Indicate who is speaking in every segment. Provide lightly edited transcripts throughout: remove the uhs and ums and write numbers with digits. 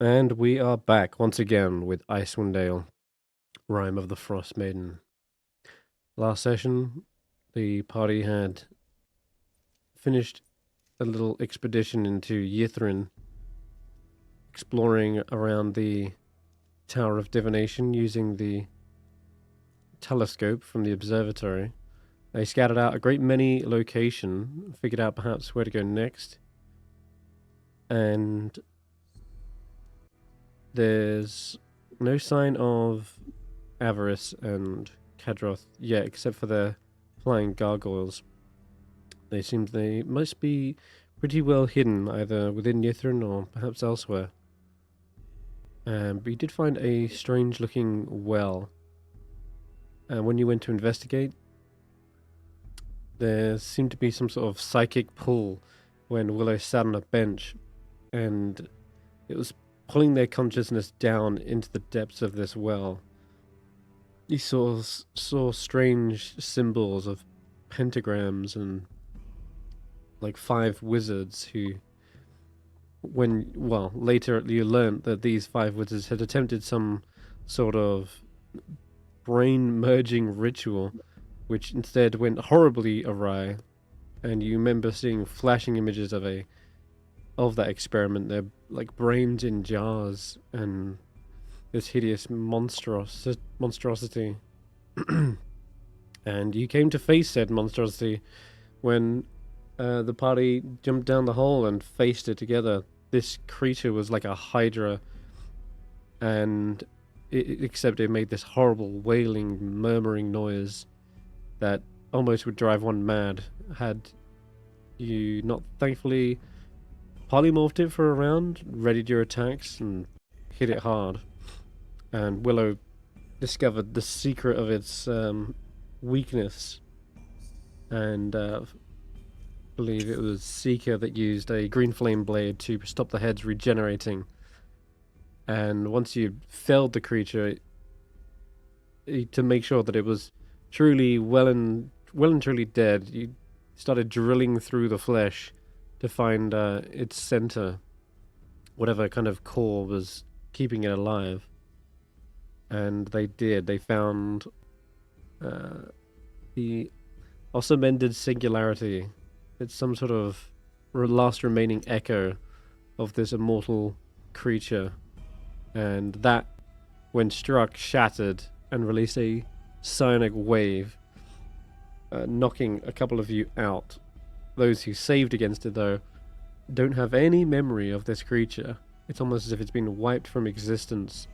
Speaker 1: And we are back once again with Icewindale, Rime of the Frostmaiden. Last session, the party had finished a little expedition into Yithrin, exploring around the Tower of Divination using the telescope from the observatory. They scattered out a great many locations, figured out perhaps where to go next, and there's no sign of Avarice and Kadroth yet, except for their flying gargoyles. They must be pretty well hidden, either within Yithrin or perhaps elsewhere. But you did find a strange-looking well. And when you went to investigate, there seemed to be some sort of psychic pull when Willow sat on a bench, and it was pulling their consciousness down into the depths of this well. You saw strange symbols of pentagrams and like 5 wizards who, later you learnt that these 5 wizards had attempted some sort of brain merging ritual, which instead went horribly awry. And you remember seeing flashing images of that experiment. They're like brains in jars and this hideous monstrosity. And you came to face said monstrosity when the party jumped down the hole and faced it together. This creature was like a hydra, and except it made this horrible wailing, murmuring noise that almost would drive one mad had you not thankfully polymorphed it for a round, readied your attacks, and hit it hard. And Willow discovered the secret of its weakness, and believe it was Seeker that used a green flame blade to stop the heads regenerating. And once you felled the creature, to make sure that it was truly well and truly dead, you started drilling through the flesh to find its center, whatever kind of core was keeping it alive. And they did. They found the unnamed singularity. It's some sort of last remaining echo of this immortal creature. And that, when struck, shattered and released a psionic wave, knocking a couple of you out. Those who saved against it, though, don't have any memory of this creature. It's almost as if it's been wiped from existence.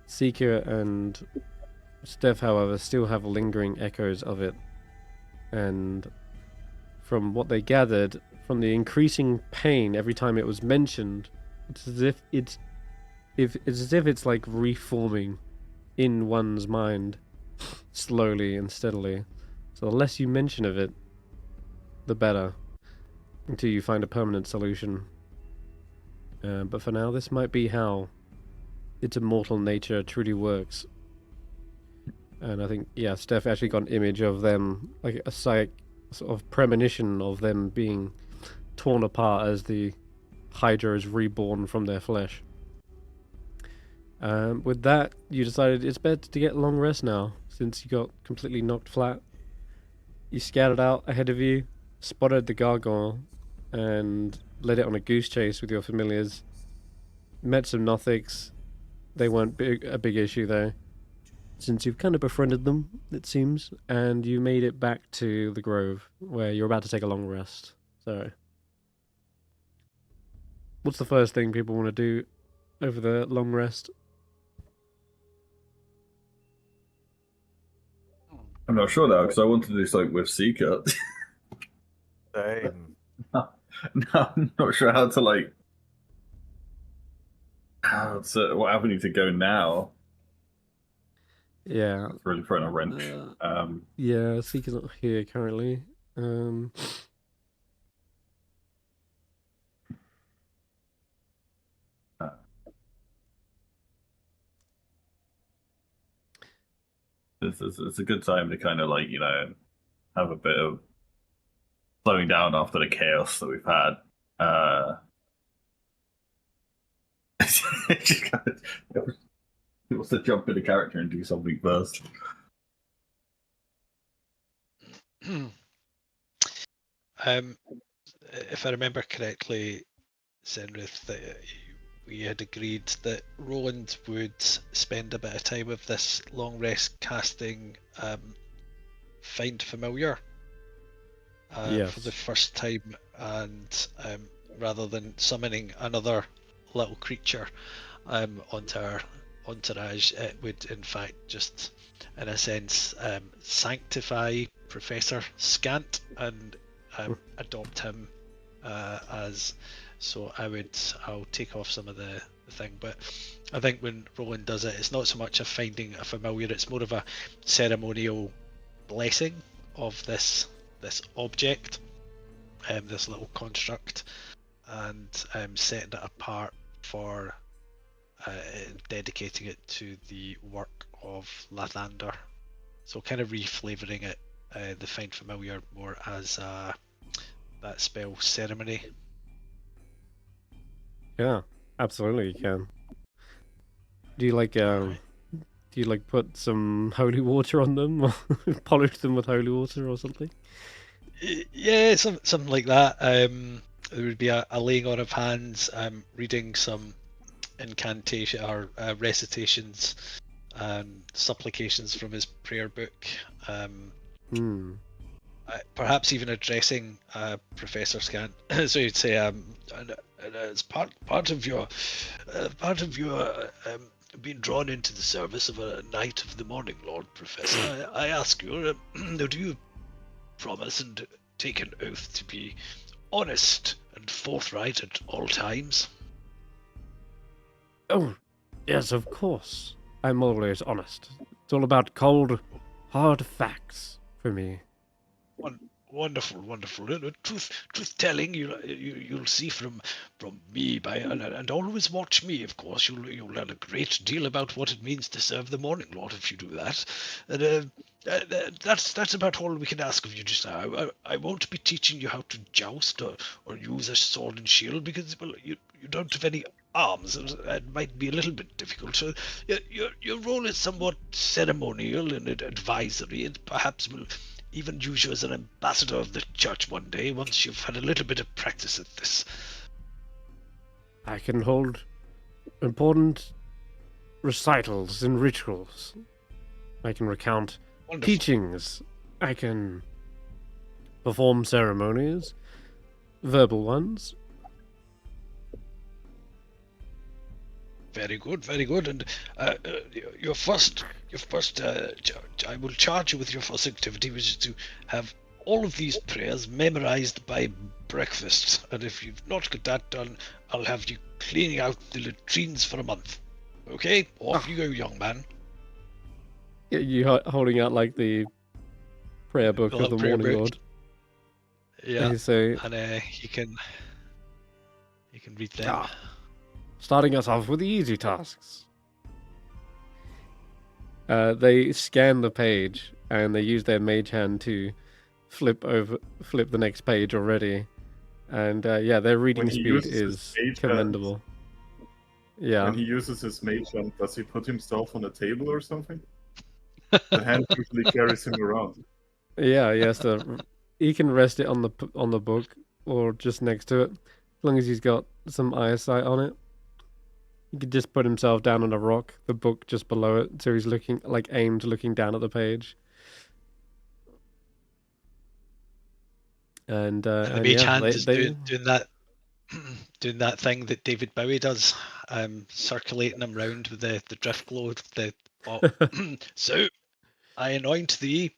Speaker 1: Seeker and Stef, however, still have lingering echoes of it. And from what they gathered, from the increasing pain every time it was mentioned, it's as if it's like reforming in one's mind, slowly and steadily. So the less you mention of it, the better, until you find a permanent solution. But for now, this might be how its immortal nature truly works. And I think, yeah, Steph actually got an image of them, like a sort of premonition of them being torn apart as the Hydra is reborn from their flesh. With that, you decided it's better to get a long rest now, since you got completely knocked flat. You scattered out ahead of you, spotted the gargoyle, and led it on a goose chase with your familiars. Met some Nothics. They weren't a big issue though, since you've kind of befriended them, it seems, and you made it back to the grove, where you're about to take a long rest. So, what's the first thing people want to do over the long rest?
Speaker 2: I'm not sure now, because I want to do something with Seeker.
Speaker 3: Same.
Speaker 2: No, I'm not sure how to, what avenue to go now.
Speaker 1: Yeah.
Speaker 2: It's really throwing a wrench.
Speaker 1: Yeah, Seeker's not here currently.
Speaker 2: It's a good time to kind of have a bit of slowing down after the chaos that we've had. He wants to jump into character and do something first.
Speaker 3: If I remember correctly, Senrith, that we had agreed that Roland would spend a bit of time with this long rest casting Find Familiar
Speaker 1: Yes.
Speaker 3: for the first time, and rather than summoning another little creature onto our entourage, it would in fact just, in a sense, sanctify Professor Scant and adopt him as. So I'll take off some of the thing, but I think when Roland does it, it's not so much a finding a familiar, it's more of a ceremonial blessing of this object, this little construct, and setting it apart for dedicating it to the work of Lathander. So kind of reflavouring it, the Find Familiar, more as that spell ceremony.
Speaker 1: Yeah, absolutely you can. Do you like put some holy water on them, or polish them with holy water or something?
Speaker 3: Yeah, something like that. There would be a laying on of hands, reading some incantation or recitations, supplications from his prayer book. Perhaps even addressing Professor Scant. So you'd say, and as part of your being drawn into the service of a Knight of the Morning Lord, Professor, I ask you, do you promise and take an oath to be honest and forthright at all times?
Speaker 1: Oh, yes, of course. I'm always honest. It's all about cold, hard facts for me.
Speaker 3: Wonderful. Truth telling, you'll see from me and always watch me. Of course, you'll learn a great deal about what it means to serve the Morning Lord if you do that. And that's about all we can ask of you just now. I won't be teaching you how to joust or use a sword and shield because you don't have any arms. It might be a little bit difficult. So your role is somewhat ceremonial and advisory, and perhaps will even use you as an ambassador of the church one day once you've had a little bit of practice at this.
Speaker 1: I can hold important recitals and rituals. I can recount teachings. I can perform ceremonies, verbal ones.
Speaker 3: Very good. And your first, I will charge you with your first activity, which is to have all of these prayers memorized by breakfast. And if you've not got that done, I'll have you cleaning out the latrines for a month. Okay? Off you go, young man.
Speaker 1: You holding out like the prayer book of the Morning Lord.
Speaker 3: Yeah.
Speaker 1: Say,
Speaker 3: and you can read them.
Speaker 1: Starting us off with the easy tasks. They scan the page and they use their mage hand to flip the next page already, and their reading speed is commendable. Yeah.
Speaker 2: When he uses his mage hand, does he put himself on a table or something? The hand usually carries him around.
Speaker 1: Yeah, yes. He can rest it on the book or just next to it, as long as he's got some eyesight on it. He could just put himself down on a rock, the book just below it, so he's looking down at the page. And
Speaker 3: the mage hand is doing that thing that David Bowie does, circulating him round with the drift glow. So I anoint thee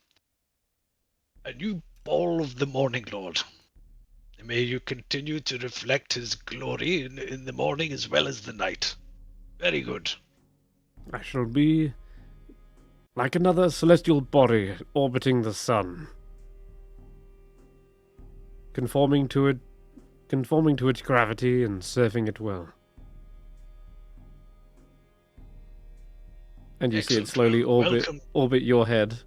Speaker 3: a new ball of the Morning Lord. May you continue to reflect his glory in the morning as well as the night. Very good.
Speaker 1: I shall be like another celestial body orbiting the sun, conforming to its gravity and serving it well. And you see it slowly orbit your head.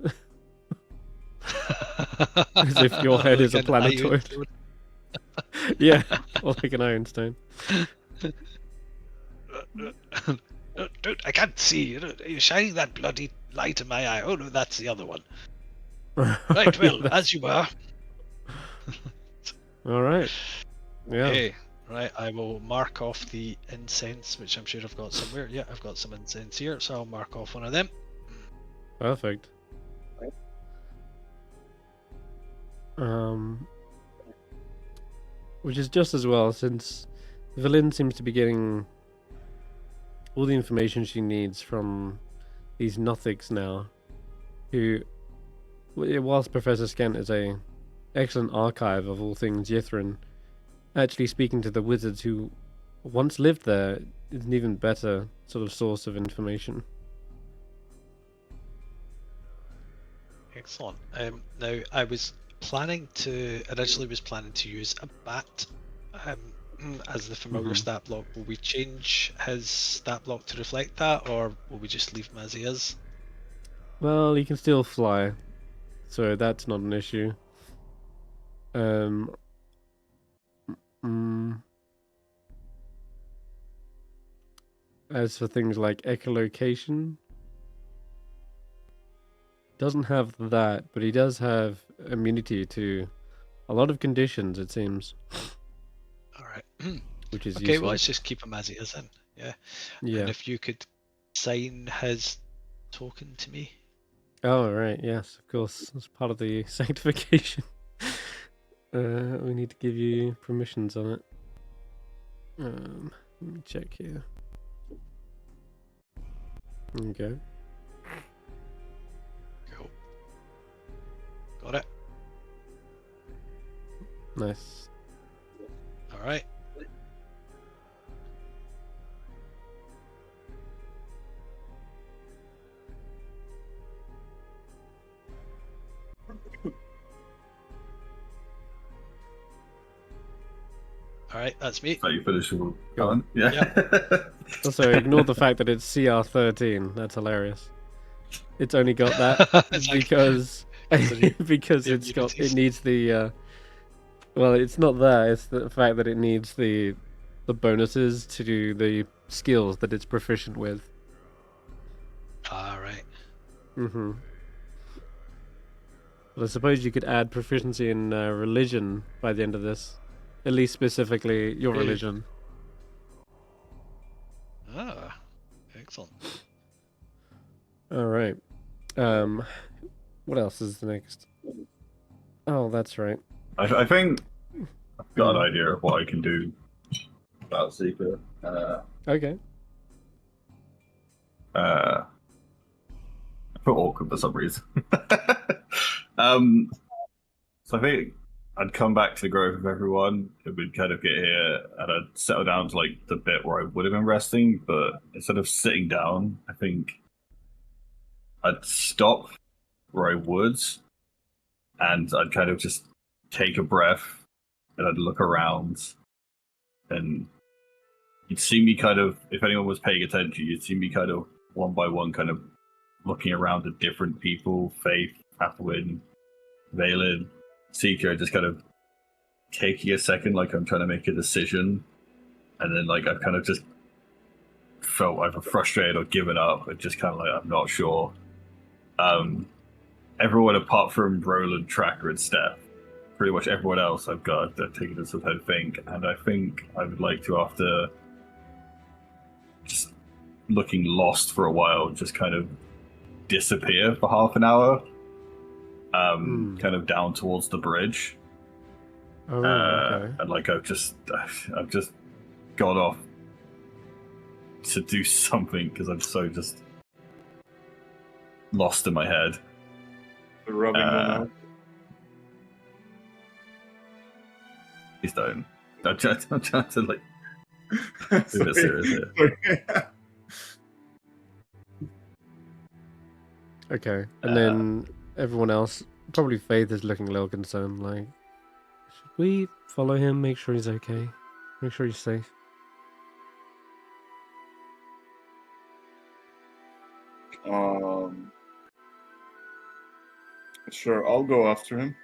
Speaker 1: As if your head is a planetoid. Yeah, or like an iron stone.
Speaker 3: Don't, I can't see. You're shining that bloody light in my eye. Oh no, that's the other one. Right, well, as you were.
Speaker 1: All right. Yeah.
Speaker 3: Okay, right, I will mark off the incense, which I'm sure I've got somewhere. Yeah, I've got some incense here, so I'll mark off one of them.
Speaker 1: Perfect. Which is just as well, since Vlyn seems to be getting all the information she needs from these Nothics now, who, whilst Professor Skent is a excellent archive of all things Yithrin, actually speaking to the wizards who once lived there is an even better sort of source of information.
Speaker 3: Excellent. Now, I was originally planning to use a bat as the familiar stat block. Will we change his stat block to reflect that, or will we just leave him as he is?
Speaker 1: Well, he can still fly, so that's not an issue. As for things like echolocation, doesn't have that, but he does have immunity to a lot of conditions, it seems.
Speaker 3: All right.
Speaker 1: Which is
Speaker 3: okay.
Speaker 1: useful.
Speaker 3: Well, let's just keep him as he is then. Yeah.
Speaker 1: Yeah.
Speaker 3: And if you could sign his token to me.
Speaker 1: Oh right, yes, of course. That's part of the sanctification. We need to give you permissions on it. Let me check here. Okay.
Speaker 3: Cool. Got it.
Speaker 1: Nice.
Speaker 3: All right. All right, that's me.
Speaker 2: Are you finishing?
Speaker 1: Go on.
Speaker 2: Yeah.
Speaker 1: Also, ignore the fact that it's CR13. That's hilarious. It's only got that because because it needs the well, it's not that. It's the fact that it needs the bonuses to do the skills that it's proficient with.
Speaker 3: All right.
Speaker 1: But I suppose you could add proficiency in religion by the end of this. At least specifically your religion.
Speaker 3: Ah, excellent.
Speaker 1: All right. What else is the next? Oh, that's right.
Speaker 2: I think I've got an idea of what I can do about Seeker.
Speaker 1: Okay.
Speaker 2: I feel awkward for some reason. So I think I'd come back to the grove of everyone. It would kind of get here, and I'd settle down to like the bit where I would have been resting. But instead of sitting down, I think I'd stop where I would, and I'd kind of just take a breath, and I'd look around, and you'd see me kind of, if anyone was paying attention, you'd see me kind of one by one, kind of looking around at different people, Faith, Hathawin, Valen, Seeker, just kind of taking a second, like I'm trying to make a decision, and then like I've kind of just felt either frustrated or given up, and just kind of like I'm not sure. Everyone apart from Roland, Tracker, and Stef, pretty much everyone else I've taken some time to think, and I think I would like to, after just looking lost for a while, just kind of disappear for half an hour. Kind of down towards the bridge.
Speaker 1: Oh, okay.
Speaker 2: And like I've just gone off to do something because I'm so just lost in my head. The rubbing one out. Please don't. I'm trying to like be a bit serious here.
Speaker 1: Okay, and then everyone else, probably Faith, is looking a little concerned, like, should we follow him, make sure he's okay, make sure he's safe?
Speaker 2: Sure, I'll go after him.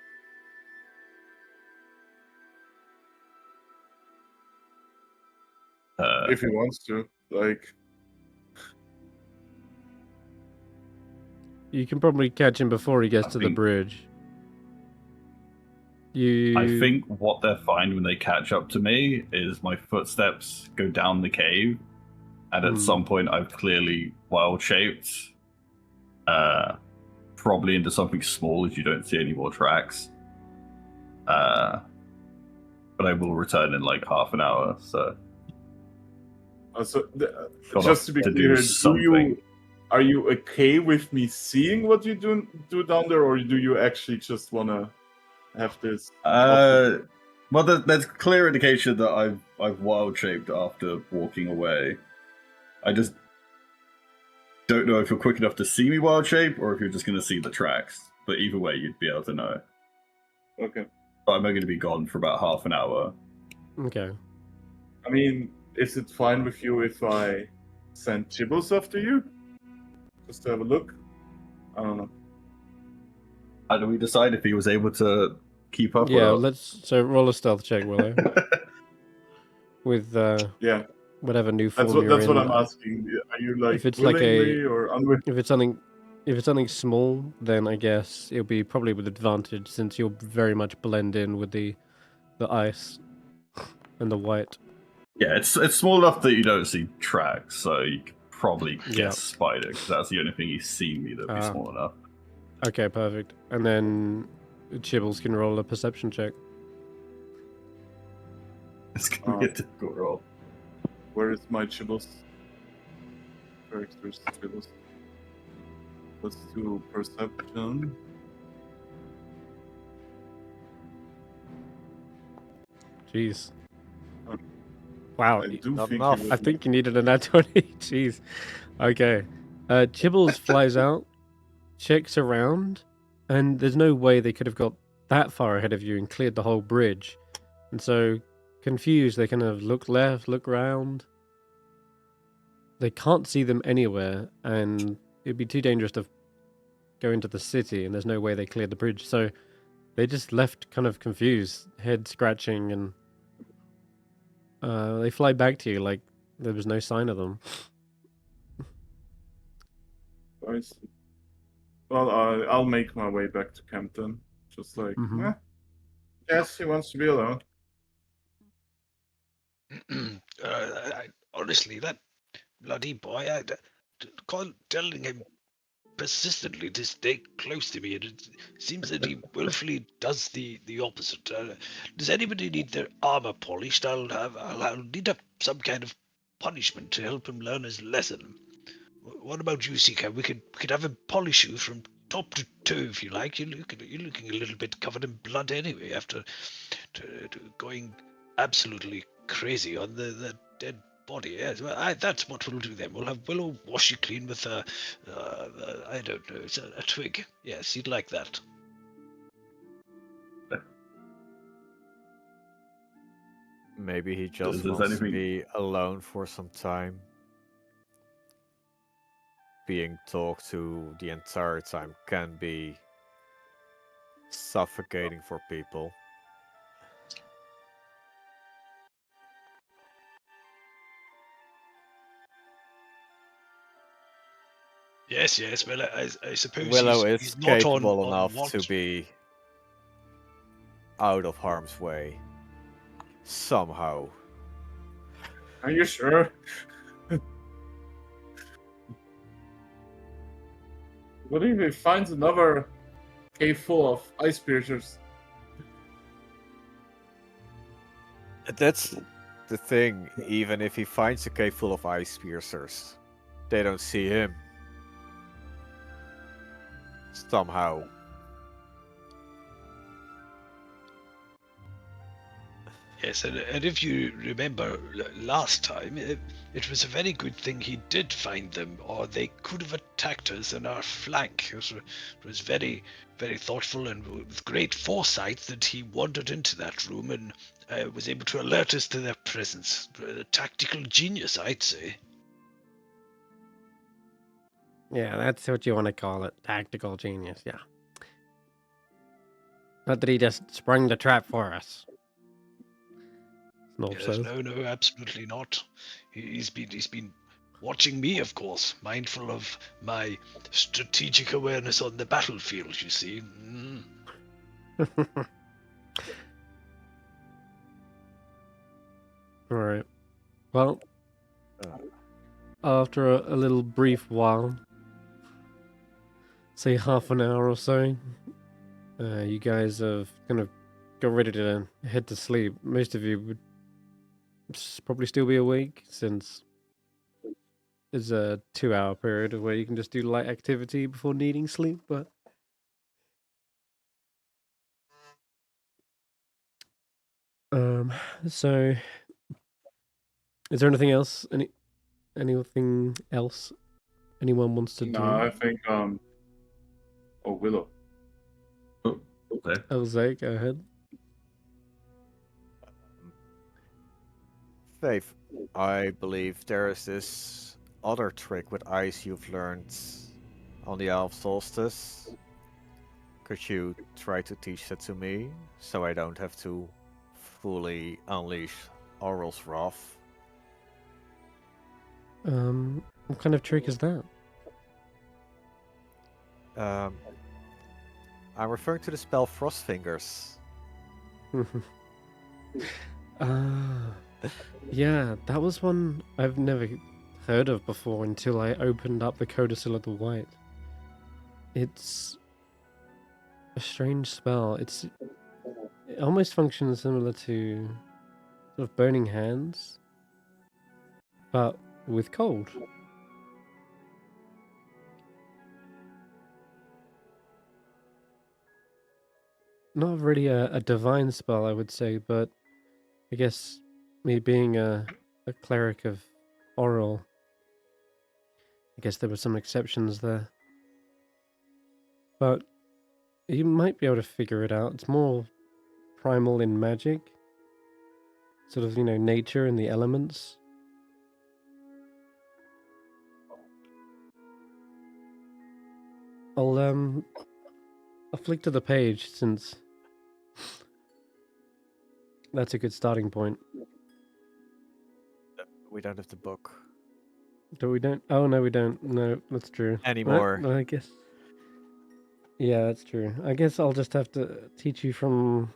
Speaker 4: If he wants to, like,
Speaker 1: You can probably catch him before he gets
Speaker 2: I
Speaker 1: to the
Speaker 2: think-
Speaker 1: bridge.
Speaker 2: I think what they'll find when they catch up to me is my footsteps go down the cave, and at some point I've clearly wild shaped, probably into something small as you don't see any more tracks. But I will return in like half an hour, so
Speaker 4: just to be clear, are you okay with me seeing what you do down there, or do you actually just want to have this?
Speaker 2: Well, there's clear indication that I've wild shaped after walking away. I just don't know if you're quick enough to see me wild shape, or if you're just going to see the tracks. But either way, you'd be able to know.
Speaker 4: Okay.
Speaker 2: But I'm only going to be gone for about half an hour.
Speaker 1: Okay.
Speaker 4: I mean, is it fine with you if I send Chibbles after you? Just to have a look? I don't know.
Speaker 2: How do we decide if he was able to keep up?
Speaker 1: Yeah,
Speaker 2: or not?
Speaker 1: so roll a stealth check, Willow. With
Speaker 4: Yeah,
Speaker 1: whatever new form
Speaker 4: that's
Speaker 1: you're
Speaker 4: what
Speaker 1: in.
Speaker 4: I'm asking. Are you like
Speaker 1: If it's
Speaker 4: willingly
Speaker 1: like
Speaker 4: or unwillingly?
Speaker 1: if it's something small, then I guess it'll be probably with advantage since you'll very much blend in with the ice and the white.
Speaker 2: Yeah, it's small enough that you don't see tracks, so you could probably guess
Speaker 1: Yeah.
Speaker 2: spider, because that's the only thing you see me that'd be small enough.
Speaker 1: Okay, perfect. And then Chibbles can roll a perception check.
Speaker 2: It's gonna be a difficult roll.
Speaker 4: Where is my Chibbles? Characters Chibbles. Let's do perception.
Speaker 1: Jeez. Wow.
Speaker 4: I do
Speaker 5: Not
Speaker 4: think
Speaker 5: enough.
Speaker 4: he
Speaker 1: I
Speaker 4: was
Speaker 1: think you needed a nat 20. Jeez. Okay. Chibbles flies out, checks around, and there's no way they could have got that far ahead of you and cleared the whole bridge. And so, confused, they kind of look left, look round. They can't see them anywhere, and it'd be too dangerous to go into the city, and there's no way they cleared the bridge. So, they just left kind of confused, head scratching, and they fly back to you like there was no sign of them.
Speaker 4: I see. Well, I'll make my way back to Campton. Just like, yes, he wants to be alone.
Speaker 3: Honestly, that bloody boy, telling him persistently to stay close to me, and it seems that he willfully does the opposite. Does anybody need their armor polished? I'll need some kind of punishment to help him learn his lesson. What about you, Seeker? We could have him polish you from top to toe if you like. You're looking a little bit covered in blood anyway after going absolutely crazy on the dead body. Yes, well, that's what we'll do then. We'll have Willow wash you clean with I don't know, it's a twig. Yes, you'd like that.
Speaker 5: Maybe he just
Speaker 2: Does
Speaker 5: wants to
Speaker 2: anything-
Speaker 5: be alone for some time. Being talked to the entire time can be suffocating for people.
Speaker 3: Yes. Well, I suppose
Speaker 5: Willow
Speaker 3: he's
Speaker 5: is
Speaker 3: not
Speaker 5: capable
Speaker 3: on
Speaker 5: enough
Speaker 3: watch.
Speaker 5: to be out of harm's way. Somehow.
Speaker 4: Are you sure? What if he finds another cave full of ice piercers?
Speaker 5: That's the thing. Even if he finds a cave full of ice piercers, they don't see him. Somehow.
Speaker 3: Yes, and if you remember last time, it was a very good thing he did find them, or they could have attacked us in our flank. It was very, very thoughtful and with great foresight that he wandered into that room and was able to alert us to their presence. A tactical genius, I'd say.
Speaker 1: Yeah, that's what you want to call it. Tactical genius, yeah. Not that he just sprung the trap for us. Snob
Speaker 3: Yes,
Speaker 1: says.
Speaker 3: no, absolutely not. He's been watching me, of course, mindful of my strategic awareness on the battlefield. You see.
Speaker 1: All right. Well,
Speaker 5: Uh,
Speaker 1: after a little brief while, say half an hour or so, you guys have kind of got ready to head to sleep. Most of you would probably still be awake since there's a 2-hour period where you can just do light activity before needing sleep, but so is there anything else? Anything else anyone wants to
Speaker 4: No,
Speaker 1: do?
Speaker 4: I think oh, Willow.
Speaker 2: Oh, okay.
Speaker 1: Jose, go ahead.
Speaker 5: Faith, I believe there is this other trick with ice you've learned on the Elf Solstice. Could you try to teach that to me, so I don't have to fully unleash Oral's wrath?
Speaker 1: What kind of trick is that?
Speaker 5: I'm referring to the spell Frost Fingers.
Speaker 1: Yeah, that was one I've never heard of before until I opened up the Codicil of the White. It's a strange spell. It almost functions similar to sort of Burning Hands, but with cold. Not really a divine spell, I would say, but I guess me being a cleric of Oral, I guess there were some exceptions there. But you might be able to figure it out. It's more primal in magic. Sort of, nature and the elements. I'll flick to the page since that's a good starting point.
Speaker 5: We don't have the book
Speaker 1: We don't? Oh, no, we don't. No, that's true.
Speaker 5: anymore.
Speaker 1: Well, I guess. Yeah, that's true. I guess I'll just have to teach you from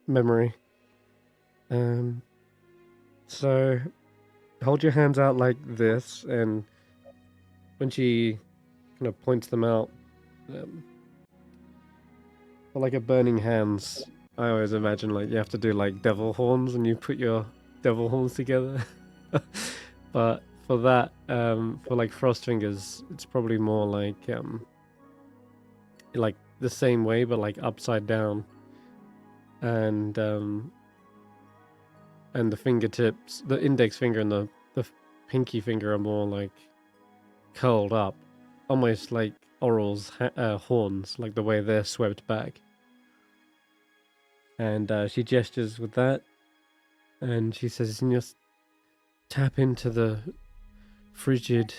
Speaker 1: memory. So hold your hands out like this, and when she kind of points them out, for like a burning hands, I always imagine like you have to do like devil horns, and you put your devil horns together. But for that, for like frost fingers, it's probably more like the same way, but like upside down, and the fingertips, the index finger and the pinky finger are more like curled up, almost like Oral's horns, like the way they're swept back. And she gestures with that, and she says, "Just tap into the frigid,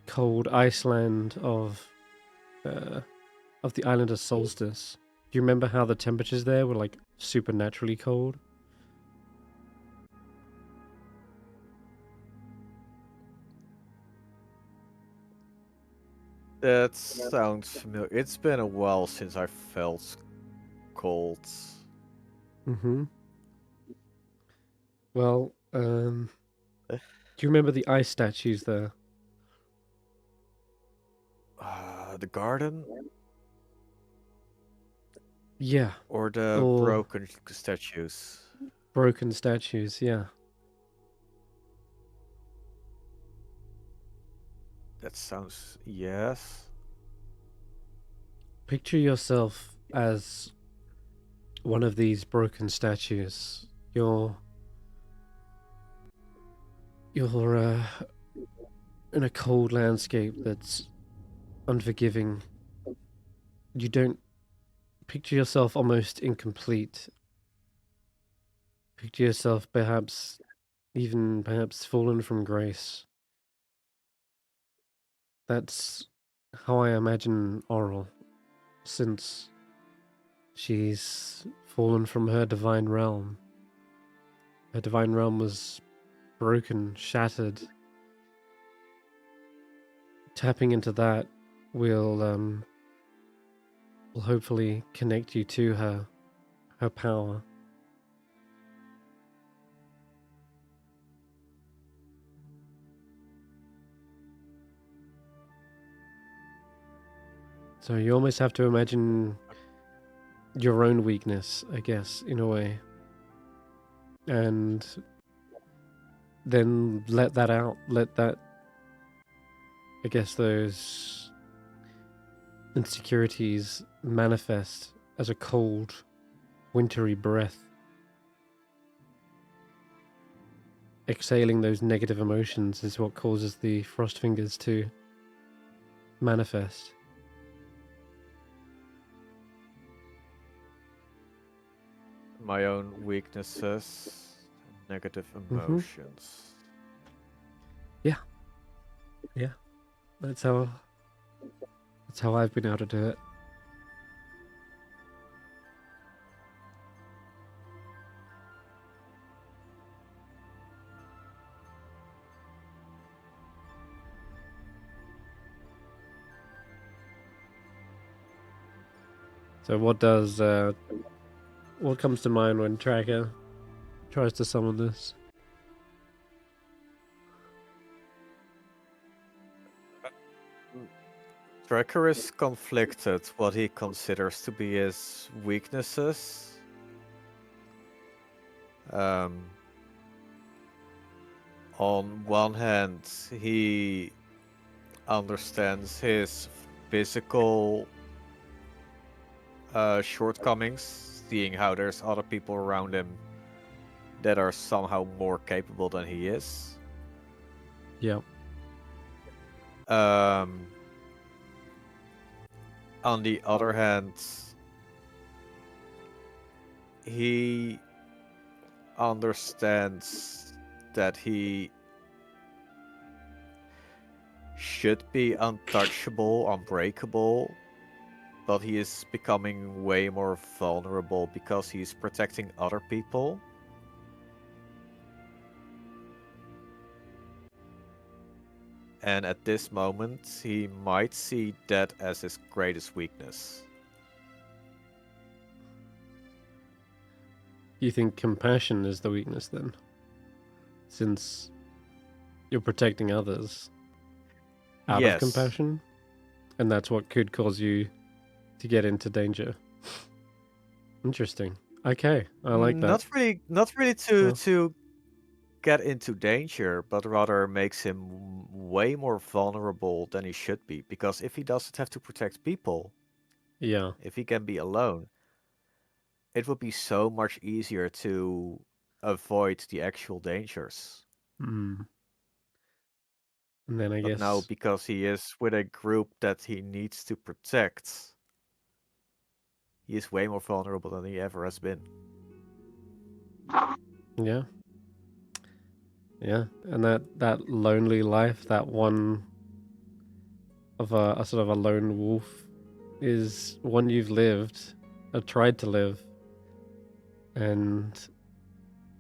Speaker 1: cold Iceland of the island of Solstice. Do you remember how the temperatures there were like supernaturally cold?"
Speaker 5: That sounds familiar. It's been a while since I felt cold.
Speaker 1: Mm-hmm. Well, do you remember the ice statues there?
Speaker 5: The garden?
Speaker 1: Yeah,
Speaker 5: Or the
Speaker 1: Or-
Speaker 5: broken statues?
Speaker 1: broken statues, yeah.
Speaker 5: That sounds... yes.
Speaker 1: Picture yourself as one of these broken statues. You're in a cold landscape that's unforgiving. You don't picture yourself almost incomplete. Picture yourself perhaps fallen from grace. That's how I imagine Oral, since she's fallen from her divine realm. her divine realm was broken, shattered. Tapping into that will hopefully connect you to her power. So you almost have to imagine your own weakness, I guess, in a way. And then let that out. Let that, I guess, those insecurities manifest as a cold, wintry breath. Exhaling those negative emotions is what causes the frost fingers to manifest.
Speaker 5: My own weaknesses, negative emotions.
Speaker 1: Yeah, that's how I've been able to do it. So what comes to mind when Tracker tries to summon this?
Speaker 5: Tracker is conflicted what he considers to be his weaknesses. On one hand, he understands his physical shortcomings, seeing how there's other people around him that are somehow more capable than he is.
Speaker 1: Yeah.
Speaker 5: On the other hand, he understands that he should be untouchable, unbreakable, but he is becoming way more vulnerable because he's protecting other people. And at this moment, he might see that as his greatest weakness.
Speaker 1: You think compassion is the weakness then? Since you're protecting others out of compassion? And that's what could cause you to get into danger. Interesting. Okay, I like that.
Speaker 5: Not really to get into danger, but rather makes him way more vulnerable than he should be. Because if he doesn't have to protect people,
Speaker 1: Yeah.
Speaker 5: if he can be alone, it would be so much easier to avoid the actual dangers.
Speaker 1: Mm. And then I guess
Speaker 5: now, because he is with a group that he needs to protect, he is way more vulnerable than he ever has been.
Speaker 1: Yeah. Yeah, and that lonely life, that one of a sort of a lone wolf, is one you've lived, or tried to live, and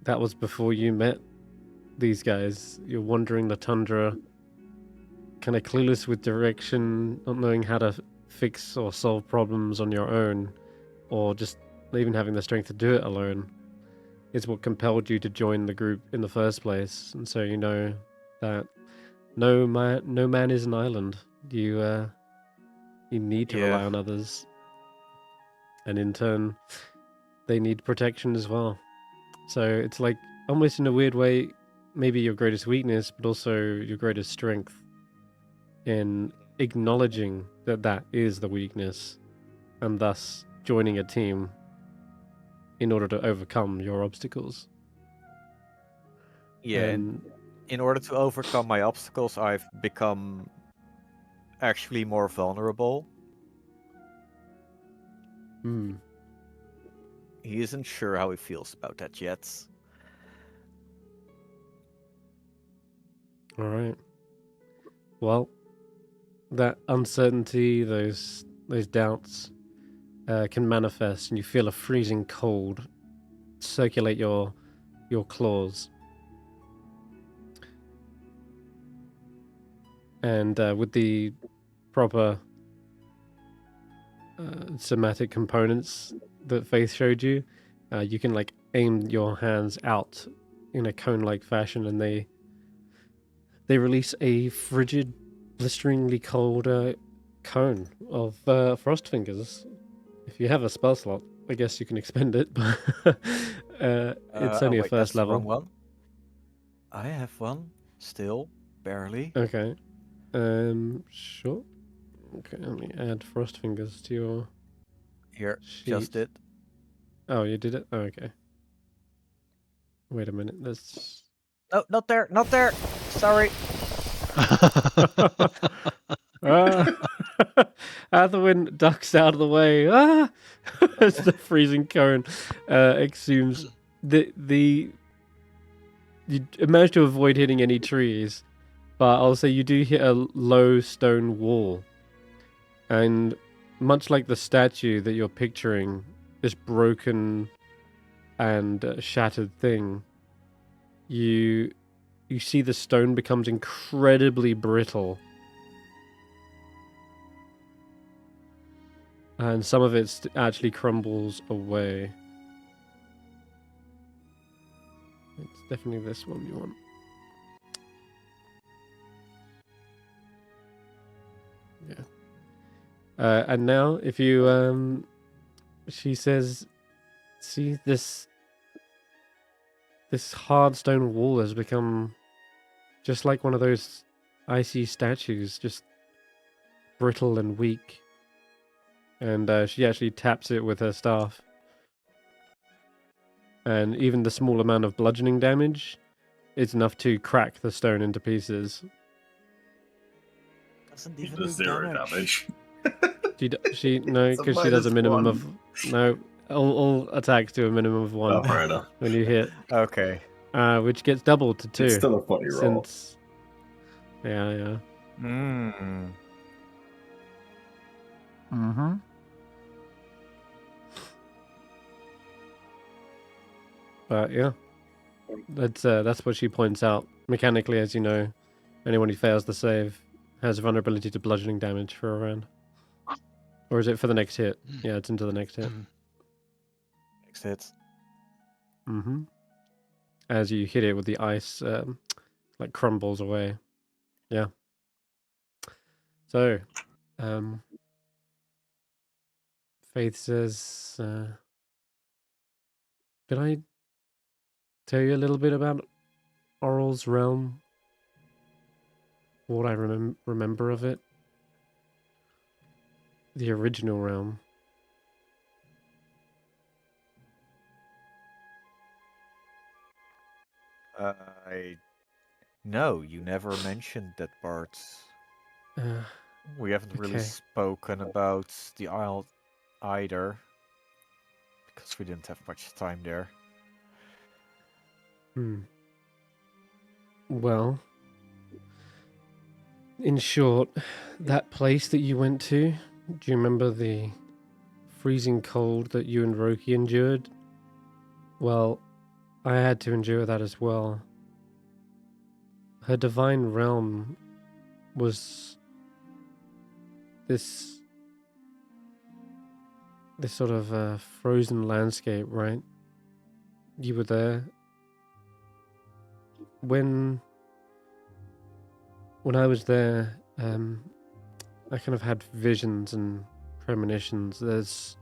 Speaker 1: that was before you met these guys. You're wandering the tundra, kind of clueless with direction, not knowing how to fix or solve problems on your own, or just even having the strength to do it alone, is what compelled you to join the group in the first place. And so you know that no man is an island. You need to rely on others, and in turn, they need protection as well. So it's like almost in a weird way, maybe your greatest weakness, but also your greatest strength in acknowledging that that is the weakness, and thus joining a team in order to overcome your obstacles.
Speaker 5: Yeah, and in order to overcome my obstacles, I've become actually more vulnerable. He isn't sure how he feels about that yet.
Speaker 1: All right. Well, that uncertainty, those doubts, can manifest, and you feel a freezing cold circulate your your claws. And with the proper somatic components that Faith showed you, you can like aim your hands out in a cone-like fashion, and they release a frigid, blisteringly cold cone of frost fingers. If you have a spell slot, I guess you can expend it, but it's only a
Speaker 5: wait,
Speaker 1: first
Speaker 5: that's the
Speaker 1: level.
Speaker 5: wrong one. I have one still, barely.
Speaker 1: Okay. Sure. Okay, let me add frost fingers to your
Speaker 5: Here,
Speaker 1: sheet.
Speaker 5: just it.
Speaker 1: Oh, you did it? Oh, okay. Wait a minute. Let's.
Speaker 5: No, not there, not there. Sorry.
Speaker 1: Atherwin ducks out of the way. As the freezing cone exhumes. You manage to avoid hitting any trees, but I'll say you do hit a low stone wall. And much like the statue that you're picturing, this broken and shattered thing, you see the stone becomes incredibly brittle. And some of it actually crumbles away. It's definitely this one you want. Yeah. And now, if you, she says, see this hard stone wall has become just like one of those icy statues, just brittle and weak. And she actually taps it with her staff. And even the small amount of bludgeoning damage is enough to crack the stone into pieces.
Speaker 5: Doesn't
Speaker 2: He
Speaker 5: even
Speaker 2: does
Speaker 5: do
Speaker 2: 0 damage.
Speaker 1: She no,
Speaker 2: It's a
Speaker 1: because she does a minimum
Speaker 2: -1.
Speaker 1: of no. All attacks do a minimum of 1
Speaker 2: Oh, fair enough.
Speaker 1: when you hit,
Speaker 5: Okay.
Speaker 1: which gets doubled to 2.
Speaker 2: It's still a funny roll.
Speaker 1: Since yeah.
Speaker 5: Mm.
Speaker 6: Mm-hmm.
Speaker 1: But yeah, that's what she points out. Mechanically, as you know, anyone who fails the save has vulnerability to bludgeoning damage for a round. Or is it for the next hit? Yeah, it's into the next hit.
Speaker 5: Next hit.
Speaker 1: Mm-hmm. As you hit it with the ice, like crumbles away. Yeah. So, Faith says, "Did I tell you a little bit about Oral's realm? What I remember of it? The original realm."
Speaker 5: No, you never mentioned that part. We haven't really
Speaker 1: Okay.
Speaker 5: spoken about the Isle either, because we didn't have much time there.
Speaker 1: Well, in short, that place that you went to, do you remember the freezing cold that you and Roki endured? Well, I had to endure that as well. Her divine realm was this sort of frozen landscape, right? You were there. When I was there, I kind of had visions and premonitions. There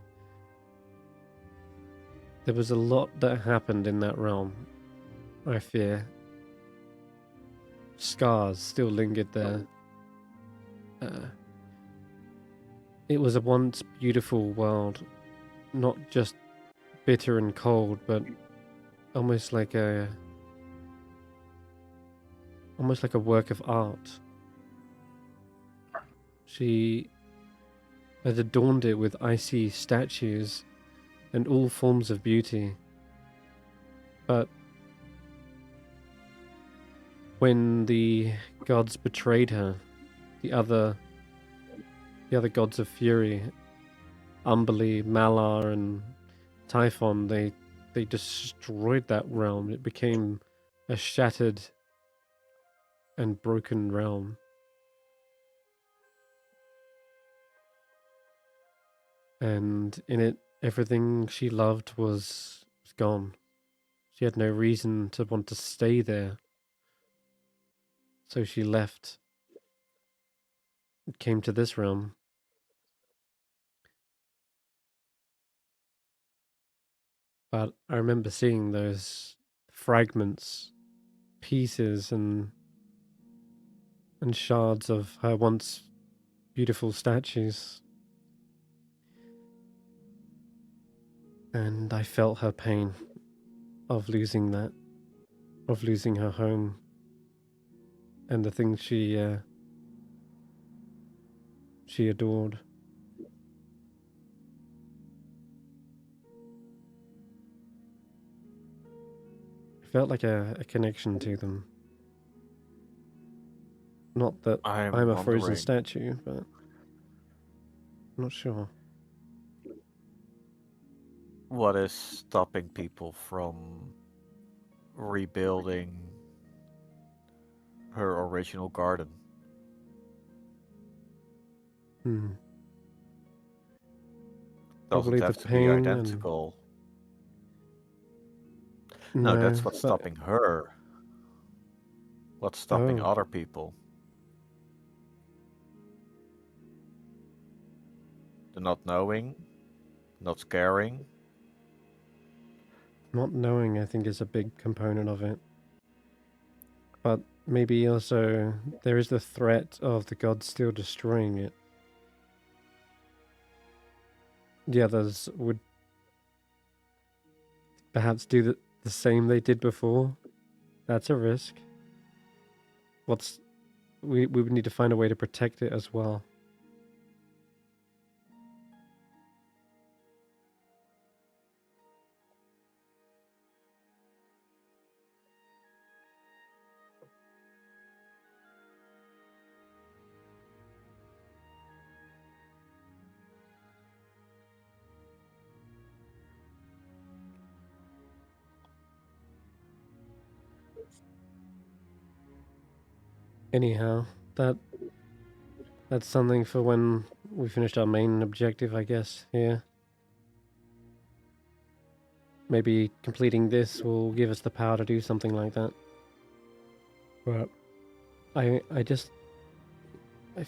Speaker 1: was a lot that happened in that realm, I fear. Scars still lingered there. It was a once beautiful world, not just bitter and cold, but almost like a work of art. She had adorned it with icy statues and all forms of beauty. But when the gods betrayed her, the other gods of fury, Umberly, Malar, and Typhon, they they destroyed that realm. It became a shattered and broken realm. And in it, everything she loved was gone. She had no reason to want to stay there. So she left. Came to this realm. But I remember seeing those fragments, pieces and shards of her once beautiful statues. And I felt her pain of losing that, of losing her home and the things she adored. I felt like a connection to them. Not that I'm a frozen
Speaker 5: wondering
Speaker 1: statue, but I'm not sure.
Speaker 5: what is stopping people from rebuilding her original garden.
Speaker 1: Hmm.
Speaker 5: Doesn't
Speaker 1: Probably
Speaker 5: have
Speaker 1: the
Speaker 5: to be
Speaker 1: pain
Speaker 5: identical.
Speaker 1: and...
Speaker 5: No, that's what's
Speaker 1: but...
Speaker 5: stopping her. What's stopping
Speaker 1: Oh.
Speaker 5: other people? The not knowing, not caring.
Speaker 1: Not knowing, I think, is a big component of it. But maybe also there is the threat of the gods still destroying it. The others would perhaps do the same they did before. That's a risk. We would need to find a way to protect it as well. Anyhow, that's something for when we finished our main objective, I guess, here. Maybe completing this will give us the power to do something like that. But I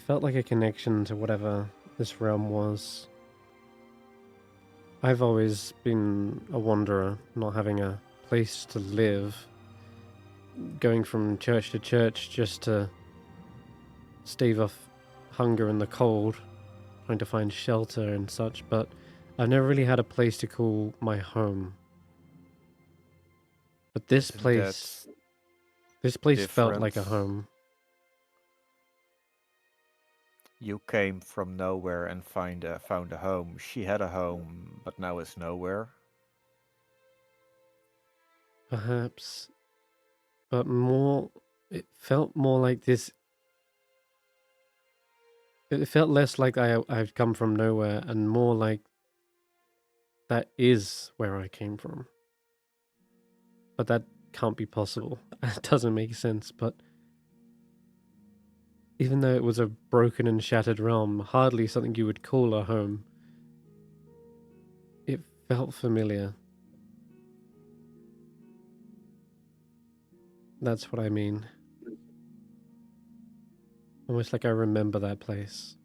Speaker 1: felt like a connection to whatever this realm was. I've always been a wanderer, not having a place to live. Going from church to church just to stave off hunger and the cold, trying to find shelter and such, but I've never really had a place to call my home. But this
Speaker 5: Isn't
Speaker 1: place
Speaker 5: that
Speaker 1: felt like a
Speaker 5: different?
Speaker 1: home.
Speaker 5: You came from nowhere and found a home. She had a home, but now is nowhere.
Speaker 1: Perhaps. But it felt more like this. It felt less like I've come from nowhere and more like that is where I came from. But that can't be possible. It doesn't make sense, but even though it was a broken and shattered realm, hardly something you would call a home, it felt familiar. That's what I mean. Almost like I remember that place.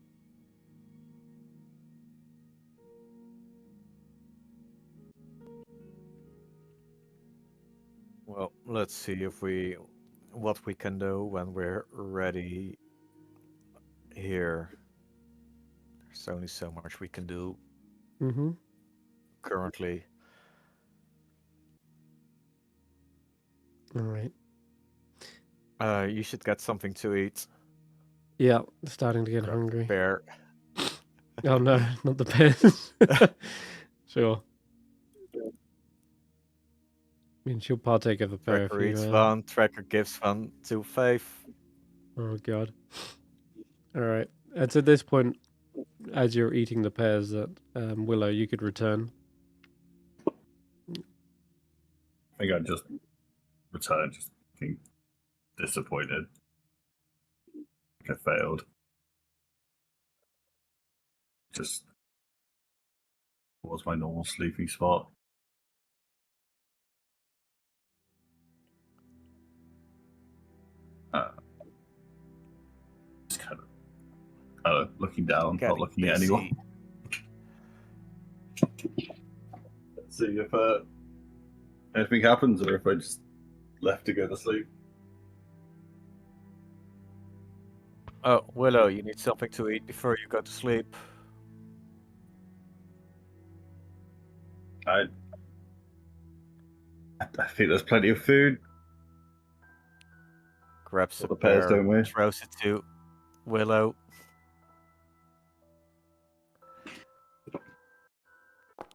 Speaker 5: Well, let's see if what we can do when we're ready here. There's only so much we can do
Speaker 1: Mm-hmm.
Speaker 5: currently.
Speaker 1: All right.
Speaker 5: You should get something to eat.
Speaker 1: Yeah, starting to get
Speaker 5: Grab the
Speaker 1: hungry.
Speaker 5: bear.
Speaker 1: Oh no, not the pears. Sure. I mean, she'll partake of a pear if
Speaker 5: Tracker
Speaker 1: you...
Speaker 5: eats one, Tracker gives one to Faith.
Speaker 1: Oh god. Alright. It's at this point, as you're eating the pears, that Willow, you could return.
Speaker 2: think I just returned, just being disappointed. I failed. Just was my normal sleeping spot. Just kind of looking down, not
Speaker 5: Getting
Speaker 2: looking at
Speaker 5: busy.
Speaker 2: anyone. Let's see if anything happens or if I just left to go to sleep.
Speaker 5: Oh, Willow, you need something to eat before you go to sleep.
Speaker 2: I think there's plenty of food.
Speaker 5: Grabs a
Speaker 2: the pairs,
Speaker 5: pear,
Speaker 2: don't we?
Speaker 5: throws it to Willow.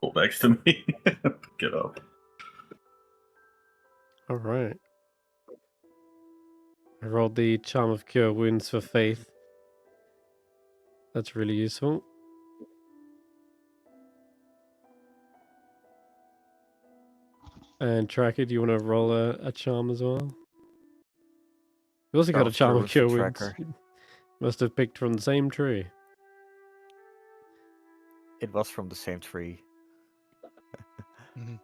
Speaker 2: All next to me. Pick it up.
Speaker 1: All right. I rolled the Charm of Cure Wounds for Faith. That's really useful. And Tracker, do you want to roll a charm as well? You also got a Charm of Cure Wounds.
Speaker 5: Tracker.
Speaker 1: Must have picked from the same tree.
Speaker 5: It was from the same tree.
Speaker 3: I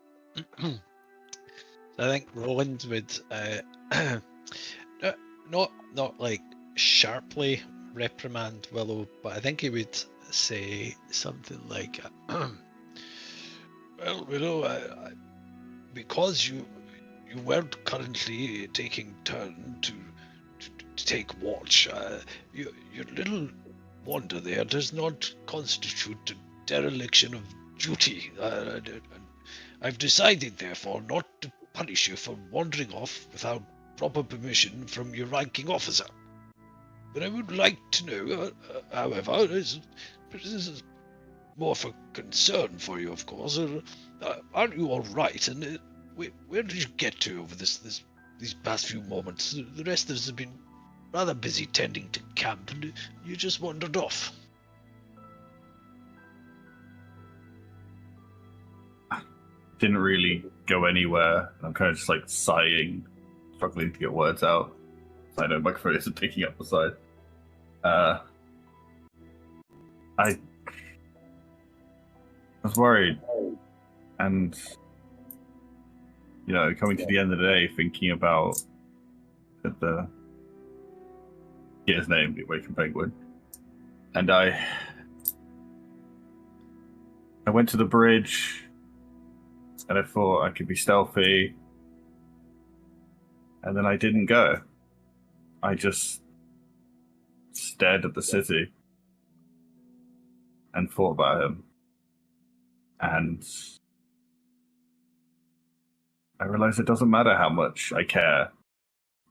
Speaker 3: think Roland would not like sharply reprimand Willow, but I think he would say something like, "Well, Willow, because you weren't currently taking turn to take watch, your little wander there does not constitute a dereliction of duty. I've decided, therefore, not to punish you for wandering off without proper permission from your ranking officer. But I would like to know, however, this is more for concern for you, of course. Aren't you all right? And where did you get to over these past few moments? The rest of us have been rather busy tending to camp, and you just wandered off."
Speaker 2: Didn't really go anywhere. I'm kind of just like sighing, struggling to get words out. I know my microphone isn't picking up the side. I was worried, and coming to the end of the day, thinking about the his name, the Awakened Penguin, and I went to the bridge, and I thought I could be stealthy, and then I didn't go. I just stared at the city and thought about him, and I realized it doesn't matter how much I care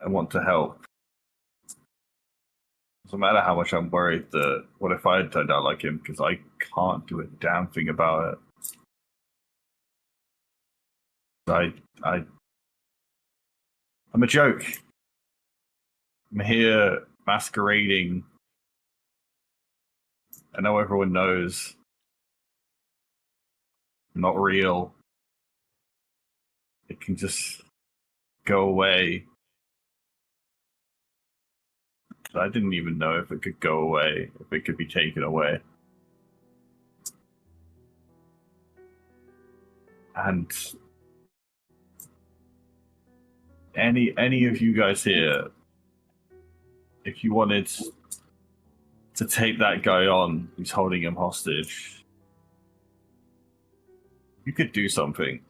Speaker 2: and want to help. It doesn't matter how much I'm worried that what if I had turned out like him, because I can't do a damn thing about it. I'm a joke. I'm here masquerading. I know everyone knows. I'm not real. It can just go away. I didn't even know if it could go away, if it could be taken away. And any of you guys here, if you wanted to take that guy on who's holding him hostage, you could do something.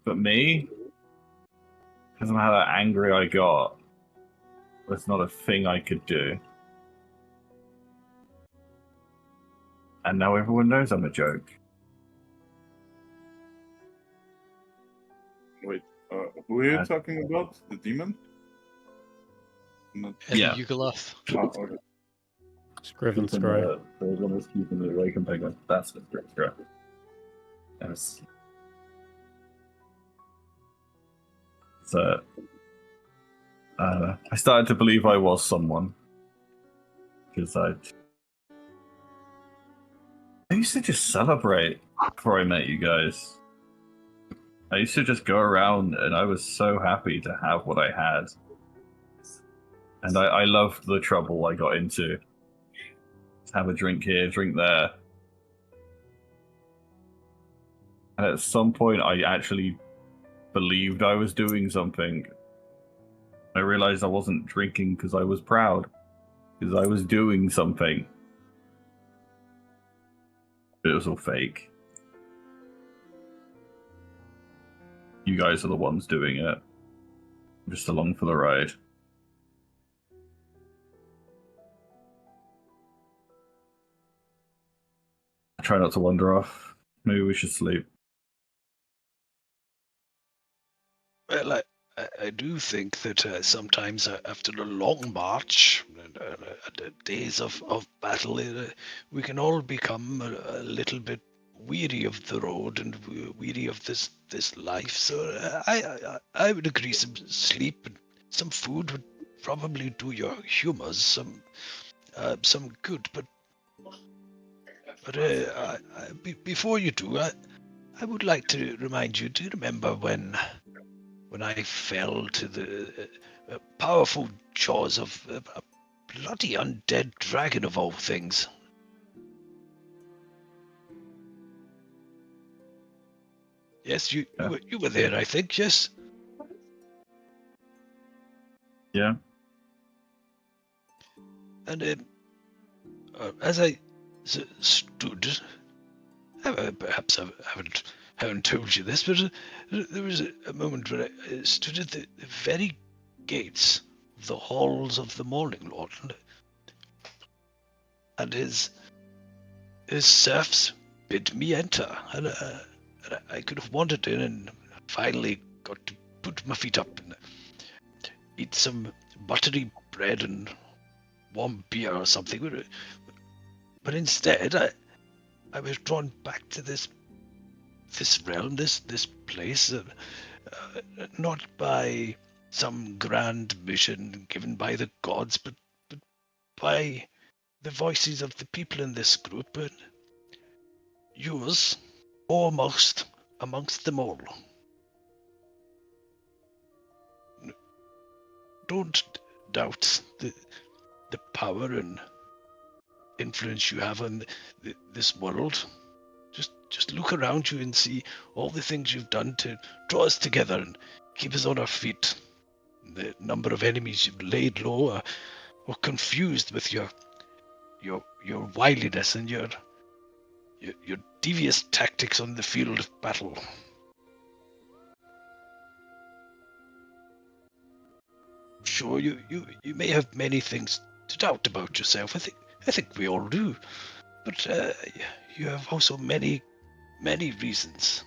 Speaker 2: But me, because of how angry I got, there's not a thing I could do. And now everyone knows I'm a joke.
Speaker 4: Wait, who are you talking about? The demon? Not...
Speaker 2: Yeah.
Speaker 3: Yugoloth.
Speaker 4: Oh, okay.
Speaker 1: Scriven Scry.
Speaker 2: The one who's keeping the Awakened Penguin. That's the Scriven Scry. Yes. So, I started to believe I was someone. Because I used to just celebrate before I met you guys. I used to just go around and I was so happy to have what I had. And I loved the trouble I got into. Have a drink here, drink there. And at some point, I actually believed I was doing something. I realized I wasn't drinking because I was proud, because I was doing something. It was all fake. You guys are the ones doing it. I'm just along for the ride. I try not to wander off. Maybe we should sleep.
Speaker 3: Well, I do think that sometimes after a long march, days of battle, we can all become a little bit weary of the road and weary of this life. So I would agree. Some sleep and some food would probably do your humors some good. But before you do, I would like to remind you. Do you remember when I fell to the powerful jaws of a bloody undead dragon of all things? Yes, you were there, I think. Yes.
Speaker 2: Yeah.
Speaker 3: And as I stood, perhaps I haven't told you this, but there was a moment when I stood at the very gates of the halls of the Morning Lord, and his serfs bid me enter, and I could have wandered in and finally got to put my feet up and eat some buttery bread and warm beer or something. But instead, I was drawn back to this realm, this place, not by some grand mission given by the gods, but by the voices of the people in this group, and yours almost amongst them all. Don't doubt the power and influence you have on this world. Just look around you and see all the things you've done to draw us together and keep us on our feet. The number of enemies you've laid low or confused with your wiliness and your devious tactics on the field of battle. Sure, you may have many things to doubt about yourself. I think we all do, but you have also many reasons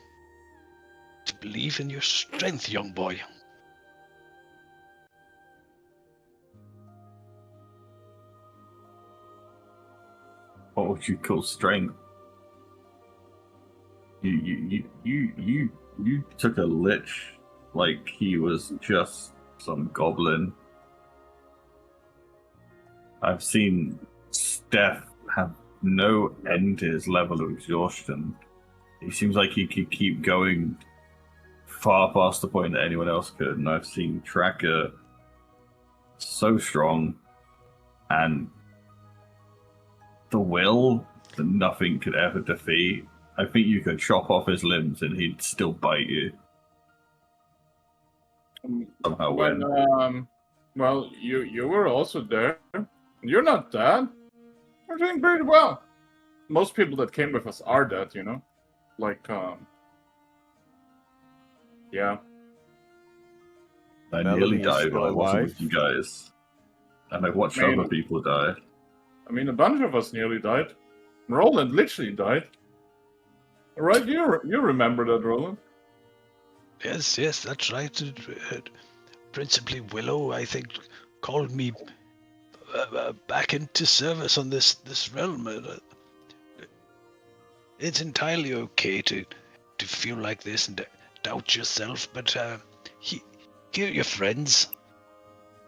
Speaker 3: to believe in your strength, young boy.
Speaker 2: What would you call strength? You took a lich like he was just some goblin. I've seen Stef have no end to his level of exhaustion. He seems like he could keep going far past the point that anyone else could, and I've seen Tracker so strong and the will that nothing could ever defeat. I think you could chop off his limbs and he'd still bite you. Somehow win.
Speaker 4: Well, you were also there. You're not dead. You're doing pretty well. Most people that came with us are dead, you know? Like, yeah.
Speaker 2: I
Speaker 5: Melanie
Speaker 2: nearly
Speaker 5: is
Speaker 2: died
Speaker 5: still
Speaker 2: when I wasn't
Speaker 5: alive.
Speaker 2: with you guys. And I watched other people die.
Speaker 4: I mean, a bunch of us nearly died. Roland literally died. Right? You remember that, Roland?
Speaker 3: Yes, that's right. Principally Willow, I think, called me back into service on this realm. It's entirely okay to feel like this and doubt yourself, but hear your friends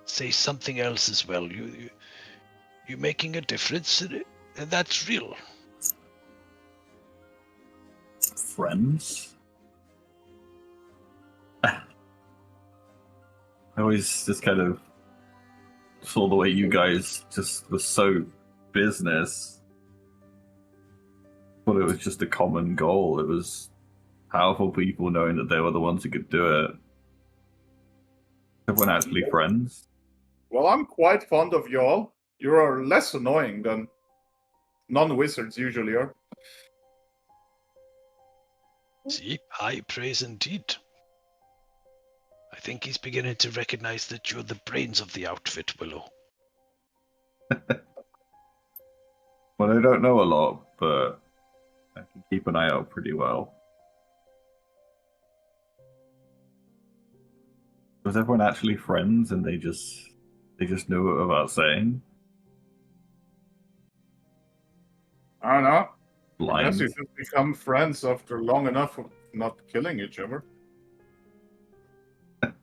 Speaker 3: say something else as well. You're making a difference, and that's real.
Speaker 2: Friends? I always just kind of saw the way you guys just were so business. But it was just a common goal. It was powerful people knowing that they were the ones who could do it. Everyone actually friends.
Speaker 4: Well, I'm quite fond of y'all. You are less annoying than non-wizards usually are.
Speaker 3: See, high praise indeed. I think he's beginning to recognize that you're the brains of the outfit, Willow.
Speaker 2: Well, I don't know a lot, but I can keep an eye out pretty well. Was everyone actually friends and they just knew it without saying?
Speaker 4: I don't know. I
Speaker 2: Blind.
Speaker 4: guess you just become friends after long enough of not killing each other.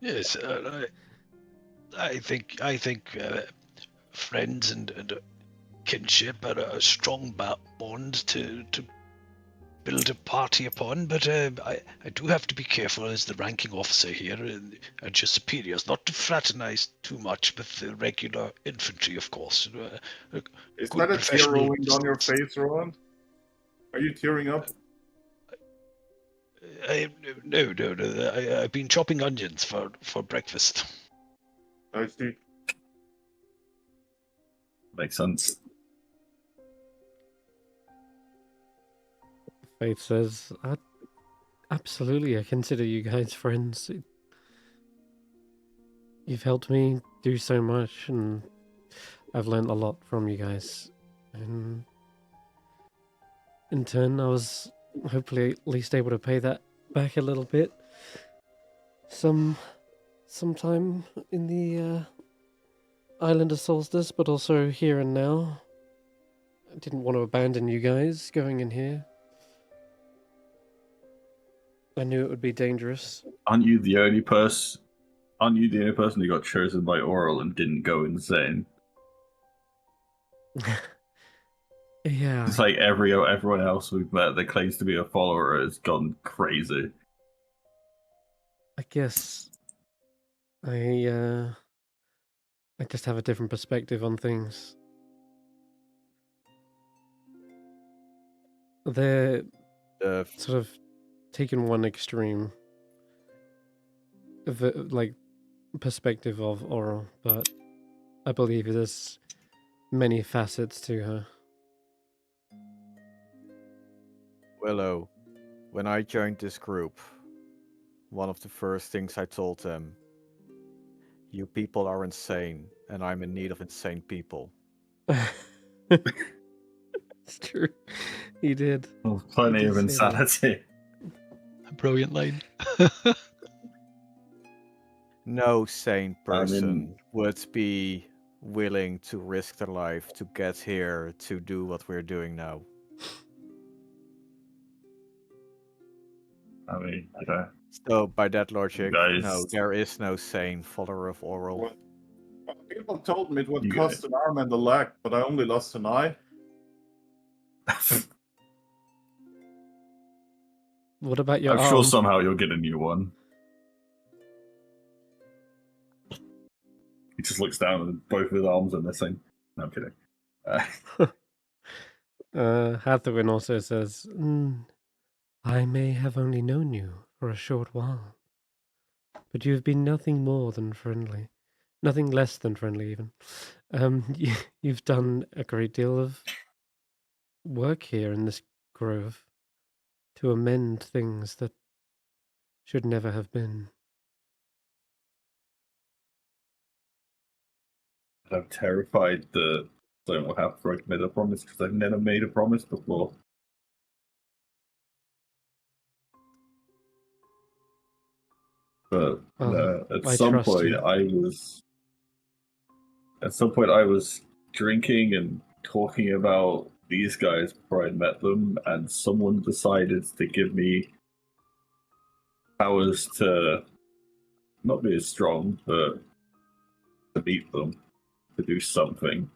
Speaker 3: Yes, I think friends and kinship are a strong bond to build a party upon, but I do have to be careful as the ranking officer here and your superiors, not to fraternize too much with the regular infantry, of course.
Speaker 4: Is
Speaker 3: Good
Speaker 4: that a tear
Speaker 3: professional
Speaker 4: rolling down your
Speaker 3: distance.
Speaker 4: face, Roland? Are you tearing up?
Speaker 3: No. I've been chopping onions for breakfast.
Speaker 4: I see.
Speaker 2: Makes sense.
Speaker 1: Faith says, absolutely, I consider you guys friends. You've helped me do so much, and I've learned a lot from you guys. And in turn, I was hopefully at least able to pay that back a little bit. Sometime in the Island of Solstice, but also here and now. I didn't want to abandon you guys going in here. I knew it would be dangerous.
Speaker 2: Aren't you the only person who got chosen by Oral and didn't go insane?
Speaker 1: Yeah.
Speaker 2: It's like everyone else we've met that claims to be a follower has gone crazy.
Speaker 1: I guess I just have a different perspective on things. They're sort of taken one extreme of like perspective of Oral, but I believe there's many facets to her.
Speaker 5: Willow, when I joined this group, one of the first things I told them, you people are insane, and I'm in need of insane people.
Speaker 1: It's true. He did.
Speaker 2: Well, plenty
Speaker 1: He did
Speaker 2: of
Speaker 1: say that.
Speaker 2: insanity.
Speaker 3: A brilliant line.
Speaker 5: No sane
Speaker 2: I mean-
Speaker 5: person would be willing to risk their life to get here to do what we're doing now.
Speaker 2: I mean, you know,
Speaker 5: So by that logic,
Speaker 2: guys-
Speaker 5: no, there is no sane follower of Oral.
Speaker 4: Well, people told me it would
Speaker 2: You
Speaker 4: cost an arm and a leg, but I only lost an eye.
Speaker 1: What about your
Speaker 2: I'm
Speaker 1: arm?
Speaker 2: sure somehow you'll get a new one. He just looks down and both his arms are missing. No, I'm kidding.
Speaker 1: Hathawin also says, I may have only known you for a short while, but you have been nothing more than friendly. Nothing less than friendly, even. You've done a great deal of work here in this grove to amend things that should never have been.
Speaker 2: I'm terrified that I will have to make a promise because I've never made a promise before. But at
Speaker 1: I
Speaker 2: some
Speaker 1: trust
Speaker 2: point,
Speaker 1: you.
Speaker 2: I was drinking and talking about these guys before I met them, and someone decided to give me powers to not be as strong, but to beat them, to do something.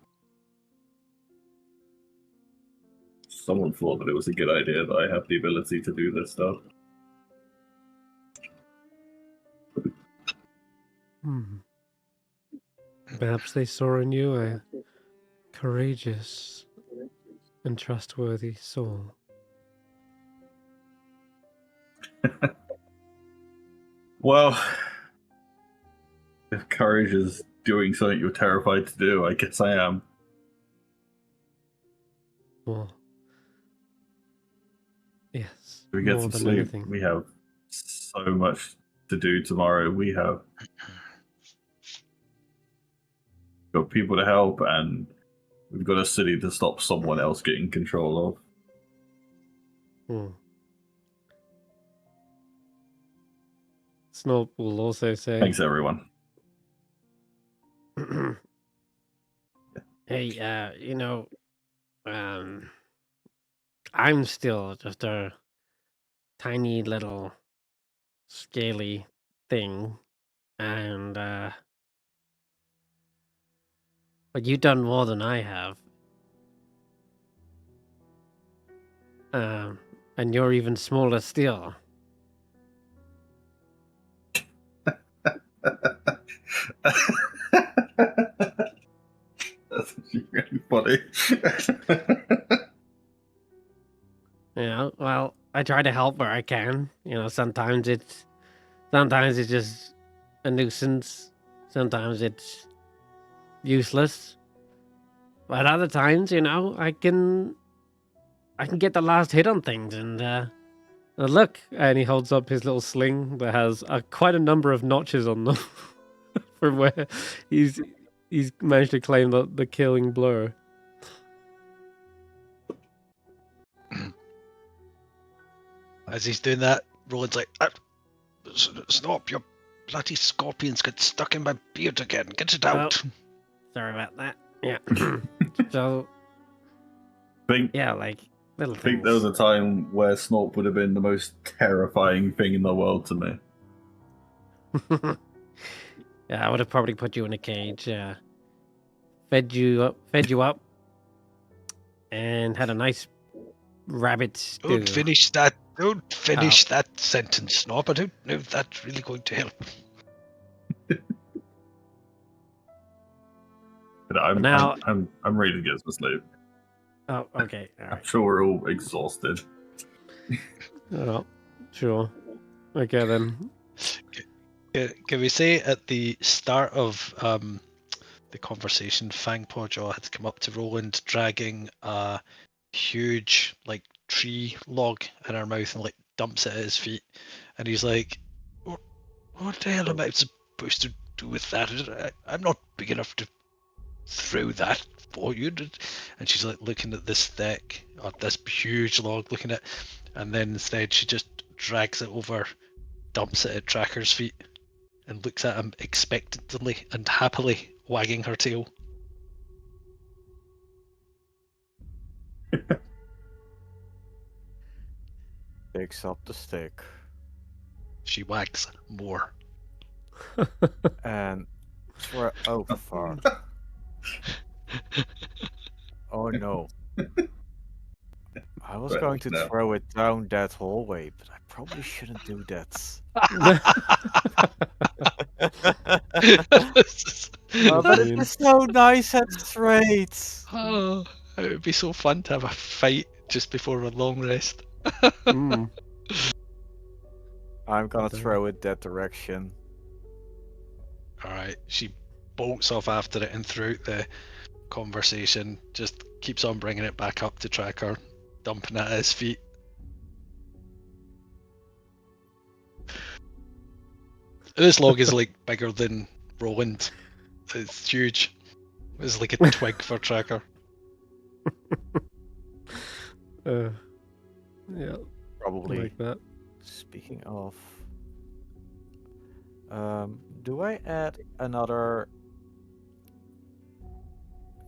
Speaker 2: Someone thought that it was a good idea that I have the ability to do this stuff.
Speaker 1: Perhaps they saw in you a courageous and trustworthy soul.
Speaker 2: Well, if courage is doing something you're terrified to do, I guess I am.
Speaker 1: Well, yes.
Speaker 2: We get
Speaker 1: more
Speaker 2: some
Speaker 1: than
Speaker 2: sleep.
Speaker 1: anything.
Speaker 2: We have so much to do tomorrow. We have got people to help, and we've got a city to stop someone else getting control of.
Speaker 1: Hmm. Snorp will also say,
Speaker 2: Thanks, everyone.
Speaker 1: hey, I'm still just a tiny little scaly thing, and but you've done more than I have. And you're even smaller still.
Speaker 2: That's actually really funny.
Speaker 1: Well, I try to help where I can. Sometimes it's just a nuisance. Sometimes it's useless. But other times, I can get the last hit on things. And look, and he holds up his little sling that has quite a number of notches on them from where he's managed to claim the killing blow.
Speaker 3: As he's doing that, Roland's like, "Stop, your bloody scorpions got stuck in my beard again. Get it out."
Speaker 1: Sorry about that. Yeah. So, yeah, like little
Speaker 2: I think
Speaker 1: things.
Speaker 2: there was a time where Snorp would have been the most terrifying thing in the world to me.
Speaker 1: Yeah, I would have probably put you in a cage, fed you up, and had a nice rabbit stew.
Speaker 3: Don't finish that. Don't finish that sentence, Snob. I don't know if that's really going to help.
Speaker 2: But I'm ready to get some sleep.
Speaker 1: Oh, okay. All
Speaker 2: I'm
Speaker 1: right.
Speaker 2: sure we're all exhausted.
Speaker 1: Oh, sure. Okay, then.
Speaker 3: Can we say at the start of the conversation, Fang Pawjaw had come up to Roland dragging a huge tree log in her mouth and dumps it at his feet, and he's like, "What the hell am I supposed to do with that? I'm not big enough to throw that for you." And she's looking at this thick, or this huge log, looking at, and then instead she just drags it over, dumps it at Tracker's feet, and looks at him expectantly and happily, wagging her tail.
Speaker 5: Picks up the stick
Speaker 3: She wags more.
Speaker 5: and oh fuck. Oh no. I was going to throw it down that hallway, but I probably shouldn't do that. But it is so nice and straight.
Speaker 3: Oh, it would be so fun to have a fight just before a long rest.
Speaker 1: Mm.
Speaker 5: I'm gonna throw it that direction.
Speaker 3: Alright, she bolts off after it, and throughout the conversation just keeps on bringing it back up to Tracker, dumping it at his feet. This log is bigger than Roland. It's huge. It's like a twig for Tracker.
Speaker 1: Yeah.
Speaker 5: Probably.
Speaker 1: Like that.
Speaker 5: Speaking of, do I add another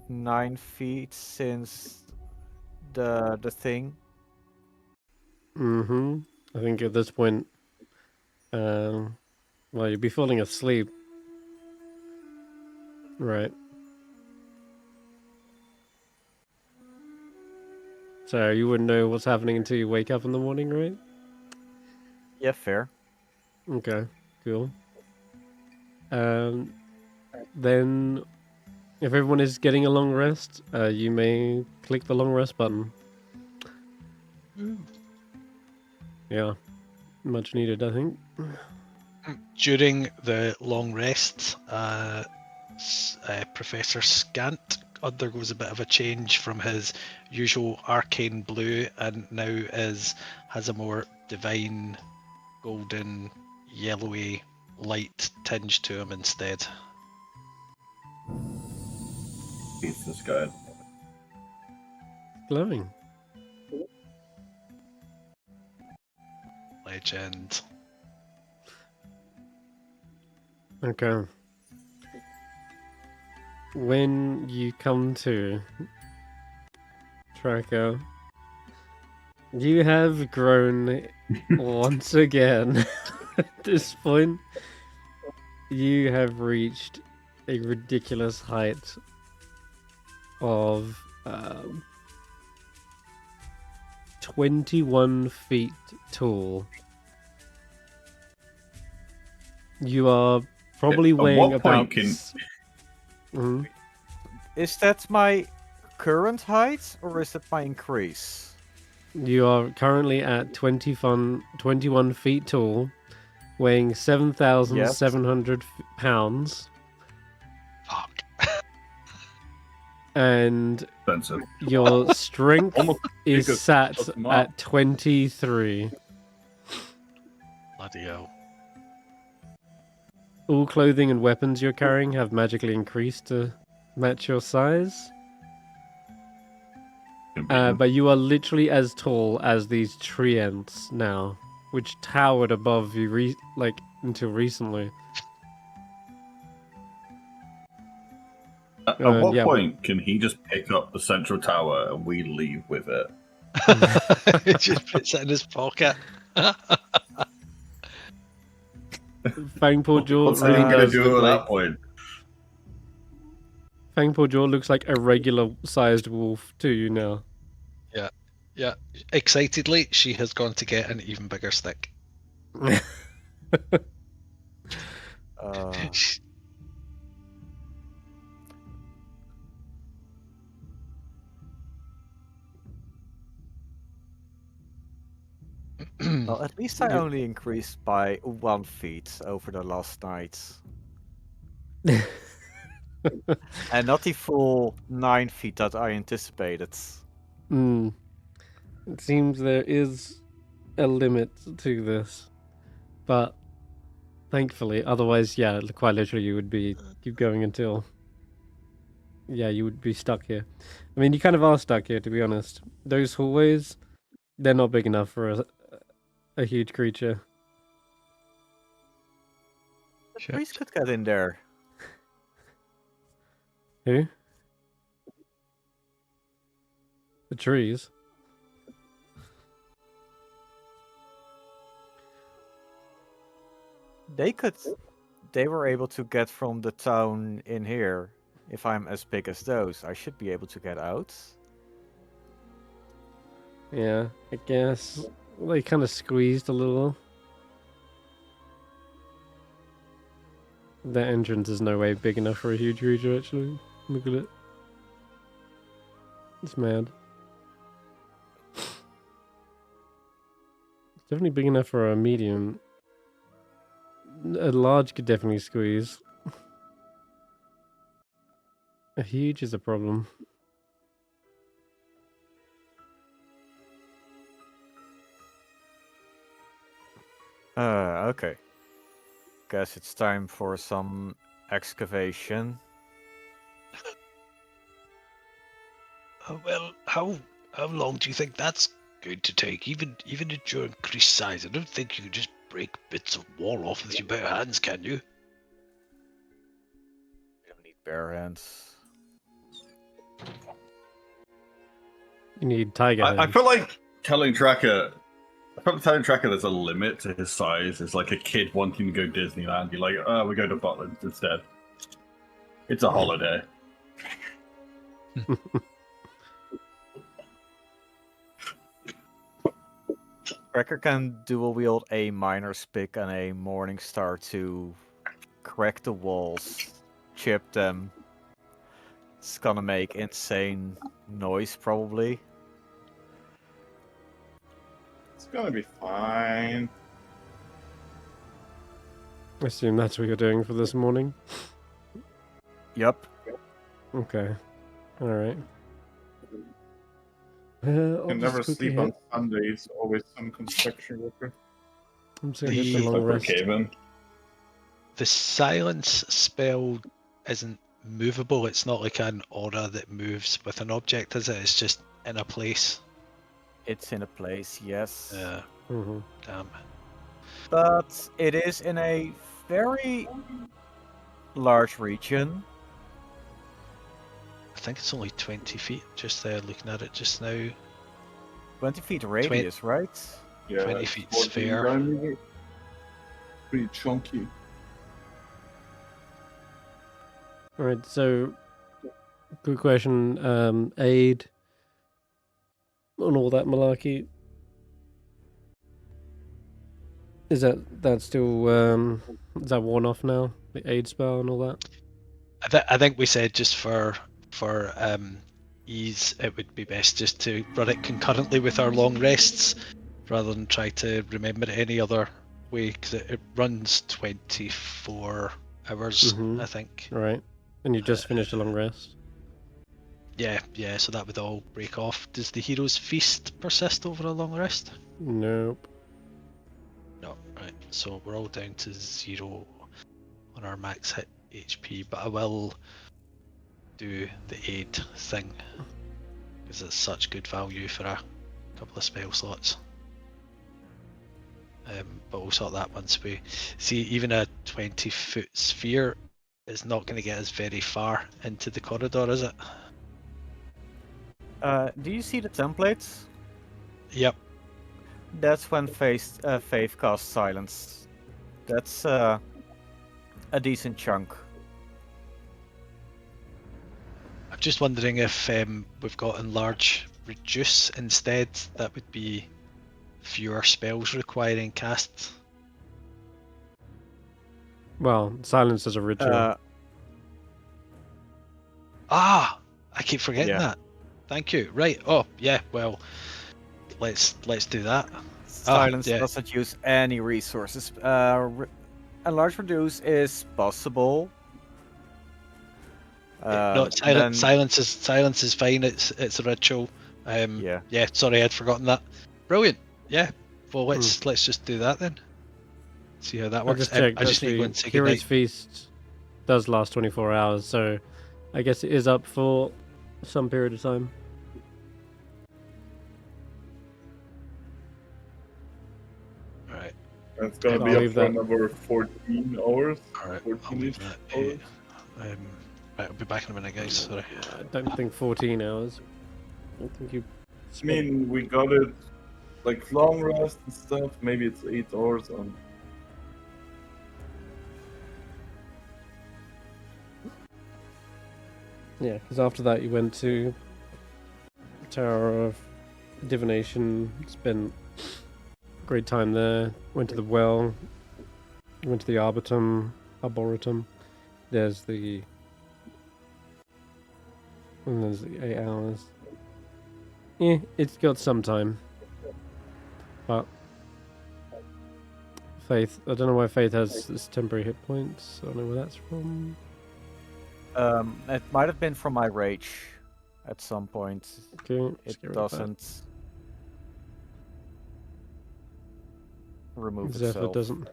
Speaker 5: 9 feet since the thing?
Speaker 1: Mm-hmm. I think at this point, well, you'd be falling asleep, right? So you wouldn't know what's happening until you wake up in the morning, right?
Speaker 5: Yeah, fair.
Speaker 1: Okay, cool. Then If everyone is getting a long rest, you may click the long rest button. Yeah, much needed, I think.
Speaker 3: During the long rest, Professor Scant undergoes a bit of a change from his usual arcane blue and now has a more divine, golden, yellowy light tinge to him instead.
Speaker 2: He's this guy.
Speaker 1: Glowing.
Speaker 3: Legend.
Speaker 1: Okay. When you come to Tracker, you have grown once again. At this point, you have reached a ridiculous height of 21 feet tall. You are probably
Speaker 2: At
Speaker 1: weighing
Speaker 2: what
Speaker 1: about.
Speaker 2: point can-
Speaker 1: Mhm.
Speaker 5: Is that my current height or is it my increase?
Speaker 1: You are currently at 21 feet tall, weighing 7,700 pounds,
Speaker 3: Fuck.
Speaker 1: and
Speaker 2: Expensive.
Speaker 1: your strength
Speaker 4: Almost
Speaker 1: is
Speaker 4: because
Speaker 1: sat
Speaker 4: of mom.
Speaker 1: at 23.
Speaker 3: Bloody hell.
Speaker 1: All clothing and weapons you're carrying have magically increased to match your size. But you are literally as tall as these tree ants now, which towered above you until recently.
Speaker 2: At what
Speaker 1: yeah,
Speaker 2: point can he just pick up the central tower and we leave with it?
Speaker 3: He just puts it in his pocket.
Speaker 1: Fangpaw Jaw
Speaker 2: What's
Speaker 1: really
Speaker 2: anyone gonna
Speaker 1: does
Speaker 2: do
Speaker 1: look
Speaker 2: at
Speaker 1: like
Speaker 2: that point?
Speaker 1: Fangpaw Jaw looks like a regular sized wolf to you now.
Speaker 3: Yeah. Excitedly, she has gone to get an even bigger stick.
Speaker 5: Well, at least I only increased by 1 feet over the last night. And not the full 9 feet that I anticipated.
Speaker 1: It seems there is a limit to this, but thankfully, otherwise, yeah, quite literally, you would be keep going until, yeah, you would be stuck here. I mean, you kind of are stuck here, to be honest. Those hallways, they're not big enough for a huge creature.
Speaker 5: The priest could get in there.
Speaker 1: Who? The trees.
Speaker 5: They were able to get from the town in here. If I'm as big as those, I should be able to get out.
Speaker 1: Yeah, I guess. They kind of squeezed a little. That entrance is no way big enough for a huge creature, actually. Look at it. It's mad. It's definitely big enough for a medium. A large could definitely squeeze. A huge is a problem.
Speaker 5: Okay. Guess it's time for some excavation.
Speaker 3: Well, how long do you think that's going to take? Even at your increased size, I don't think you can just break bits of wall off with your bare hands, can you?
Speaker 5: We don't need bare hands.
Speaker 1: You need tiger hands.
Speaker 2: I feel like telling Tracker there's a limit to his size. It's like a kid wanting to go Disneyland. You're like, oh, we go to Butland instead. It's a holiday.
Speaker 5: Cracker can dual wield a miner's pick and a morning star to crack the walls, chip them, It's gonna make insane noise, probably.
Speaker 4: It's gonna be fine.
Speaker 1: I assume that's what you're doing for this morning.
Speaker 5: Yup.
Speaker 1: Okay. All right.
Speaker 4: Can never sleep on Sundays. Always some construction worker.
Speaker 1: I'm just gonna hit the
Speaker 3: The-
Speaker 1: long
Speaker 2: Like we're
Speaker 1: rest.
Speaker 2: cavemen.
Speaker 3: The silence spell isn't movable. It's not like an aura that moves with an object, is it? It's just in a place.
Speaker 5: It's in a place, yes.
Speaker 1: Mm-hmm.
Speaker 3: Damn.
Speaker 5: But it is in a very large region.
Speaker 3: I think it's only 20 feet, just looking at it just now.
Speaker 5: 20 feet radius, right?
Speaker 4: Yeah,
Speaker 3: 20
Speaker 4: it's
Speaker 3: feet
Speaker 4: 14
Speaker 3: sphere.
Speaker 4: diameter. Pretty chunky.
Speaker 1: All right. So, good question. Aid on all that malarkey. Is that still is that worn off now? The aid spell and all that.
Speaker 3: I think we said just for ease, it would be best just to run it concurrently with our long rests, rather than try to remember it any other way, because it runs 24 hours,
Speaker 1: Mhm.
Speaker 3: I think.
Speaker 1: All right. And you just finished a long rest.
Speaker 3: Yeah, so that would all break off. Does the hero's feast persist over a long rest?
Speaker 1: Nope.
Speaker 3: No, right. So we're all down to 0 on our max hit HP, but I will do the aid thing because it's such good value for a couple of spell slots. But we'll sort that once we see. Even a 20-foot sphere is not going to get us very far into the corridor, is it?
Speaker 5: Do you see the templates?
Speaker 3: Yep.
Speaker 5: That's when Faith casts silence. That's a decent chunk.
Speaker 3: I'm just wondering if we've got enlarge reduce instead. That would be fewer spells requiring cast.
Speaker 1: Well, silence is a ritual.
Speaker 3: I keep forgetting
Speaker 5: Yeah.
Speaker 3: that. Thank you. Right. Oh, yeah. Well, let's do that.
Speaker 5: Silence
Speaker 3: yeah.
Speaker 5: doesn't use any resources. Enlarge reduce is possible.
Speaker 3: No,
Speaker 5: then-
Speaker 3: silence is fine. It's a ritual.
Speaker 5: Yeah.
Speaker 3: Yeah. Sorry, I'd forgotten that. Brilliant. Yeah. Well, let's just do that then. See how that
Speaker 1: I
Speaker 3: works.
Speaker 1: just checked.
Speaker 3: I just need to go and
Speaker 1: Actually,
Speaker 3: say
Speaker 1: Hero's
Speaker 3: goodnight.
Speaker 1: Feast does last 24 hours, so I guess it is up for some period of time.
Speaker 3: Right.
Speaker 4: It's gonna
Speaker 1: I'll
Speaker 4: be up
Speaker 1: leave
Speaker 4: for
Speaker 1: that.
Speaker 4: another 14 hours.
Speaker 3: All right.
Speaker 4: 14
Speaker 3: I'll leave that.
Speaker 4: hours.
Speaker 3: Right, I'll be back in a minute, guys. Sorry.
Speaker 1: I don't think 14 hours. I don't think you.
Speaker 4: I mean, we got it like long rest and stuff. Maybe it's 8 hours on.
Speaker 1: Yeah, because after that you went to Tower of Divination, spent a great time there, went to the well, went to the Arboretum. There's the... And there's the 8 hours. Yeah, it's got some time. But... Faith, I don't know why Faith has this temporary hit points. I don't know where that's from.
Speaker 5: It might have been from my rage at some point.
Speaker 1: Okay,
Speaker 5: It
Speaker 1: let's get rid of that.
Speaker 5: doesn't remove
Speaker 1: Zephyr
Speaker 5: itself.
Speaker 1: doesn't.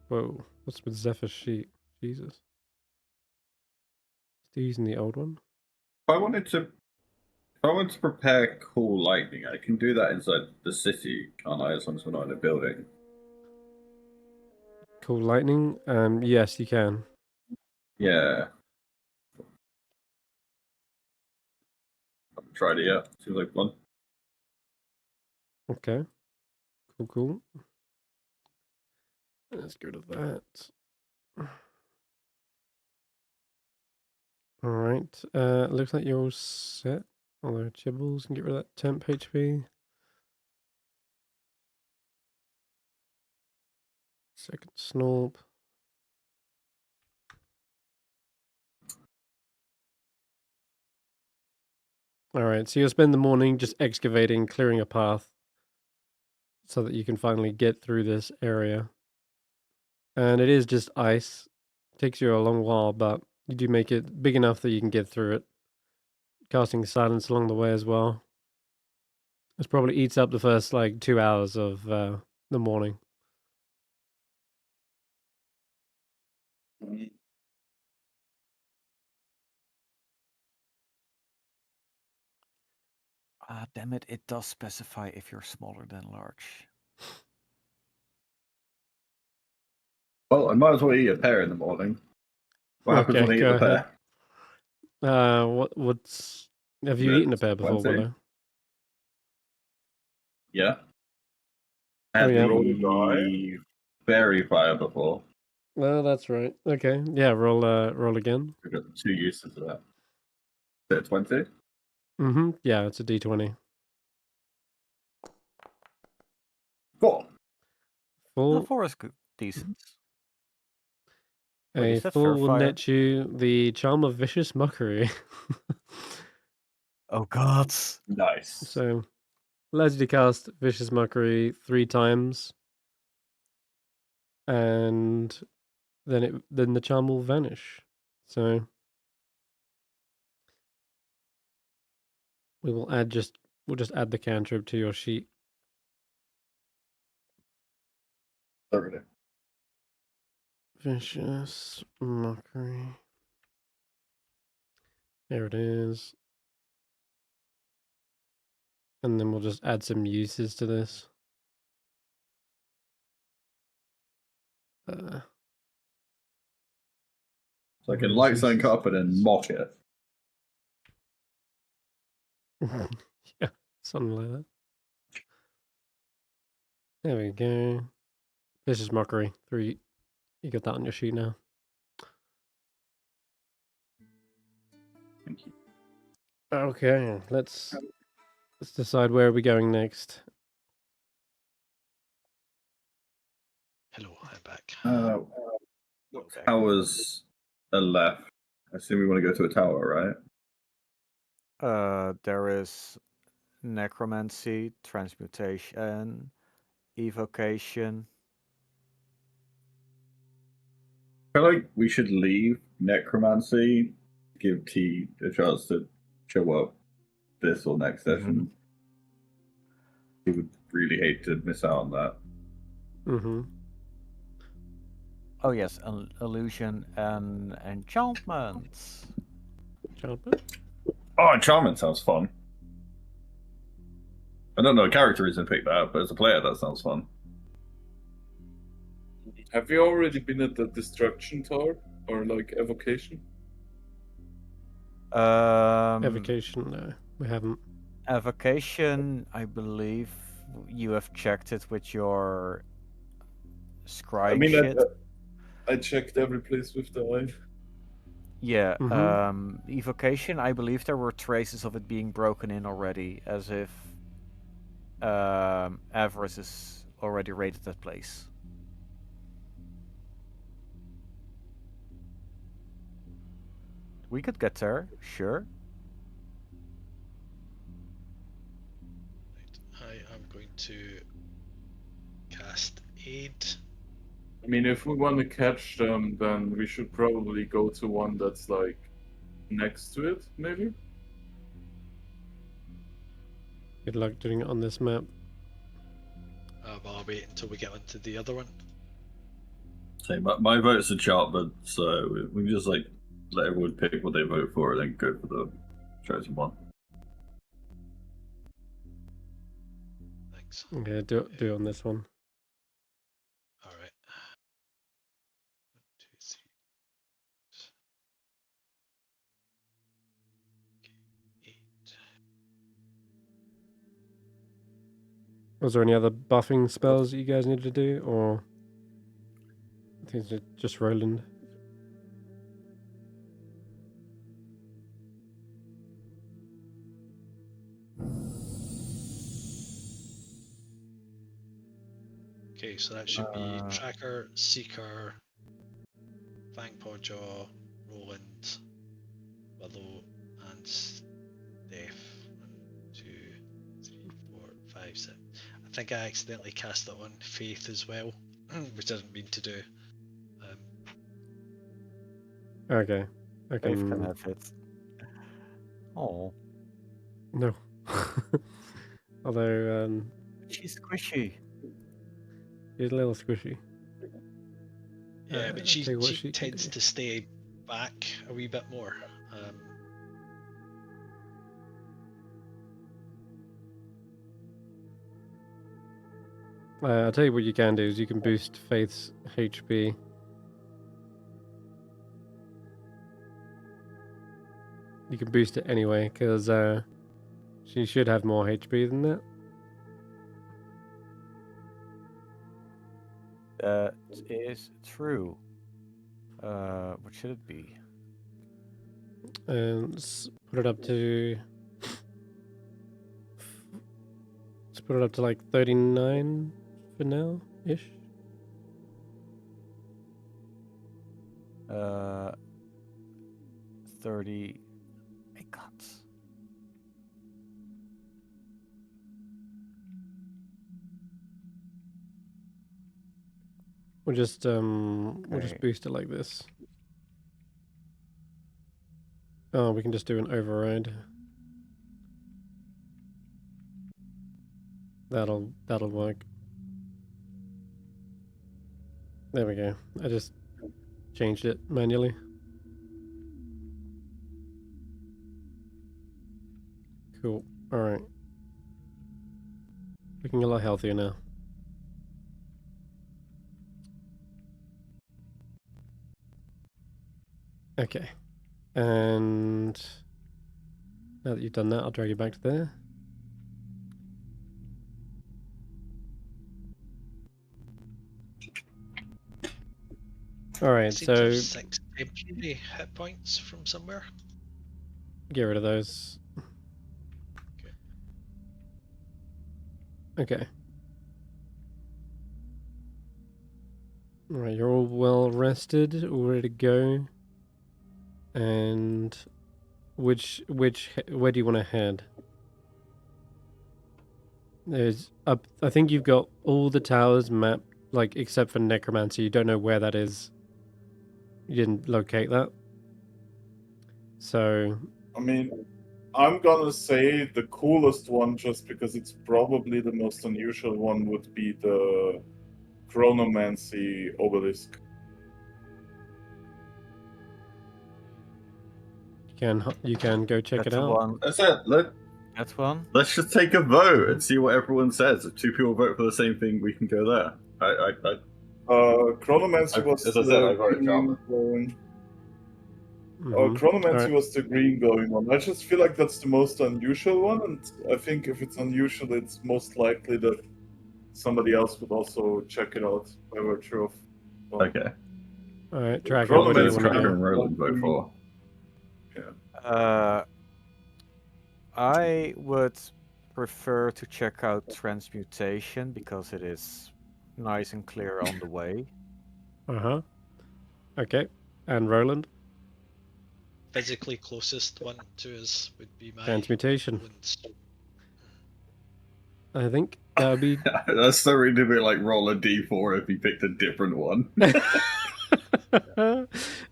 Speaker 1: Whoa, what's with Zephyr's sheet? Jesus. Still using the old one?
Speaker 2: If I wanted to prepare cool lightning, I can do that inside the city, can't I? As long as we're not in a building.
Speaker 1: Cool lightning? Yes, you can.
Speaker 2: Yeah. I haven't tried it yet. Seems like fun.
Speaker 1: Okay. Cool. Let's go to that. Alright. Looks like you're all set. Although Chibbles can get rid of that temp HP. Second Snorp. All right, so you'll spend the morning just excavating, clearing a path, so that you can finally get through this area. And it is just ice. Takes you a long while, but you do make it big enough that you can get through it. Casting silence along the way as well. This probably eats up the first like 2 hours of the morning.
Speaker 5: Ah, damn it! It does specify if you're smaller than large.
Speaker 2: Well, I might as well eat a pear in the morning. What happens
Speaker 1: Okay,
Speaker 2: when I eat
Speaker 1: go
Speaker 2: a
Speaker 1: ahead.
Speaker 2: pear?
Speaker 1: What's have
Speaker 2: Is
Speaker 1: you
Speaker 2: it
Speaker 1: eaten a pear before,
Speaker 2: 20?
Speaker 1: Willow?
Speaker 2: Yeah. I
Speaker 1: Oh
Speaker 2: had
Speaker 1: yeah.
Speaker 4: Roll the die.
Speaker 2: the berry fire before.
Speaker 1: Well, that's right. Okay, yeah. Roll again.
Speaker 2: We've got 2 uses of that. Is it 20?
Speaker 1: Mm-hmm. Yeah, it's a D20.
Speaker 2: 4.
Speaker 5: The
Speaker 1: Full.
Speaker 5: 4 is good, decent. Wait,
Speaker 1: A
Speaker 5: is that
Speaker 1: full
Speaker 5: fair
Speaker 1: will
Speaker 5: fire?
Speaker 1: net you the charm of vicious mockery.
Speaker 5: Oh god!
Speaker 2: Nice.
Speaker 1: So allows you to cast vicious mockery 3 times, and then the charm will vanish. So we'll just add the cantrip to your sheet.
Speaker 2: Already.
Speaker 1: Vicious mockery. There it is. And then we'll just add some uses to this.
Speaker 2: So I can light something up and then mock it.
Speaker 1: Yeah, something like that. There we go. Vicious mockery 3. You got that on your sheet now.
Speaker 2: Thank you.
Speaker 1: Okay, let's decide where we're going next.
Speaker 3: Hello, I'm back.
Speaker 2: Towers are left. I assume we want to go to a tower, right?
Speaker 5: There is necromancy, transmutation, evocation.
Speaker 2: I feel like we should leave necromancy, give T a chance to show up this or next session. He would really hate to miss out on that.
Speaker 1: Mm-hmm.
Speaker 5: Oh yes, illusion and enchantments.
Speaker 1: Enchantment?
Speaker 2: Oh, enchantment sounds fun. I don't know a character reason to pick that, but as a player, that sounds fun.
Speaker 4: Have you already been at the destruction tower or like evocation?
Speaker 1: Evocation? No, we haven't.
Speaker 5: Evocation, I believe you have checked it with your scrying
Speaker 4: I mean,
Speaker 5: shit.
Speaker 4: I checked every place with the eye.
Speaker 5: Yeah,
Speaker 1: Mhm.
Speaker 5: evocation, I believe there were traces of it being broken in already, as if Avarice has already raided that place. We could get there, sure.
Speaker 3: Right, I am going to cast Aid.
Speaker 4: I mean, if we want to catch them, then we should probably go to one that's like next to it, maybe.
Speaker 1: Good luck doing it on this map.
Speaker 3: But I'll wait until we get onto the other one.
Speaker 2: So my vote's enchantment, so we can just like let everyone pick what they vote for and then go for the chosen one.
Speaker 3: Thanks.
Speaker 1: Okay, do it on this one.
Speaker 3: All right. 1, 2, 3. Okay, 8.
Speaker 1: Was there any other buffing spells that you guys needed to do, or I think it's just Roland?
Speaker 3: Okay, so that should be Tracker, Seeker, Fang Podjaw, Roland, Willow, and Stef. think I accidentally cast it on Faith as well, which I didn't mean to do.
Speaker 1: Okay. I
Speaker 5: Faith can
Speaker 1: can...
Speaker 5: have it. Oh,
Speaker 1: No. Although,
Speaker 5: she's squishy.
Speaker 1: she's a little squishy.
Speaker 3: Yeah, but
Speaker 1: I'll
Speaker 3: she
Speaker 1: tell you what she can
Speaker 3: tends
Speaker 1: do.
Speaker 3: to stay back a wee bit more.
Speaker 1: I'll tell you what you can do is you can boost Faith's HP. You can boost it anyway, because she should have more HP than that.
Speaker 5: That is true. What should it be?
Speaker 1: And let's put it up to... Let's put it up to like 39 for now, ish.
Speaker 5: 30. My God.
Speaker 1: We'll just
Speaker 5: Okay.
Speaker 1: boost it like this. Oh, we can just do an override. That'll work. There we go. I just changed it manually. Cool. All right. Looking a lot healthier now. Okay. And now that you've done that, I'll drag you back to there. All right,
Speaker 3: Seems to
Speaker 1: so
Speaker 3: have 6 temporary hit points from somewhere.
Speaker 1: get rid of those. Okay. All right, you're all well rested, all ready to go. And where do you want to head? There's up. I think you've got all the towers mapped, like except for Necromancer. You don't know where that is. You didn't locate that. So
Speaker 4: I mean, I'm gonna say the coolest one, just because it's probably the most unusual one, would be the Chronomancy obelisk.
Speaker 1: you can go check
Speaker 5: That's
Speaker 1: it
Speaker 5: the
Speaker 1: out.
Speaker 5: one.
Speaker 2: That's it.
Speaker 5: That one.
Speaker 2: Let's just take a vote and see what everyone says. If 2 people vote for the same thing, we can go there.
Speaker 4: Chronomancy was
Speaker 2: as I said, I
Speaker 4: the
Speaker 2: voted
Speaker 4: green
Speaker 2: Shaman.
Speaker 4: glowing.
Speaker 1: Mhm.
Speaker 4: Chronomancy
Speaker 1: Alright.
Speaker 4: was the green glowing one. I just feel like that's the most unusual one, and I think if it's unusual, it's most likely that somebody else would also check it out by virtue of.
Speaker 2: Okay.
Speaker 1: All right, Tracker. Where do you
Speaker 2: Let's
Speaker 1: want to
Speaker 2: Tracker
Speaker 1: go?
Speaker 2: and Roland vote for.
Speaker 5: I would prefer to check out transmutation because it is nice and clear on the way.
Speaker 1: Okay. And Roland?
Speaker 3: Physically closest one to us would be my
Speaker 1: Transmutation.
Speaker 3: Roland's.
Speaker 1: I think that would be.
Speaker 2: That's so really a bit like roll a d4 if he picked a different one.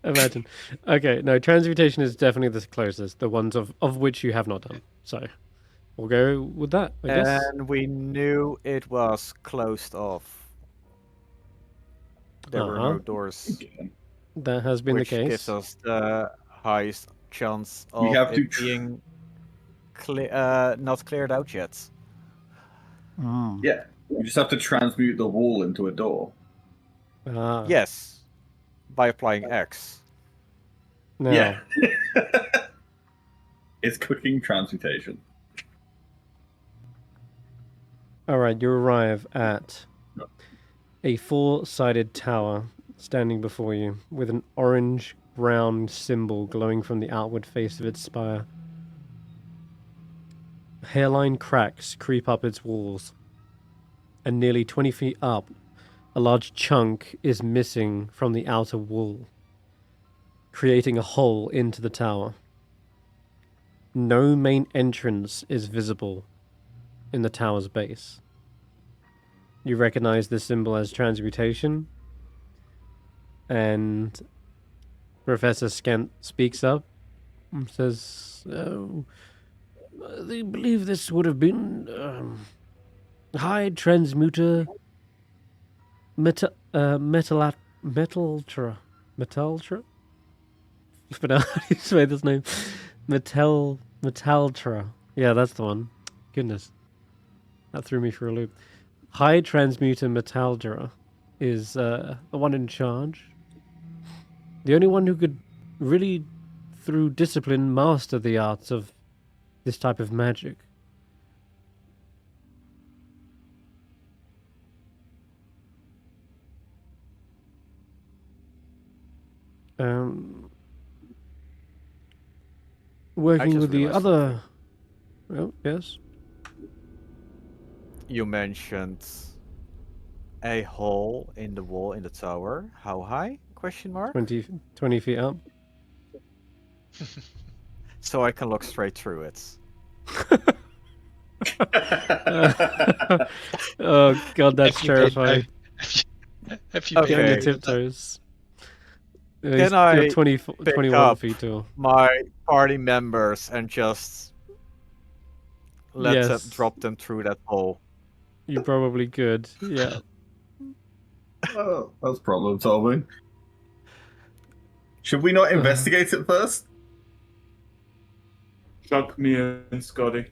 Speaker 1: Imagine. Okay, no, transmutation is definitely the closest, the ones of which you have not done. So we'll go with that, I guess.
Speaker 5: And we knew it was closed off. There were no doors,
Speaker 1: That has been
Speaker 5: which
Speaker 1: the case.
Speaker 5: gives us the highest chance of
Speaker 2: We have
Speaker 5: it
Speaker 2: to
Speaker 5: being not cleared out yet.
Speaker 2: Yeah. You just have to transmute the wall into a door.
Speaker 5: Yes, by applying X.
Speaker 1: Now,
Speaker 2: Yeah. It's cooking transmutation.
Speaker 1: all right, you arrive at a 4-sided tower standing before you with an orange brown symbol glowing from the outward face of its spire. Hairline cracks creep up its walls, and nearly 20 feet up, a large chunk is missing from the outer wall, creating a hole into the tower. No main entrance is visible in the tower's base. You recognize this symbol as transmutation, and Professor Skent speaks up and says, I believe this would have been high transmuter metaltra. But how do you say this name? Metaltra. Yeah, that's the one. Goodness. That threw me for a loop. High Transmuter Metaldra is the one in charge. The only one who could really, through discipline, master the arts of this type of magic. Working
Speaker 5: just
Speaker 1: with the
Speaker 5: realized
Speaker 1: other... Oh, yes?
Speaker 5: You mentioned a hole in the wall in the tower. How high? Question mark.
Speaker 1: 20 feet up.
Speaker 5: So I can look straight through it.
Speaker 1: Oh god, that's
Speaker 3: If you bend
Speaker 1: terrifying.
Speaker 3: down- If you
Speaker 5: Okay.
Speaker 1: Get on your
Speaker 3: bend down,
Speaker 1: tiptoes.
Speaker 5: Can I
Speaker 1: You're 21
Speaker 5: up
Speaker 1: feet tall.
Speaker 5: my party members and just let them
Speaker 1: Yes.
Speaker 5: drop them through that hole?
Speaker 1: You probably could. Yeah.
Speaker 2: Oh, that's problem solving. Should we not investigate it first?
Speaker 4: Chuck me in, Scotty.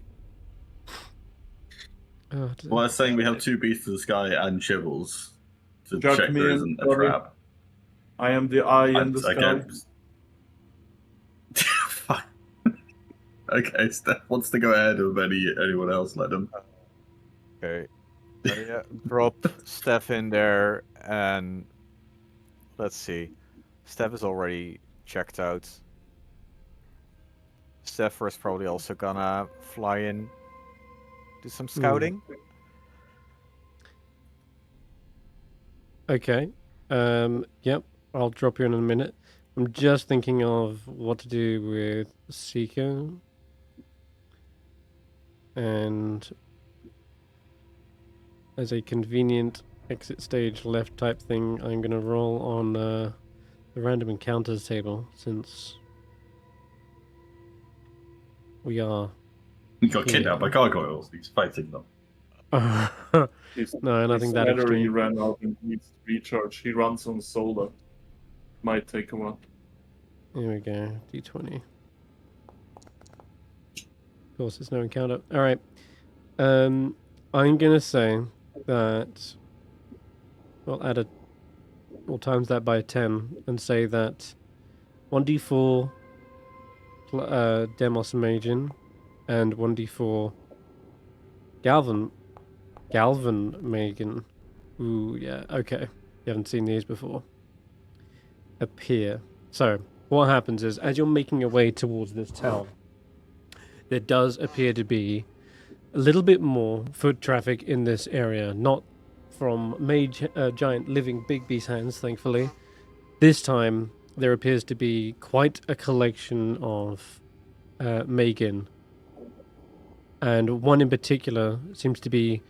Speaker 1: Oh, dear.
Speaker 2: Well, I was saying we have two beasts of the sky and shivels to
Speaker 4: Chuck
Speaker 2: check
Speaker 4: me
Speaker 2: there
Speaker 4: in,
Speaker 2: isn't a
Speaker 4: sorry.
Speaker 2: trap.
Speaker 4: I am the eye in the sky.
Speaker 2: Okay. Fine. Okay, Steph wants to go ahead of anyone else. Let him.
Speaker 5: Okay. Drop Steph in there and let's see. Steph is already checked out. Steph is probably also gonna fly in, do some scouting.
Speaker 1: Okay. Yep. I'll drop you in a minute. I'm just thinking of what to do with Seeker. And as a convenient exit stage left type thing, I'm going to roll on the random encounters table since we are...
Speaker 2: He got kidnapped by gargoyles. He's fighting them.
Speaker 1: No, nothing that
Speaker 4: battery
Speaker 1: extreme.
Speaker 4: ran out and needs to recharge. He runs on solar. Might take a while.
Speaker 1: Here we go. D20. Of course, it's no encounter. All right. I'm gonna say that we'll times that by 10 and say that 1d4 Demos Magian and 1d4 Galvan Megan. Ooh, yeah. Okay. You haven't seen these before. Appear. So, what happens is, as you're making your way towards this town, there does appear to be a little bit more foot traffic in this area. Not from giant living big beast hands, thankfully. This time, there appears to be quite a collection of Megan. And one in particular seems to be,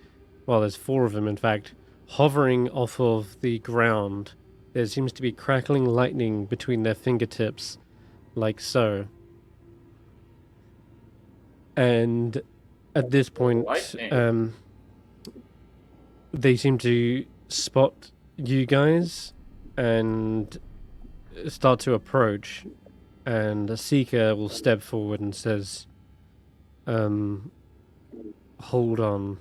Speaker 1: well, there's 4 of them, in fact, hovering off of the ground. There seems to be crackling lightning between their fingertips, like so. And at this point, they seem to spot you guys and start to approach. And a Seeker will step forward and says, hold on.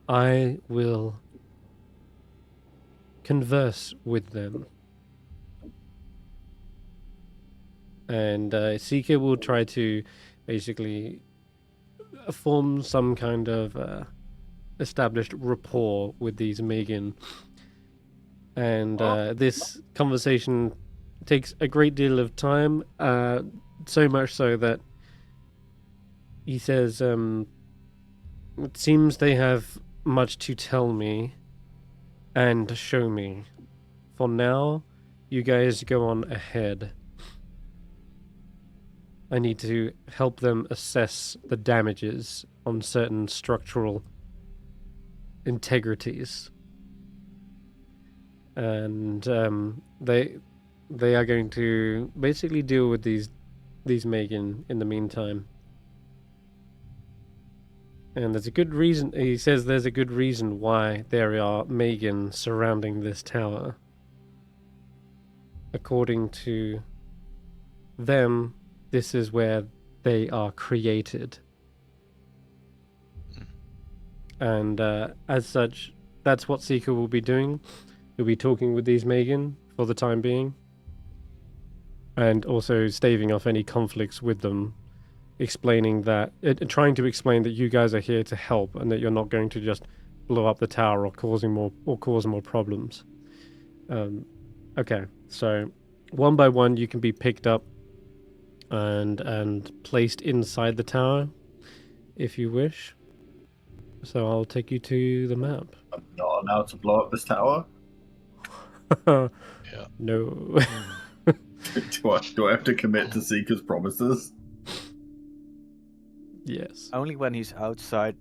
Speaker 1: I will converse with them. And Seeker will try to basically form some kind of established rapport with these Megan. And this conversation takes a great deal of time, so much so that he says, it seems they have much to tell me and show me. For now, you guys go on ahead. I need to help them assess the damages on certain structural integrities. And they are going to basically deal with these Magen in the meantime. And there's a good reason, he says there's a good reason why there are Magen surrounding this tower. According to them, this is where they are created. And as such, that's what Seeker will be doing. He'll be talking with these Magen for the time being. And also staving off any conflicts with them. Explaining that, trying to explain that you guys are here to help and that you're not going to just blow up the tower or cause more problems. Okay, so one by one you can be picked up and placed inside the tower if you wish. So I'll take you to the map.
Speaker 2: I'm not allowed to blow up this tower.
Speaker 3: Yeah.
Speaker 1: No.
Speaker 2: do I have to commit to Seeker's promises?
Speaker 1: Yes.
Speaker 5: Only when he's outside.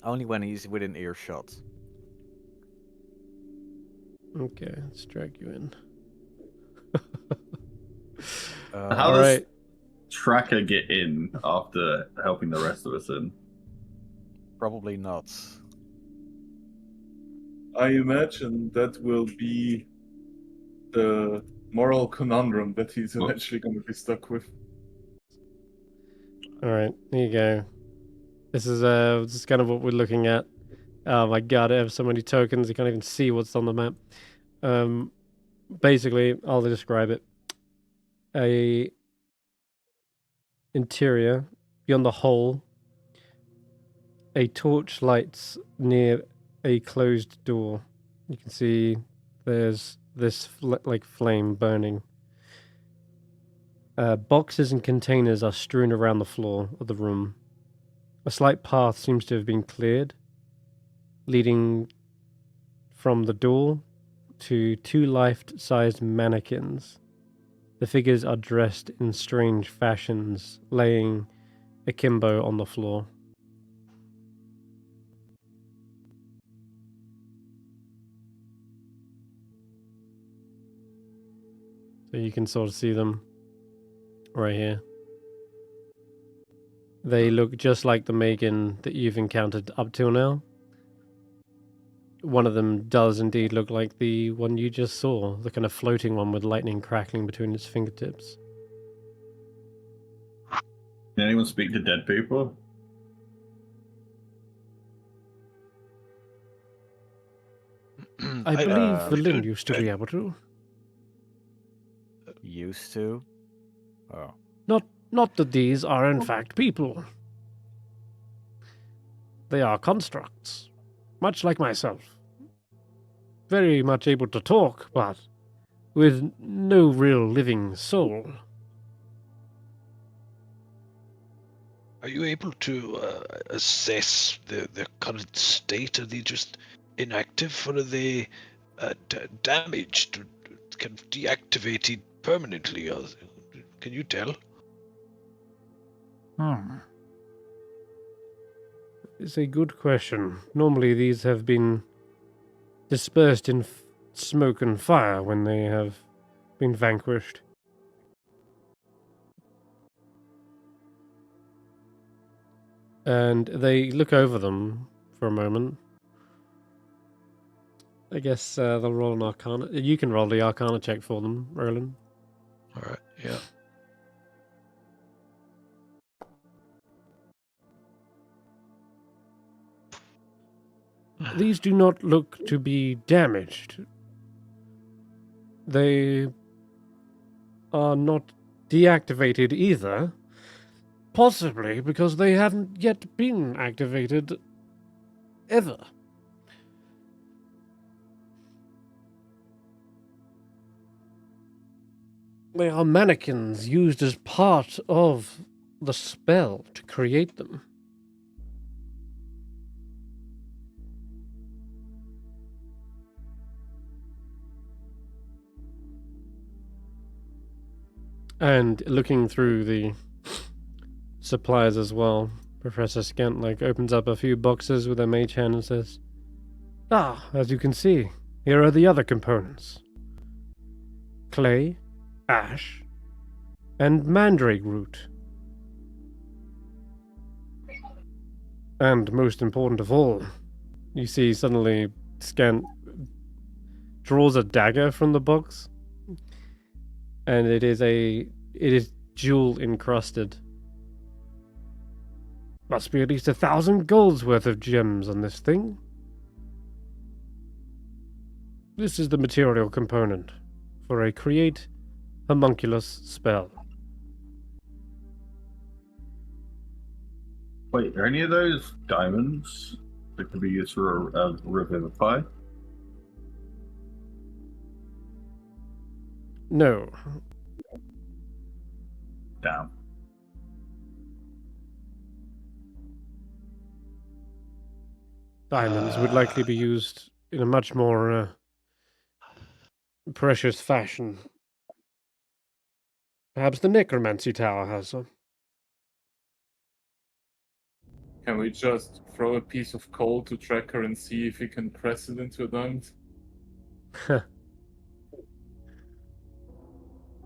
Speaker 5: Only when he's within earshot.
Speaker 1: Okay, let's drag you in.
Speaker 2: How
Speaker 1: all
Speaker 2: does
Speaker 1: right.
Speaker 2: Tracker get in after helping the rest of us in?
Speaker 5: Probably not.
Speaker 4: I imagine that will be the moral conundrum that he's eventually going to be stuck with.
Speaker 1: All right, here you go. This is kind of what we're looking at. Oh my god, I have so many tokens, you can't even see what's on the map. Basically, I'll describe it. A interior, beyond the hole, a torch lights near a closed door. You can see there's this like flame burning. Boxes and containers are strewn around the floor of the room. A slight path seems to have been cleared, leading from the door to two life-sized mannequins. The figures are dressed in strange fashions, laying akimbo on the floor. So you can sort of see them right here. They look just like the Magen that you've encountered up till now. One of them does indeed look like the one you just saw, the kind of floating one with lightning crackling between its fingertips.
Speaker 2: Can anyone speak to dead people?
Speaker 1: I believe Valin
Speaker 3: do-
Speaker 1: used to be able to.
Speaker 5: Used to? Oh.
Speaker 1: Not that these are in fact people. They are constructs, much like myself. Very much able to talk, but with no real living soul.
Speaker 3: Are you able to assess the current state? Are they just inactive, or are they damaged, kind of deactivated permanently? Or can you tell?
Speaker 1: It's a good question. Normally these have been dispersed in smoke and fire when they have been vanquished. And they look over them for a moment. I guess they'll roll an Arcana. You can roll the Arcana check for them, Roland.
Speaker 3: All right. Yeah.
Speaker 1: These do not look to be damaged. They are not deactivated either. Possibly because they haven't yet been activated ever. They are mannequins used as part of the spell to create them. And looking through the supplies as well, Professor Scantleg opens up a few boxes with a mage hand and says, Ah, as you can see, here are the other components. Clay, ash, and mandrake root. And most important of all, you see suddenly Scan draws a dagger from the box, and it is jewel encrusted. Must be at least 1,000 gold's worth of gems on this thing. This is the material component for a create homunculus spell.
Speaker 2: Wait, are any of those diamonds that can be used for a revivify?
Speaker 1: No.
Speaker 2: Damn.
Speaker 1: Diamonds would likely be used in a much more precious fashion. Perhaps the necromancy tower has some.
Speaker 4: Can we just throw a piece of coal to Tracker and see if he can press it into a diamond?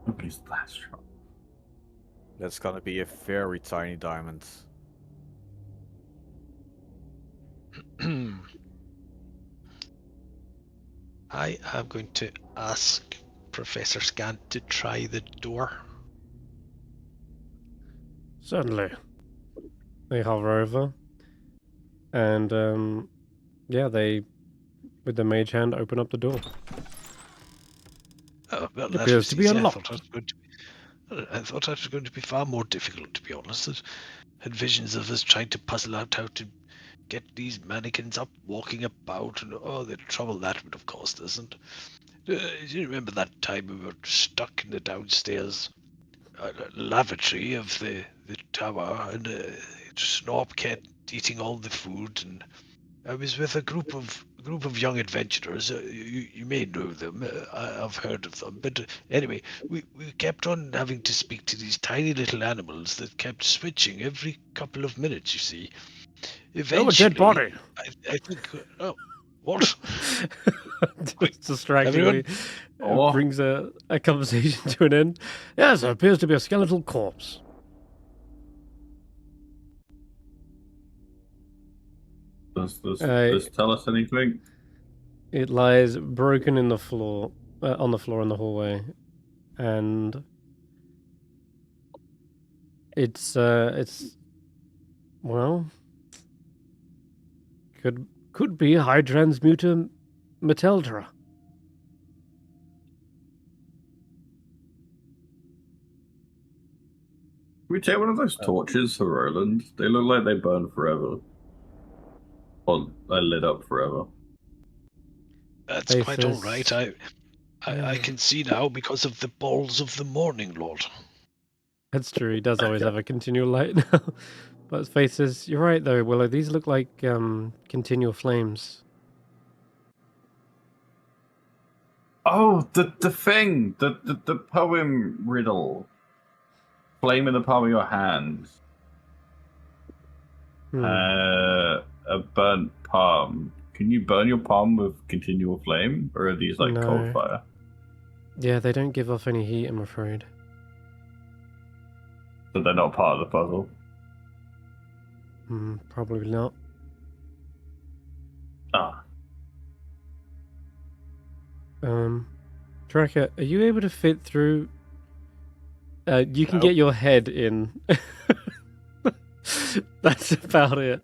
Speaker 2: Nobody's that strong.
Speaker 5: That's gonna be a very tiny diamond.
Speaker 3: I am going to ask Professor Scant to try the door.
Speaker 1: Certainly. They hover over, and yeah, they, with the mage hand, open up the door.
Speaker 3: Oh, well,
Speaker 1: It
Speaker 3: that
Speaker 1: appears
Speaker 3: was
Speaker 1: to be
Speaker 3: easy.
Speaker 1: unlocked.
Speaker 3: I thought that was going to be far more difficult, to be honest. I had visions of us trying to puzzle out how to get these mannequins up, walking about, and the trouble that would have caused us. And do you remember that time we were stuck in the downstairs lavatory of the tower, and Snorp kept eating all the food, and I was with a group of young adventurers. You may know them. I've heard of them. But anyway, we kept on having to speak to these tiny little animals that kept switching every couple of minutes, you see. Eventually,
Speaker 1: Oh, a dead body!
Speaker 3: I think... Oh, what?
Speaker 1: Just distractingly
Speaker 2: Oh.
Speaker 1: brings a conversation to an end. Yes, there appears to be a skeletal corpse.
Speaker 2: Does this tell us anything?
Speaker 1: It lies broken in the floor, on the floor in the hallway, and it's well, could be high transmuter Meteldra.
Speaker 2: Can we take one of those torches for Roland? They look like they burn forever. Well, they lit up forever.
Speaker 3: That's quite all right. I can see now because of the balls of the Morning Lord.
Speaker 1: That's true. He does always have a continual light now. But his face says, "You're right, though, Willow. These look like continual flames."
Speaker 2: Oh, the thing, the poem riddle. Flame in the palm of your hand. A burnt palm. Can you burn your palm with continual flame, or are these like cold
Speaker 1: No.
Speaker 2: fire?
Speaker 1: Yeah, they don't give off any heat, I'm afraid.
Speaker 2: So they're not part of the puzzle.
Speaker 1: Probably not.
Speaker 2: Ah.
Speaker 1: Tracker, are you able to fit through? You can
Speaker 5: Nope.
Speaker 1: get your head in. That's about it.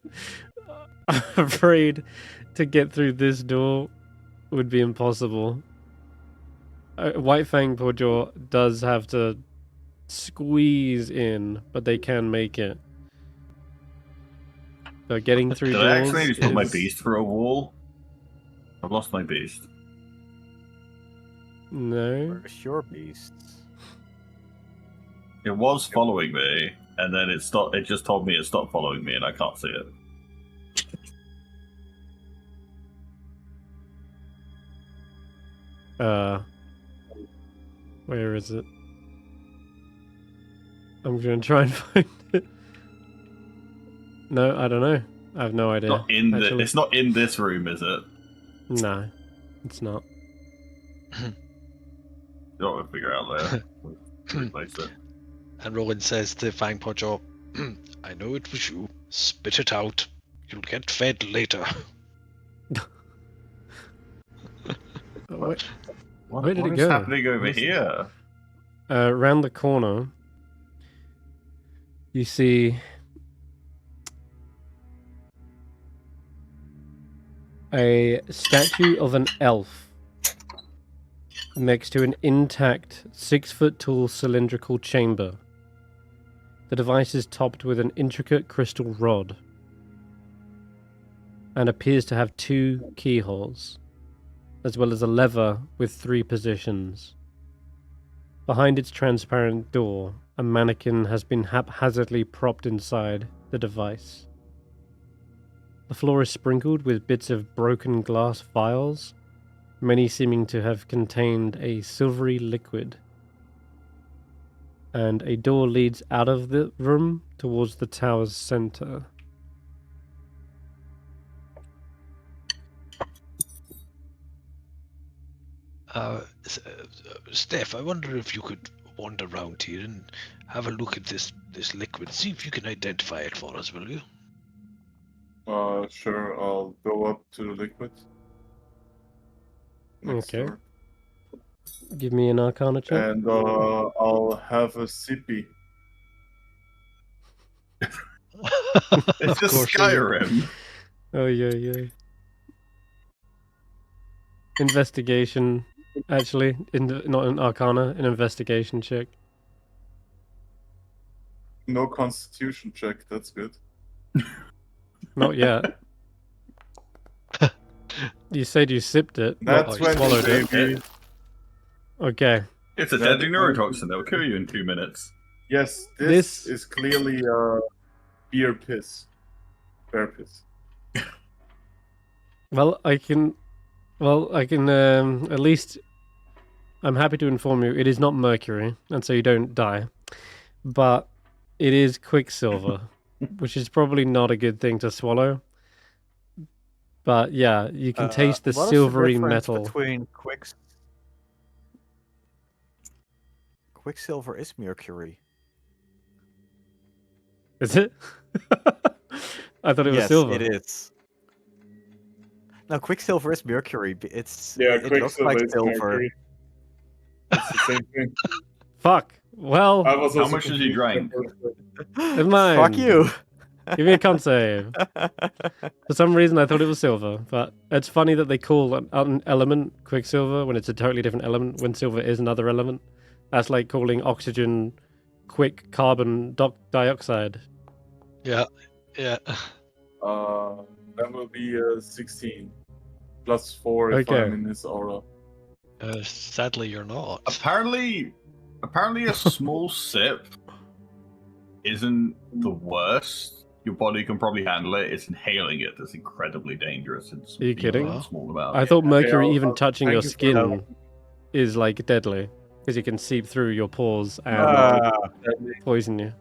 Speaker 1: I'm afraid to get through this door would be impossible. White Fang Porjaw does have to squeeze in, but they can make it. So getting through
Speaker 2: Did
Speaker 1: doors
Speaker 2: I accidentally just put my
Speaker 1: is-
Speaker 2: beast through a wall? I've lost my beast.
Speaker 1: No.
Speaker 5: Where's your beast?
Speaker 2: It was following me, and then it stopped. It just told me it stopped following me, and I can't see it.
Speaker 1: Where is it? I'm gonna try and find it. No, I don't know. I have no idea.
Speaker 2: Not in
Speaker 1: actually.
Speaker 2: it's not in this room, is it?
Speaker 1: No, it's not.
Speaker 2: Don't want to figure out later. Replace it.
Speaker 3: And Roland says to Fangpodjaw, I know it was you. Spit it out. You'll get fed later.
Speaker 1: Where
Speaker 2: What
Speaker 1: did it
Speaker 2: is
Speaker 1: go?
Speaker 2: happening over
Speaker 1: Where's it?
Speaker 2: here?
Speaker 1: Around the corner, you see a statue of an elf next to an intact 6-foot-tall cylindrical chamber. The device is topped with an intricate crystal rod and appears to have 2 keyholes, as well as a lever with 3 positions. Behind its transparent door, a mannequin has been haphazardly propped inside the device. The floor is sprinkled with bits of broken glass vials, many seeming to have contained a silvery liquid. And a door leads out of the room towards the tower's center.
Speaker 3: Stef, I wonder if you could wander around here and have a look at this liquid. See if you can identify it for us, will you?
Speaker 4: Sure, I'll go up to the liquid. Next
Speaker 1: Okay.
Speaker 4: door.
Speaker 1: Give me an Arcana check.
Speaker 4: And I'll have a sippy.
Speaker 2: It's just Skyrim.
Speaker 1: Oh, yeah. Investigation, actually. Not an Arcana, an investigation check.
Speaker 4: No constitution check, that's good.
Speaker 1: Not yet. You said you sipped it,
Speaker 4: That's
Speaker 1: not
Speaker 4: when
Speaker 1: swallowed it.
Speaker 4: baby.
Speaker 1: Okay.
Speaker 2: It's a deadly neurotoxin that will kill you in 2 minutes.
Speaker 4: Yes,
Speaker 1: This-
Speaker 4: this is clearly beer piss. Bear piss.
Speaker 1: Well, I can at least. I'm happy to inform you, it is not mercury, and so you don't die. But it is quicksilver, which is probably not a good thing to swallow. But yeah, you can taste the
Speaker 5: what is
Speaker 1: silvery
Speaker 5: difference
Speaker 1: metal.
Speaker 5: between Quicksilver is mercury.
Speaker 1: Is it? I thought it was
Speaker 5: Yes,
Speaker 1: silver.
Speaker 5: it is. No, Quicksilver is mercury. It looks
Speaker 4: Quicksilver
Speaker 5: like
Speaker 4: is
Speaker 5: silver.
Speaker 4: mercury. It's the same thing.
Speaker 1: Fuck. Well,
Speaker 4: I was
Speaker 2: How
Speaker 4: also
Speaker 2: much has he
Speaker 4: confused
Speaker 2: drank?
Speaker 4: at first.
Speaker 1: never mind.
Speaker 5: Fuck you.
Speaker 1: Give me a con save. For some reason, I thought it was silver, but it's funny that they call an element quicksilver when it's a totally different element. When silver is another element, that's like calling oxygen quick carbon dioxide.
Speaker 3: Yeah.
Speaker 4: That will be 16 plus 4 if
Speaker 1: Okay.
Speaker 4: I'm in his aura.
Speaker 3: Sadly, you're not.
Speaker 2: Apparently a small sip isn't the worst. Your body can probably handle it. It's inhaling it that's incredibly dangerous. In
Speaker 1: Are you kidding?
Speaker 2: a small amount.
Speaker 1: I thought mercury
Speaker 4: I'll-
Speaker 1: even
Speaker 4: I'll-
Speaker 1: touching
Speaker 4: thank
Speaker 1: your
Speaker 4: you for
Speaker 1: skin
Speaker 4: that.
Speaker 1: is like deadly because it can seep through your pores and
Speaker 4: Deadly.
Speaker 1: poison you.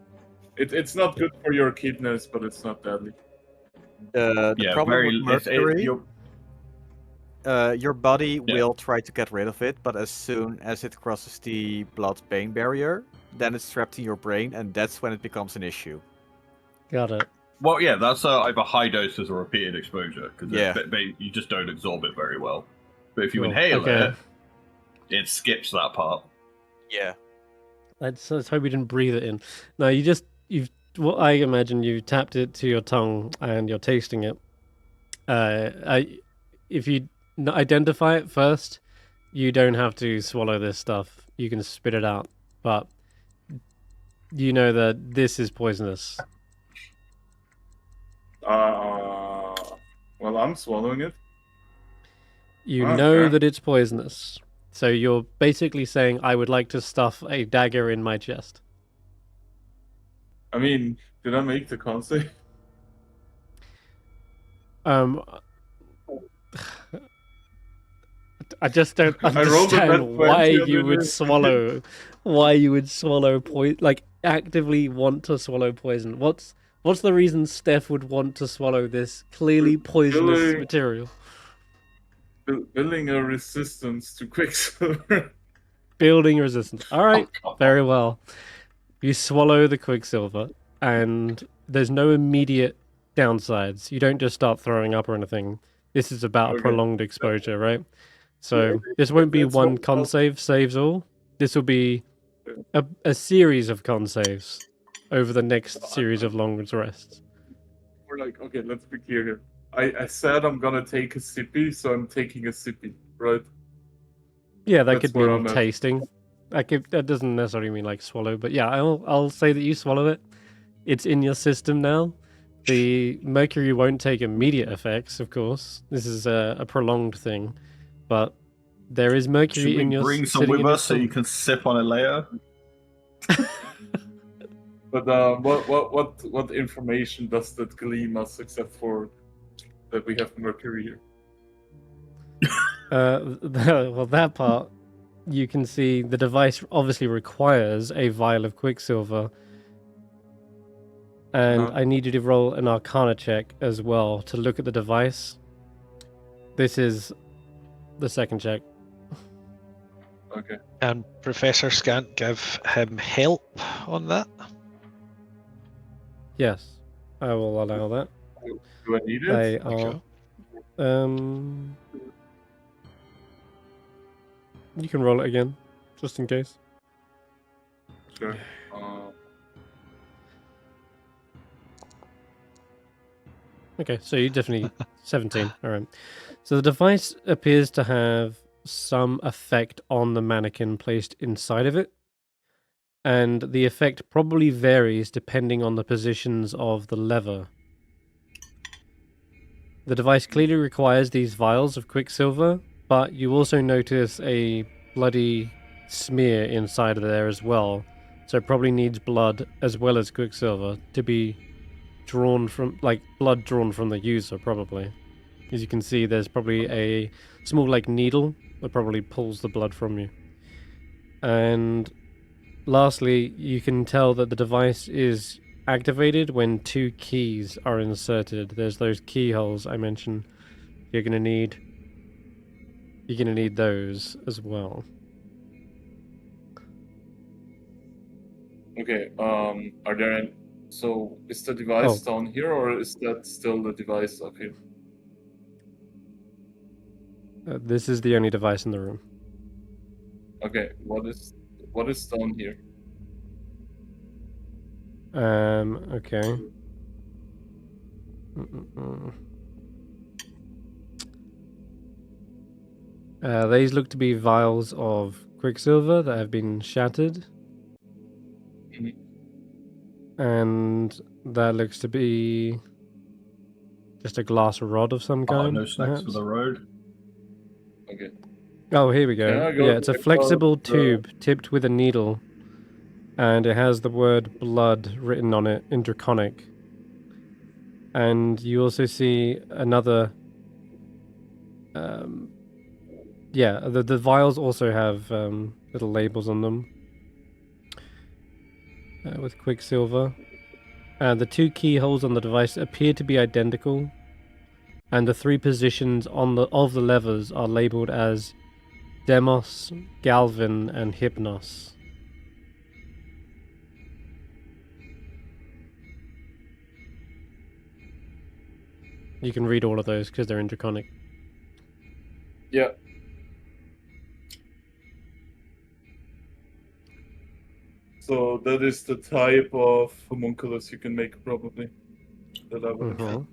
Speaker 4: It's not good for your kidneys, but it's not deadly.
Speaker 5: The
Speaker 2: Yeah,
Speaker 5: problem
Speaker 2: very.
Speaker 5: with mercury, your body
Speaker 2: Yeah.
Speaker 5: will try to get rid of it, but as soon as it crosses the blood-brain barrier, then it's trapped in your brain, and that's when it becomes an issue.
Speaker 1: Got it.
Speaker 2: Well, yeah, that's either high doses or repeated exposure because
Speaker 5: Yeah.
Speaker 2: you just don't absorb it very well. But if you
Speaker 1: Well,
Speaker 2: inhale
Speaker 1: okay.
Speaker 2: it skips that part.
Speaker 5: Yeah.
Speaker 1: Let's hope we didn't breathe it in. No, what I imagine you tapped it to your tongue and you're tasting it. If you identify it first, you don't have to swallow this stuff. You can spit it out, but you know that this is poisonous.
Speaker 4: Well, I'm swallowing it.
Speaker 1: You
Speaker 4: Oh,
Speaker 1: know
Speaker 4: okay.
Speaker 1: that it's poisonous. So you're basically saying, I would like to stuff a dagger in my chest.
Speaker 4: I mean, did I make the con save?
Speaker 1: I just don't
Speaker 4: I rolled a nat
Speaker 1: understand why
Speaker 4: 20 on
Speaker 1: you
Speaker 4: the
Speaker 1: would
Speaker 4: list.
Speaker 1: swallow poison, like actively want to swallow poison. What's the reason Stef would want to swallow this clearly poisonous
Speaker 4: Really?
Speaker 1: material?
Speaker 4: Building a resistance to Quicksilver.
Speaker 1: Building resistance. All right,
Speaker 2: Oh,
Speaker 1: very well. You swallow the quicksilver, and there's no immediate downsides. You don't just start throwing up or anything. This is about
Speaker 4: Okay.
Speaker 1: prolonged exposure, right? So
Speaker 4: okay,
Speaker 1: this won't be
Speaker 4: let's
Speaker 1: one
Speaker 4: hope
Speaker 1: con
Speaker 4: not.
Speaker 1: save saves all. This will be a series of con saves over the next series of long rests.
Speaker 4: We're like, okay, let's be clear here. I said I'm gonna take a sippy, so I'm taking a sippy, right?
Speaker 1: Yeah, that
Speaker 4: That's
Speaker 1: could
Speaker 4: where
Speaker 1: mean
Speaker 4: I'm at.
Speaker 1: tasting. That doesn't necessarily mean like swallow, but yeah, I'll say that you swallow it. It's in your system now. The mercury won't take immediate effects, of course. This is a prolonged thing, but there is mercury
Speaker 2: should we
Speaker 1: in your
Speaker 2: bring some
Speaker 1: sitting
Speaker 2: with
Speaker 1: in your
Speaker 2: us so you
Speaker 1: stomach.
Speaker 2: can sip on it later?
Speaker 4: But what information does that gleam us except for that we have mercury here?
Speaker 1: Well, that part you can see the device obviously requires a vial of quicksilver, and I need you to roll an Arcana check as well to look at the device. This is the second check.
Speaker 4: Okay.
Speaker 3: And Professor Scant give him help on that?
Speaker 1: Yes, I will allow that.
Speaker 4: Do I need it?
Speaker 1: They are.
Speaker 3: Okay.
Speaker 1: You can roll it again, just in case.
Speaker 4: Sure.
Speaker 1: Okay, so you definitely 17. All right. So the device appears to have some effect on the mannequin placed inside of it, and the effect probably varies depending on the positions of the lever. The device clearly requires these vials of quicksilver, but you also notice a bloody smear inside of there as well, so it probably needs blood as well as quicksilver to be drawn from, like, blood drawn from the user, probably. As you can see, there's probably a small, like, needle that probably pulls the blood from you. And lastly, you can tell that the device is activated when 2 keys are inserted. There's those keyholes I mentioned. You're gonna need those as well.
Speaker 4: Okay. Are there any... So is the device down here, or is that still the device up here?
Speaker 1: This is the only device in the room.
Speaker 4: Okay. What is down here?
Speaker 1: Okay. These look to be vials of quicksilver that have been shattered. And that looks to be just a glass rod of some kind.
Speaker 2: No snacks for the road.
Speaker 4: Okay.
Speaker 1: Oh, here we go. Yeah, it's a flexible tube tipped with a needle, and it has the word blood written on it in Draconic. And you also see another... yeah, the vials also have little labels on them with quicksilver. The 2 keyholes on the device appear to be identical, and the 3 positions of the levers are labeled as Demos, Galvin, and Hypnos. You can read all of those because they're in Draconic.
Speaker 4: Yeah. So that is the type of homunculus you can make, probably. That I would.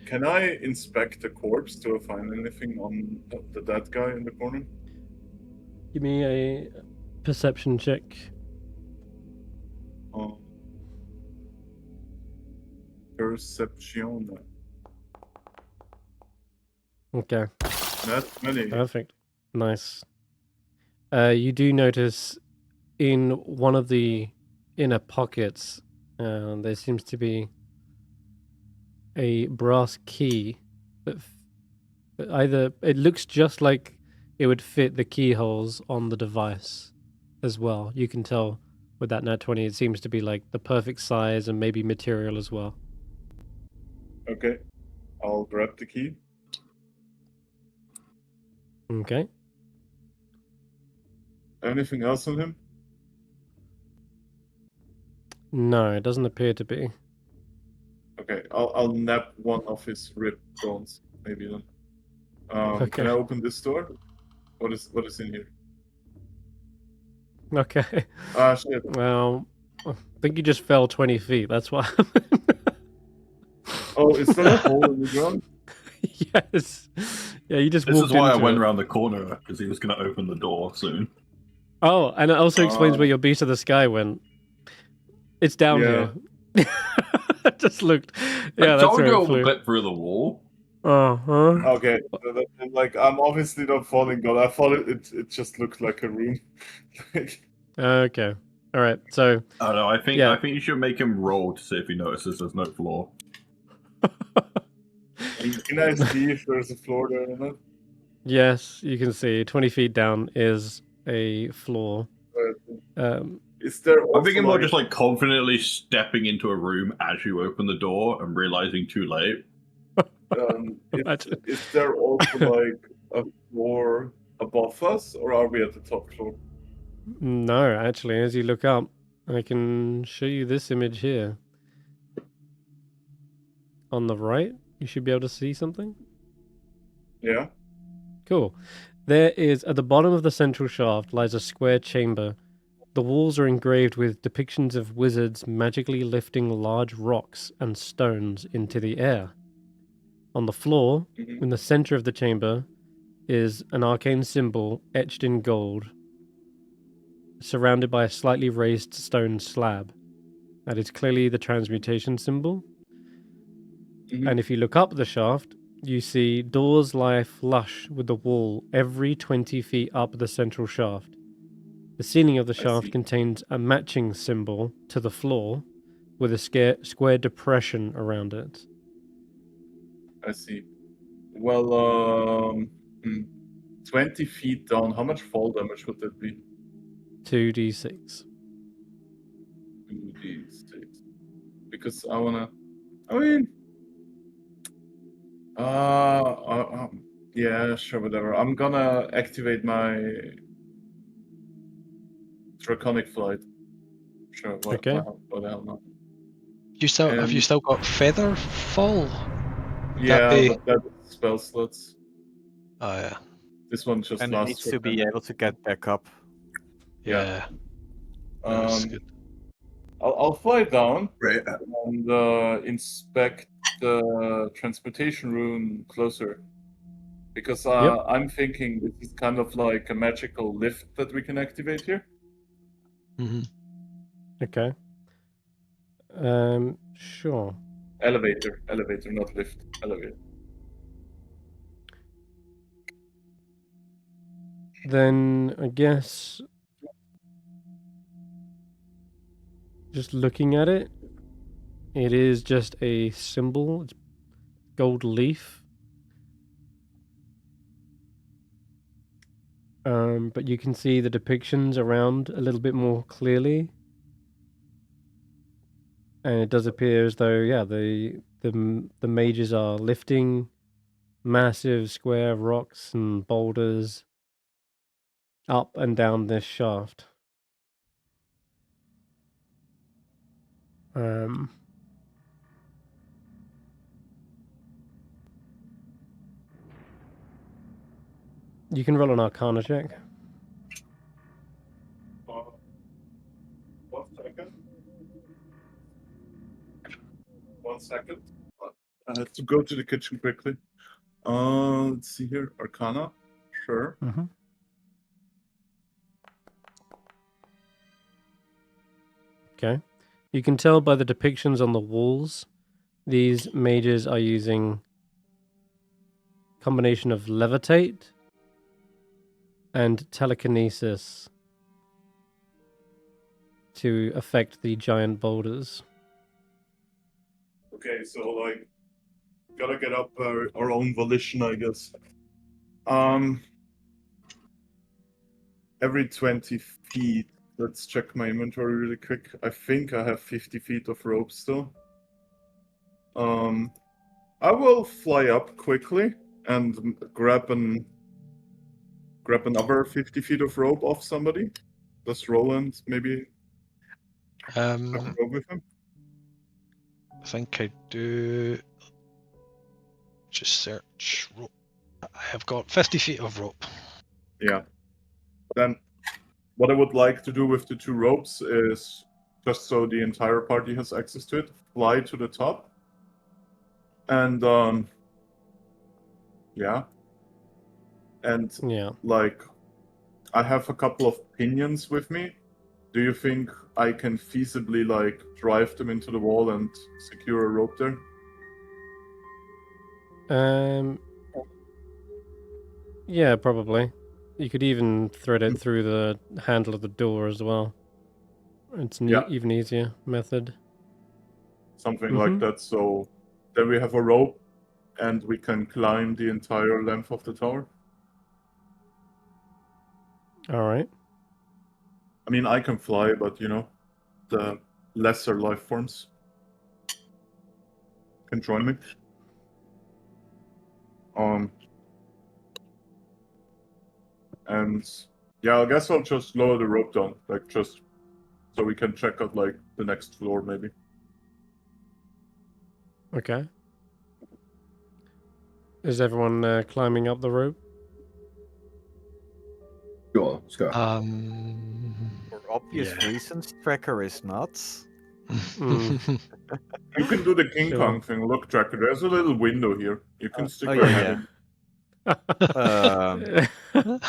Speaker 4: Can I inspect the corpse? Do I find anything on the dead guy in the corner?
Speaker 1: Give me a perception check.
Speaker 4: Perception.
Speaker 1: Okay.
Speaker 4: Not many.
Speaker 1: Perfect. Nice. You do notice in one of the inner pockets, there seems to be a brass key that either it looks just like it would fit the keyholes on the device as well. You can tell with that nat 20, it seems to be like the perfect size and maybe material as well.
Speaker 4: Okay, I'll grab the key.
Speaker 1: Okay.
Speaker 4: Anything else on him?
Speaker 1: No, it doesn't appear to be.
Speaker 4: Okay, I'll nab one of his rib bones, maybe then.
Speaker 1: Okay.
Speaker 4: Can I open this door? What is in here?
Speaker 1: Okay.
Speaker 4: Ah, shit.
Speaker 1: Well, I think you just fell 20 feet. That's what happened.
Speaker 4: Oh, is there a hole in the ground?
Speaker 1: Yes. Yeah, you just
Speaker 2: This
Speaker 1: walked
Speaker 2: is why I
Speaker 1: into
Speaker 2: went
Speaker 1: it.
Speaker 2: around the corner because he was going to open the door soon.
Speaker 1: Oh, and it also explains where your Beast of the Sky went. It's down
Speaker 4: Yeah.
Speaker 1: here. I just looked. Yeah,
Speaker 2: I
Speaker 1: that's
Speaker 2: told
Speaker 1: where
Speaker 2: you
Speaker 1: it
Speaker 2: I
Speaker 1: flew.
Speaker 2: would clip through the wall.
Speaker 1: Uh-huh.
Speaker 4: Okay, so like I'm obviously not falling down. I thought it just looked like a room.
Speaker 1: Okay. All right. So,
Speaker 2: I don't know. I think
Speaker 1: Yeah.
Speaker 2: you should make him roll to see if he notices there's no floor.
Speaker 4: Can I see if there's a floor there or not?
Speaker 1: yes, you can see 20 feet down is a floor.
Speaker 4: Is there also
Speaker 2: I'm thinking more just like confidently stepping into a room as you open the door and realizing too late.
Speaker 1: Imagine.
Speaker 4: is there also like a floor above us, or are we at the top floor?
Speaker 1: No, actually, as you look up, I can show you this image here. On the right, you should be able to see something.
Speaker 4: Yeah.
Speaker 1: Cool. There is, at the bottom of the central shaft, lies a square chamber. The walls are engraved with depictions of wizards magically lifting large rocks and stones into the air. On the floor, in the center of the chamber, is an arcane symbol etched in gold, surrounded by a slightly raised stone slab. That is clearly the transmutation symbol. And if you look up the shaft, you see doors lie flush with the wall every 20 feet up the central shaft. The ceiling of the shaft contains a matching symbol to the floor with a square depression around it.
Speaker 4: I see. Well, 20 feet down, how much fall damage would that be?
Speaker 1: 2d6.
Speaker 4: 2d6. Because I wanna. I mean. Yeah, sure, whatever. I'm gonna activate my Draconic Flight. Sure,
Speaker 1: Okay.
Speaker 4: what the hell not?
Speaker 3: Have you still got Feather Fall?
Speaker 4: Yeah, but that's spell slots.
Speaker 3: Oh yeah.
Speaker 4: This one just
Speaker 5: And it
Speaker 4: lasts
Speaker 5: needs
Speaker 4: for
Speaker 5: to
Speaker 4: 10
Speaker 5: be
Speaker 4: minutes.
Speaker 5: able to get back up.
Speaker 3: Yeah. That's good.
Speaker 4: I'll fly down
Speaker 2: Right.
Speaker 4: and inspect the transportation room closer. Because I'm thinking this is kind of like a magical lift that we can activate here.
Speaker 1: Okay. Sure.
Speaker 4: Elevator, not lift. Elevator.
Speaker 1: Then I guess just looking at it, it is just a symbol. It's gold leaf. But you can see the depictions around a little bit more clearly. And it does appear as though, yeah, the mages are lifting massive square rocks and boulders up and down this shaft. You can roll an Arcana check.
Speaker 4: 1 second. 1 second. I have to go to the kitchen quickly. Let's see here. Arcana. Sure.
Speaker 1: Okay. You can tell by the depictions on the walls, these mages are using a combination of levitate and telekinesis to affect the giant boulders.
Speaker 4: Okay, so like, gotta get up our own volition, I guess. Every 20 feet. Let's check my inventory really quick. I think I have 50 feet of rope still. I will fly up quickly and grab an grab another 50 feet of rope off somebody? Does Roland maybe have a rope with him?
Speaker 3: I think I do. Just search rope. I have got 50 feet of rope.
Speaker 4: Yeah. Then what I would like to do with the 2 ropes is, just so the entire party has access to it, fly to the top. And yeah. And
Speaker 1: Yeah.
Speaker 4: like, I have a couple of pinions with me. Do you think I can feasibly like drive them into the wall and secure a rope there?
Speaker 1: Yeah, probably. You could even thread it through the handle of the door as well. It's an
Speaker 4: Yeah.
Speaker 1: even easier method.
Speaker 4: Something like that. So then we have a rope and we can climb the entire length of the tower.
Speaker 1: All right.
Speaker 4: I mean, I can fly, but you know, the lesser life forms can join me. And yeah, I guess I'll just lower the rope down, like just so we can check out like the next floor maybe.
Speaker 1: Okay. Is everyone climbing up the rope?
Speaker 2: Sure, let's go.
Speaker 5: For obvious
Speaker 3: Yeah.
Speaker 5: reasons, Tracker is nuts.
Speaker 1: Mm.
Speaker 4: You can do the King
Speaker 1: Sure.
Speaker 4: Kong thing. Look, Tracker, there's a little window here. You can stick
Speaker 5: oh
Speaker 4: your
Speaker 5: yeah,
Speaker 4: head
Speaker 5: yeah.
Speaker 4: in.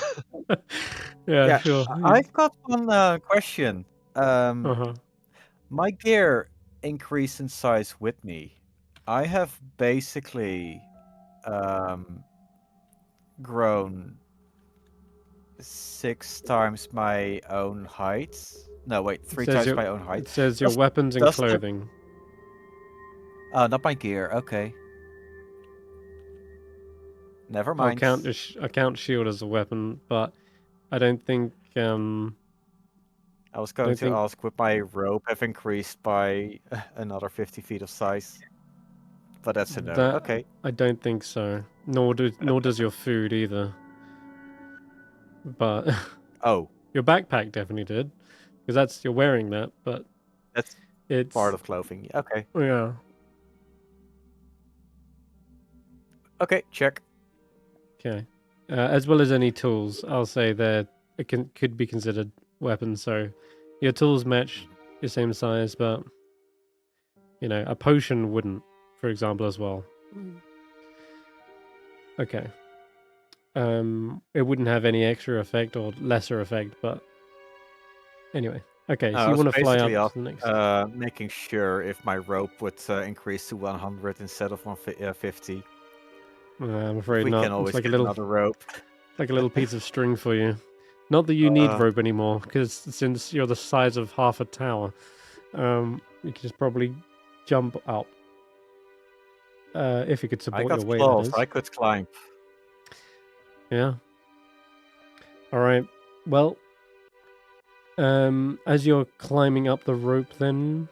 Speaker 1: Yeah,
Speaker 5: Yeah,
Speaker 1: sure.
Speaker 5: I've got one question.
Speaker 1: Uh-huh.
Speaker 5: My gear increased in size with me. I have basically grown 6 times my own height. No, wait, 3 times my own height.
Speaker 1: It says your
Speaker 5: Does-
Speaker 1: weapons and
Speaker 5: does the-
Speaker 1: clothing.
Speaker 5: Oh, not my gear. Okay. Never
Speaker 1: I'll
Speaker 5: mind.
Speaker 1: count I count shield as a weapon, but I don't think
Speaker 5: I was going
Speaker 1: don't
Speaker 5: to
Speaker 1: think-
Speaker 5: ask, would my rope have increased by another 50 feet of size? But that's a no.
Speaker 1: that
Speaker 5: Okay.
Speaker 1: I don't think so. Nor does your food either. But
Speaker 5: Oh,
Speaker 1: your backpack definitely did, because you're wearing that. But
Speaker 5: that's
Speaker 1: it's
Speaker 5: part of clothing. Okay.
Speaker 1: yeah.
Speaker 5: Okay, check.
Speaker 1: Okay. As well as any tools, I'll say could be considered weapons. So your tools match your same size, but you know a potion wouldn't, for example, as well. Okay. It wouldn't have any extra effect or lesser effect, but anyway. Okay, so
Speaker 5: I
Speaker 1: you
Speaker 5: was
Speaker 1: want to fly up
Speaker 5: basically
Speaker 1: to the next.
Speaker 5: making sure if my rope would increase to 100 instead of 150.
Speaker 1: I'm afraid
Speaker 5: We
Speaker 1: not.
Speaker 5: can always
Speaker 1: It's like a
Speaker 5: get
Speaker 1: little,
Speaker 5: another rope.
Speaker 1: like a little piece of string for you. Not that you need rope anymore, because since you're the size of half a tower, you can just probably jump up. If you could
Speaker 5: I
Speaker 1: support
Speaker 5: got
Speaker 1: your weight,
Speaker 5: claws.
Speaker 1: that is.
Speaker 5: I could climb.
Speaker 1: Yeah. All right. Well, as you're climbing up the rope, then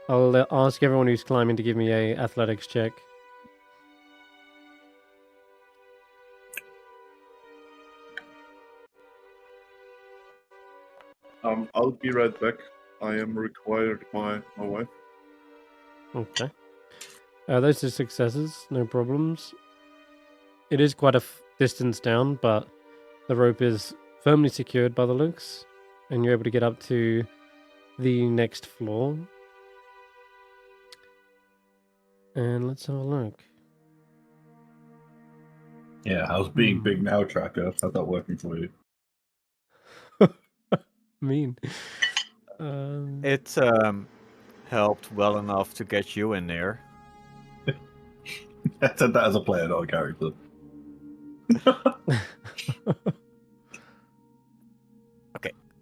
Speaker 1: I'll ask everyone who's climbing to give me a athletics check.
Speaker 4: I'll be right back. I am required by my wife.
Speaker 1: Okay. Those are successes, no problems. It is quite a distance down, but the rope is firmly secured by the looks, and you're able to get up to the next floor. And let's have a look.
Speaker 2: Yeah, how's being big now, Tracker? How's that working for you?
Speaker 1: Mean.
Speaker 5: It helped well enough to get you in there.
Speaker 2: I said that as a player, not a character.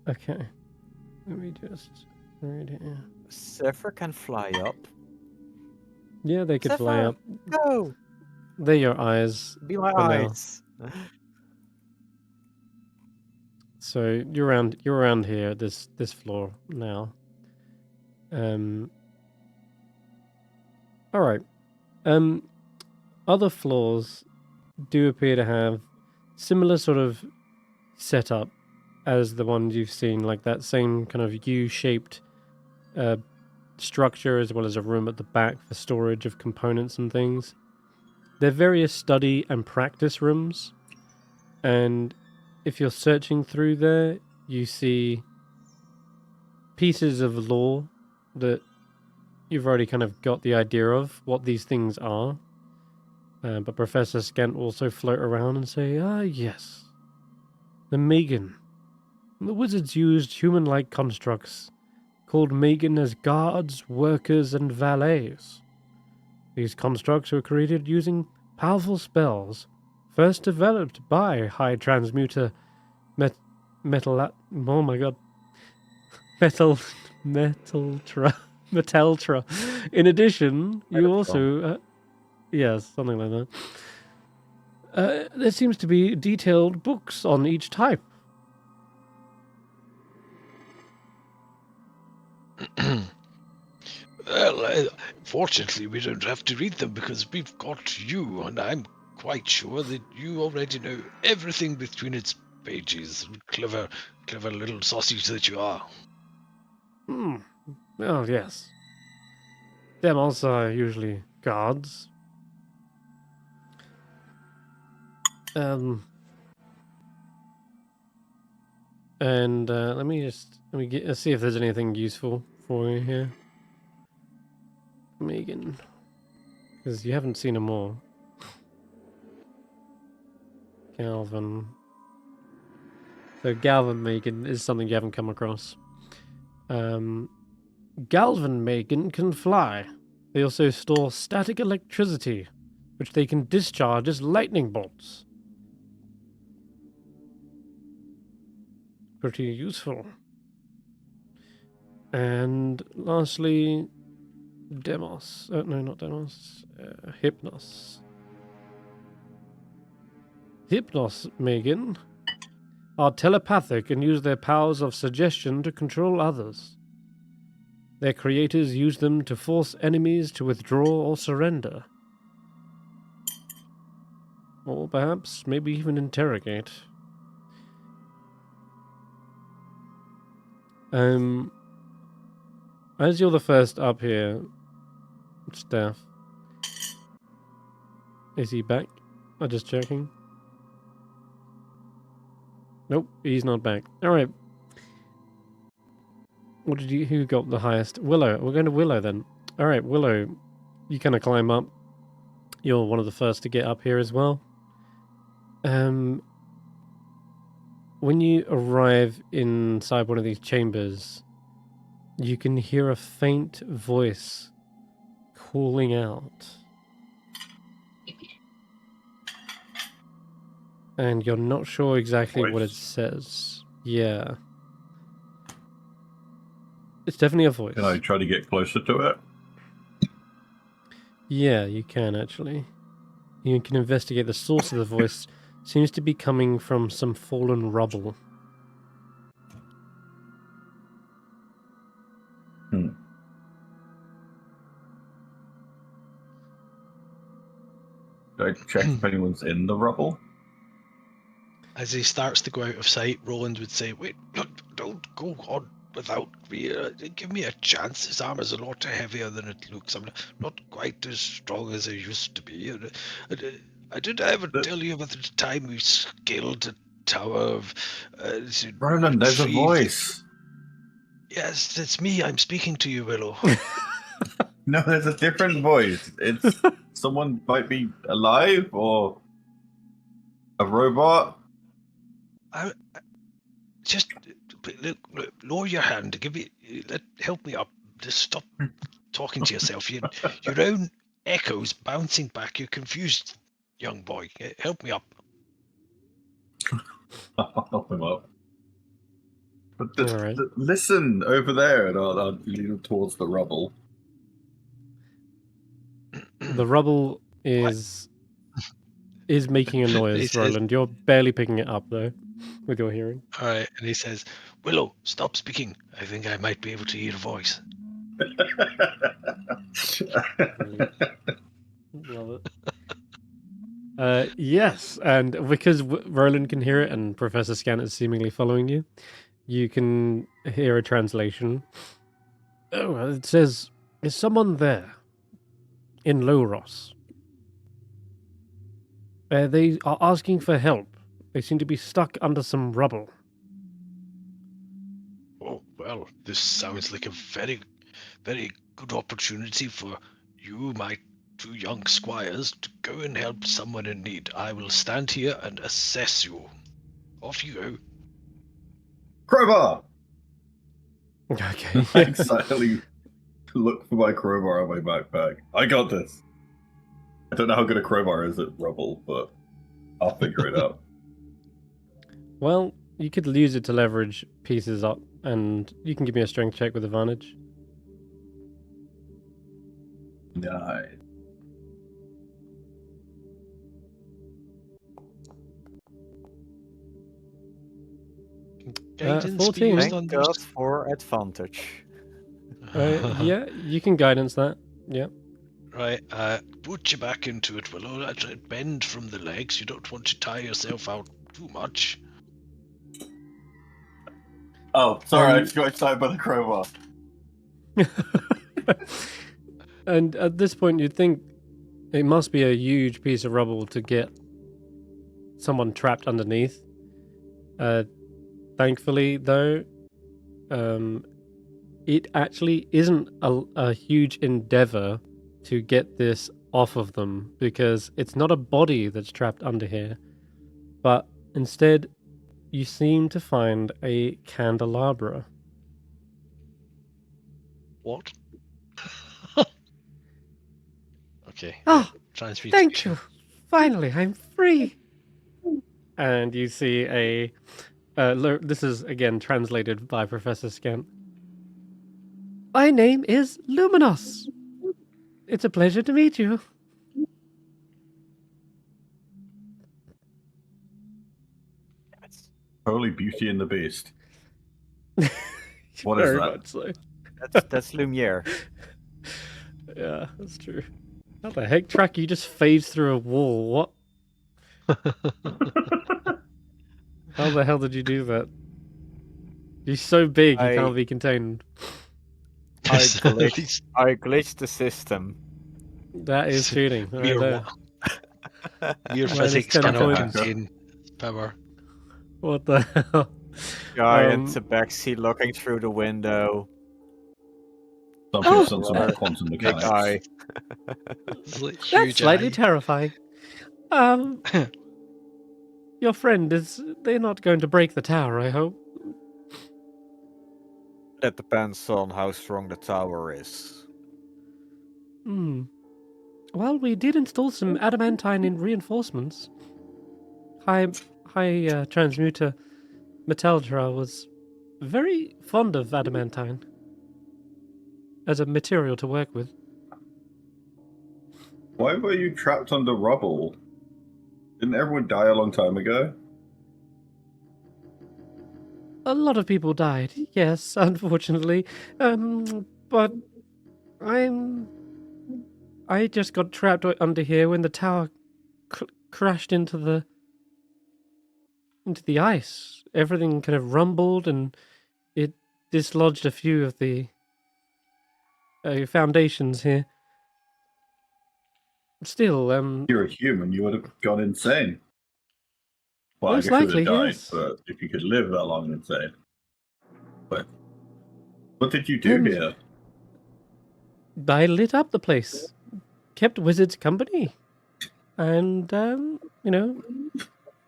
Speaker 1: Okay. Let me just read here.
Speaker 5: Zephyr can fly up.
Speaker 1: Yeah, they could fly
Speaker 5: Zephyr,
Speaker 1: up.
Speaker 5: Go!
Speaker 1: They're your eyes.
Speaker 5: Be my
Speaker 1: for now.
Speaker 5: eyes.
Speaker 1: So you're around here at this floor now. All right. Other floors do appear to have similar sort of setup as the ones you've seen, like that same kind of U-shaped structure, as well as a room at the back for storage of components and things. They're various study and practice rooms, and if you're searching through there, you see pieces of lore that you've already kind of got the idea of what these things are. But Professor Scant also float around and say, yes. The Megan. The wizards used human-like constructs called Megan as guards, workers, and valets. These constructs were created using powerful spells, first developed by High Transmuter Metaltra. In addition, you also... yes, something like that. There seems to be detailed books on each type.
Speaker 3: Well, fortunately, we don't have to read them because we've got you, and I'm quite sure that you already know everything between its pages. Clever little sausage that you are.
Speaker 1: Well, yes. Demos are usually guards. And let's see if there's anything useful for you here, Megan, because you haven't seen them all. Galvan. So Galvan Megan is something you haven't come across. Galvan Megan can fly. They also store static electricity, which they can discharge as lightning bolts. Pretty useful. And lastly, Demos. No, not Demos. Hypnos. Hypnos, Megan, are telepathic and use their powers of suggestion to control others. Their creators use them to force enemies to withdraw or surrender. Or perhaps, maybe even interrogate. As you're the first up here, Stef. Is he back? I'm just checking. Nope, he's not back. Alright. Who got the highest? Willow. We're going to Willow then. Alright, Willow. You kind of climb up. You're one of the first to get up here as well. When you arrive inside one of these chambers, you can hear a faint voice calling out. And you're not sure exactly what it says. Yeah. It's definitely a voice.
Speaker 2: Can I try to get closer to it?
Speaker 1: Yeah, you can actually. You can investigate the source of the voice. Seems to be coming from some fallen rubble.
Speaker 2: Can I check if anyone's in the rubble?
Speaker 3: As he starts to go out of sight, Roland would say, "Wait, don't go on without me. Give me a chance. His armor's a lot heavier than it looks. I'm not quite as strong as I used to be. I did ever tell you about the time we scaled the tower of...
Speaker 2: Roland, there's a voice.
Speaker 3: Yes, it's me. I'm speaking to you, Willow.
Speaker 2: No, there's a different voice. It's someone might be alive or a robot.
Speaker 3: Just look, lower your hand. Help me up. Just stop talking to yourself. Your own echoes bouncing back. You're confused, young boy. Help me up.
Speaker 2: I'll help him up. But
Speaker 1: Alright.
Speaker 2: Listen over there, and I'll lean towards the rubble.
Speaker 1: The rubble is making a noise, Roland. You're barely picking it up though, with your hearing.
Speaker 3: All right, and he says, "Willow, stop speaking. I think I might be able to hear a voice."
Speaker 1: Love it. Yes, and because Roland can hear it and Professor Scan is seemingly following you, you can hear a translation. Oh, it says, "Is someone there in Loros? They are asking for help. They seem to be stuck under some rubble."
Speaker 3: Oh, well, this sounds like a very, very good opportunity for you, my 2 young squires, to go and help someone in need. I will stand here and assess you. Off you go.
Speaker 2: Crowbar!
Speaker 1: Okay.
Speaker 2: I excitedly look for my crowbar on my backpack. I got this. I don't know how good a crowbar is at rubble, but I'll figure it out.
Speaker 1: Well, you could use it to leverage pieces up, and you can give me a strength check with advantage.
Speaker 2: Nice.
Speaker 3: Guidance
Speaker 1: 14.
Speaker 3: be used
Speaker 5: Thank
Speaker 3: on
Speaker 5: God
Speaker 3: those.
Speaker 5: for advantage.
Speaker 1: Yeah, you can guidance that. Yeah.
Speaker 3: Right, put you back into it, Willow. Let it bend from the legs. You don't want to tie yourself out too much.
Speaker 2: Oh, sorry, I just got excited by the crowbar.
Speaker 1: And at this point, you'd think it must be a huge piece of rubble to get someone trapped underneath. Thankfully, though, it actually isn't a huge endeavor to get this off of them, because it's not a body that's trapped under here, but instead you seem to find a candelabra.
Speaker 3: What? Okay.
Speaker 1: Oh,
Speaker 3: Transmutation.
Speaker 1: thank you. Finally, I'm free. And you see a this is again translated by Professor Scant. My name is Luminos. It's a pleasure to meet you.
Speaker 2: Holy Beauty and the Beast. What is
Speaker 1: Very
Speaker 2: that?
Speaker 1: much so.
Speaker 5: That's Lumiere.
Speaker 1: Yeah, that's true. How the heck, Track? You just phased through a wall. What? How the hell did you do that? You're so big, you can't be contained.
Speaker 5: I glitched the system.
Speaker 1: That is cheating. Right
Speaker 3: Mere,
Speaker 1: there.
Speaker 3: mere
Speaker 1: Minus
Speaker 3: physics
Speaker 1: 10
Speaker 3: cannot
Speaker 1: points.
Speaker 3: contain power.
Speaker 1: What the hell?
Speaker 5: Guy in the backseat looking through the window.
Speaker 2: Something's done some quantum
Speaker 5: Big
Speaker 2: mechanics.
Speaker 5: eye.
Speaker 3: It's like
Speaker 1: That's
Speaker 3: huge
Speaker 1: slightly
Speaker 3: eye.
Speaker 1: terrifying. Your friend they're not going to break the tower, I hope.
Speaker 5: That depends on how strong the tower is.
Speaker 1: Well, we did install some adamantine in reinforcements. High transmuter Metaltra was very fond of adamantine as a material to work with.
Speaker 2: Why were you trapped under rubble? Didn't everyone die a long time ago?
Speaker 1: A lot of people died, yes, unfortunately. But I just got trapped under here when the tower crashed into the ice. Everything kind of rumbled and it dislodged a few of the foundations here. Still,
Speaker 2: You're a human, you would have gone insane. Well,
Speaker 1: most
Speaker 2: I guess you
Speaker 1: likely,
Speaker 2: would have died,
Speaker 1: yes.
Speaker 2: but if you could live that long insane. But what did you do here?
Speaker 1: I lit up the place, kept wizards company, and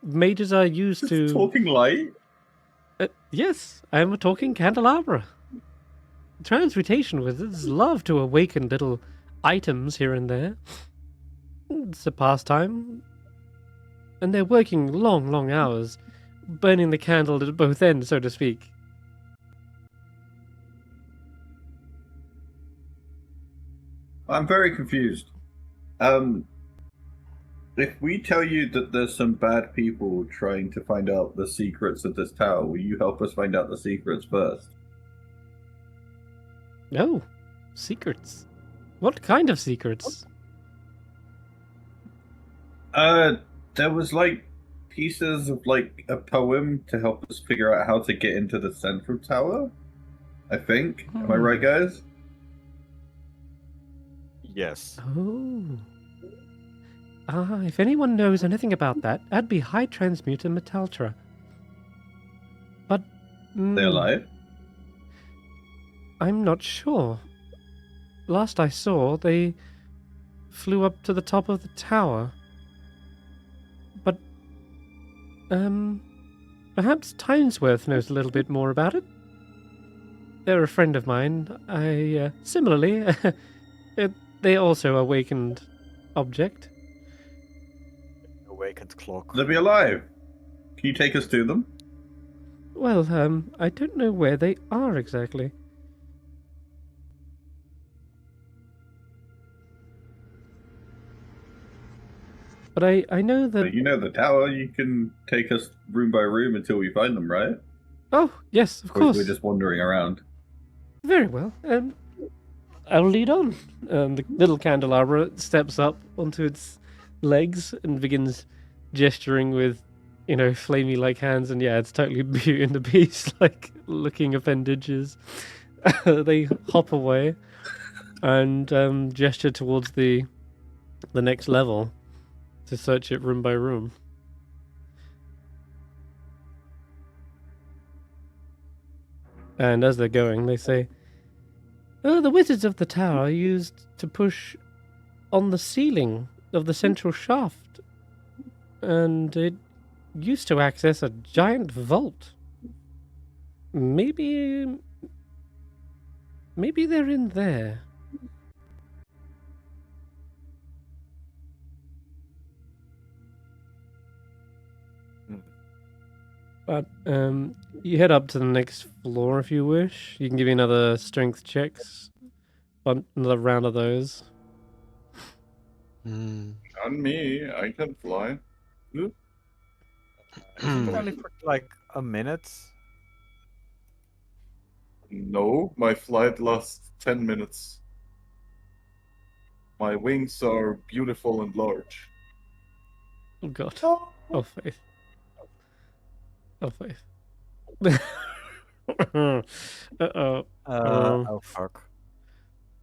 Speaker 1: mages are used to
Speaker 2: Talking light?
Speaker 1: Yes, I am a talking candelabra. Transmutation wizards love to awaken little items here and there. It's a pastime. And they're working long, long hours, burning the candle at both ends, so to speak.
Speaker 2: I'm very confused. If we tell you that there's some bad people trying to find out the secrets of this tower, will you help us find out the secrets first?
Speaker 1: Oh, secrets. What kind of secrets?
Speaker 2: There was like pieces of like a poem to help us figure out how to get into the central tower. I think. Am I right, guys?
Speaker 5: Yes.
Speaker 1: Oh. Ah, if anyone knows anything about that, that'd be High Transmuter Metaltra. But...
Speaker 2: They alive?
Speaker 1: I'm not sure. Last I saw, they flew up to the top of the tower. But, perhaps Tynesworth knows a little bit more about it. They're a friend of mine. Similarly, they also awakened object.
Speaker 5: Awakened clock.
Speaker 2: They'll be alive. Can you take us to them?
Speaker 1: Well, I don't know where they are exactly. But I know that...
Speaker 2: But you know the tower. You can take us room by room until we find them, right?
Speaker 1: Oh, yes, of
Speaker 2: Or
Speaker 1: course.
Speaker 2: we're just wandering around.
Speaker 1: Very well. I'll lead on. The little candelabra steps up onto its legs and begins gesturing with, flamey like hands. And yeah, it's totally Beauty and the Beast, like looking appendages. They hop away and gesture towards the next level to search it room by room. And as they're going, they say, "Oh, the wizards of the tower used to push on the ceiling of the central shaft, and it used to access a giant vault. Maybe they're in there." But you head up to the next floor if you wish. You can give me another strength checks, but another round of those.
Speaker 4: On me, I can fly.
Speaker 5: Isn't it only for like a minute?
Speaker 4: No, my flight lasts 10 minutes. My wings are beautiful and large.
Speaker 1: Oh god. Oh faith. Oh faith. Uh-oh.
Speaker 5: Oh fuck.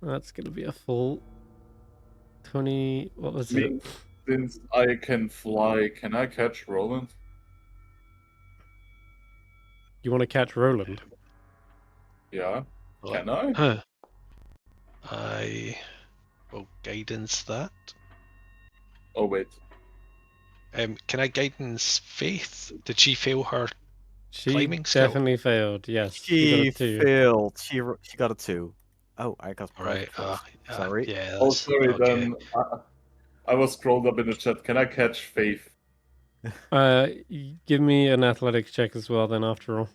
Speaker 1: That's gonna be a full 20. What was
Speaker 4: Me,
Speaker 1: it?
Speaker 4: since I can fly, can I catch Roland?
Speaker 1: You want to catch Roland?
Speaker 4: Yeah. Can I?
Speaker 3: Huh. I will guidance that.
Speaker 4: Oh wait.
Speaker 3: Can I guidance Faith? Did she fail her
Speaker 1: She
Speaker 3: climbing skill?
Speaker 1: definitely failed. Yes. You got
Speaker 5: She
Speaker 1: a 2.
Speaker 5: failed. She got a 2. Oh, I got
Speaker 3: Right.
Speaker 5: Sorry.
Speaker 3: Yeah.
Speaker 4: Oh,
Speaker 3: That's,
Speaker 4: sorry.
Speaker 3: okay.
Speaker 4: Then I was scrolled up in the chat. Can I catch Faith?
Speaker 1: Give me an athletics check as well. Then after all.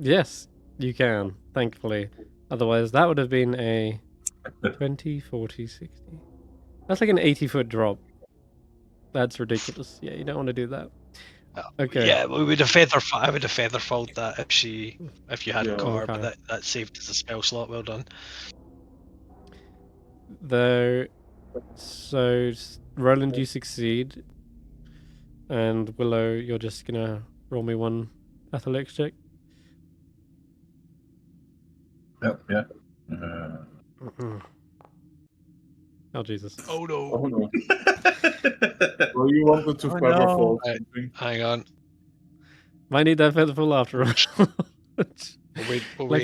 Speaker 1: Yes, you can, thankfully. Otherwise, that would have been a 20, 40, 60. That's like an 80-foot drop. That's ridiculous. Yeah, you don't want to do that. Okay.
Speaker 3: Yeah, we would have I would have featherfalled that if you hadn't caught her,
Speaker 1: okay.
Speaker 3: but that saved us a spell slot. Well done.
Speaker 1: So Roland, you succeed, and Willow, you're just gonna roll me one athletics check.
Speaker 2: Yep, yeah.
Speaker 1: Oh Jesus!
Speaker 3: Oh no!
Speaker 4: Oh no! Well, you wanted to featherfall something.
Speaker 3: Hang on.
Speaker 1: Might need that featherfall after all.
Speaker 3: Wait.
Speaker 1: Like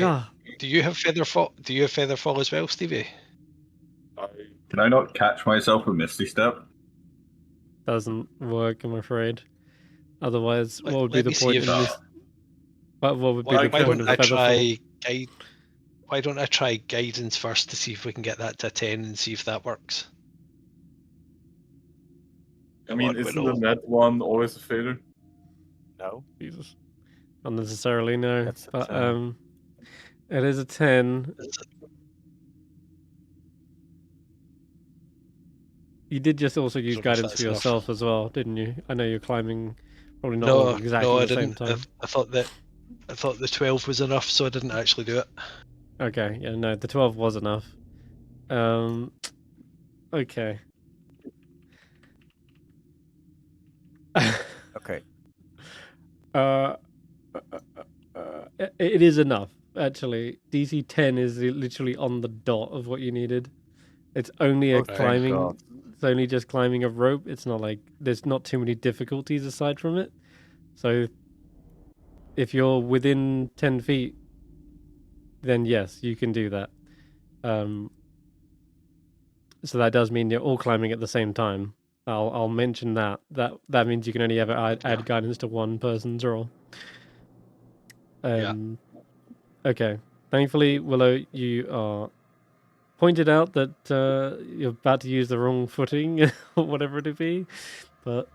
Speaker 3: Do you have featherfall? Do you have featherfall as well, Steivei?
Speaker 2: Can I not catch myself with Misty Step?
Speaker 1: doesn't work, I'm afraid. Otherwise, what would be
Speaker 3: Let
Speaker 1: the
Speaker 3: me see
Speaker 1: point
Speaker 3: if-
Speaker 1: of this? What would be
Speaker 3: Why
Speaker 1: the point
Speaker 3: don't
Speaker 1: of
Speaker 3: I
Speaker 1: featherfall?
Speaker 3: try guide? Why don't I try guidance first to see if we can get that to 10 and see if that works?
Speaker 4: I mean,
Speaker 3: Come on,
Speaker 4: isn't
Speaker 3: Willow.
Speaker 4: the net one always a failure?
Speaker 5: No.
Speaker 1: Jesus. Not necessarily, no.
Speaker 5: That's a
Speaker 1: But
Speaker 5: 10.
Speaker 1: it is a 10. You did just also use
Speaker 3: Don't know if
Speaker 1: guidance
Speaker 3: that's
Speaker 1: for
Speaker 3: enough.
Speaker 1: yourself as well, didn't you? I know you're climbing probably not all exactly
Speaker 3: no, I
Speaker 1: the same
Speaker 3: didn't.
Speaker 1: time.
Speaker 3: I thought that I thought the 12 was enough, so I didn't actually do it.
Speaker 1: Okay, yeah, no, the 12 was enough. Okay.
Speaker 5: Okay.
Speaker 1: It is enough, actually. DC 10 is literally on the dot of what you needed. It's only a
Speaker 5: Oh, thank God.
Speaker 1: It's only just climbing a rope. It's not like there's not too many difficulties aside from it. So if you're within 10 feet, then yes, you can do that. So that does mean you're all climbing at the same time. I'll mention that. That means you can only ever add guidance to one person's roll. Okay. Thankfully, Willow, you are pointed out that you're about to use the wrong footing, or whatever it be, but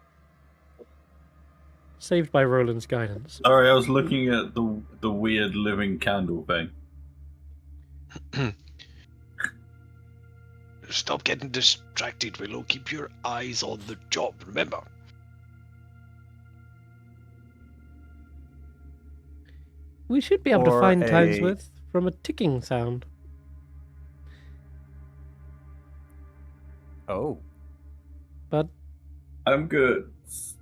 Speaker 1: saved by Roland's guidance.
Speaker 2: Sorry, I was looking at the weird living candle thing.
Speaker 3: Stop getting distracted, Willow. Keep your eyes on the job, remember?
Speaker 1: We should be able to find Timesworth from a ticking sound.
Speaker 5: Oh.
Speaker 1: But
Speaker 2: I'm good at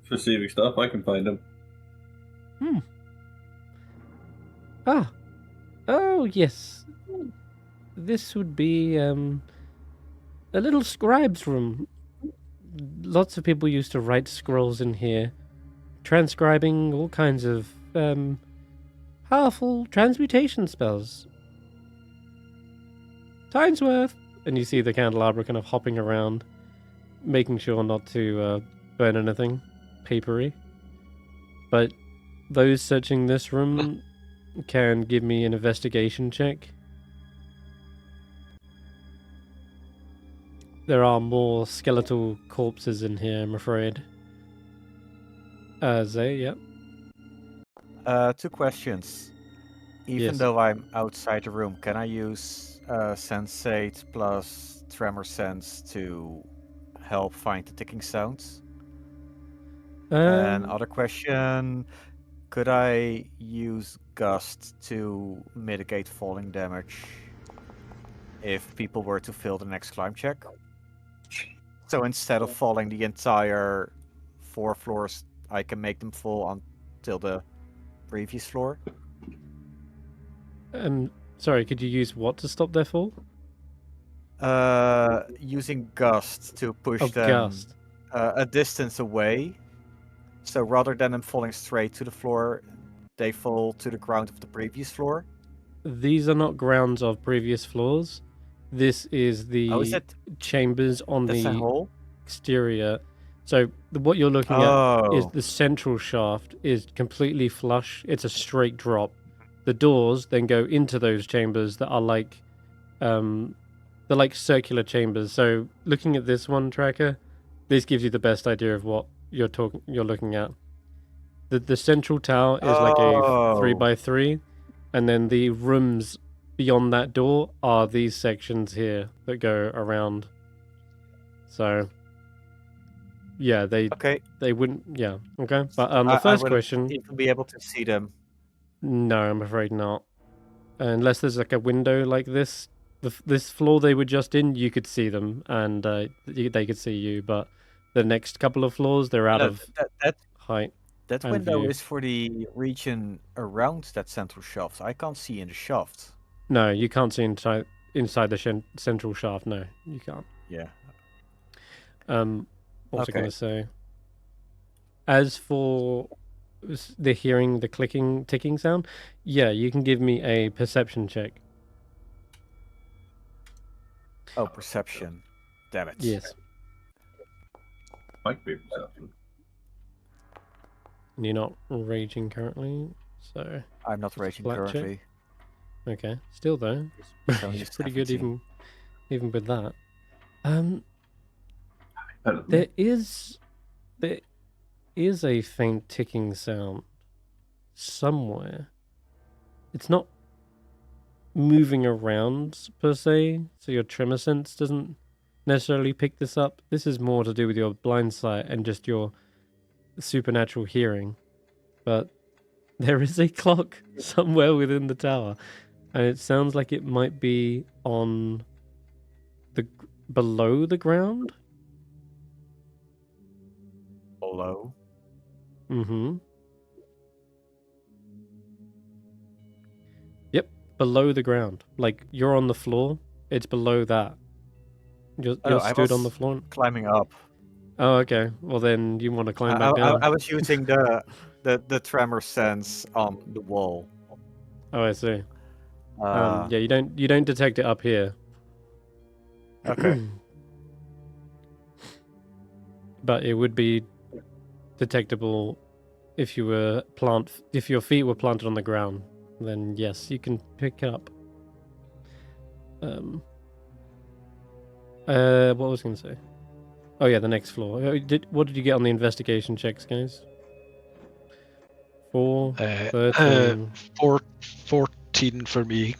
Speaker 2: perceiving stuff. I can find them.
Speaker 1: Ah. Oh, yes. This would be a little scribe's room. Lots of people used to write scrolls in here, transcribing all kinds of powerful transmutation spells. Timesworth! And you see the candelabra kind of hopping around, making sure not to burn anything papery. But those searching this room can give me an investigation check. There are more skeletal corpses in here, I'm afraid. Zay, yep.
Speaker 5: 2 questions. Even
Speaker 1: Yes.
Speaker 5: though I'm outside the room, can I use Sensate plus Tremor Sense to help find the ticking sounds? And other question, could I use Gust to mitigate falling damage if people were to fail the next climb check? So instead of falling the entire 4 floors, I can make them fall until the previous floor?
Speaker 1: Sorry, could you use what to stop their fall?
Speaker 5: Using Gust to push them
Speaker 1: Gust.
Speaker 5: a distance away. So rather than them falling straight to the floor, they fall to the ground of the previous floor.
Speaker 1: These are not grounds of previous floors. This is the chambers on the exterior. So what you're looking at is the central shaft is completely flush. It's a straight drop. The doors then go into those chambers that are like, they're like circular chambers. So looking at this one, Tracker, this gives you the best idea of what you're looking at. The central tower is like a 3x3, and then the rooms beyond that door are these sections here that go around. So yeah, they wouldn't. Yeah, okay. But the first question,
Speaker 5: you can be able to see them.
Speaker 1: No, I'm afraid not. Unless there's like a window like this, this floor they were just in, you could see them, and they could see you. But the next couple of floors, they're out of height.
Speaker 5: That window is for the region around that central shaft. I can't see in the shaft.
Speaker 1: No, you can't see inside the central shaft. No, you can't.
Speaker 5: Yeah.
Speaker 1: What was I going to say? As for the hearing the ticking sound, yeah, you can give me a perception check.
Speaker 5: Oh, perception. Damn it.
Speaker 1: Yes.
Speaker 2: Might be perception.
Speaker 1: You're not raging currently, so
Speaker 5: I'm not raging currently.
Speaker 1: Check. Okay, still though, it's pretty good even with that. There is a faint ticking sound somewhere. It's not moving around per se, so your tremor sense doesn't necessarily pick this up. This is more to do with your blind sight and just your supernatural hearing. But There is a clock somewhere within the tower, and it sounds like it might be on below the ground.
Speaker 5: Below.
Speaker 1: Mm-hmm. Yep, below the ground. Like you're on the floor. It's below that. You're
Speaker 5: I
Speaker 1: stood on
Speaker 5: was
Speaker 1: the floor.
Speaker 5: climbing up.
Speaker 1: Oh, okay. Well, then you want to climb back
Speaker 5: I,
Speaker 1: down.
Speaker 5: I was using the tremor sense on the wall.
Speaker 1: Oh, I see.
Speaker 5: Uh,
Speaker 1: Yeah, you don't detect it up here.
Speaker 5: Okay.
Speaker 1: But it would be detectable if your feet were planted on the ground. Then yes, you can pick it up. What was I going to say? Oh yeah, the next floor. What did you get on the investigation checks, guys? 4, 13.
Speaker 3: 14 for me.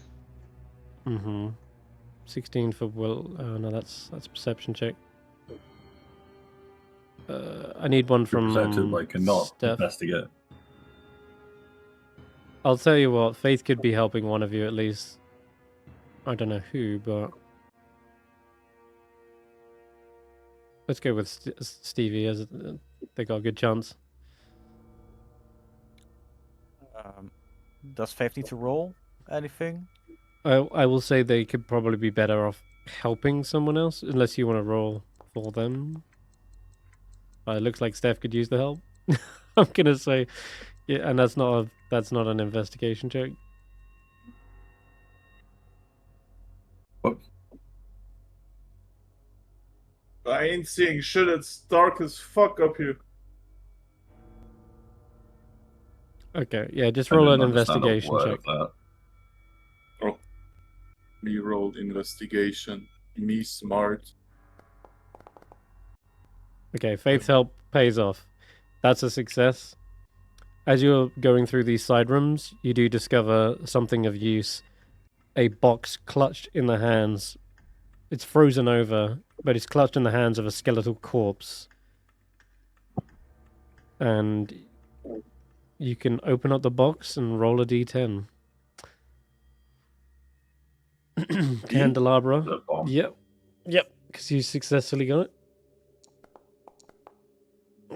Speaker 1: 16 for Will. No, that's a perception check. I need one from
Speaker 2: Perceptive, I cannot
Speaker 1: Stef.
Speaker 2: investigate.
Speaker 1: I'll tell you what, Faith could be helping one of you at least. I don't know who, but let's go with Stevie, as they got a good chance.
Speaker 5: Does Faith need to roll anything?
Speaker 1: I will say they could probably be better off helping someone else, unless you want to roll for them. It looks like Steph could use the help. I'm gonna say, yeah, and that's not an investigation check.
Speaker 2: Whoops.
Speaker 4: I ain't seeing shit. It's dark as fuck up here.
Speaker 1: Okay, yeah, just
Speaker 2: I
Speaker 1: roll an
Speaker 2: didn't understand a
Speaker 1: investigation
Speaker 2: word
Speaker 1: check.
Speaker 2: of that.
Speaker 4: Oh. Me rolled investigation. Me smart.
Speaker 1: Okay, Faith's help pays off. That's a success. As you're going through these side rooms, you do discover something of use. A box clutched in the hands. It's frozen over, but it's clutched in the hands of a skeletal corpse. And you can open up the box and roll a d10. Candelabra.
Speaker 2: The bomb.
Speaker 1: Yep, because you successfully got it.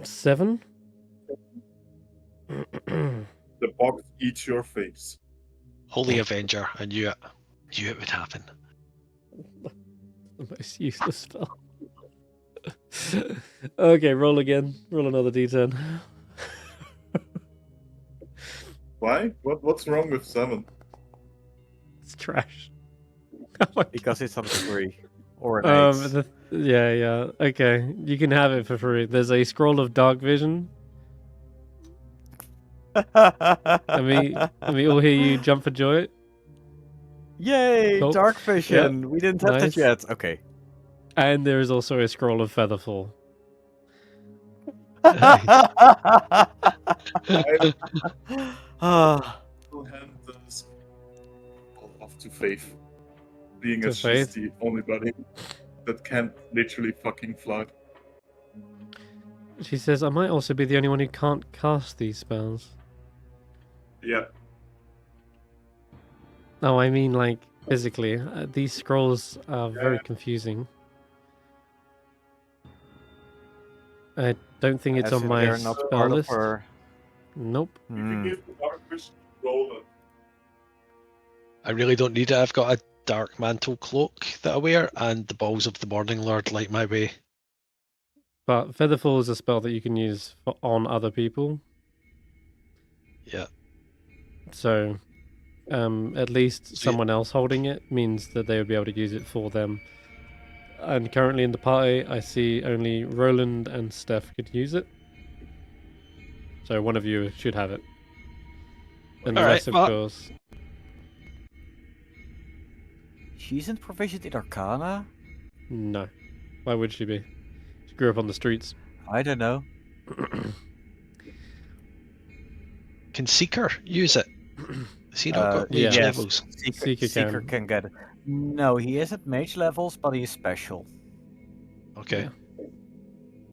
Speaker 1: 7.
Speaker 4: The box eats your face.
Speaker 3: Holy Avenger, I knew it. Knew it would happen.
Speaker 1: The most useless spell. Okay, roll again. Roll another d10.
Speaker 4: Why? What's wrong with 7?
Speaker 1: It's trash. Oh my
Speaker 5: Because it's on 3 or an 8.
Speaker 1: yeah. Okay, you can have it for free. There's a scroll of dark vision. Let me all hear you jump for joy.
Speaker 5: Yay!
Speaker 1: Cool.
Speaker 5: Dark vision. We didn't have
Speaker 1: Nice.
Speaker 5: that yet. Okay.
Speaker 1: And there is also a scroll of featherfall.
Speaker 4: I'll hand this off to Faith. Being
Speaker 1: To
Speaker 4: as
Speaker 1: Faith?
Speaker 4: she's the only body that can't literally fucking fly.
Speaker 1: She says, I might also be the only one who can't cast these spells.
Speaker 4: Yeah.
Speaker 1: No, I mean like physically. These scrolls are very
Speaker 4: Yeah.
Speaker 1: confusing. I don't think it's
Speaker 5: As
Speaker 1: on
Speaker 5: in
Speaker 1: my
Speaker 5: they're not
Speaker 1: spell
Speaker 5: part of
Speaker 1: list.
Speaker 5: her-
Speaker 1: Nope.
Speaker 4: You can give the dark vision to Roland.
Speaker 3: I really don't need it. I've got a dark mantle cloak that I wear, and the balls of the Morning Lord light my way.
Speaker 1: But featherfall is a spell that you can use on other people.
Speaker 3: Yeah.
Speaker 1: So, at least
Speaker 3: So-
Speaker 1: someone else holding it means that they would be able to use it for them. And currently in the party, I see only Roland and Steph could use it. So one of you should have it. And the
Speaker 3: Alright,
Speaker 1: rest, of
Speaker 3: well-
Speaker 1: course.
Speaker 5: She isn't proficient in Arcana?
Speaker 1: No. Why would she be? She grew up on the streets.
Speaker 5: I don't know.
Speaker 3: Can Seeker use it? Has he not got mage
Speaker 1: yes.
Speaker 3: levels?
Speaker 1: Seeker
Speaker 5: can get it. No, he is at mage levels, but he's special.
Speaker 3: Okay.
Speaker 1: Yeah.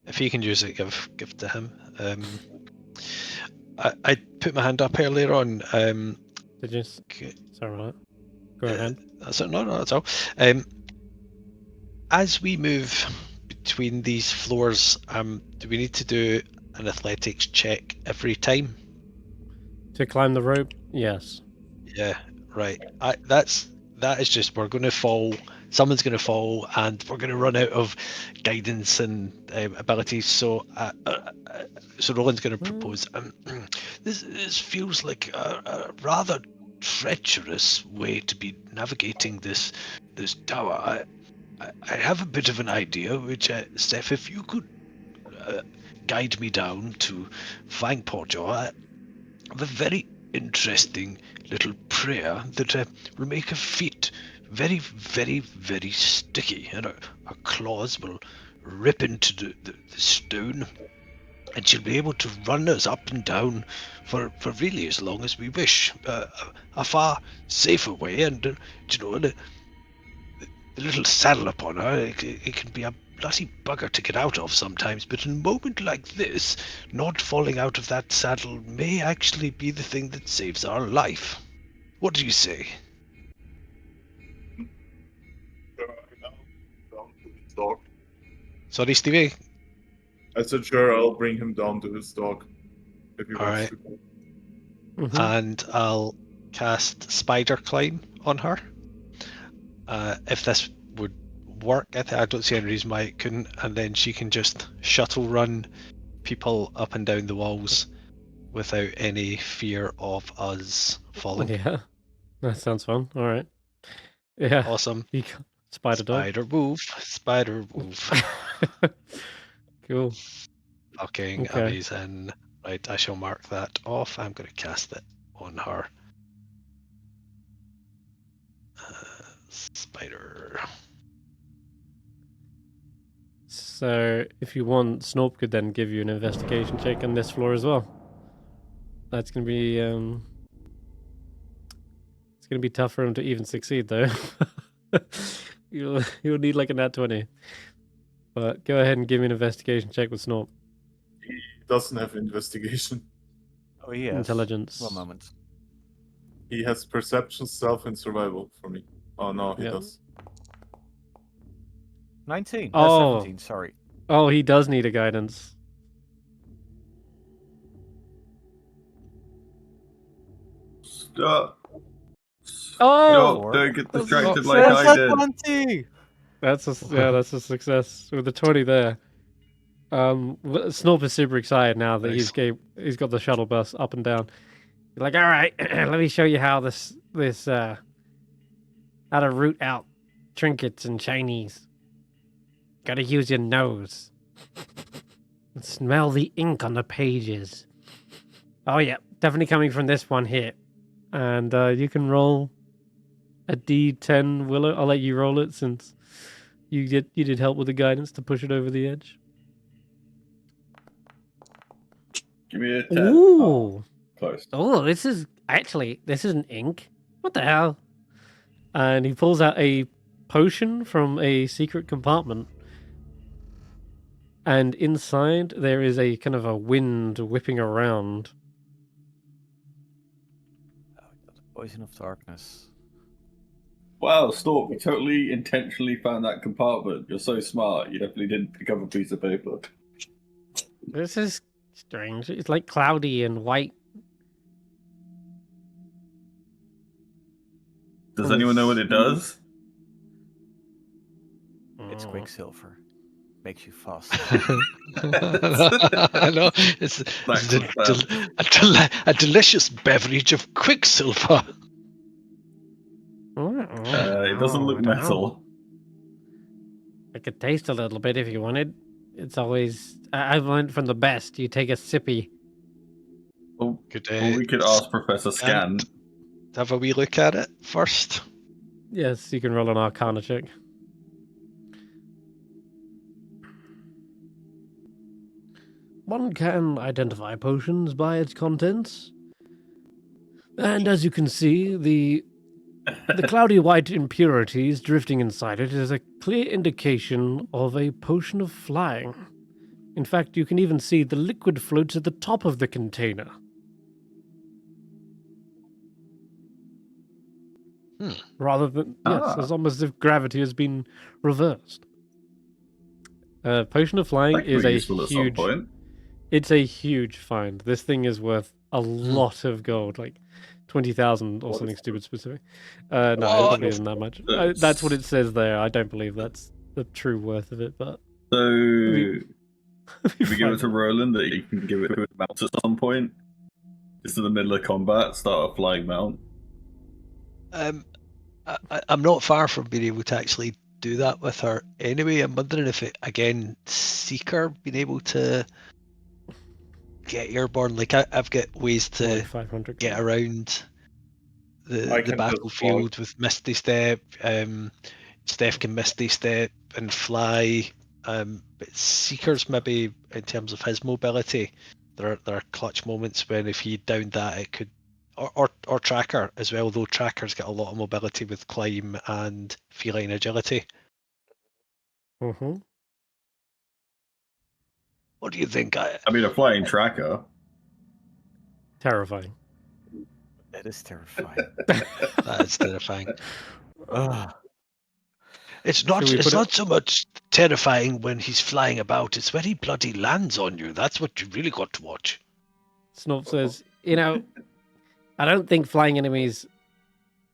Speaker 3: If he can use it, give to him. I put my hand up earlier on.
Speaker 1: Did you? Sorry about that. Go ahead.
Speaker 3: That's it. No, that's all. As we move between these floors, do we need to do an athletics check every time?
Speaker 1: To climb the rope? Yes.
Speaker 3: Yeah, right. That is just, we're going to fall. Someone's going to fall, and we're going to run out of guidance and abilities. So Roland's going to propose. This feels like a rather treacherous way to be navigating this tower. I have a bit of an idea, which Stef, if you could guide me down to Fangporjaw, I have a very interesting little prayer that will make her feet very, very, very sticky, and her claws will rip into the stone, and she'll be able to run us up and down for really as long as we wish. A far safer way, and the little saddle upon her, it can be a bloody bugger to get out of sometimes, but in a moment like this, not falling out of that saddle may actually be the thing that saves our life. What do you say?
Speaker 4: Down to his dog.
Speaker 3: Sorry, Steivei?
Speaker 4: I said, sure, I'll bring him down to his dog. If he wants
Speaker 3: Alright.
Speaker 4: to.
Speaker 1: Mhm.
Speaker 3: And I'll cast Spider Climb on her. If this would work, I don't see any reason why it couldn't, and then she can just shuttle run people up and down the walls without any fear of us falling.
Speaker 1: Yeah. That sounds fun. All right. Yeah.
Speaker 3: Awesome.
Speaker 1: Spider dog.
Speaker 3: Spider move.
Speaker 1: Cool.
Speaker 3: Fucking
Speaker 1: Okay.
Speaker 3: amazing. Right, I shall mark that off. I'm going to cast it on her. Spider.
Speaker 1: So, if you want, Snorp could then give you an investigation check on this floor as well. That's gonna be it's gonna be tough for him to even succeed, though. You'll need like a nat 20. But go ahead and give me an investigation check with Snorp.
Speaker 4: He doesn't have investigation.
Speaker 5: Oh, yes.
Speaker 1: Intelligence.
Speaker 5: 1 moment.
Speaker 4: He has perception, stealth, and survival for me. Oh no, he
Speaker 1: Yeah.
Speaker 4: does.
Speaker 5: 19.
Speaker 1: Oh.
Speaker 5: 17, sorry.
Speaker 1: Oh, he does need a guidance.
Speaker 2: Stop.
Speaker 1: Oh!
Speaker 2: Don't get
Speaker 1: That's
Speaker 2: distracted
Speaker 1: not-
Speaker 2: like
Speaker 1: that's
Speaker 2: I
Speaker 5: a
Speaker 2: did.
Speaker 5: 20!
Speaker 1: That's a success with the 20 there. Snorp is super excited now that
Speaker 3: Nice.
Speaker 1: he's got the shuttle bus up and down. He's like, all right, let me show you how how to root out trinkets and Chinese. Gotta use your nose. Smell the ink on the pages. Oh yeah, definitely coming from this one here. And you can roll a D10, Willow. I'll let you roll it since you did help with the guidance to push it over the edge.
Speaker 2: Give me a 10.
Speaker 1: Ooh.
Speaker 2: Oh, close.
Speaker 1: Oh, this isn't ink. What the hell? And he pulls out a potion from a secret compartment. And inside there is a kind of a wind whipping around.
Speaker 5: Poison of darkness.
Speaker 2: Wow, Stork, you totally intentionally found that compartment. You're so smart. You definitely didn't pick up a piece of paper.
Speaker 1: This is strange. It's like cloudy and white.
Speaker 2: Does anyone know what it does?
Speaker 5: It's
Speaker 1: Mm.
Speaker 5: Quicksilver. Makes you fast.
Speaker 3: I know. It's a delicious beverage of Quicksilver.
Speaker 2: It doesn't look
Speaker 1: I don't know.
Speaker 2: metal.
Speaker 1: I could taste a little bit if you wanted. It's always I learned from the best. You take a sippy.
Speaker 2: Well,
Speaker 3: Could
Speaker 2: we could ask Professor Scan.
Speaker 3: have a wee look at it first.
Speaker 1: Yes, you can roll an Arcana check. One can identify potions by its contents. And as you can see, the cloudy white impurities drifting inside it is a clear indication of a potion of flying. In fact, you can even see the liquid floats at the top of the container. Rather than yes, it's almost as if gravity has been reversed. Potion of Flying
Speaker 2: That could
Speaker 1: is
Speaker 2: be
Speaker 1: a
Speaker 2: useful at some
Speaker 1: huge.
Speaker 2: point.
Speaker 1: It's a huge find. This thing is worth a lot of gold, like 20,000 or something stupid specific. No, it
Speaker 3: What?
Speaker 1: probably isn't that much. That's what it says there. I don't believe that's the true worth of it, but
Speaker 2: So,
Speaker 1: be
Speaker 2: if we give it
Speaker 1: fine.
Speaker 2: to Roland, that you can give it to a mount at some point, just in the middle of combat, start a flying mount.
Speaker 3: I'm not far from being able to actually do that with her anyway. I'm wondering if it, again, Seeker being able to get airborne. Like, I've got ways to
Speaker 1: Like 500.
Speaker 3: get around
Speaker 4: I
Speaker 3: the
Speaker 4: can just
Speaker 3: battlefield with Misty Step. Stef can Misty Step and fly. But Seeker's maybe, in terms of his mobility, there are clutch moments when if he downed that, it could, or Tracker as well, though Tracker's got a lot of mobility with climb and feline agility.
Speaker 1: Mm-hmm.
Speaker 3: What do you think?
Speaker 2: I mean, a flying tracker.
Speaker 1: Terrifying.
Speaker 5: That is terrifying.
Speaker 3: That's terrifying.
Speaker 5: Ugh.
Speaker 3: It's not.
Speaker 1: Should we
Speaker 3: It's
Speaker 1: put it-
Speaker 3: not so much terrifying when he's flying about. It's when he bloody lands on you. That's what you really got to watch.
Speaker 1: Snop says, I don't think flying enemies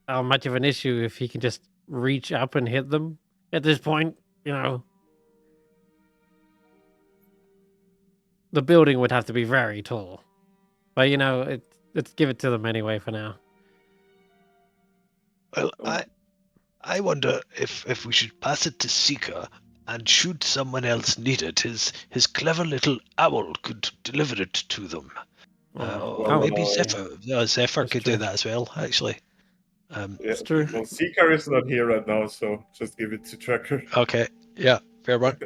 Speaker 1: are much of an issue if he can just reach up and hit them. At this point, the building would have to be very tall. But let's give it to them anyway for now.
Speaker 3: Well, I wonder if we should pass it to Seeker, and should someone else need it, his clever little owl could deliver it to them. Or maybe Zephyr. No, Zephyr
Speaker 1: That's
Speaker 3: could
Speaker 1: true.
Speaker 3: do that as well, actually.
Speaker 4: Yeah,
Speaker 1: It's true.
Speaker 4: Well, Seeker is not here right now, so just give it to Tracker.
Speaker 3: Okay, yeah, fair one.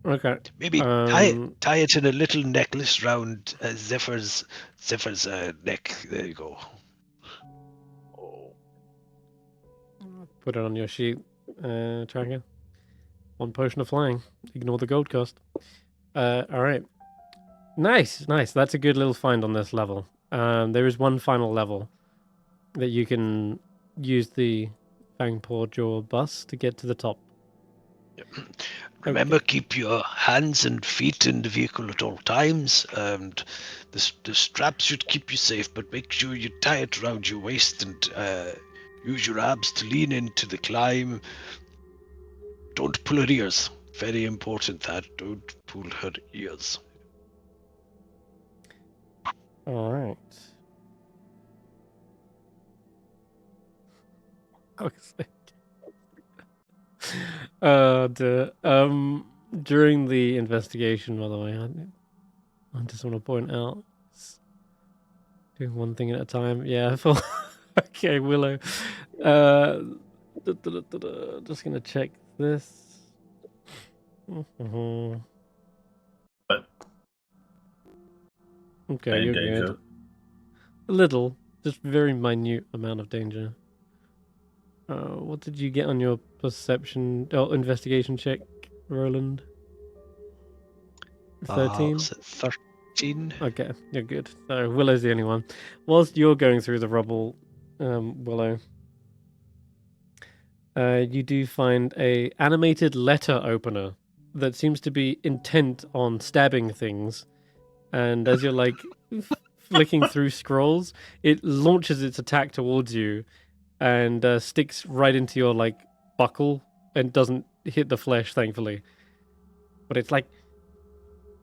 Speaker 1: Okay.
Speaker 3: Maybe tie it in a little necklace round Zephyr's neck. There you go.
Speaker 1: Put it on your sheet, Tracker. 1 potion of flying. Ignore the gold cost. All right. Nice. That's a good little find on this level. There is one final level that you can use the Fangpaw Jaw bus to get to the top.
Speaker 3: Remember, keep your hands and feet in the vehicle at all times, and the straps should keep you safe, but make sure you tie it around your waist and use your abs to lean into the climb. Don't pull her ears. Very important that. Don't pull her ears.
Speaker 1: All right. During the investigation, by the way, I just want to point out, doing one thing at a time. Yeah, okay, Willow. Just gonna check this. Okay,
Speaker 2: Any
Speaker 1: you're
Speaker 2: danger?
Speaker 1: good. A little, just very minute amount of danger. What did you get on your perception investigation check, Roland? 13?
Speaker 3: Was it 13?
Speaker 1: Okay, you're good. So Willow's the only one. Whilst you're going through the rubble, Willow, you do find a animated letter opener that seems to be intent on stabbing things. And as you're like flicking through scrolls, it launches its attack towards you and sticks right into your like buckle and doesn't hit the flesh, thankfully. But it's like,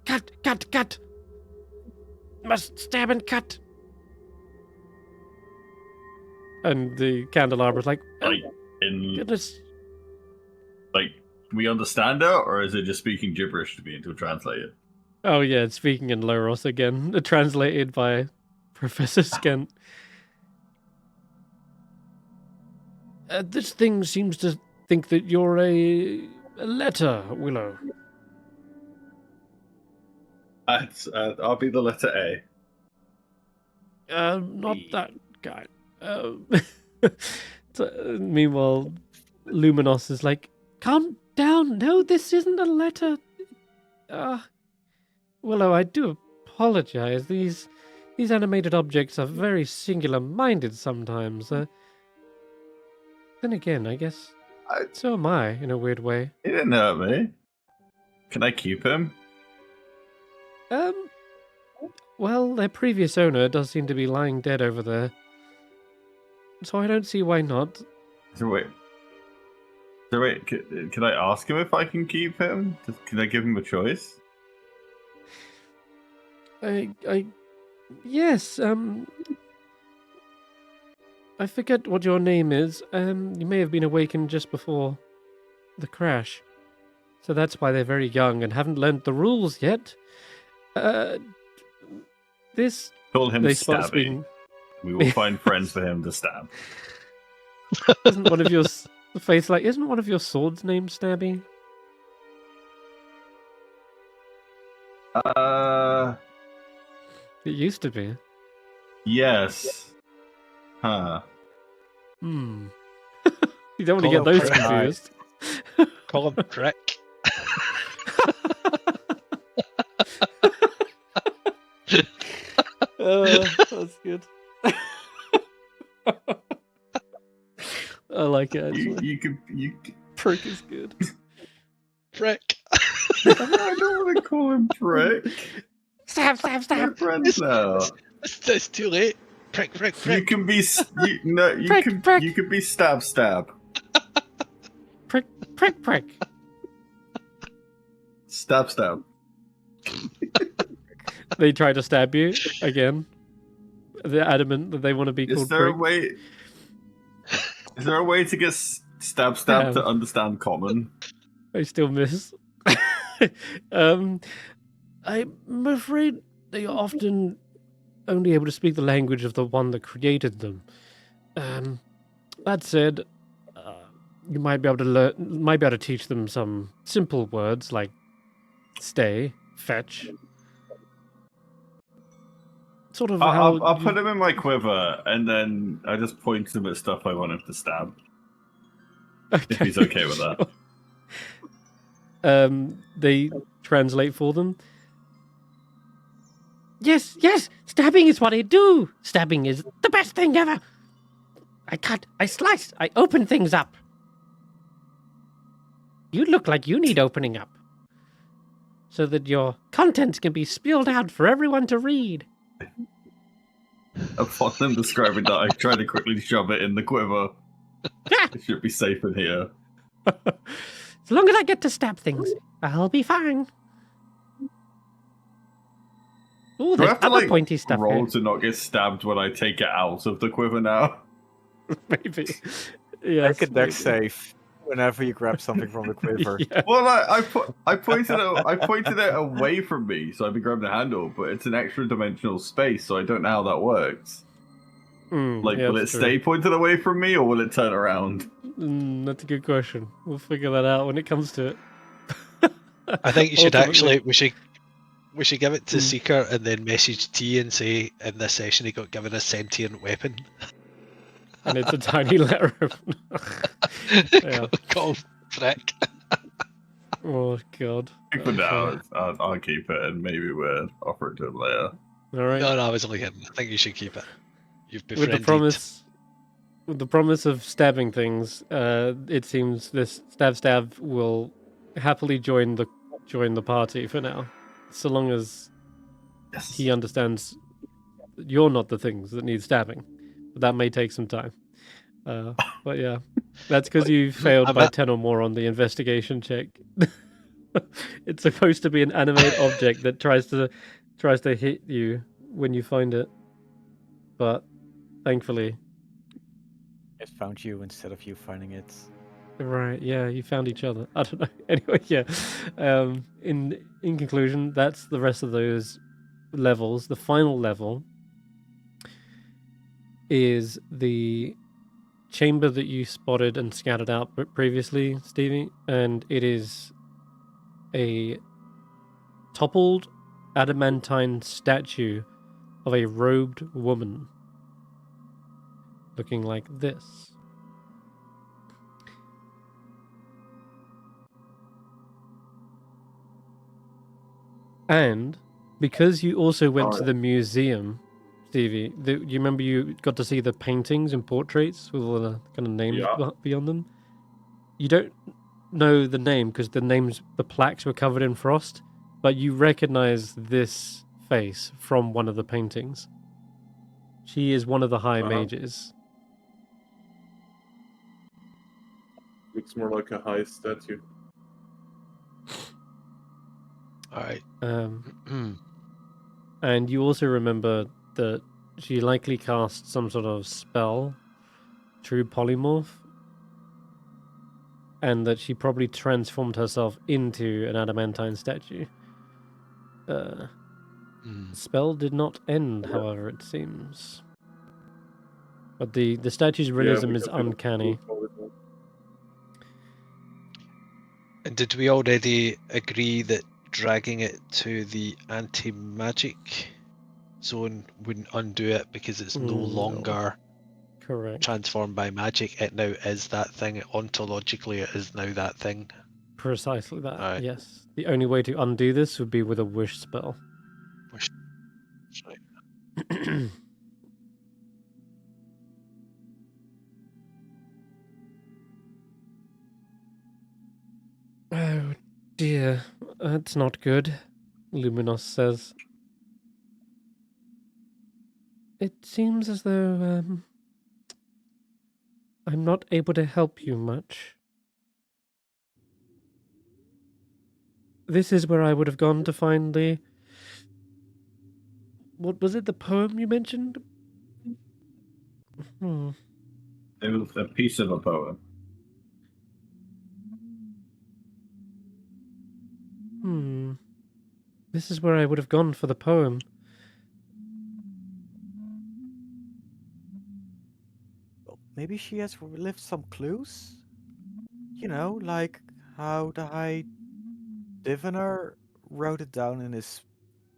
Speaker 1: cut! Must stab and cut. And the candelabra's like, oh, goodness.
Speaker 2: Like, we understand it, or is it just speaking gibberish to me until translated?
Speaker 1: Oh yeah, it's speaking in Loros again, translated by Professor Skent. This thing seems to think that you're a letter, Willow.
Speaker 2: I'll be the letter A.
Speaker 1: Not that guy. Meanwhile, Luminos is like, calm down. No, this isn't a letter. Willow, I do apologize. These these animated objects are very singular-minded sometimes. Then again, I guess so am I, in a weird way.
Speaker 2: He didn't hurt me. Can I keep him?
Speaker 1: Well, their previous owner does seem to be lying dead over there. So I don't see why not.
Speaker 2: So wait, can I ask him if I can keep him? Can I give him a choice?
Speaker 1: Yes, I forget what your name is. You may have been awakened just before the crash. So that's why they're very young and haven't learned the rules yet. This...
Speaker 2: Call him
Speaker 1: They start
Speaker 2: Stabby.
Speaker 1: speaking...
Speaker 2: We will find friends for him to stab.
Speaker 1: Isn't one of your... Isn't one of your swords named Stabby? It used to be.
Speaker 2: Yes. Huh.
Speaker 1: You don't want to
Speaker 3: Call
Speaker 1: get those
Speaker 3: him
Speaker 1: confused.
Speaker 3: Call him Prick.
Speaker 1: That's good. I like it, actually.
Speaker 2: You could.
Speaker 1: Prick is good.
Speaker 3: Prick.
Speaker 2: I don't want to call him Prick.
Speaker 1: Stab!
Speaker 2: We're friends now.
Speaker 3: It's too late. Prick.
Speaker 2: You can be.
Speaker 1: Prick.
Speaker 2: You can be stab.
Speaker 1: Prick.
Speaker 2: Stab.
Speaker 1: They try to stab you again. They're adamant that they want to be
Speaker 2: Is
Speaker 1: called
Speaker 2: there a
Speaker 1: Prick.
Speaker 2: way? Is there a way to get stab
Speaker 1: Yeah.
Speaker 2: to understand common?
Speaker 1: I still miss. I'm afraid they are often only able to speak the language of the one that created them. That said, you might be able to teach them some simple words like stay, fetch. Sort of how
Speaker 2: I'll put him in my quiver, and then I just point him at stuff I want him to stab. If he's okay with that.
Speaker 1: They translate for them. Yes, stabbing is what I do. Stabbing is the best thing ever. I cut, I slice, I open things up. You look like you need opening up, so that your contents can be spilled out for everyone to read.
Speaker 2: Upon them describing that, I try to quickly shove it in the quiver. It should be safe in here.
Speaker 1: As long as I get to stab things, I'll be fine. Ooh,
Speaker 2: Do I
Speaker 1: there's
Speaker 2: have to
Speaker 1: other pointy stuff
Speaker 2: roll
Speaker 1: here.
Speaker 2: to not get stabbed when I take it out of the quiver now?
Speaker 1: Maybe. Yes,
Speaker 5: Make a deck
Speaker 1: maybe.
Speaker 5: save whenever you grab something from the quiver.
Speaker 1: Yeah.
Speaker 2: Well, I pointed it away from me, so I've been grabbing the handle, but it's an extra dimensional space, so I don't know how that works. Like,
Speaker 1: yeah,
Speaker 2: will it
Speaker 1: that's true.
Speaker 2: stay pointed away from me, or will it turn around?
Speaker 1: That's a good question. We'll figure that out when it comes to it.
Speaker 3: I think you should
Speaker 1: Ultimately-
Speaker 3: actually. We should give it to Seeker and then message T and say in this session he got given a sentient weapon.
Speaker 1: And it's a tiny letter. Yeah.
Speaker 3: Call him Prick.
Speaker 1: Oh, God.
Speaker 2: For now,
Speaker 1: Okay.
Speaker 2: I'll keep it, and maybe we'll offer it to him later.
Speaker 1: All right.
Speaker 3: No, I was only kidding. I think you should keep it. You've
Speaker 1: With
Speaker 3: befriended.
Speaker 1: the promise of stabbing things, it seems this stab will happily join the party for now, so long as
Speaker 2: Yes.
Speaker 1: he understands that you're not the things that need stabbing. But that may take some time. But yeah, that's because you failed by 10 or more on the investigation check. It's supposed to be an animate object that tries to hit you when you find it, but thankfully.
Speaker 5: It found you instead of you finding it.
Speaker 1: Right, yeah, you found each other. I don't know. Anyway, yeah. In conclusion, that's the rest of those levels. The final level is the chamber that you spotted and scattered out previously, Stevie, and it is a toppled adamantine statue of a robed woman looking like this. And because you also went to the museum Stevie. You remember you got to see the paintings and portraits with all the kind of names
Speaker 4: Yeah.
Speaker 1: beyond them? You don't know the name because the plaques were covered in frost, but you recognize this face from one of the paintings. She is one of the high mages.
Speaker 4: Looks more like a high statue.
Speaker 3: All right.
Speaker 1: And you also remember that she likely cast some sort of spell through polymorph, and that she probably transformed herself into an adamantine statue. Spell did not end, however, it seems. But the statue's realism is uncanny.
Speaker 3: And did we already agree that dragging it to the anti-magic zone wouldn't undo it because it's no longer
Speaker 1: correct
Speaker 3: transformed by magic? It now is that thing. Ontologically, it is now that thing.
Speaker 1: Precisely that.
Speaker 3: Right.
Speaker 1: Yes. The only way to undo this would be with a wish spell.
Speaker 3: Wish. Right.
Speaker 1: Oh dear, that's not good, Luminos says. It seems as though I'm not able to help you much. This is where I would have gone to find the... What was it, the poem you mentioned?
Speaker 2: It was a piece of a poem.
Speaker 1: This is where I would have gone for the poem.
Speaker 5: Well, maybe she has left some clues? You know, like how the High Diviner wrote it down in his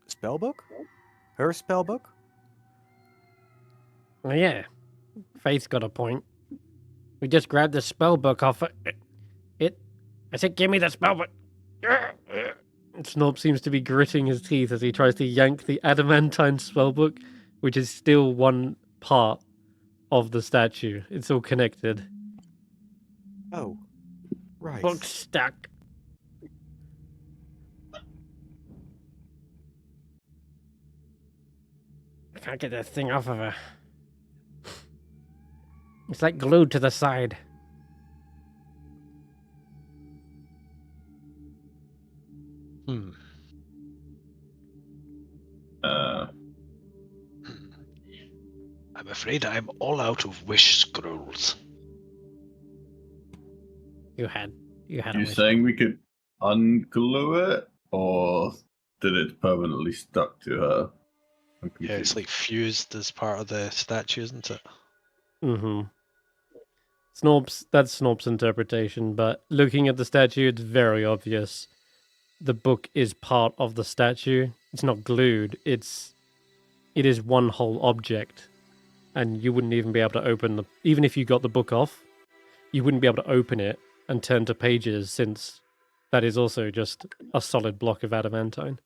Speaker 5: spellbook? Her spellbook?
Speaker 1: Oh, yeah, Faith's got a point. We just grabbed the spell book off it. I said, give me the spell book. Snorp seems to be gritting his teeth as he tries to yank the adamantine spellbook, which is still one part of the statue. It's all connected.
Speaker 5: Oh, right.
Speaker 1: Book stuck. I can't get that thing off of her. It's like glued to the side.
Speaker 3: I'm afraid I'm all out of wish scrolls.
Speaker 1: You had a
Speaker 2: You
Speaker 1: wish.
Speaker 2: saying we could unglue it, or did it permanently stuck to her?
Speaker 3: Yeah, it's like fused as part of the statue, isn't it?
Speaker 1: That's Snorp's interpretation, but looking at the statue, it's very obvious. The book is part of the statue. It's not glued. It is one whole object, and you wouldn't even be able to open even if you got the book off, you wouldn't be able to open it and turn to pages, since that is also just a solid block of adamantine.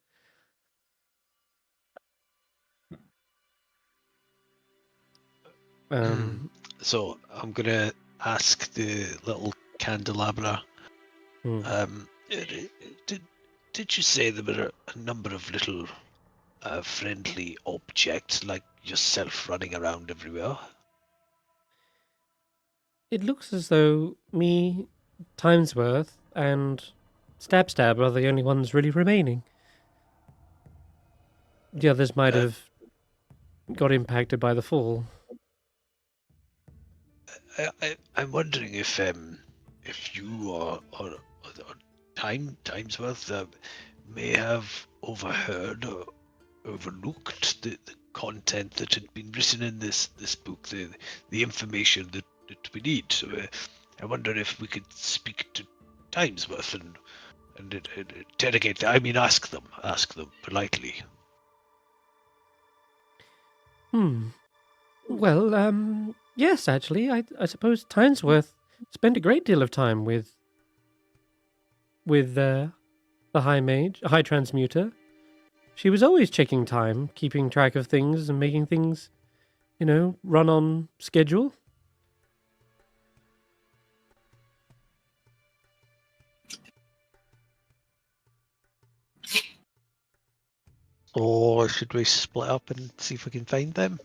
Speaker 3: So I'm gonna ask the little candelabra. Did you say there were a number of little friendly objects like yourself running around everywhere?
Speaker 1: It looks as though me, Timesworth, and Stab are the only ones really remaining. The others might have got impacted by the fall.
Speaker 3: I'm wondering if you or Timesworth may have overheard or overlooked the content that had been written in this book, the information that we need. So I wonder if we could speak to Timesworth and interrogate them. I mean, ask them politely.
Speaker 1: Well, yes, actually, I suppose Timesworth spent a great deal of time with the High Mage, High Transmuter. She was always checking time, keeping track of things, and making things, run on schedule.
Speaker 3: Or should we split up and see if we can find them?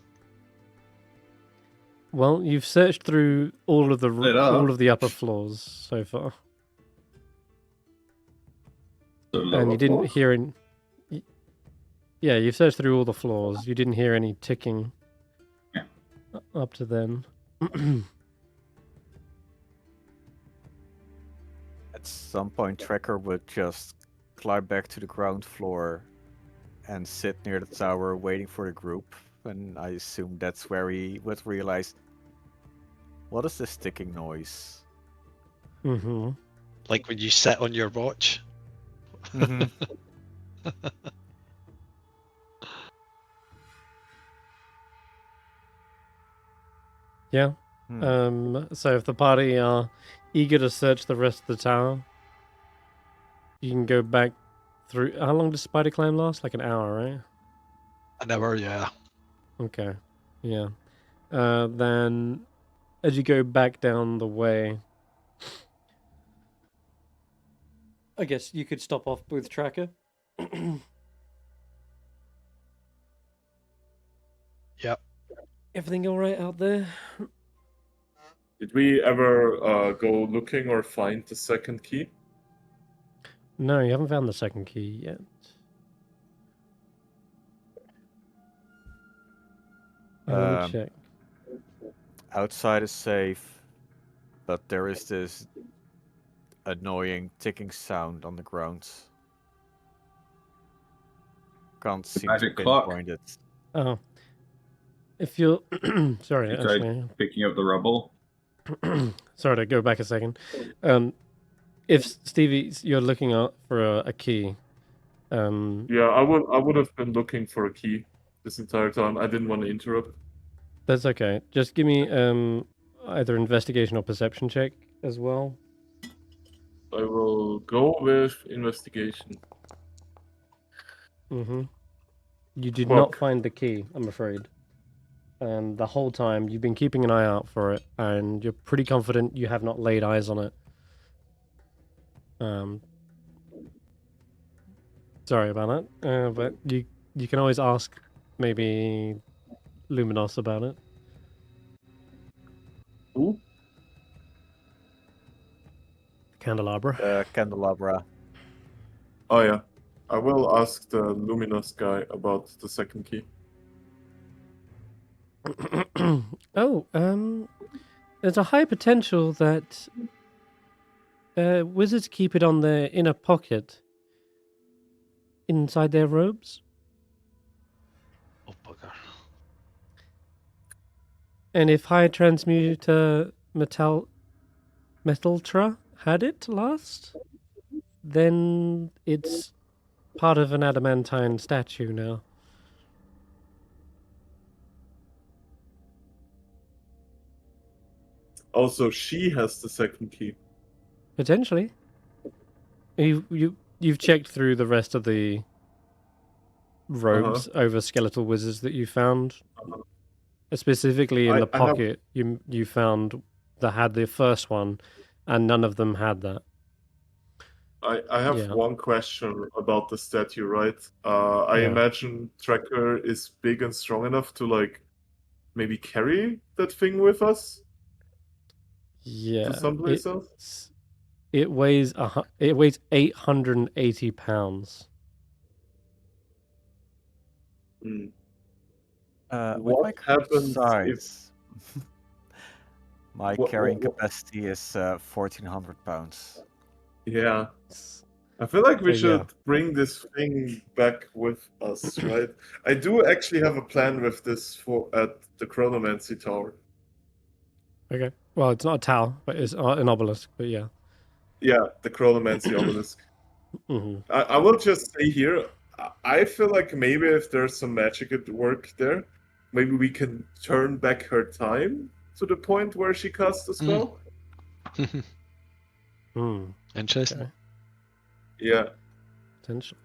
Speaker 1: Well, you've searched through all of the upper floors so far, and you didn't hear any. Yeah, you've searched through all the floors. You didn't hear any ticking up to then.
Speaker 5: At some point, Tracker would just climb back to the ground floor and sit near the tower waiting for the group. And I assume that's where he would realize, what is this ticking noise?
Speaker 1: Mm-hmm.
Speaker 3: Like when you sit on your watch?
Speaker 5: Mhm.
Speaker 1: Yeah. So if the party are eager to search the rest of the tower, you can go back through. How long does spider climb last? Like an hour, right?
Speaker 3: An hour, yeah.
Speaker 1: Okay. Yeah. Then as you go back down the way, I guess you could stop off with Tracker.
Speaker 3: Yep.
Speaker 1: Everything all right out there?
Speaker 4: Did we ever go looking or find the second key?
Speaker 1: No, you haven't found the second key yet. Let me check.
Speaker 5: Outside is safe, but there is this annoying ticking sound on the ground. Can't seem to
Speaker 2: magic clock.
Speaker 5: pinpoint it.
Speaker 1: Oh. If you're... Sorry,
Speaker 2: You tried
Speaker 1: actually.
Speaker 2: picking up the rubble.
Speaker 1: Sorry to go back a second. If Stevie, you're looking out for a key.
Speaker 4: Yeah, I would have been looking for a key this entire time. I didn't want to interrupt.
Speaker 1: That's okay. Just give me either investigation or perception check as well.
Speaker 4: I will go with investigation.
Speaker 1: Mm-hmm. You did
Speaker 4: Fuck.
Speaker 1: not find the key, I'm afraid. And the whole time you've been keeping an eye out for it, and you're pretty confident you have not laid eyes on it. Sorry about that. But you can always ask maybe Luminos about it.
Speaker 4: Who?
Speaker 1: Candelabra.
Speaker 5: Candelabra.
Speaker 4: Oh yeah. I will ask the Luminous guy about the second key.
Speaker 1: There's a high potential that wizards keep it on their inner pocket inside their robes.
Speaker 3: Oh, bugger.
Speaker 1: And if High Transmuter Metaltra had it last, then it's part of an adamantine statue now.
Speaker 4: Also, she has the second key.
Speaker 1: Potentially. You've checked through the rest of the robes over skeletal wizards that you found. Specifically in the pocket, you found that had the first one, and none of them had that.
Speaker 4: I have one question about the statue, right? I imagine Tracker is big and strong enough to like maybe carry that thing with us.
Speaker 1: Yeah.
Speaker 4: To someplace else.
Speaker 1: It weighs 880 pounds.
Speaker 4: What happens
Speaker 5: if my carrying capacity is 1,400 pounds?
Speaker 4: Yeah. I feel like we should bring this thing back with us, right? I do actually have a plan with this at the Chronomancy Tower.
Speaker 1: Okay. Well, it's not a tower, but it's an obelisk, but yeah.
Speaker 4: Yeah, the Chronomancy obelisk.
Speaker 1: Mm-hmm.
Speaker 4: I will just say here, I feel like maybe if there's some magic at work there, maybe we can turn back her time to the point where she cast the spell.
Speaker 3: Interesting.
Speaker 1: Okay.
Speaker 4: Yeah.
Speaker 1: Potential.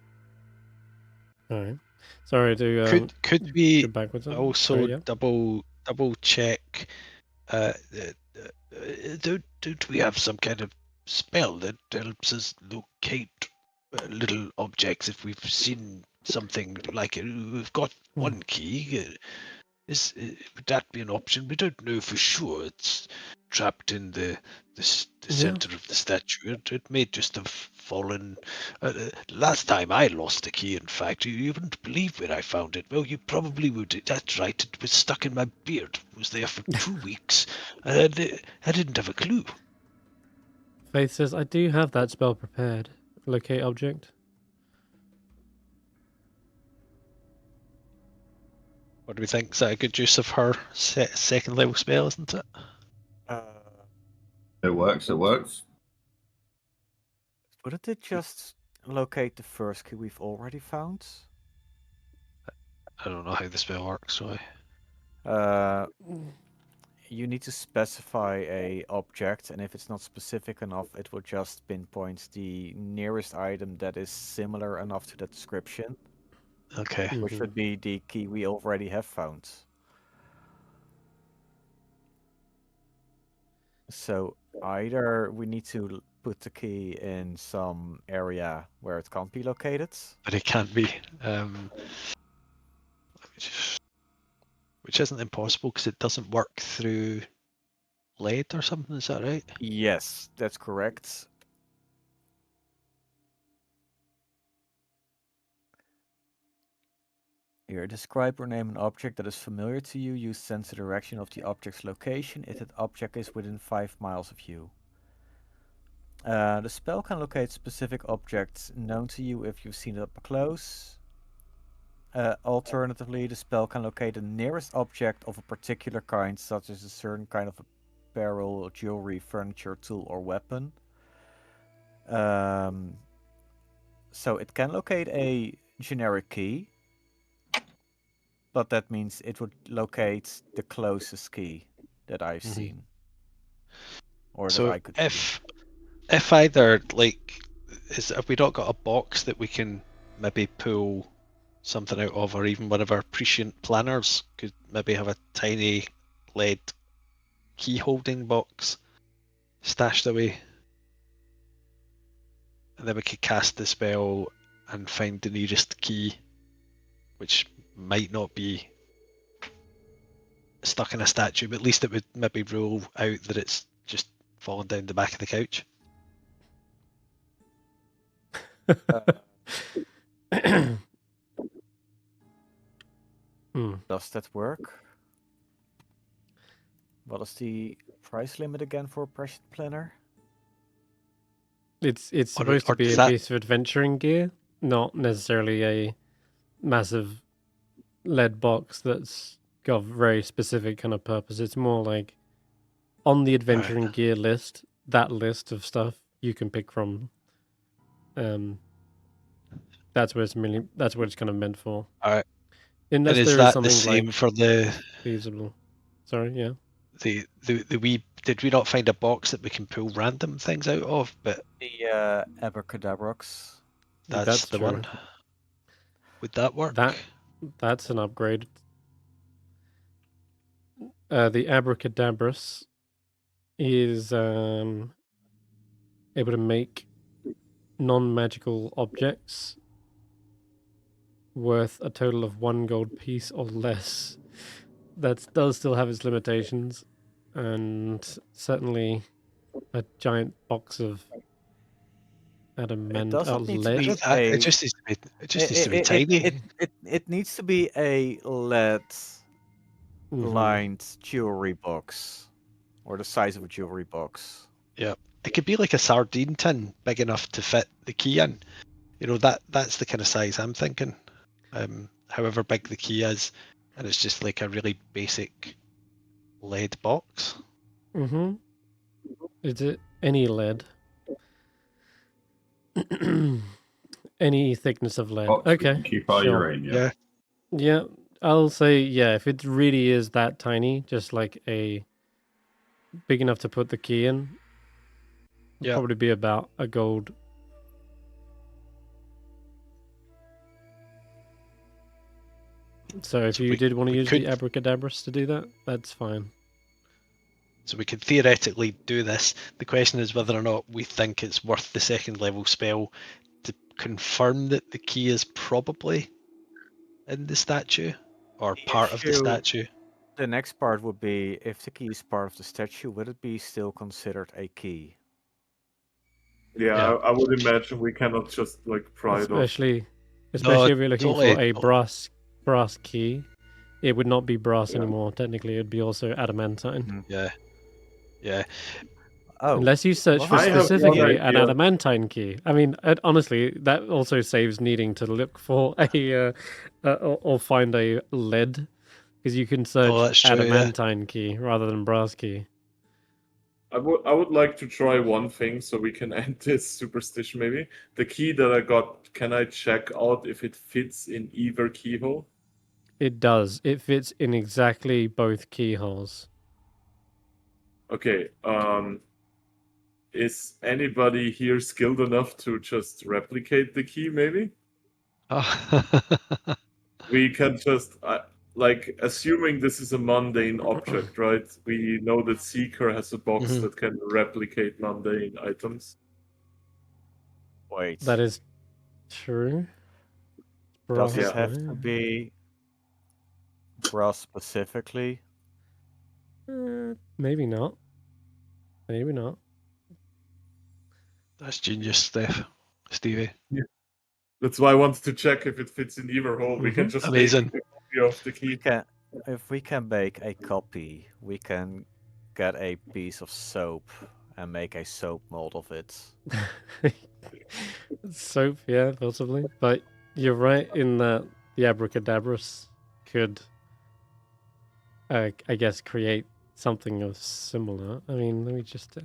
Speaker 1: All right. Sorry to
Speaker 3: Could we
Speaker 1: go backwards.
Speaker 3: also
Speaker 1: Sorry, yeah.
Speaker 3: double check? Don't we have some kind of spell that helps us locate little objects if we've seen something like it? We've got one key. Would that be an option? We don't know for sure. It's trapped in the center of the statue. It may just have fallen. Last time I lost a key, in fact, you wouldn't believe where I found it. Well, you probably would. That's right. It was stuck in my beard. It was there for 2 weeks. I didn't have a clue.
Speaker 1: Faith says, I do have that spell prepared. Locate object.
Speaker 3: What do we think? Is that a good use of her second level spell, isn't it?
Speaker 2: It works. It works.
Speaker 5: Wouldn't it just locate the first key we've already found?
Speaker 3: I don't know how the spell works, so
Speaker 5: You need to specify a object, and if it's not specific enough, it will just pinpoint the nearest item that is similar enough to that description,
Speaker 3: okay.
Speaker 5: which would be the key we already have found. So either we need to put the key in some area where it can't be located.
Speaker 3: But it can't be. Which isn't impossible because it doesn't work through lead or something, is that right?
Speaker 5: Yes, that's correct. Here, describe or name an object that is familiar to you. Use sense the direction of the object's location if that object is within 5 miles of you. The spell can locate specific objects known to you if you've seen it up close. Alternatively, the spell can locate the nearest object of a particular kind, such as a certain kind of apparel, jewelry, furniture, tool, or weapon. So it can locate a generic key, but that means it would locate the closest key that I've seen. Or that I could see.
Speaker 3: If either, like, have we not got a box that we can maybe pull something out of, or even one of our prescient planners could maybe have a tiny lead key holding box stashed away, and then we could cast the spell and find the nearest key, which might not be stuck in a statue, but at least it would maybe rule out that it's just fallen down the back of the couch.
Speaker 5: Does that work? What is the price limit again for a prescient planner?
Speaker 1: It's supposed to be a piece of adventuring gear, not necessarily a massive lead box that's got a very specific kind of purpose. It's more like on the adventuring gear list, that list of stuff you can pick from. That's what it's kind of meant for.
Speaker 3: All right.
Speaker 1: Unless
Speaker 3: and is
Speaker 1: there
Speaker 3: that
Speaker 1: is something
Speaker 3: the same
Speaker 1: like
Speaker 3: for the
Speaker 1: feasible? Sorry, yeah.
Speaker 3: The did we not find a box that we can pull random things out of? But
Speaker 5: the abracadabrox.
Speaker 3: That's the
Speaker 1: true.
Speaker 3: one. Would that work?
Speaker 1: That's an upgrade. The abracadabras is able to make non-magical objects worth a total of 1 gold piece or less. That does still have its limitations, and certainly a giant box of adamant lead.
Speaker 3: It just needs to be tiny.
Speaker 5: It needs to be a lead lined jewelry box, or the size of a jewelry box.
Speaker 3: Yeah, it could be like a sardine tin, big enough to fit the key in. You know, that's the kind of size I'm thinking. However big the key is, and it's just like a really basic lead box.
Speaker 1: Is it any lead? Any thickness of lead? Okay.
Speaker 2: Keep our uranium.
Speaker 1: Yeah. I'll say if it really is that tiny, just like a big enough to put the key in, it'll probably be about a gold. So if
Speaker 3: So
Speaker 1: you did want to
Speaker 3: we
Speaker 1: use
Speaker 3: could-
Speaker 1: the abracadabras to do that, that's fine.
Speaker 3: So we could theoretically do this. The question is whether or not we think it's worth the second level spell to confirm that the key is probably in the statue or
Speaker 5: The
Speaker 3: part of the
Speaker 5: issue-
Speaker 3: statue.
Speaker 5: The next part would be if the key is part of the statue, would it be still considered a key?
Speaker 4: Yeah,
Speaker 3: Yeah.
Speaker 4: I would imagine we cannot just like pry it off.
Speaker 1: Especially if
Speaker 3: No,
Speaker 1: you're looking for
Speaker 3: totally.
Speaker 1: a brass key, it would not be brass
Speaker 4: Yeah.
Speaker 1: anymore. Technically, it'd be also adamantine.
Speaker 3: Yeah. Yeah.
Speaker 5: Oh,
Speaker 1: Unless you search
Speaker 5: well,
Speaker 1: for
Speaker 4: I have one
Speaker 1: specifically an
Speaker 4: idea.
Speaker 1: adamantine key. I mean, honestly, that also saves needing to look for a or find a lead, because you can search
Speaker 3: that's true, yeah.
Speaker 1: adamantine key rather than brass key.
Speaker 4: I would like to try one thing so we can end this superstition maybe. The key that I got, can I check out if it fits in either keyhole?
Speaker 1: It does. It fits in exactly both keyholes.
Speaker 4: Okay, is anybody here skilled enough to just replicate the key maybe? We can just like assuming this is a mundane object, right? We know that Seeker has a box
Speaker 3: Mhm.
Speaker 4: that can replicate mundane items.
Speaker 5: wait.
Speaker 1: That is true.
Speaker 5: Does
Speaker 1: Brass,
Speaker 5: it have to
Speaker 1: yeah.
Speaker 5: be brass specifically?
Speaker 1: Maybe not. Maybe not.
Speaker 3: That's genius, Steph. Steivei.
Speaker 4: That's why I wanted to check if it fits in either hole. We can just
Speaker 3: Amazing.
Speaker 4: make a copy of the key.
Speaker 5: If we can make a copy, we can get a piece of soap and make a soap mold of it.
Speaker 1: Soap, yeah, possibly. But you're right in that the abracadabras could, I guess, create something of similar. I mean, let me just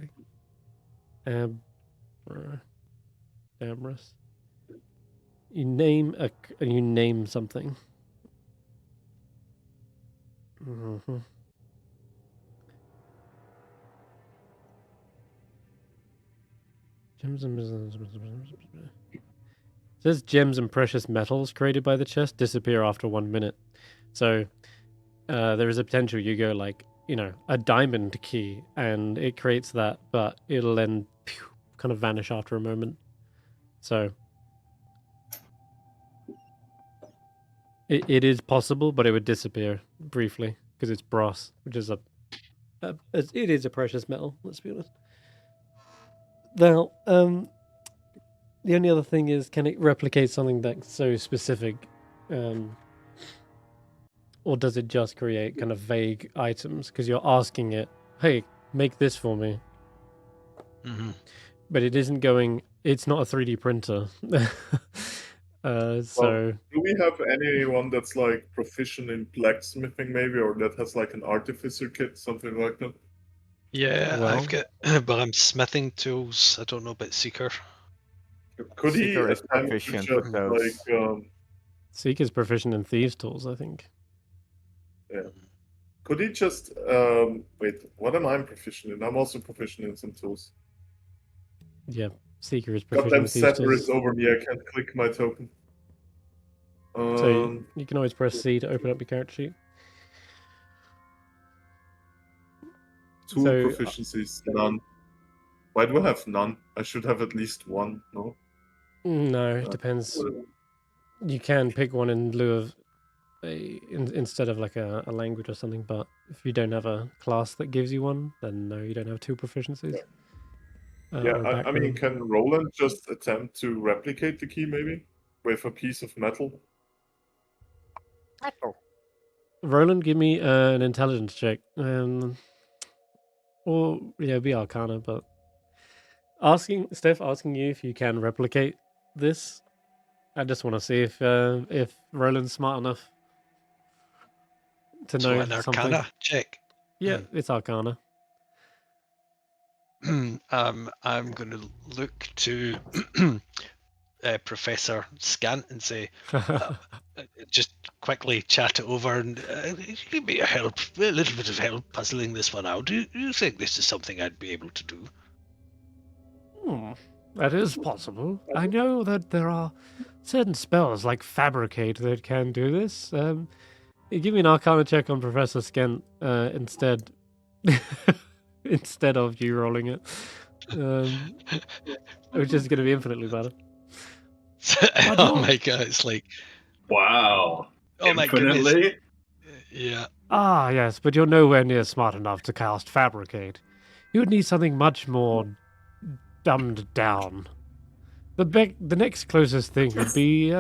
Speaker 1: abracadabras. You name something. Mm-hmm. It says gems and precious metals created by the chest disappear after 1 minute. So there is a potential you go like, a diamond key and it creates that, but it'll then kind of vanish after a moment. So it is possible, but it would disappear briefly because it's brass, which is it is a precious metal, let's be honest. Now, the only other thing is, can it replicate something that's so specific? Or does it just create kind of vague items? Because you're asking it, hey, make this for me.
Speaker 3: Mhm.
Speaker 1: But it isn't it's not a 3D printer. So...
Speaker 4: Do we have anyone that's like proficient in blacksmithing maybe, or that has like an artificer kit, something like that?
Speaker 3: Yeah,
Speaker 1: Well-
Speaker 3: I've got but I'm smithing tools. I don't know about Seeker.
Speaker 4: Could he
Speaker 5: Seeker is
Speaker 4: attempt to
Speaker 5: proficient
Speaker 4: just
Speaker 5: with those.
Speaker 4: like
Speaker 1: Seeker's proficient in thieves' tools, I think.
Speaker 4: could he just wait, what am I proficient in? I'm also proficient in some tools.
Speaker 1: Yeah, Seeker is proficient
Speaker 4: Goddamn
Speaker 1: in thieves'
Speaker 4: Setter is
Speaker 1: tools.
Speaker 4: over me, I can't click my token.
Speaker 1: So you can always press C to open up your character sheet.
Speaker 4: Two
Speaker 1: so-
Speaker 4: proficiencies, none. Why do I have none? I should have at least one, no?
Speaker 1: No, it depends. You can pick one in lieu of instead of like a language or something, but if you don't have a class that gives you one, then no, you don't have two proficiencies.
Speaker 4: Yeah,
Speaker 1: or
Speaker 4: I mean,
Speaker 1: background.
Speaker 4: can Roland just attempt to replicate the key maybe? With a piece of metal?
Speaker 1: Roland, give me an intelligence check. Or yeah, be Arcana, but Steph asking you if you can replicate this. I just want to see if Roland's smart enough to
Speaker 3: So
Speaker 1: know
Speaker 3: an
Speaker 1: something.
Speaker 3: Arcana check.
Speaker 1: Yeah, it's Arcana.
Speaker 3: I'm going to look to Professor Scant and say, just quickly chat it over and give me a little bit of help puzzling this one out. Do you think this is something I'd be able to do?
Speaker 1: That is possible. I know that there are certain spells like Fabricate that can do this. Give me an Arcana check on Professor Skent instead. Instead of you rolling it. Which is going to be infinitely better.
Speaker 3: Oh my god, it's like,
Speaker 2: Wow.
Speaker 3: oh my goodness.
Speaker 2: Infinitely?
Speaker 3: Yeah.
Speaker 1: Ah, yes, but you're nowhere near smart enough to cast Fabricate. You would need something much more dumbed down. The next closest thing would be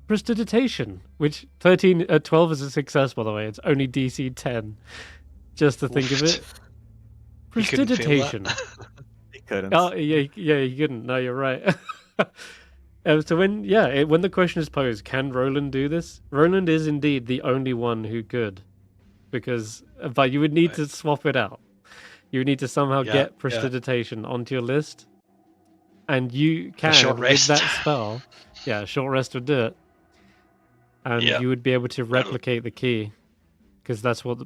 Speaker 1: Prestidigitation, which 12 is a success, by the way. It's only DC 10. Just to think of
Speaker 3: Oofed.
Speaker 1: it.
Speaker 3: You couldn't fail
Speaker 1: Prestidigitation.
Speaker 3: that.
Speaker 5: He couldn't.
Speaker 1: Oh, yeah, you couldn't. No, you're right. So when the question is posed, can Roland do this? Roland is indeed the only one who could, but you would need to swap it out. You would need to somehow get Prestidigitation onto your list, and you can
Speaker 3: short
Speaker 1: with
Speaker 3: rest.
Speaker 1: that spell. Yeah, a short rest would do it, and you would be able to replicate the key, because that's what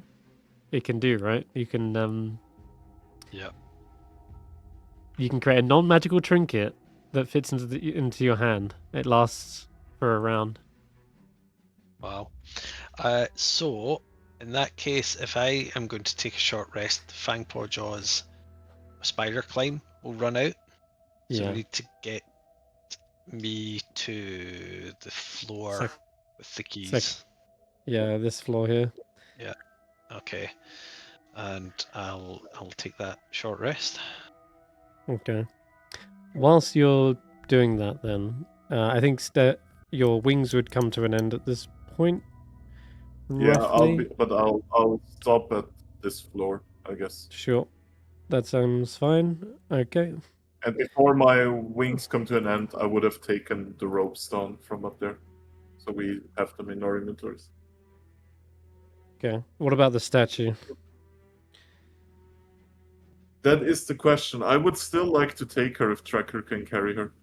Speaker 1: it can do, right? You can you can create a non-magical trinket that fits into your hand. It lasts for a round.
Speaker 3: Wow. So, in that case, if I am going to take a short rest, Fangpaw spider climb will run out. So we need to get me to the floor with the keys.
Speaker 1: Yeah, this floor here.
Speaker 3: Yeah. Okay. And I'll take that short rest.
Speaker 1: Okay. Whilst you're doing that, then I think your wings would come to an end at this point.
Speaker 4: Yeah,
Speaker 1: Roughly.
Speaker 4: I'll stop at this floor, I guess.
Speaker 1: Sure. That sounds fine. Okay.
Speaker 4: And before my wings come to an end, I would have taken the ropes down from up there, so we have them in our inventories.
Speaker 1: Okay. What about the statue?
Speaker 4: That is the question. I would still like to take her if Tracker can carry her.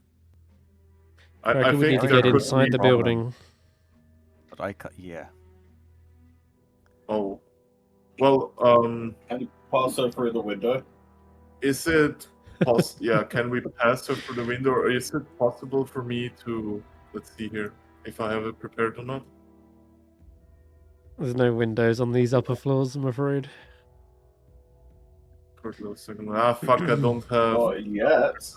Speaker 4: I
Speaker 1: we
Speaker 4: think
Speaker 1: need to
Speaker 4: there
Speaker 1: get
Speaker 4: could
Speaker 1: inside
Speaker 4: be
Speaker 1: the building.
Speaker 5: But yeah.
Speaker 4: Oh. Well,
Speaker 2: Can you pass her through the window?
Speaker 4: is it yeah, can we pass her through the window, or is it possible for me to, let's see here, if I have it prepared or not?
Speaker 1: There's no windows on these upper floors, I'm afraid.
Speaker 4: Ah, fuck, I don't have...
Speaker 2: Not yet.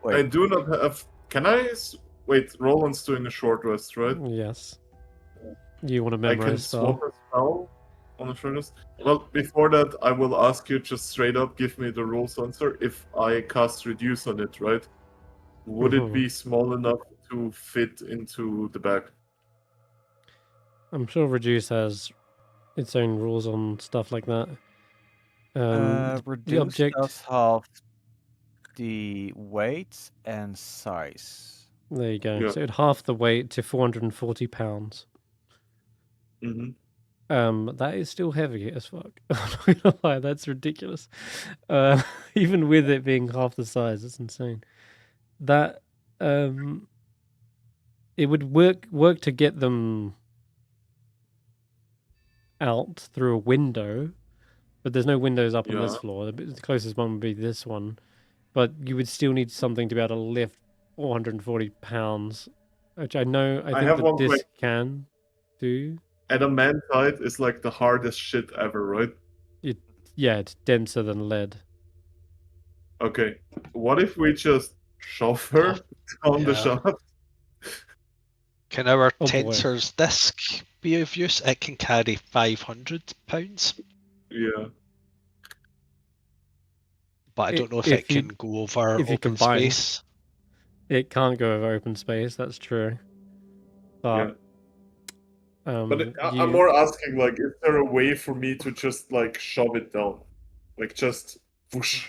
Speaker 4: I do not have... Can I... Wait, Roland's doing a short rest, right?
Speaker 1: Yes. You want to
Speaker 4: I can
Speaker 1: memorize
Speaker 4: swap a spell on a short rest? Well, before that, I will ask you just straight up, give me the rules answer. If I cast Reduce on it, right? Would it be small enough to fit into the bag?
Speaker 1: I'm sure Reduce has its own rules on stuff like that.
Speaker 5: Reduce
Speaker 1: the object
Speaker 5: does have the weight and size.
Speaker 1: There you go.
Speaker 4: Yeah.
Speaker 1: So it'd half the weight to 440 pounds.
Speaker 4: Mm-hmm.
Speaker 1: That is still heavy as fuck. I'm not gonna lie, that's ridiculous. Even with it being half the size, it's insane. That it would work to get them out through a window, but there's no windows up on this floor. The closest one would be this one, but you would still need something to be able to lift 440 pounds, which I think that this can do.
Speaker 4: Adamantite is like the hardest shit ever, right?
Speaker 1: It's denser than lead.
Speaker 4: Okay, what if we just shove her down the shaft?
Speaker 3: Can our tensor's disc be of use? It can carry 500 pounds.
Speaker 4: Yeah.
Speaker 3: But I don't know if it can go over open space.
Speaker 1: It can't go over open space, that's true. But
Speaker 4: I'm more asking, like, is there a way for me to just, like, shove it down? Like, just whoosh.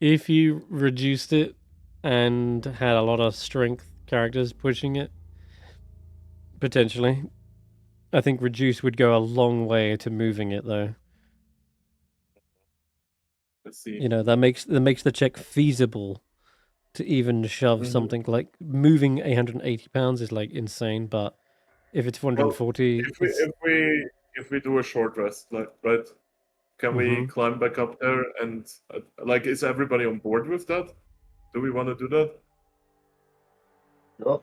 Speaker 1: If you reduced it and had a lot of strength characters pushing it, potentially. I think reduce would go a long way to moving it, though.
Speaker 4: Let's see.
Speaker 1: You know, that makes the check feasible to even shove something like moving 880 pounds is like insane, but if it's 440,
Speaker 4: if we do a short rest, like, right? Can we climb back up there and like, is everybody on board with that? Do we want to do that?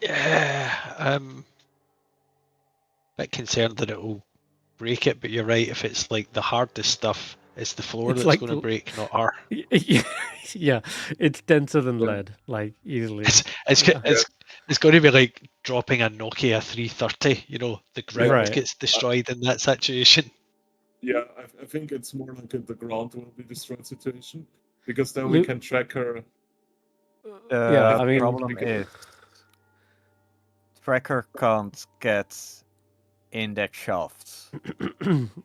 Speaker 3: Yeah. bit concerned that it will break it, but you're right. If it's like the hardest stuff, it's the floor
Speaker 1: It's
Speaker 3: that's
Speaker 1: like
Speaker 3: going to break, not her.
Speaker 1: Yeah, it's denser than lead, like easily.
Speaker 3: It's going to be like dropping a Nokia 330. You know, the ground
Speaker 1: Right.
Speaker 3: gets destroyed in that situation.
Speaker 4: Yeah, I think it's more like the ground will be destroyed situation, because then we can track her.
Speaker 1: Yeah, I mean,
Speaker 5: problem is Tracker can't get in that shaft.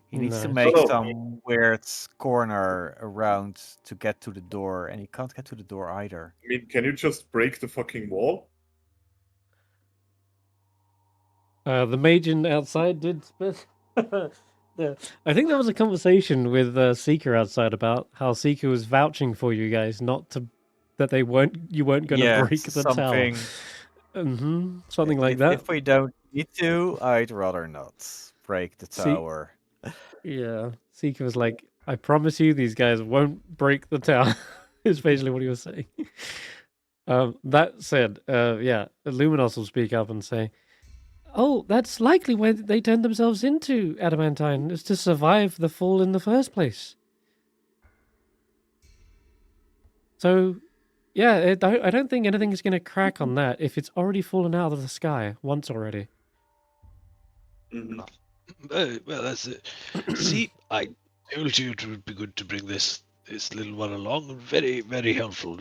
Speaker 5: He needs to
Speaker 1: no.
Speaker 5: make
Speaker 4: No.
Speaker 5: some weird corner around to get to the door, and he can't get to the door either.
Speaker 4: I mean, can you just break the fucking wall?
Speaker 1: The Magian outside did spit. Yeah. I think there was a conversation with Seeker outside about how Seeker was vouching for you guys that you weren't going to break the tower. Something like that.
Speaker 5: If we don't need to, I'd rather not break the tower.
Speaker 1: Yeah, Seeker was like, I promise you these guys won't break the tower, is basically what he was saying. That said, yeah, Luminos will speak up and say, oh, that's likely why they turned themselves into adamantine, is to survive the fall in the first place. So, yeah, I don't think anything is going to crack on that if it's already fallen out of the sky once already.
Speaker 3: Well, that's it. See, I told you it would be good to bring this little one along. Very, very helpful.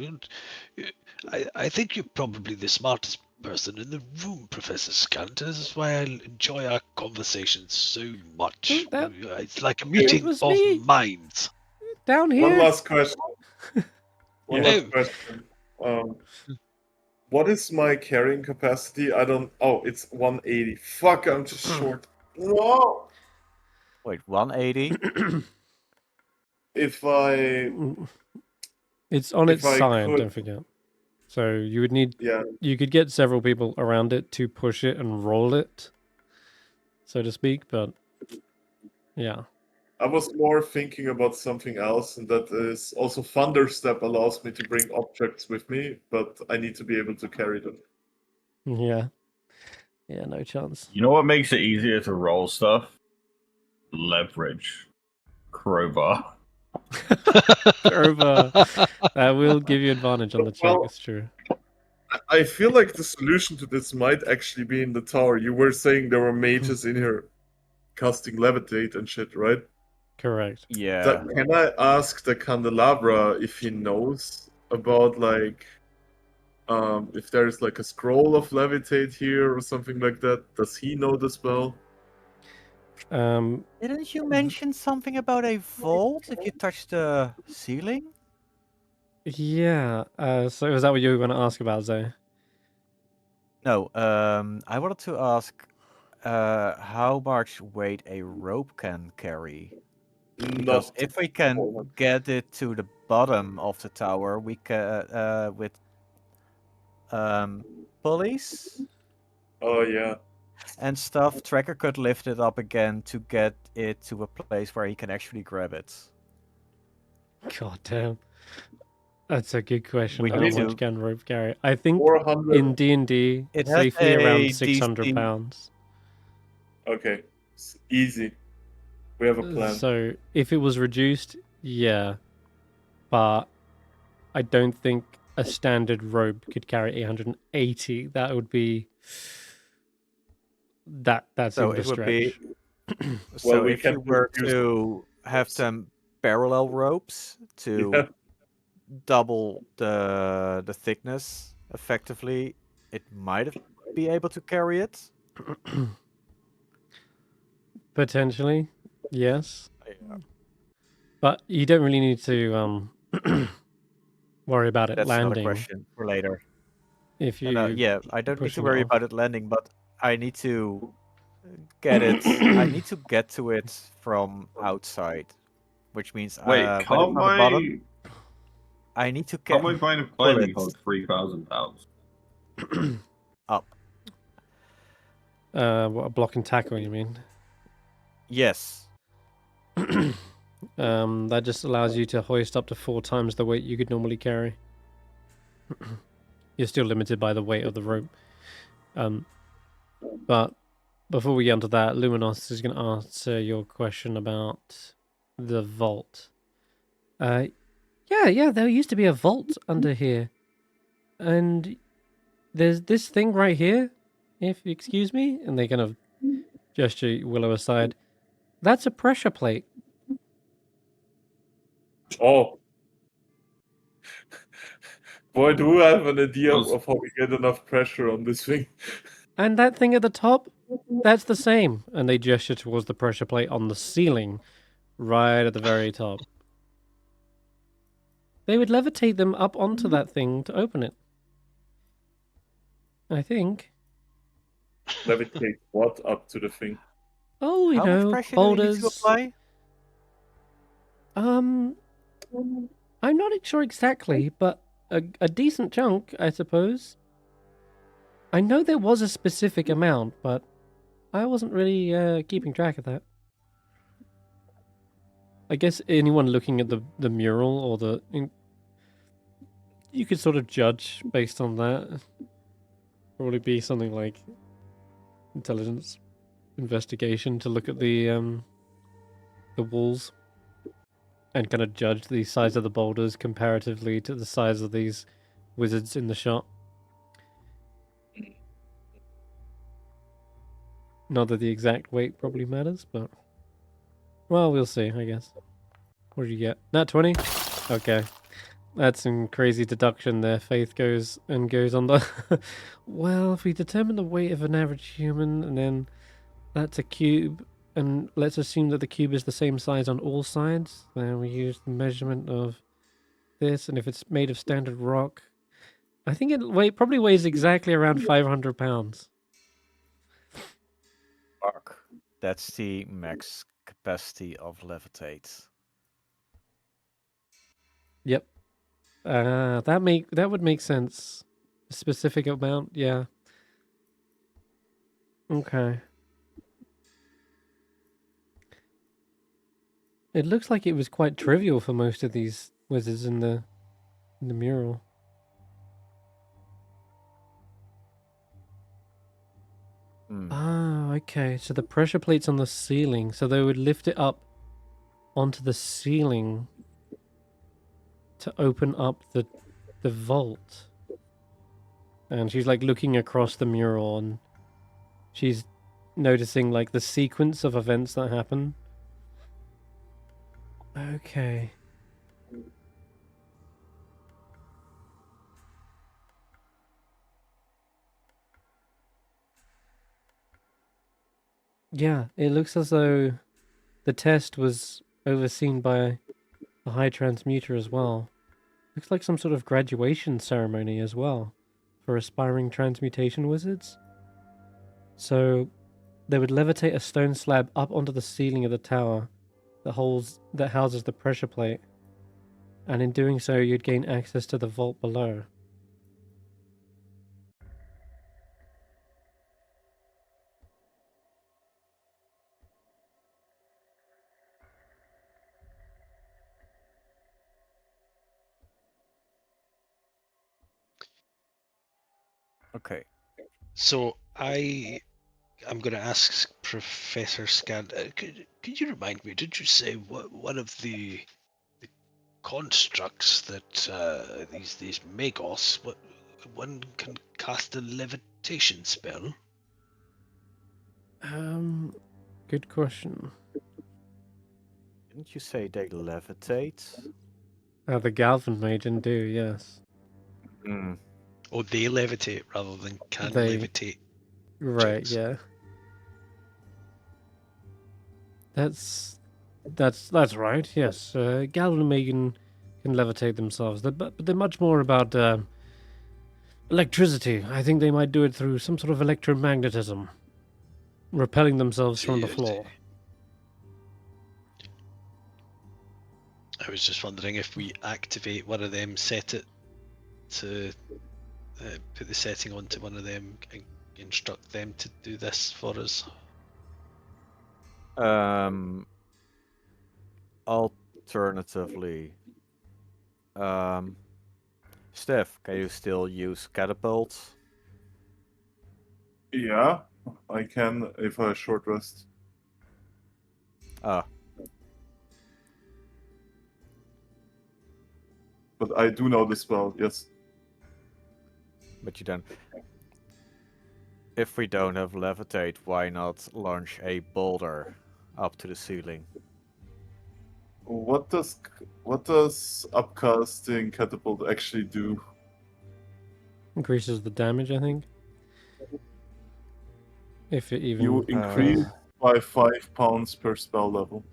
Speaker 3: I think you're probably the smartest person in the room, Professor Scant. This is why I enjoy our conversations so much. It's like a meeting of minds.
Speaker 1: Down here.
Speaker 4: One last question. Last question. What is my carrying capacity? I don't. Oh, it's 180. Fuck, I'm just short. No.
Speaker 5: Wait, 180?
Speaker 4: If I.
Speaker 1: It's on its side,
Speaker 4: could.
Speaker 1: don't forget. So you would need.
Speaker 4: Yeah.
Speaker 1: You could get several people around it to push it and roll it, so to speak. But yeah.
Speaker 4: I was more thinking about something else, and that is also Thunderstep allows me to bring objects with me, but I need to be able to carry them.
Speaker 1: Yeah. Yeah, no chance.
Speaker 2: You know what makes it easier to roll stuff? Leverage. Crowbar.
Speaker 1: Crowbar. That will give you advantage on the check, it's true.
Speaker 4: I feel like the solution to this might actually be in the tower. You were saying there were mages in here casting levitate and shit, right?
Speaker 1: Correct.
Speaker 5: Yeah.
Speaker 4: Can I ask the candelabra if he knows about like if there's like a scroll of levitate here or something like that? Does he know the spell?
Speaker 5: Didn't you mention something about a vault if you touch the ceiling?
Speaker 1: Yeah. So is that what you were going to ask about, Zoe?
Speaker 5: No. I wanted to ask how much weight a rope can carry. Because if we can get it to the bottom of the tower, we can with pulleys.
Speaker 4: Oh yeah.
Speaker 5: And stuff, Tracker could lift it up again to get it to a place where he can actually grab it.
Speaker 1: God damn. That's a good question.
Speaker 5: We
Speaker 1: How
Speaker 5: need
Speaker 1: much
Speaker 5: to-
Speaker 1: can rope carry? I think
Speaker 4: 400.
Speaker 1: in D&D,
Speaker 5: It
Speaker 1: it's
Speaker 5: has
Speaker 1: safely
Speaker 5: a
Speaker 1: around
Speaker 5: DC
Speaker 1: 600 pounds.
Speaker 4: Okay. It's easy. We have a plan.
Speaker 1: So if it was reduced, yeah. But I don't think a standard rope could carry 880. That would be... That's
Speaker 5: So
Speaker 1: in the
Speaker 5: it would
Speaker 1: stretch.
Speaker 5: be. So
Speaker 4: Well, we
Speaker 5: if
Speaker 4: can
Speaker 5: you were
Speaker 4: use
Speaker 5: to have them parallel ropes to double the thickness effectively, it might be able to carry it.
Speaker 1: Potentially, yes.
Speaker 5: Yeah.
Speaker 1: But you don't really need to worry about it
Speaker 5: That's another
Speaker 1: landing.
Speaker 5: question for later.
Speaker 1: If you
Speaker 5: Yeah, I don't need to
Speaker 1: pushing it
Speaker 5: worry
Speaker 1: off.
Speaker 5: about it landing, but I need to get it. I need to get to it from outside, which means
Speaker 2: Wait,
Speaker 5: when it's
Speaker 2: can't
Speaker 5: on the
Speaker 2: my
Speaker 5: bottom, I need to
Speaker 2: can't
Speaker 5: get
Speaker 2: my plane of climbing
Speaker 5: it
Speaker 2: hold 3,000 pounds?
Speaker 5: up.
Speaker 1: What, a block and tackle, you mean?
Speaker 5: Yes.
Speaker 1: That just allows you to hoist up to 4 times the weight you could normally carry. You're still limited by the weight of the rope. But before we get onto that, Luminos is going to answer your question about the vault. Yeah, there used to be a vault under here. And there's this thing right here, if you excuse me, and they kind of gesture Willow aside. That's a pressure plate.
Speaker 4: Oh. Boy, do I have an idea
Speaker 2: Was-
Speaker 4: of how we get enough pressure on this thing.
Speaker 1: And that thing at the top, that's the same. And they gesture towards the pressure plate on the ceiling, right at the very top. They would levitate them up onto that thing to open it. I think.
Speaker 4: Levitate what up to the thing?
Speaker 1: Oh, you
Speaker 5: How much
Speaker 1: know,
Speaker 5: pressure do you need to
Speaker 1: boulders.
Speaker 5: apply?
Speaker 1: I'm not sure exactly, but a decent chunk, I suppose. I know there was a specific amount, but I wasn't really keeping track of that. I guess anyone looking at the mural or you could sort of judge based on that. Probably be something like intelligence investigation to look at the walls and kind of judge the size of the boulders comparatively to the size of these wizards in the shot. Not that the exact weight probably matters, but well, we'll see, I guess. What did you get? Nat 20? Okay. That's some crazy deduction there. Faith goes on the... Well, if we determine the weight of an average human, and then that's a cube, and let's assume that the cube is the same size on all sides, then we use the measurement of this, and if it's made of standard rock, I think it probably weighs exactly around 500 pounds.
Speaker 5: Fuck. That's the max capacity of levitate.
Speaker 1: Yep. That would make sense. A specific amount, yeah. Okay. It looks like it was quite trivial for most of these wizards in the mural. Ah, okay. So the pressure plate's on the ceiling, so they would lift it up onto the ceiling to open up the vault. And she's like looking across the mural and she's noticing like the sequence of events that happen. Okay. Yeah, it looks as though the test was overseen by the High Transmuter as well. Looks like some sort of graduation ceremony as well for aspiring transmutation wizards. So they would levitate a stone slab up onto the ceiling of the tower that houses the pressure plate, and in doing so you'd gain access to the vault below.
Speaker 5: Okay.
Speaker 3: So I'm going to ask Professor Scan. Could you remind me? Did you say what one of the constructs that these magos, what one can cast a levitation spell?
Speaker 1: Good question.
Speaker 5: Didn't you say they levitate?
Speaker 1: The Galvan Maiden do, yes.
Speaker 3: Oh, they levitate rather than can
Speaker 1: They-
Speaker 3: levitate.
Speaker 1: Right,
Speaker 3: Checks.
Speaker 1: yeah. That's right. Yes, Galvan Maiden can levitate themselves, but they're much more about electricity. I think they might do it through some sort of electromagnetism, repelling themselves from the floor.
Speaker 3: I was just wondering if we activate one of them, set it to put the setting onto one of them, and instruct them to do this for us.
Speaker 5: Alternatively, Stef, can you still use catapults?
Speaker 4: Yeah, I can if I short rest.
Speaker 5: Ah,
Speaker 4: But I do know the spell, yes.
Speaker 5: but you don't. If we don't have levitate, why not launch a boulder up to the ceiling?
Speaker 4: What does upcasting catapult actually do?
Speaker 1: Increases the damage, I think. If it even.
Speaker 4: You increase by 5 pounds per spell level.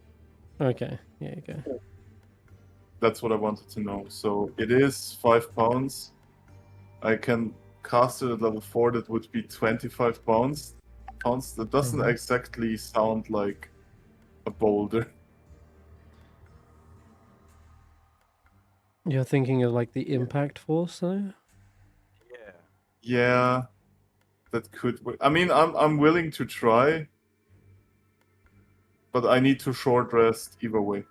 Speaker 1: Okay, yeah, okay.
Speaker 4: That's what I wanted to know. So it is 5 pounds. I can cast it at level 4. That would be 25 pounds. That doesn't
Speaker 1: Mhm.
Speaker 4: exactly sound like a boulder.
Speaker 1: You're thinking of like the impact force, though?
Speaker 5: Yeah.
Speaker 4: Yeah, that could. I mean, I'm willing to try, but I need to short rest either way.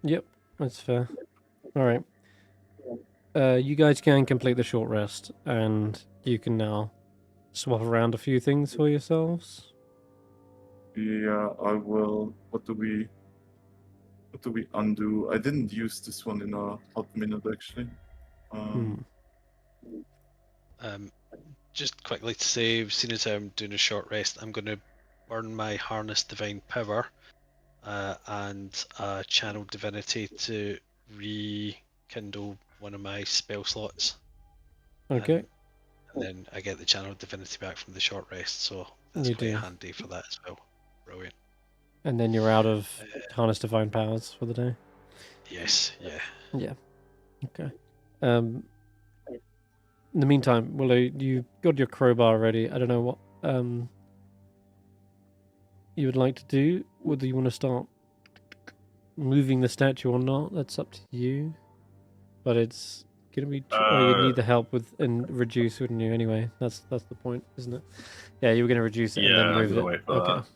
Speaker 1: Yep, that's fair. All right. You guys can complete the short rest, and you can now swap around a few things for yourselves.
Speaker 4: Yeah, I will. What do we undo? I didn't use this one in a hot minute actually.
Speaker 1: Hmm.
Speaker 3: Just quickly to say, seeing as I'm doing a short rest, I'm going to burn my Harness Divine Power and Channel Divinity to rekindle one of my spell slots.
Speaker 1: Okay.
Speaker 3: And then I get the Channel Divinity back from the short rest, so that's
Speaker 1: You
Speaker 3: quite
Speaker 1: do.
Speaker 3: handy for that as well. Brilliant.
Speaker 1: And then you're out of Harness Divine Powers for the day.
Speaker 3: Yes, yeah.
Speaker 1: Yeah. Okay. In the meantime, Willow, you got your crowbar ready. I don't know what you would like to do. Whether you want to start moving the statue or not, that's up to you. But it's gonna be. You'd need the help with and reduce, wouldn't you? Anyway, that's the point, isn't it? Yeah, you were gonna reduce it and then
Speaker 2: Yeah, I'm
Speaker 1: move
Speaker 2: gonna
Speaker 1: it.
Speaker 2: wait for
Speaker 1: Okay.
Speaker 2: that.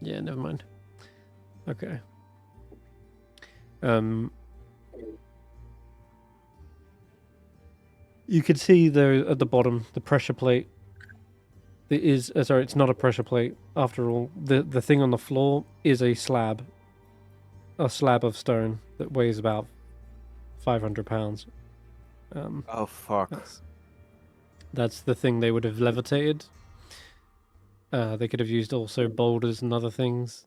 Speaker 1: Yeah, never mind. Okay. You can see there at the bottom the pressure plate. It is sorry, it's not a pressure plate after all. The thing on the floor is a slab of stone that weighs about 500 pounds.
Speaker 5: Oh fuck.
Speaker 1: That's the thing they would have levitated. They could have used also boulders and other things.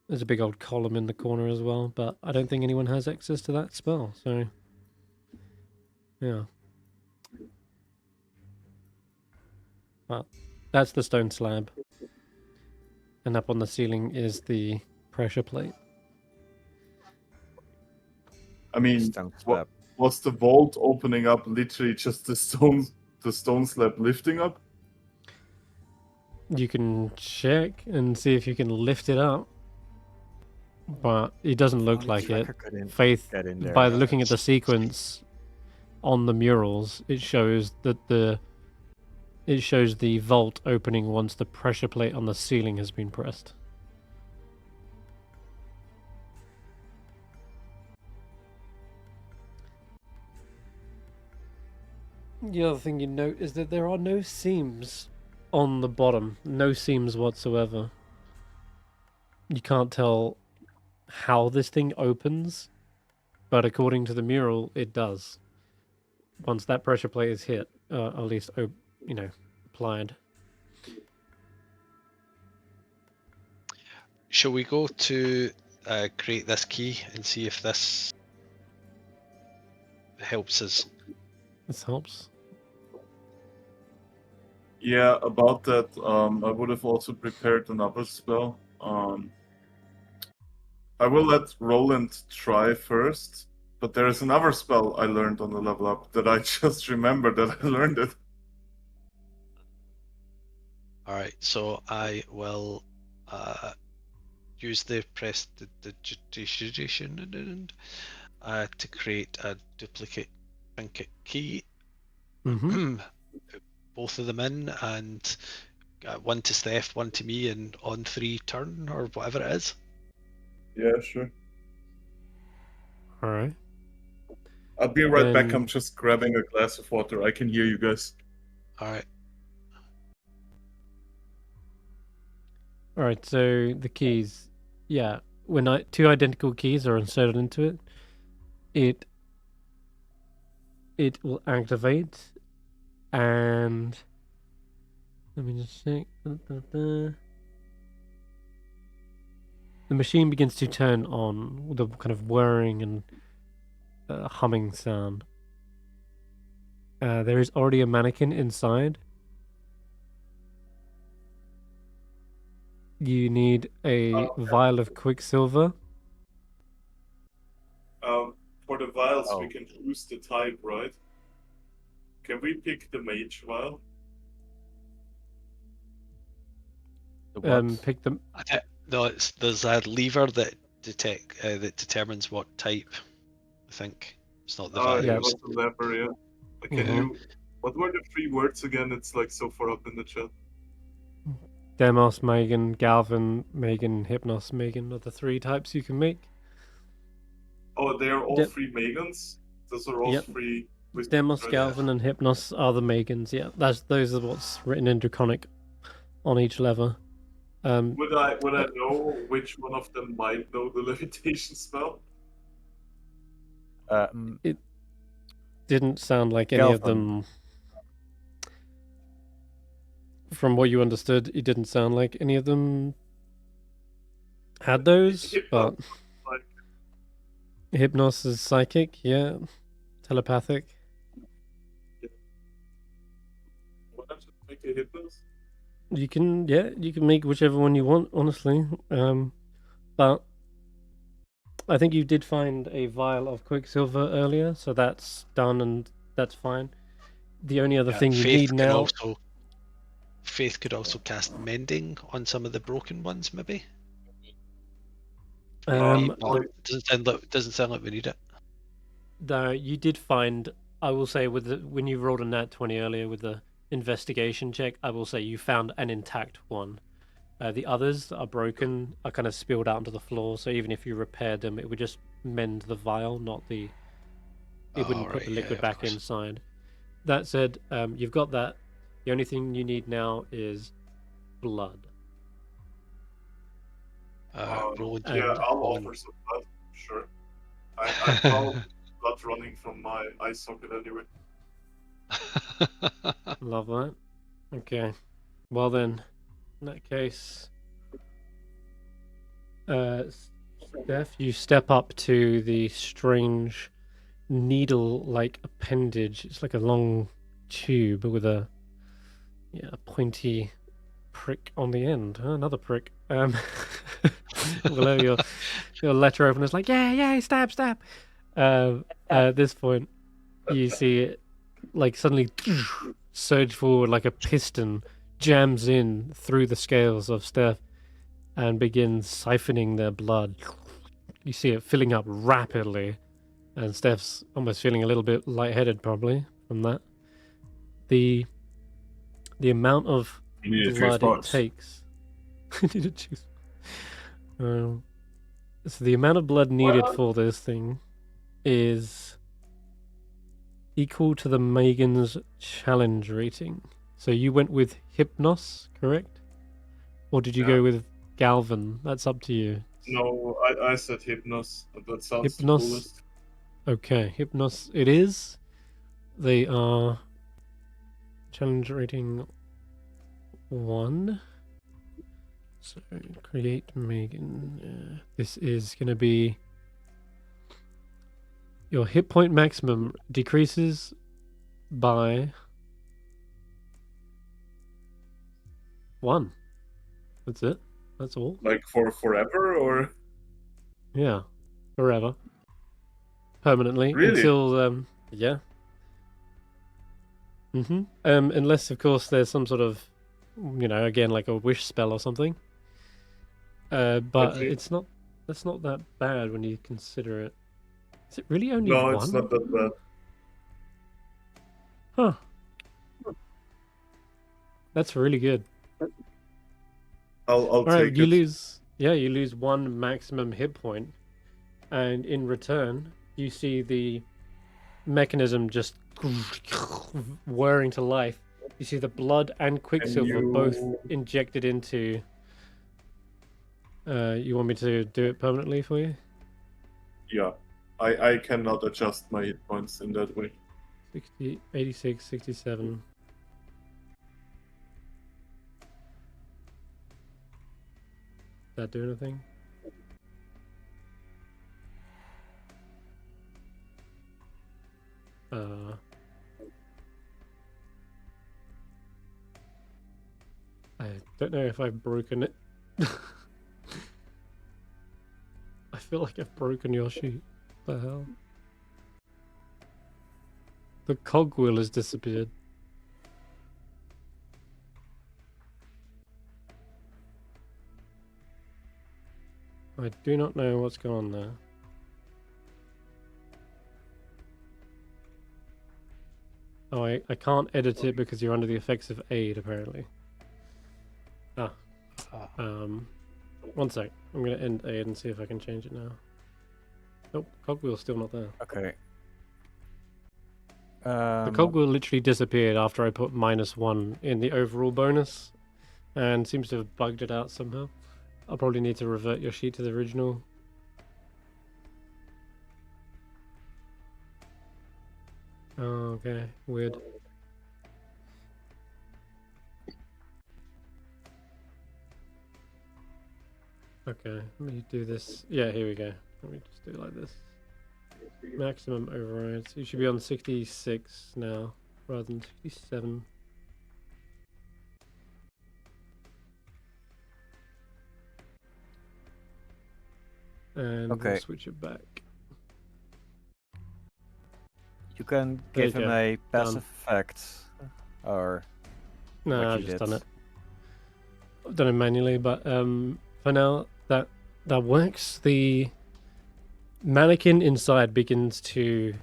Speaker 1: There's a big old column in the corner as well, but I don't think anyone has access to that spell, so yeah. Well, that's the stone slab. And up on the ceiling is the pressure plate.
Speaker 4: I mean,
Speaker 5: Stone
Speaker 4: what
Speaker 5: slab.
Speaker 4: was the vault opening up? Literally just the stone slab lifting up.
Speaker 1: You can check and see if you can lift it up, but it doesn't look
Speaker 5: Only
Speaker 1: like it.
Speaker 5: tracker could in-
Speaker 1: Faith,
Speaker 5: get in there.
Speaker 1: by looking at the sequence on the murals, it shows that the vault opening once the pressure plate on the ceiling has been pressed. The other thing you note is that there are no seams on the bottom. No seams whatsoever. You can't tell how this thing opens, but according to the mural, it does. Once that pressure plate is hit, at least, applied.
Speaker 3: Shall we go to create this key and see if this helps us?
Speaker 1: This helps.
Speaker 4: Yeah, about that, I would have also prepared another spell. I will let Roland try first, but there is another spell I learned on the level up that I just remembered that I learned it.
Speaker 3: Alright, so I will use the prestidigitation to create a duplicate trinket key.
Speaker 1: Mm-hmm.
Speaker 3: Both of them in, and one to Stef, one to me, and on 3 turn, or whatever it is.
Speaker 4: Yeah, sure.
Speaker 1: All right.
Speaker 4: I'll be right back.
Speaker 1: Then-
Speaker 4: I'm just grabbing a glass of water. I can hear you guys.
Speaker 3: Alright.
Speaker 1: All right, so the keys, yeah, when two identical keys are inserted into it, it will activate, and let me just check. The machine begins to turn on with a kind of whirring and humming sound. There is already a mannequin inside. You need a vial of quicksilver.
Speaker 4: For the vials, we can choose the type, right? Can we pick the mage vial?
Speaker 1: Pick them.
Speaker 3: No, there's a lever that that determines what type. I think it's not the vial.
Speaker 4: Yeah, it was the lever, yeah. Can
Speaker 1: Mhm.
Speaker 4: you? What were the 3 words again? It's like so far up in the chat.
Speaker 1: Demos, Megan, Galvin, Megan, Hypnos, Megan are the 3 types you can make.
Speaker 4: Oh, they are all
Speaker 1: Yep.
Speaker 4: 3 Megans? Those are all
Speaker 1: Yep.
Speaker 4: 3...
Speaker 1: Demos, Galvin, and Hypnos are the Megans. Yeah, those are what's written in Draconic on each lever.
Speaker 4: Would I know which one of them might know the levitation spell?
Speaker 1: It didn't sound like any of them. From what you understood, it didn't sound like any of them had those, but Hypnos is psychic, yeah. Telepathic.
Speaker 4: Why not just make a Hypnos?
Speaker 1: You can make whichever one you want, honestly. But I think you did find a vial of quicksilver earlier, so that's done and that's fine. The only other thing you need now...
Speaker 3: Faith could also cast mending on some of the broken ones, maybe? Doesn't sound like we need it.
Speaker 1: No, you did find, I will say, when you rolled a nat 20 earlier with the investigation check, I will say you found an intact one. The others that are broken are kind of spilled out onto the floor, so even if you repaired them, it would just mend the vial, not the... It wouldn't put the liquid back inside. That said, you've got that. The only thing you need now is blood.
Speaker 3: Roland,
Speaker 4: I'll offer some blood, sure. I found blood running from my eye socket anyway.
Speaker 1: Love that. Okay. Well then, in that case, Stef, you step up to the strange needle-like appendage. It's like a long tube with a pointy prick on the end. Another prick. Below your letter opener's like, yeah, stab. At this point, you see it like suddenly surge forward like a piston, jams in through the scales of Stef, and begins siphoning their blood. You see it filling up rapidly, and Stef's almost feeling a little bit lightheaded probably from that. The amount of blood it takes. So the amount of blood needed for this thing is equal to the Megan's challenge rating. So you went with Hypnos, correct? Or did you go with Galvin? That's up to you.
Speaker 4: No, I said Hypnos. That sounds the
Speaker 1: Hypnos.
Speaker 4: coolest.
Speaker 1: Okay, Hypnos it is. They are challenge rating 1. So create Megan. This is going to be your hit point maximum decreases by 1. That's it. That's all.
Speaker 4: Like for forever, or?
Speaker 1: Yeah, forever, permanently.
Speaker 4: Really?
Speaker 1: Until yeah. Unless of course there's some sort of, again like a wish spell or something. But
Speaker 4: Okay.
Speaker 1: that's not that bad when you consider it. Is it really only
Speaker 4: No,
Speaker 1: 1?
Speaker 4: it's not that bad.
Speaker 1: Huh. That's really good.
Speaker 4: I'll
Speaker 1: Alright,
Speaker 4: take
Speaker 1: you
Speaker 4: it.
Speaker 1: lose 1 maximum hit point, and in return you see the mechanism just whirring to life. You see the blood and quicksilver both injected into You want me to do it permanently for you?
Speaker 4: Yeah. I cannot adjust my hit points in that way.
Speaker 1: 60, 86, 67. Does that do anything? I don't know if I've broken it. I feel like I've broken your sheet. What the hell? The cogwheel has disappeared. I do not know what's going on there. Oh, I can't edit it because you're under the effects of aid, apparently. Ah. One sec. I'm going to end aid and see if I can change it now. Nope, cogwheel's still not there.
Speaker 5: Okay.
Speaker 1: The cogwheel literally disappeared after I put -1 in the overall bonus, and seems to have bugged it out somehow. I'll probably need to revert your sheet to the original. Oh, okay, weird. Okay, let me do this. Yeah, here we go. Let me just do it like this. Maximum overrides. You should be on 66 now, rather than 67. And
Speaker 5: Okay.
Speaker 1: we'll switch it back.
Speaker 5: You can
Speaker 1: There
Speaker 5: give
Speaker 1: you
Speaker 5: him
Speaker 1: go.
Speaker 5: a passive
Speaker 1: Done.
Speaker 5: effect, or
Speaker 1: No,
Speaker 5: what
Speaker 1: I've
Speaker 5: you
Speaker 1: just
Speaker 5: did.
Speaker 1: done it. I've done it manually, but for now that works. The mannequin inside begins to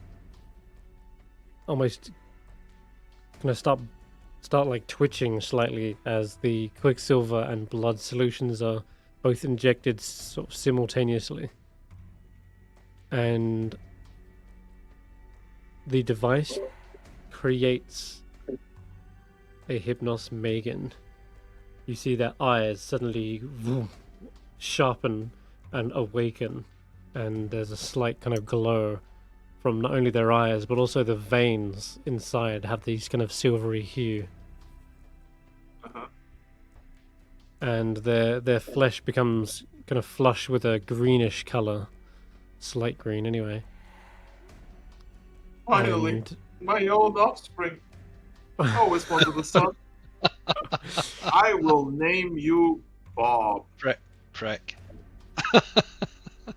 Speaker 1: almost kind of start like twitching slightly as the quicksilver and blood solutions are both injected sort of simultaneously, and the device creates a Hypnos Megan. You see their eyes suddenly sharpen and awaken, and there's a slight kind of glow from not only their eyes but also the veins inside have these kind of silvery hue,
Speaker 4: Uh-huh.
Speaker 1: and their flesh becomes kind of flush with a greenish color, slight green anyway.
Speaker 4: Finally,
Speaker 1: And
Speaker 4: my own offspring. Always wanted a son. I will name you Bob.
Speaker 3: Prick.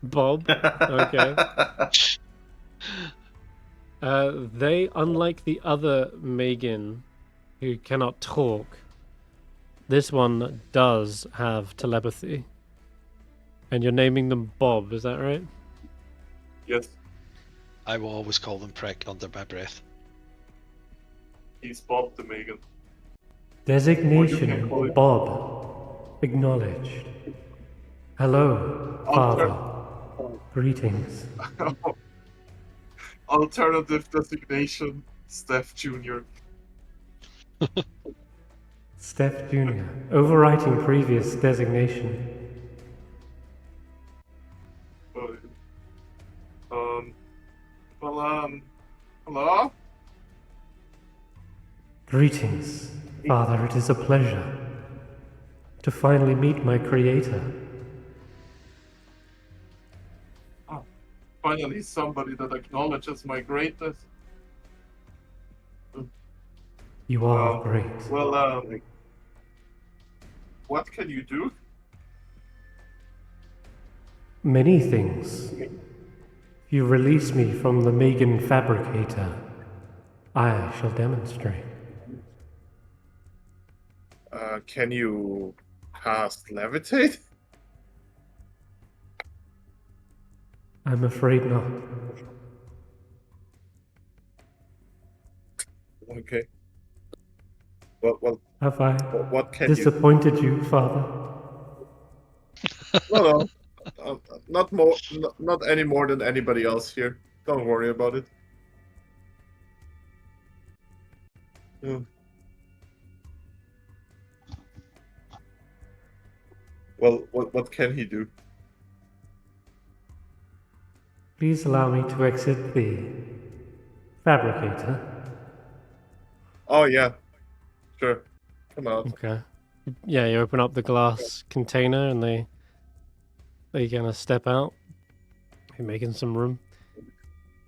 Speaker 1: Bob. Okay. They, unlike the other Megan who cannot talk, this one does have telepathy. And you're naming them Bob, is that right?
Speaker 4: Yes,
Speaker 3: I will always call them Prick under my breath.
Speaker 4: he's Bob the Megan.
Speaker 1: Designation
Speaker 4: call it-
Speaker 1: Bob. Acknowledged. Hello, Father. Greetings.
Speaker 4: Alternative designation, Stef Jr.
Speaker 1: Stef Jr. Overwriting previous designation.
Speaker 4: Hello?
Speaker 1: Greetings, Father. It is a pleasure to finally meet my creator.
Speaker 4: Finally somebody that acknowledges my greatness.
Speaker 1: You are great.
Speaker 4: Well, what can you do?
Speaker 1: Many things. If you release me from the Megan Fabricator, I shall demonstrate.
Speaker 4: Can you cast levitate?
Speaker 1: I'm afraid not.
Speaker 4: Okay. Well,
Speaker 1: Have I
Speaker 4: what can you?
Speaker 1: disappointed you, Father?
Speaker 4: No, not more, not any more than anybody else here. Don't worry about it. Well, what can he do?
Speaker 1: Please allow me to exit the fabricator.
Speaker 4: Oh yeah, sure. Come out.
Speaker 1: Okay. Yeah, you open up the glass container and they kind of step out. You're making some room.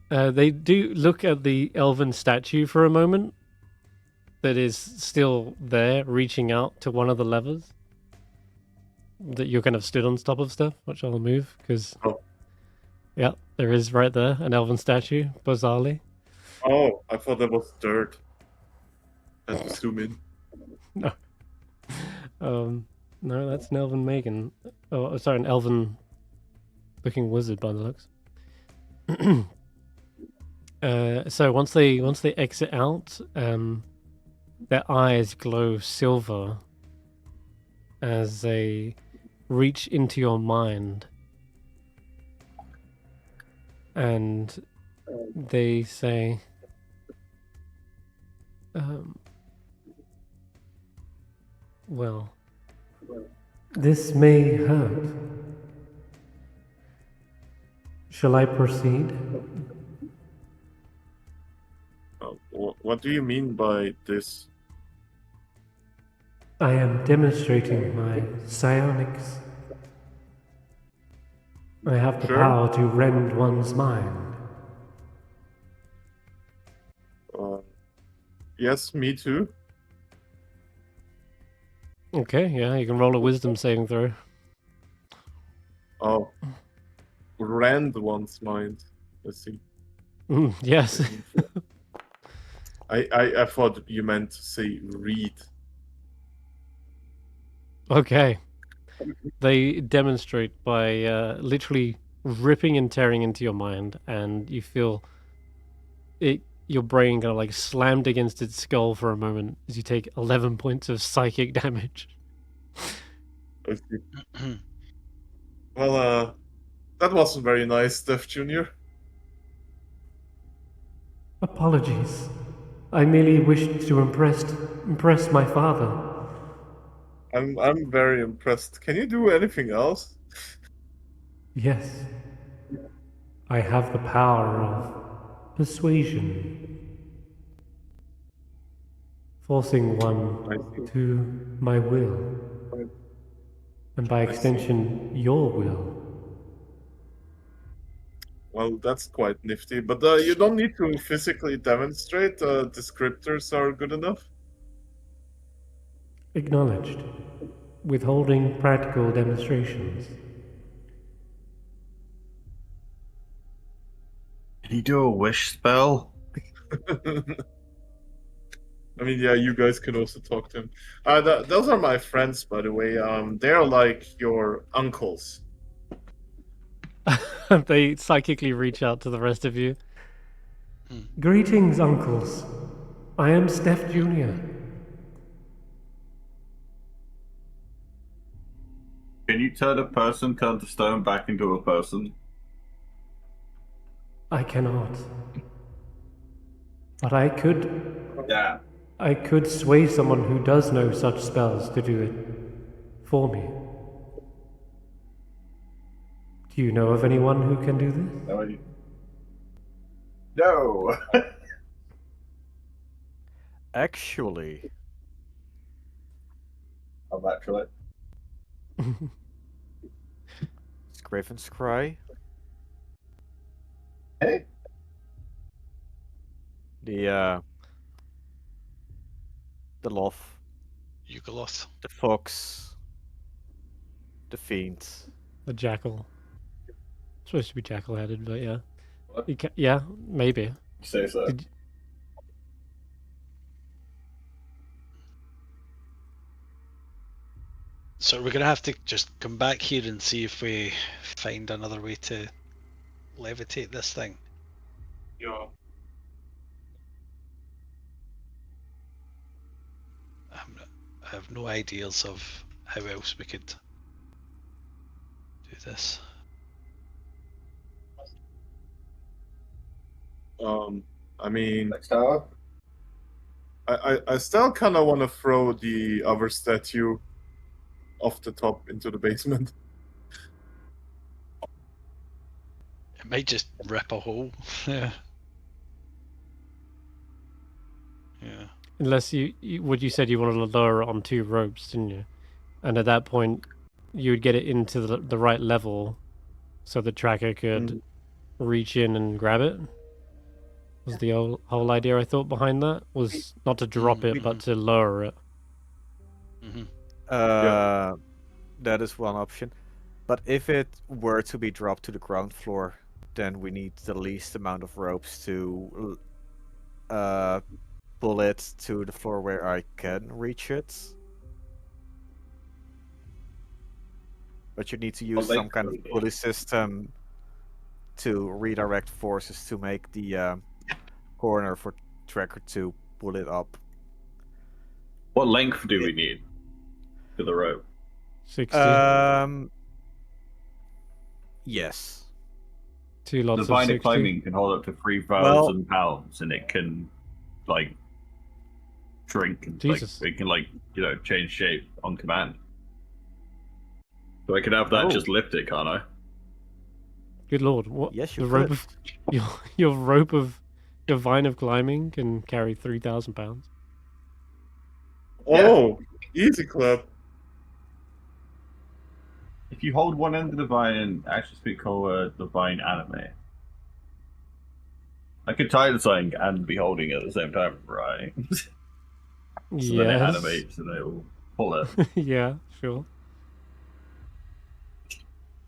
Speaker 1: They do look at the elven statue for a moment that is still there, reaching out to one of the levers that you're kind of stood on top of stuff, which I'll move because, yeah, there is right there an elven statue, bizarrely.
Speaker 4: Oh, I thought that was dirt. I had to zoom in.
Speaker 1: No. No, that's an elven Megan. Oh, sorry, an elven looking wizard by the looks. So once they exit out, their eyes glow silver as they reach into your mind, and they say, well, this may hurt. Shall I proceed?
Speaker 4: What do you mean by this?
Speaker 1: I am demonstrating my psionics. I have the
Speaker 4: Sure.
Speaker 1: power to rend one's mind.
Speaker 4: Yes, me too.
Speaker 1: Okay, yeah, you can roll a wisdom saving throw.
Speaker 4: Oh, rend one's mind. Let's see.
Speaker 1: Yes.
Speaker 4: I thought you meant to say read.
Speaker 1: Okay. They demonstrate by literally ripping and tearing into your mind, and you feel it. Your brain kind of like slammed against its skull for a moment as you take 11 points of psychic damage.
Speaker 4: I see. Well, that wasn't very nice, Stef Jr.
Speaker 1: Apologies. I merely wished to impress my father.
Speaker 4: I'm very impressed. Can you do anything else?
Speaker 1: Yes. I have the power of persuasion. Forcing one to my will. And by extension, your will.
Speaker 4: Well, that's quite nifty, but you don't need to physically demonstrate. Descriptors are good enough.
Speaker 1: Acknowledged. Withholding practical demonstrations.
Speaker 2: Can you do a wish spell?
Speaker 4: I mean, yeah, you guys can also talk to him. Those are my friends, by the way. They're like your uncles.
Speaker 1: They psychically reach out to the rest of you. Greetings, uncles. I am Stef Jr.
Speaker 2: Can you turn a person turned to stone back into a person?
Speaker 1: I cannot. But I could.
Speaker 2: Yeah.
Speaker 1: I could sway someone who does know such spells to do it for me. Do you know of anyone who can do this?
Speaker 2: No.
Speaker 5: Actually,
Speaker 2: I'm actually.
Speaker 5: it's Grayham's Cry.
Speaker 2: Hey.
Speaker 5: The Loth,
Speaker 3: Yugoloth.
Speaker 5: the Fox, the Fiend.
Speaker 1: The jackal. Supposed to be jackal-headed, but yeah.
Speaker 2: What?
Speaker 1: Yeah, maybe.
Speaker 2: You say so.
Speaker 3: So we're gonna have to just come back here and see if we find another way to levitate this thing.
Speaker 4: Yeah.
Speaker 3: I have no ideas of how else we could do this.
Speaker 4: I mean,
Speaker 2: Next tower.
Speaker 4: I still kind of want to throw the other statue off the top into the basement.
Speaker 3: It might just rip a hole. Yeah. Yeah.
Speaker 1: Unless what you said you wanted to lower it on 2 ropes, didn't you? And at that point, you would get it into the right level, so the tracker could reach in and grab it. Was the whole idea I thought behind that was not to drop it, but to lower it.
Speaker 5: That is one option. But if it were to be dropped to the ground floor, then we need the least amount of ropes to pull it to the floor where I can reach it. But you need to use some kind of pulley system to redirect forces to make the corner for tracker to pull it up.
Speaker 2: What length do we need for the rope?
Speaker 1: 60.
Speaker 5: Yes.
Speaker 1: 2 lots
Speaker 2: The
Speaker 1: of
Speaker 2: vine
Speaker 1: 60.
Speaker 2: of climbing can hold up to 3,000 pounds, and it can like shrink and
Speaker 1: Jesus.
Speaker 2: it can change shape on command. So I could have that just lift it, can't I?
Speaker 1: Good lord! What?
Speaker 5: Yes, you
Speaker 1: the rope
Speaker 5: could.
Speaker 1: of your rope of your vine of climbing can carry 3,000 pounds.
Speaker 4: Oh, easy clap.
Speaker 2: If you hold one end of the vine and actually speak called the vine anime, I could tie the something and be holding it at the same time, right? So then it animates and it will pull it.
Speaker 1: Yeah, sure.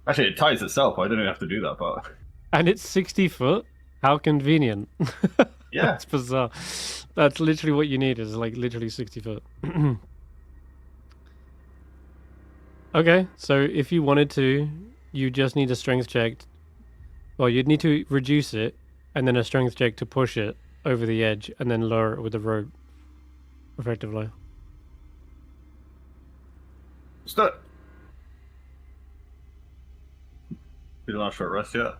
Speaker 2: Actually, it ties itself. I don't even have to do that part.
Speaker 1: And it's 60 foot. How convenient.
Speaker 2: Yeah.
Speaker 1: That's bizarre. That's literally what you need, is like literally 60 foot. Okay, so if you wanted to, you just need a strength check. Well, you'd need to reduce it, and then a strength check to push it over the edge, and then lower it with a rope, effectively.
Speaker 2: Stop. Did not short rest yet?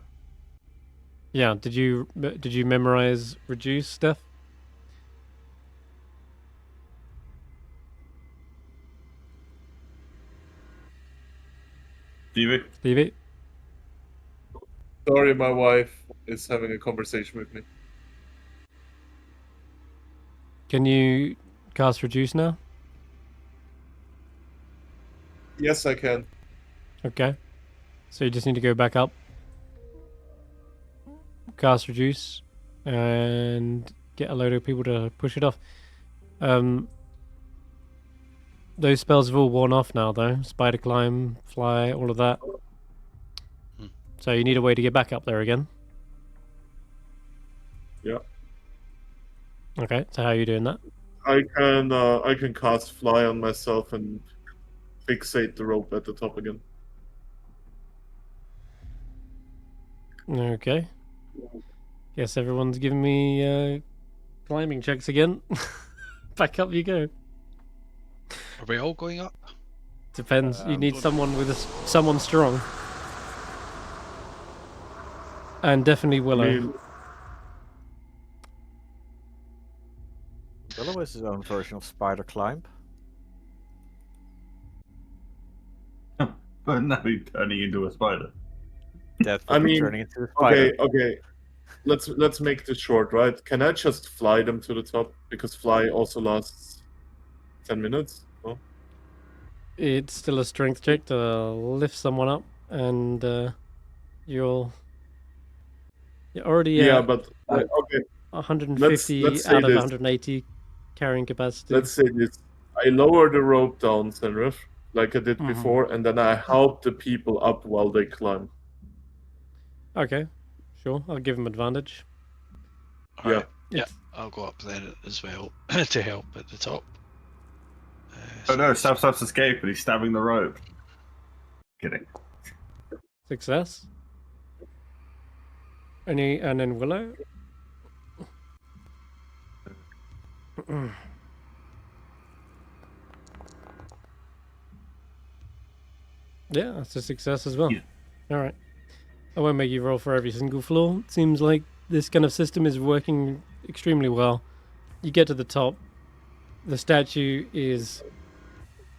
Speaker 1: Yeah, did you memorize reduce, Steph? Steivei?
Speaker 4: Sorry, my wife is having a conversation with me.
Speaker 1: Can you cast reduce now?
Speaker 4: Yes, I can.
Speaker 1: Okay. So you just need to go back up, cast reduce, and get a load of people to push it off. Those spells have all worn off now, though. Spider climb, fly, all of that. So you need a way to get back up there again.
Speaker 4: Yeah.
Speaker 1: Okay, so how are you doing that?
Speaker 4: I can cast fly on myself and fixate the rope at the top again.
Speaker 1: Okay. Guess everyone's giving me climbing checks again. Back up you go.
Speaker 3: Are we all going up?
Speaker 1: Depends. You need someone with someone strong. And definitely Willow.
Speaker 5: Willow is his own version of spider climb.
Speaker 2: But now he's turning into a spider.
Speaker 5: That's turning into a spider.
Speaker 4: Okay. Let's make this short, right? Can I just fly them to the top? Because fly also lasts 10 minutes. No?
Speaker 1: It's still a strength check to lift someone up, and you're already
Speaker 4: but okay.
Speaker 1: 150
Speaker 4: let's say
Speaker 1: out of
Speaker 4: this.
Speaker 1: 180 carrying capacity.
Speaker 4: Let's say this: I lower the rope down, Senrith, like I did before, and then I help the people up while they climb.
Speaker 1: Okay, sure. I'll give him advantage.
Speaker 3: Alright. Yeah, I'll go up there as well to help at the top.
Speaker 2: Oh no, Stef's escaped and he's stabbing the rope. Kidding.
Speaker 1: Success. And then Willow. Yeah, that's a success as well.
Speaker 2: Yeah.
Speaker 1: Alright. I won't make you roll for every single floor. It seems like this kind of system is working extremely well. You get to the top. The statue is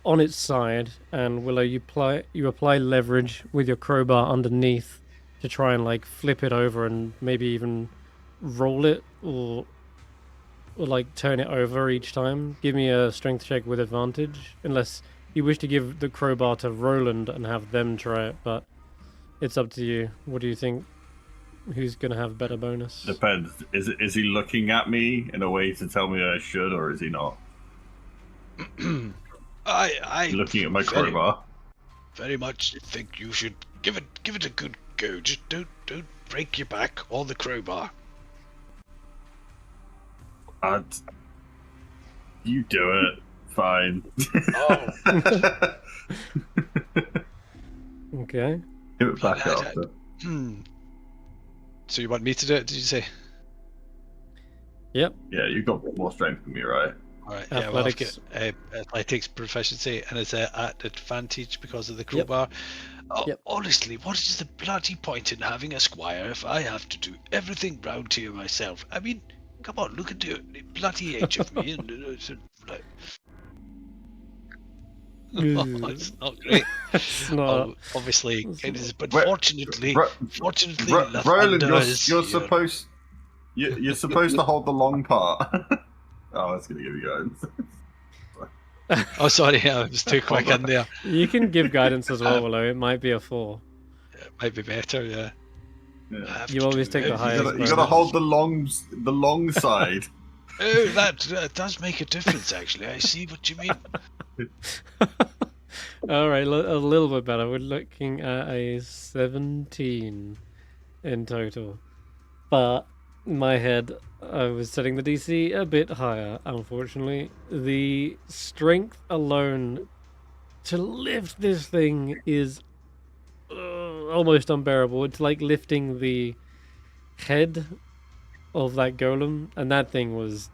Speaker 1: on its side, and Willow, you apply leverage with your crowbar underneath to try and like flip it over and maybe even roll it or like turn it over each time. Give me a strength check with advantage, unless you wish to give the crowbar to Roland and have them try it, but it's up to you. What do you think? Who's gonna have better bonus?
Speaker 2: Depends. Is he looking at me in a way to tell me I should, or is he not?
Speaker 3: I
Speaker 2: Looking at my crowbar.
Speaker 3: very much think you should give it a good go. Just don't break your back on the crowbar.
Speaker 2: You do it. Fine.
Speaker 3: Oh.
Speaker 1: Okay.
Speaker 2: Give it back after.
Speaker 3: So you want me to do it? Did you say?
Speaker 1: Yep.
Speaker 2: Yeah, you've got more strength than me, right?
Speaker 3: All right. Yeah. Well, I've
Speaker 1: Athletics.
Speaker 3: got athletics proficiency, and it's at advantage because of the crowbar. Oh,
Speaker 1: Yep.
Speaker 3: honestly, what is the bloody point in having a squire if I have to do everything round here myself? I mean, come on, look at the bloody age of me. It's not great.
Speaker 1: It's not.
Speaker 3: Obviously, it is, but
Speaker 2: Wait,
Speaker 3: fortunately,
Speaker 2: Roland,
Speaker 3: Lathander
Speaker 2: you're
Speaker 3: is,
Speaker 2: supposed you're supposed to hold the long part. Oh, that's gonna give you guidance.
Speaker 3: Oh, sorry, I was too quick in there.
Speaker 1: You can give guidance as well, Willow. It might be a 4.
Speaker 3: It might be better, yeah.
Speaker 2: Yeah.
Speaker 1: You always take the highest.
Speaker 2: You gotta hold the long side.
Speaker 3: Oh, that does make a difference, actually. I see what you mean.
Speaker 1: All right, a little bit better. We're looking at a 17 in total. But in my head, I was setting the DC a bit higher, unfortunately. The strength alone to lift this thing is almost unbearable. It's like lifting the head of that golem, and that thing was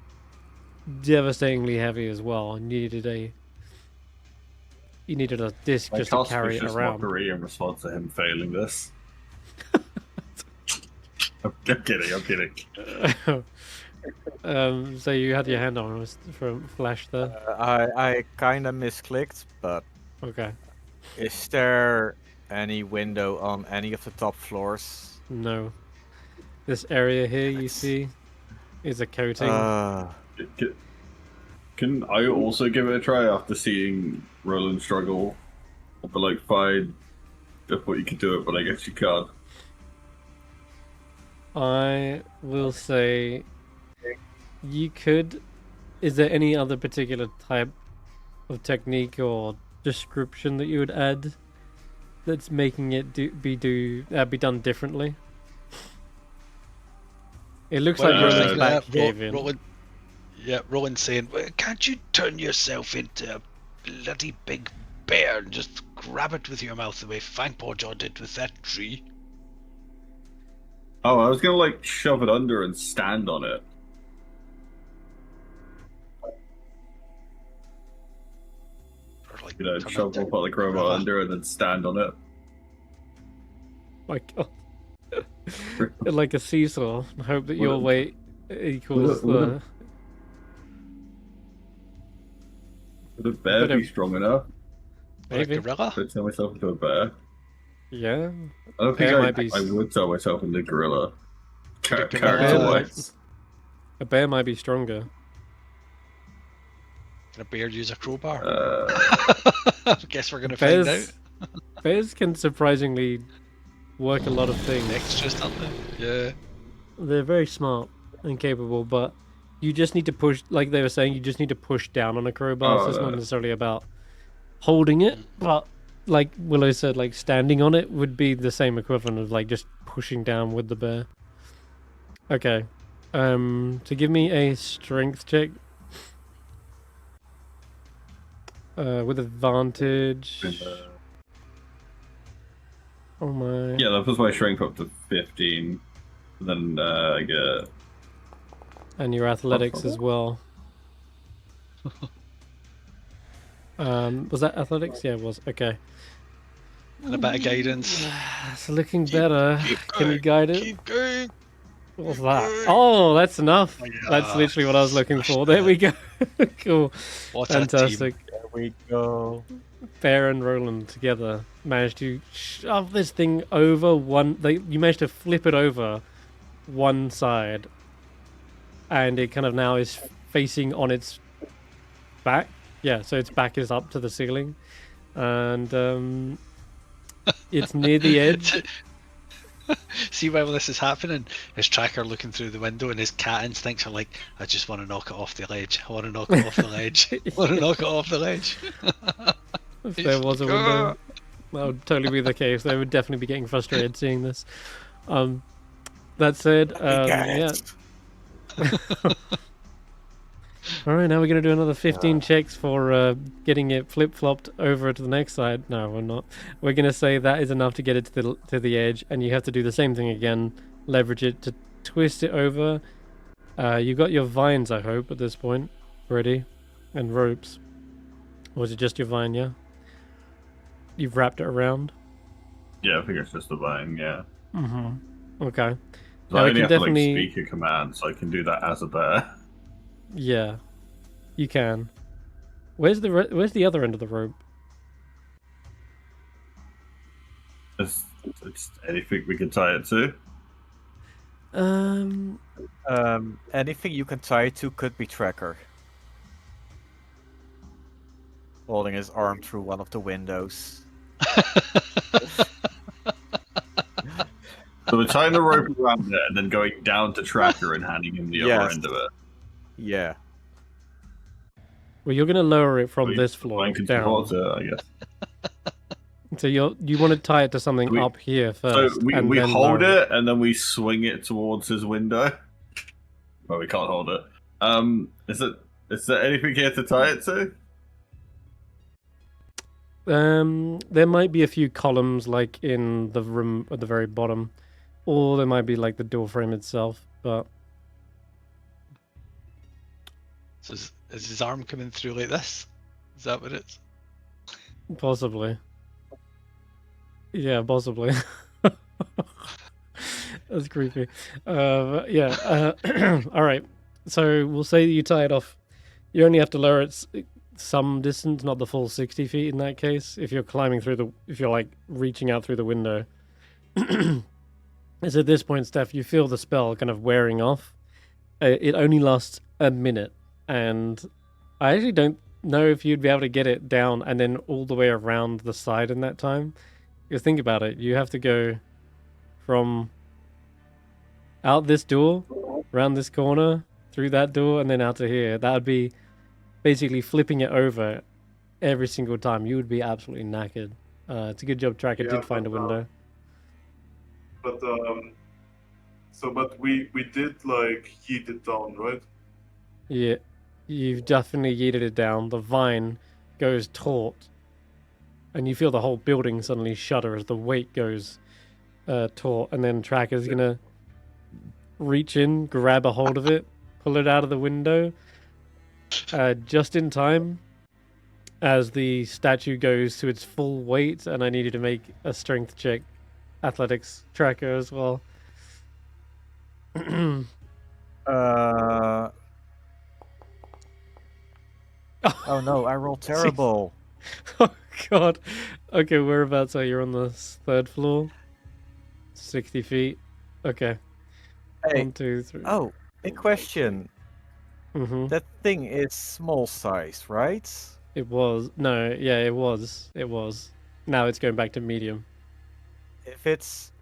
Speaker 1: devastatingly heavy as well. You needed a disc just to carry it around.
Speaker 2: Mockery in response to him failing this. I'm kidding.
Speaker 1: So you had your hand on us from Flash there.
Speaker 5: I kind of misclicked, but
Speaker 1: Okay.
Speaker 5: is there any window on any of the top floors?
Speaker 1: No. This area here you see is a coating.
Speaker 2: Can I also give it a try after seeing Roland struggle? I'll be like, fine, I thought you could do it, but I guess you can't.
Speaker 1: I will say you could. Is there any other particular type of technique or description that you would add that's making it be done differently? It looks like Roland's back gave in.
Speaker 3: Roland saying, well, can't you turn yourself into a bloody big bear and just grab it with your mouth the way Fangpaw did with that tree?
Speaker 2: Oh, I was gonna like shove it under and stand on it.
Speaker 3: Or like,
Speaker 2: You know, shove up the crowbar under and then stand on it.
Speaker 1: My God. Like a seesaw. I hope that your weight equals the.
Speaker 2: Would a bear be strong enough?
Speaker 1: Maybe.
Speaker 3: a gorilla?
Speaker 2: To turn myself into a bear?
Speaker 1: Yeah.
Speaker 2: I don't
Speaker 1: Bear
Speaker 2: think
Speaker 1: might
Speaker 2: I
Speaker 1: be-
Speaker 2: would turn myself into a gorilla.
Speaker 1: bear
Speaker 2: Character-wise.
Speaker 1: A bear might be stronger.
Speaker 3: Can a bear use a crowbar?
Speaker 2: Uh,
Speaker 3: I guess we're gonna find out.
Speaker 1: Bears can surprisingly work a lot of things.
Speaker 3: Extras, don't they? Yeah.
Speaker 1: They're very smart and capable, but you just need to push, like they were saying, you just need to push down on a crowbar, so it's not necessarily about holding it, but like Willow said, like standing on it would be the same equivalent of like just pushing down with the bear. Okay. To give me a strength check. With advantage. Oh my.
Speaker 2: yeah, that was my strength up to 15. Then I get.
Speaker 1: And your athletics as well. Was that athletics? Yeah, it was. Okay.
Speaker 3: And a bit of guidance.
Speaker 1: It's looking better. Can you guide it?
Speaker 3: Keep going.
Speaker 1: What's that? Oh, that's enough.
Speaker 3: Oh, yeah.
Speaker 1: That's literally what I was looking for. There we go. Cool.
Speaker 3: What
Speaker 1: Fantastic.
Speaker 3: a team.
Speaker 5: we go.
Speaker 1: Bear and Roland together managed to shove this thing over one. You managed to flip it over one side, and it kind of now is facing on its back. Yeah, so its back is up to the ceiling, and it's near the edge.
Speaker 3: See, while this is happening, his tracker looking through the window, and his cat instincts are like, "I just want to knock it off the ledge. I want to knock it off the ledge. I want to knock it off the ledge."
Speaker 1: If there was a window, that would totally be the case. They would definitely be getting frustrated seeing this. That said, yeah. All right, now we're going to do another 15 checks for getting it flip-flopped over to the next side. No, we're not. We're going to say that is enough to get it to the edge, and you have to do the same thing again. Leverage it to twist it over. You got your vines, I hope, at this point, ready, and ropes. Or is it just your vine? Yeah. You've wrapped it around.
Speaker 2: Yeah, I think it's just the vine. Yeah.
Speaker 1: Okay.
Speaker 2: So I only have to like speak a command, so I can do that as a bear.
Speaker 1: Yeah, you can. Where's the other end of the rope?
Speaker 2: It's anything we can tie it to.
Speaker 5: Anything you can tie it to could be Tracker. Holding his arm through one of the windows.
Speaker 2: So we're tying the rope around it and then going down to Tracker and handing him the other end of it.
Speaker 5: Yeah.
Speaker 1: Well, you're going to lower it from this floor down.
Speaker 2: I guess.
Speaker 1: So you want to tie it to something up here first.
Speaker 2: So we hold it and then we swing it towards his window. Well, we can't hold it. Is there anything here to tie it to?
Speaker 1: There might be a few columns like in the room at the very bottom, or there might be like the door frame itself. But
Speaker 3: so is his arm coming through like this? Is that what it's?
Speaker 1: Possibly. Yeah, possibly. That's creepy. Yeah. All right. So we'll say you tie it off. You only have to lower it some distance, not the full 60 feet in that case. If you're climbing through if you're like reaching out through the window. It's at this point, Steph, you feel the spell kind of wearing off. It only lasts a minute, and I actually don't know if you'd be able to get it down and then all the way around the side in that time. Because think about it, you have to go from out this door, around this corner, through that door, and then out to here. That would be basically flipping it over every single time. You would be absolutely knackered. It's a good job Tracker did find a window.
Speaker 4: But we did like yeet it down, right?
Speaker 1: Yeah, you've definitely yeeted it down. The vine goes taut, and you feel the whole building suddenly shudder as the weight goes taut, and then Tracker's gonna reach in, grab a hold of it, pull it out of the window, just in time as the statue goes to its full weight, and I need you to make a strength check, athletics Tracker as well.
Speaker 5: Oh no, I rolled terrible.
Speaker 1: Oh god. Okay, whereabouts are you? You're on the third floor? 60 feet. Okay.
Speaker 5: Hey.
Speaker 1: 1, 2, 3.
Speaker 5: Oh, big question.
Speaker 1: Mm-hmm.
Speaker 5: That thing is small size, right?
Speaker 1: It was. No, yeah, it was. It was. Now it's going back to medium.
Speaker 5: If it's...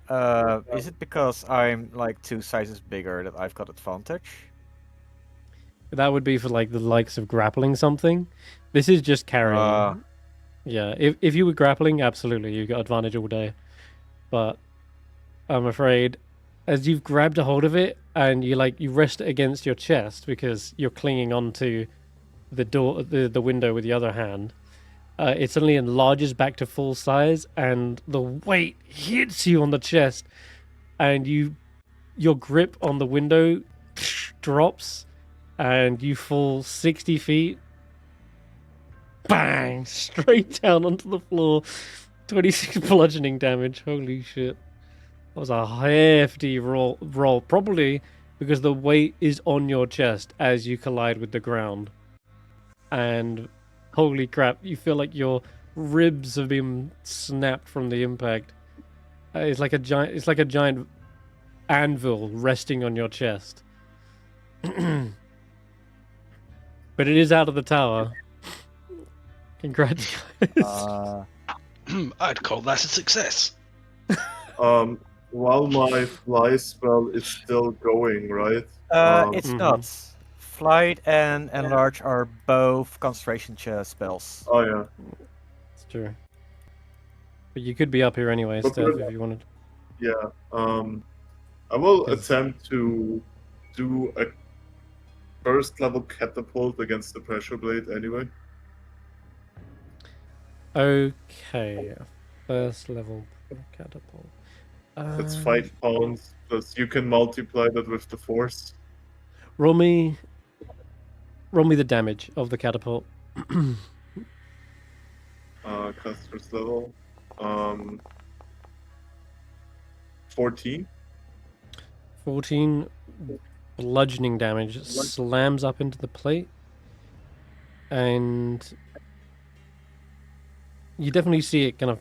Speaker 5: is it because I'm like 2 sizes bigger that I've got advantage?
Speaker 1: That would be for like the likes of grappling something. This is just carrying. Yeah, if you were grappling, absolutely, you got advantage all day. But I'm afraid, as you've grabbed a hold of it and you rest it against your chest because you're clinging onto the door, the window with the other hand, it suddenly enlarges back to full size, and the weight hits you on the chest, and your grip on the window drops, and you fall 60 feet. Bang! Straight down onto the floor. 26 bludgeoning damage. Holy shit. That was a hefty roll. Probably because the weight is on your chest as you collide with the ground. And Holy crap! You feel like your ribs have been snapped from the impact. It's like a giant anvil resting on your chest. But it is out of the tower. Congrats, guys.
Speaker 3: I'd call that a success.
Speaker 4: While my fly spell is still going, right?
Speaker 5: It's
Speaker 1: Mhm.
Speaker 5: not. Flight and enlarge are both concentration spells.
Speaker 4: Oh yeah.
Speaker 1: It's true. But you could be up here anyway,
Speaker 4: But
Speaker 1: Steph,
Speaker 4: we're-
Speaker 1: if you wanted.
Speaker 4: Yeah. I will
Speaker 1: Yes.
Speaker 4: attempt to do a first level catapult against the pressure blade anyway.
Speaker 1: Okay. First level catapult.
Speaker 4: That's 5 pounds, plus you can multiply that with the force.
Speaker 1: Roll me the damage of the catapult.
Speaker 4: Caster's level. 14.
Speaker 1: 14 bludgeoning damage slams up into the plate, and you definitely see it kind of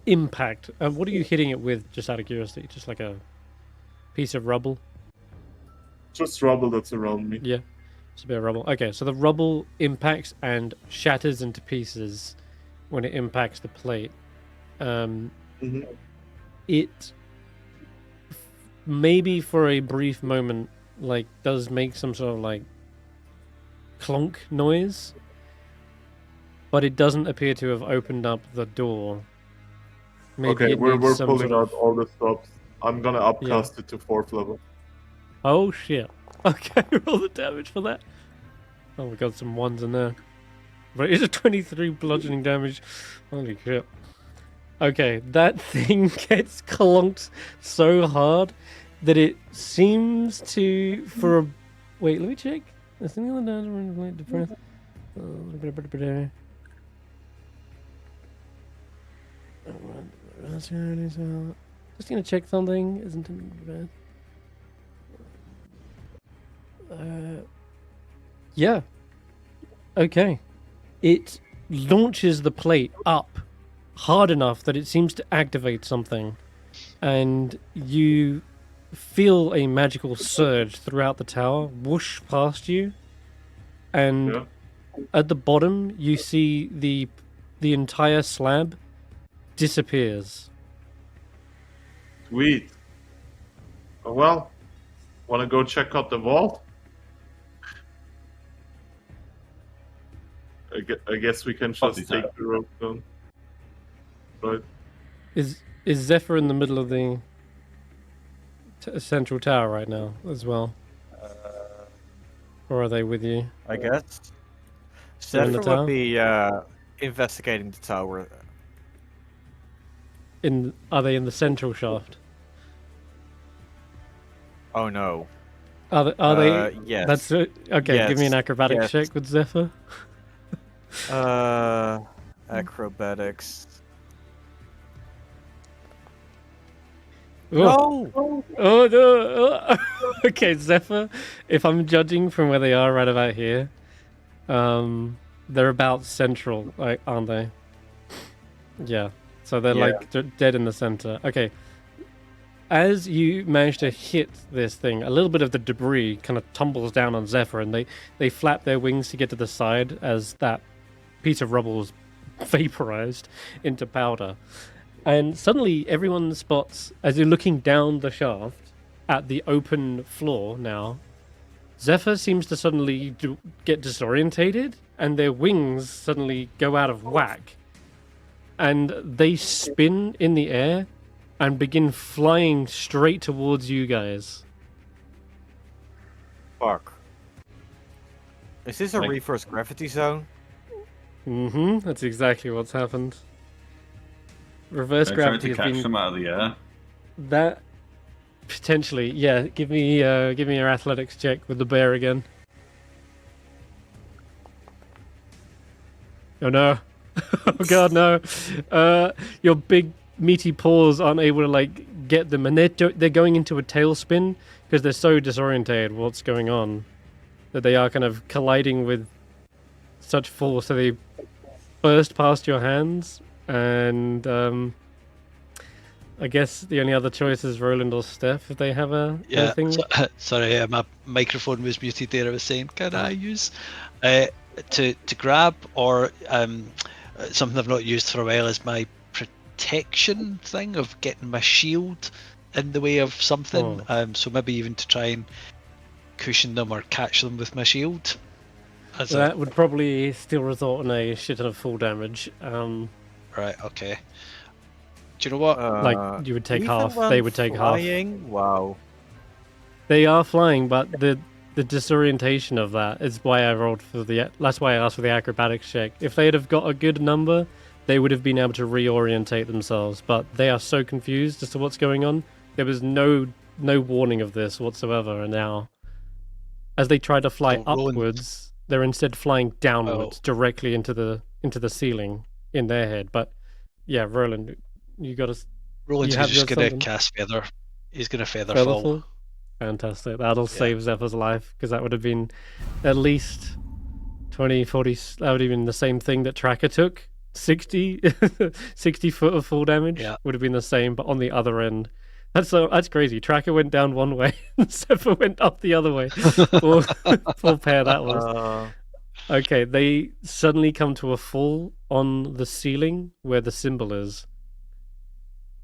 Speaker 1: impact. What are you hitting it with, just out of curiosity? Just like a piece of rubble?
Speaker 4: Just rubble that's around me.
Speaker 1: Yeah, it's a bit of rubble. Okay, so the rubble impacts and shatters into pieces when it impacts the plate.
Speaker 4: Mhm.
Speaker 1: It maybe for a brief moment like does make some sort of like clunk noise, but it doesn't appear to have opened up the door. Maybe
Speaker 4: Okay,
Speaker 1: it
Speaker 4: we're
Speaker 1: needs some
Speaker 4: pulling
Speaker 1: sort
Speaker 4: out all the stops. I'm gonna upcast it to 4th level.
Speaker 1: Oh shit. Okay, roll the damage for that. Oh, we got some ones in there. But it's a 23 bludgeoning damage. Holy shit. Okay, that thing gets clunked so hard that it seems to wait, let me check. I think on the damage depressed. Just gonna check something. Isn't it bad? Yeah. Okay. It launches the plate up hard enough that it seems to activate something, and you feel a magical surge throughout the tower whoosh past you, and
Speaker 4: Yeah.
Speaker 1: at the bottom you see the entire slab disappears.
Speaker 4: Sweet. Oh, well, wanna go check out the vault? I guess we can
Speaker 2: Party
Speaker 4: just
Speaker 2: time.
Speaker 4: take the rope down. Right.
Speaker 1: Is Zephyr in the middle of the central tower right now as well, or are they with you?
Speaker 5: I guess.
Speaker 1: They're in the
Speaker 5: Zephyr
Speaker 1: tower?
Speaker 5: would be investigating the tower.
Speaker 1: Are they in the central shaft?
Speaker 5: Oh no.
Speaker 1: Are they?
Speaker 5: Yes.
Speaker 1: That's it. Okay. Give me an
Speaker 5: Yes,
Speaker 1: acrobatics
Speaker 5: yes.
Speaker 1: check with Zephyr.
Speaker 5: Acrobatics.
Speaker 1: Oh,
Speaker 5: No!
Speaker 1: oh no! Okay, Zephyr. If I'm judging from where they are right about here, they're about central, aren't they? Yeah. So they're
Speaker 5: Yeah.
Speaker 1: like dead in the center. Okay. As you manage to hit this thing, a little bit of the debris kind of tumbles down on Zephyr, and they flap their wings to get to the side as that piece of rubble is vaporized into powder. And suddenly everyone spots, as you're looking down the shaft at the open floor now, Zephyr seems to suddenly get disorientated, and their wings suddenly go out of whack. And they spin in the air and begin flying straight towards you guys.
Speaker 5: Fuck. Is this a
Speaker 2: Like-
Speaker 5: reverse gravity zone?
Speaker 1: Mm-hmm. That's exactly what's happened. Reverse
Speaker 2: I tried
Speaker 1: gravity
Speaker 2: to
Speaker 1: has
Speaker 2: catch
Speaker 1: been
Speaker 2: them out of the air.
Speaker 1: that potentially. Yeah, give me your athletics check with the bear again. Oh no! Oh god, no! Your big meaty paws aren't able to like get them, and they're going into a tailspin because they're so disorientated. What's going on? That they are kind of colliding with such force that they burst past your hands, and I guess the only other choice is Roland or Stef if they have anything.
Speaker 3: Sorry, my microphone was muted there. I was saying, can I use to grab, or something I've not used for a while is my protection thing of getting my shield in the way of something. So maybe even to try and cushion them or catch them with my shield.
Speaker 1: That would probably still result in a shit ton of full damage.
Speaker 3: Right, okay. Do you know what?
Speaker 1: Like, you would take
Speaker 5: even
Speaker 1: half,
Speaker 5: when
Speaker 1: they would take
Speaker 5: flying?
Speaker 1: half.
Speaker 5: Wow.
Speaker 1: They are flying, but the disorientation of that is why I rolled for that's why I asked for the acrobatics check. If they'd have got a good number, they would have been able to reorientate themselves, but they are so confused as to what's going on. There was no warning of this whatsoever, and now, as they try to fly upwards, they're instead flying downwards directly into the ceiling in their head. But yeah, Roland, you got to.
Speaker 3: Roland's just gonna cast feather. He's gonna feather fall.
Speaker 1: Fantastic. That'll save Zephyr's life, because that would have been at least 20, 40. That would have been the same thing that Tracker took. 60 foot of full damage would have been the same, but on the other end. That's crazy. Tracker went down one way, and Zephyr went up the other way. Full pair that was. Okay, they suddenly come to a fall on the ceiling where the symbol is.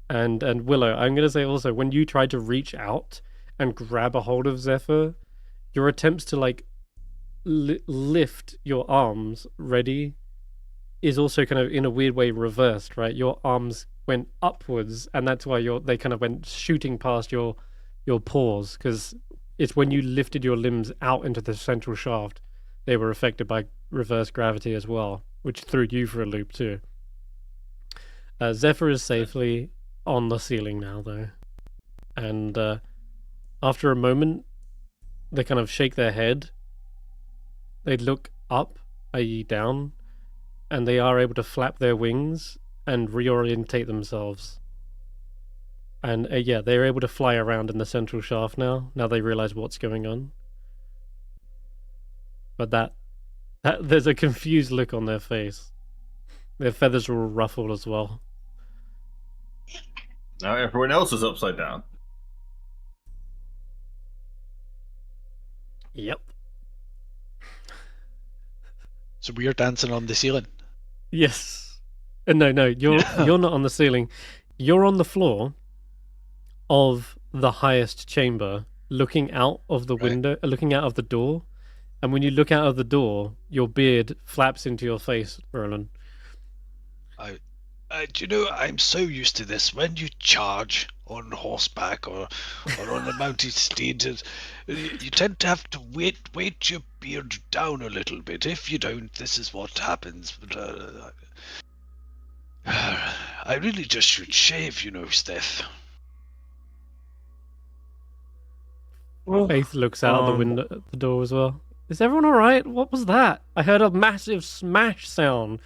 Speaker 1: And Willow, I'm going to say also, when you tried to reach out and grab a hold of Zephyr, your attempts to like lift your arms ready is also kind of in a weird way reversed, right? Your arms went upwards, and that's why they kind of went shooting past your paws, because it's when you lifted your limbs out into the central shaft, they were affected by reverse gravity as well, which threw you for a loop too. Zephyr is safely on the ceiling now, though, and after a moment, they kind of shake their head. They look up, i.e. down, and they are able to flap their wings and reorientate themselves. And they're able to fly around in the central shaft now. Now they realize what's going on. But that there's a confused look on their face. Their feathers are all ruffled as well.
Speaker 2: Now everyone else is upside down.
Speaker 1: Yep.
Speaker 3: So we're dancing on the ceiling.
Speaker 1: Yes. No, you're not on the ceiling. You're on the floor of the highest chamber, looking out of the window, looking out of the door. And when you look out of the door, your beard flaps into your face, Roland.
Speaker 3: Do you know, I'm so used to this. When you charge on horseback or on a mounted steed, you tend to have to weight your beard down a little bit. If you don't, this is what happens. But I really just should shave, you know, Stef.
Speaker 1: Faith looks out of the window at the door as well. Is everyone all right? What was that? I heard a massive smash sound.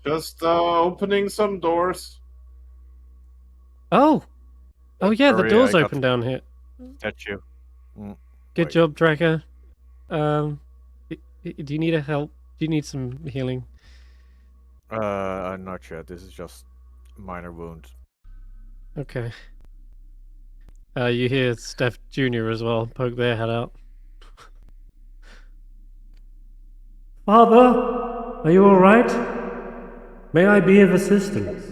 Speaker 4: Just opening some doors.
Speaker 1: Oh yeah, the door's
Speaker 5: I
Speaker 1: open down here.
Speaker 5: Catch you.
Speaker 1: Good job, Tracker. Do you need help? Do you need some healing?
Speaker 5: I'm not sure. This is just minor wound.
Speaker 1: Okay. You hear Stef Jr. as well poke their head out. Father, are you all right? May I be of assistance?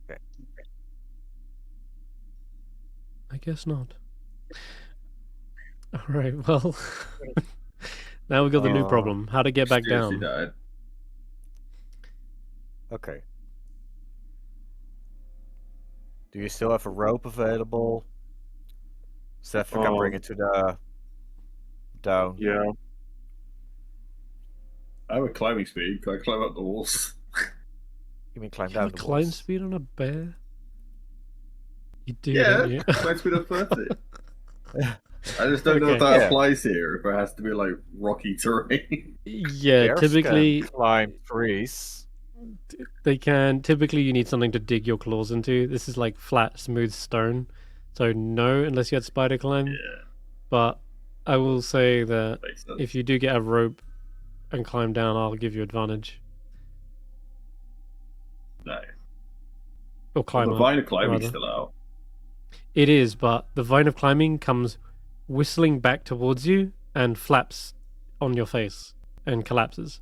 Speaker 5: Okay.
Speaker 1: I guess not. All right. Well, now we've got the new problem: how to get back down.
Speaker 2: Died.
Speaker 5: Okay. Do you still have a rope available? Stef can bring it to the down.
Speaker 4: Yeah.
Speaker 2: I have a climbing speed. Can I climb up the walls?
Speaker 5: You mean climb
Speaker 1: You
Speaker 5: down
Speaker 1: have
Speaker 5: the
Speaker 1: climb
Speaker 5: walls?
Speaker 1: speed on a bear? You do,
Speaker 2: Yeah,
Speaker 1: don't you?
Speaker 2: climb speed of 30. I just don't know if that applies here, if it has to be like rocky terrain.
Speaker 1: Yeah,
Speaker 5: Bears
Speaker 1: typically.
Speaker 5: can climb trees.
Speaker 1: They can. Typically, you need something to dig your claws into. This is like flat, smooth stone. So no, unless you had spider climb.
Speaker 2: Yeah,
Speaker 1: But I will say that
Speaker 2: makes sense.
Speaker 1: if you do get a rope and climb down, I'll give you advantage.
Speaker 2: No.
Speaker 1: Or climb
Speaker 2: the
Speaker 1: up.
Speaker 2: vine of climbing's
Speaker 1: rather.
Speaker 2: still out.
Speaker 1: It is, but the vine of climbing comes whistling back towards you and flaps on your face and collapses.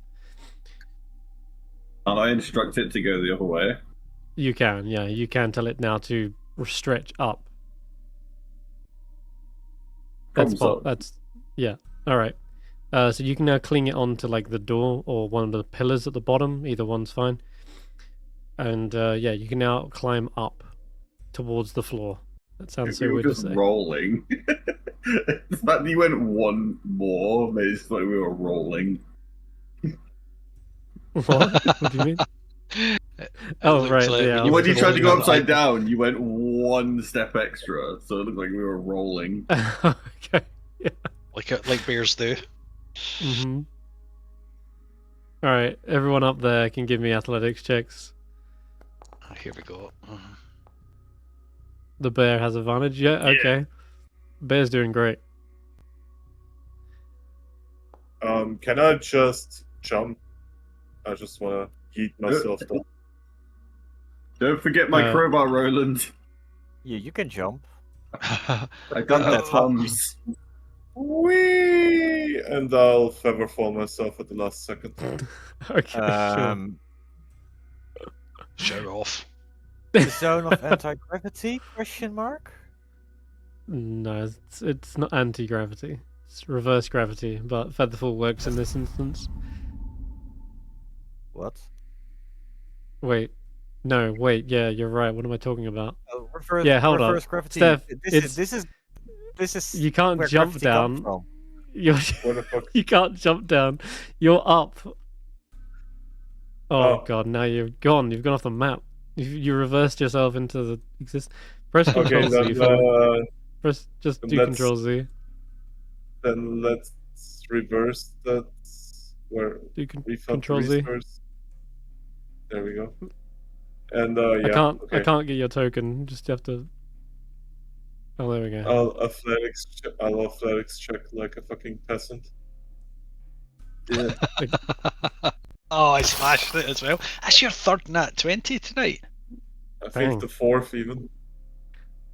Speaker 2: And I instruct it to go the other way.
Speaker 1: You can, yeah, you can tell it now to stretch up.
Speaker 2: Problem solved.
Speaker 1: That's yeah. All right. So you can now cling it onto like the door or one of the pillars at the bottom. Either one's fine. And yeah, you can now climb up towards the floor. That sounds so
Speaker 2: We were
Speaker 1: weird to
Speaker 2: just
Speaker 1: say.
Speaker 2: rolling. The fact that you went one more made it like we were rolling.
Speaker 1: What? What do you mean? Oh, right, yeah, I was
Speaker 2: When you tried to go
Speaker 3: rolling
Speaker 2: upside down, you went one step extra, so it looked like we were rolling.
Speaker 1: Okay.
Speaker 3: like bears do.
Speaker 1: Mm-hmm. All right, everyone up there can give me athletics checks.
Speaker 3: Oh, here we go.
Speaker 1: The bear has advantage. Yeah, okay. Bear's doing great.
Speaker 4: Can I just jump? I just want to yeet myself down.
Speaker 2: Don't forget my crowbar, Roland.
Speaker 5: Yeah, you can jump.
Speaker 2: I got that thumbs.
Speaker 4: Whee! And I'll feather fall myself at the last second.
Speaker 1: Okay, sure.
Speaker 3: Show off.
Speaker 5: The zone of anti-gravity? Question mark.
Speaker 1: No, it's not anti-gravity. It's reverse gravity, but Featherfall works in this instance.
Speaker 5: What?
Speaker 1: Wait. No, wait, yeah, you're right. What am I talking about?
Speaker 5: Reverse,
Speaker 1: Yeah, hold
Speaker 5: reverse
Speaker 1: up.
Speaker 5: gravity.
Speaker 1: Stef,
Speaker 5: This is.
Speaker 1: You can't
Speaker 5: where
Speaker 1: jump
Speaker 5: gravity comes
Speaker 1: down.
Speaker 5: from.
Speaker 1: You're,
Speaker 4: Where the fuck?
Speaker 1: you can't jump down. You're up. Oh,
Speaker 4: Oh.
Speaker 1: God, now you're gone. You've gone off the map. You reversed yourself into the exist. Press
Speaker 4: Okay,
Speaker 1: Control Z.
Speaker 4: then,
Speaker 1: Press, just do
Speaker 4: let's-
Speaker 1: Control Z.
Speaker 4: then let's reverse that. Where
Speaker 1: Do
Speaker 4: we found
Speaker 1: Control
Speaker 4: the
Speaker 1: Z.
Speaker 4: resource. There we go. And yeah,
Speaker 1: I can't.
Speaker 4: okay.
Speaker 1: I can't get your token. Just have to. Oh, there we go.
Speaker 4: I'll athletics check like a fucking peasant.
Speaker 2: Yeah.
Speaker 3: Oh, I smashed it as well. That's your third nat 20 tonight.
Speaker 4: I
Speaker 1: Dang.
Speaker 4: think the fourth even.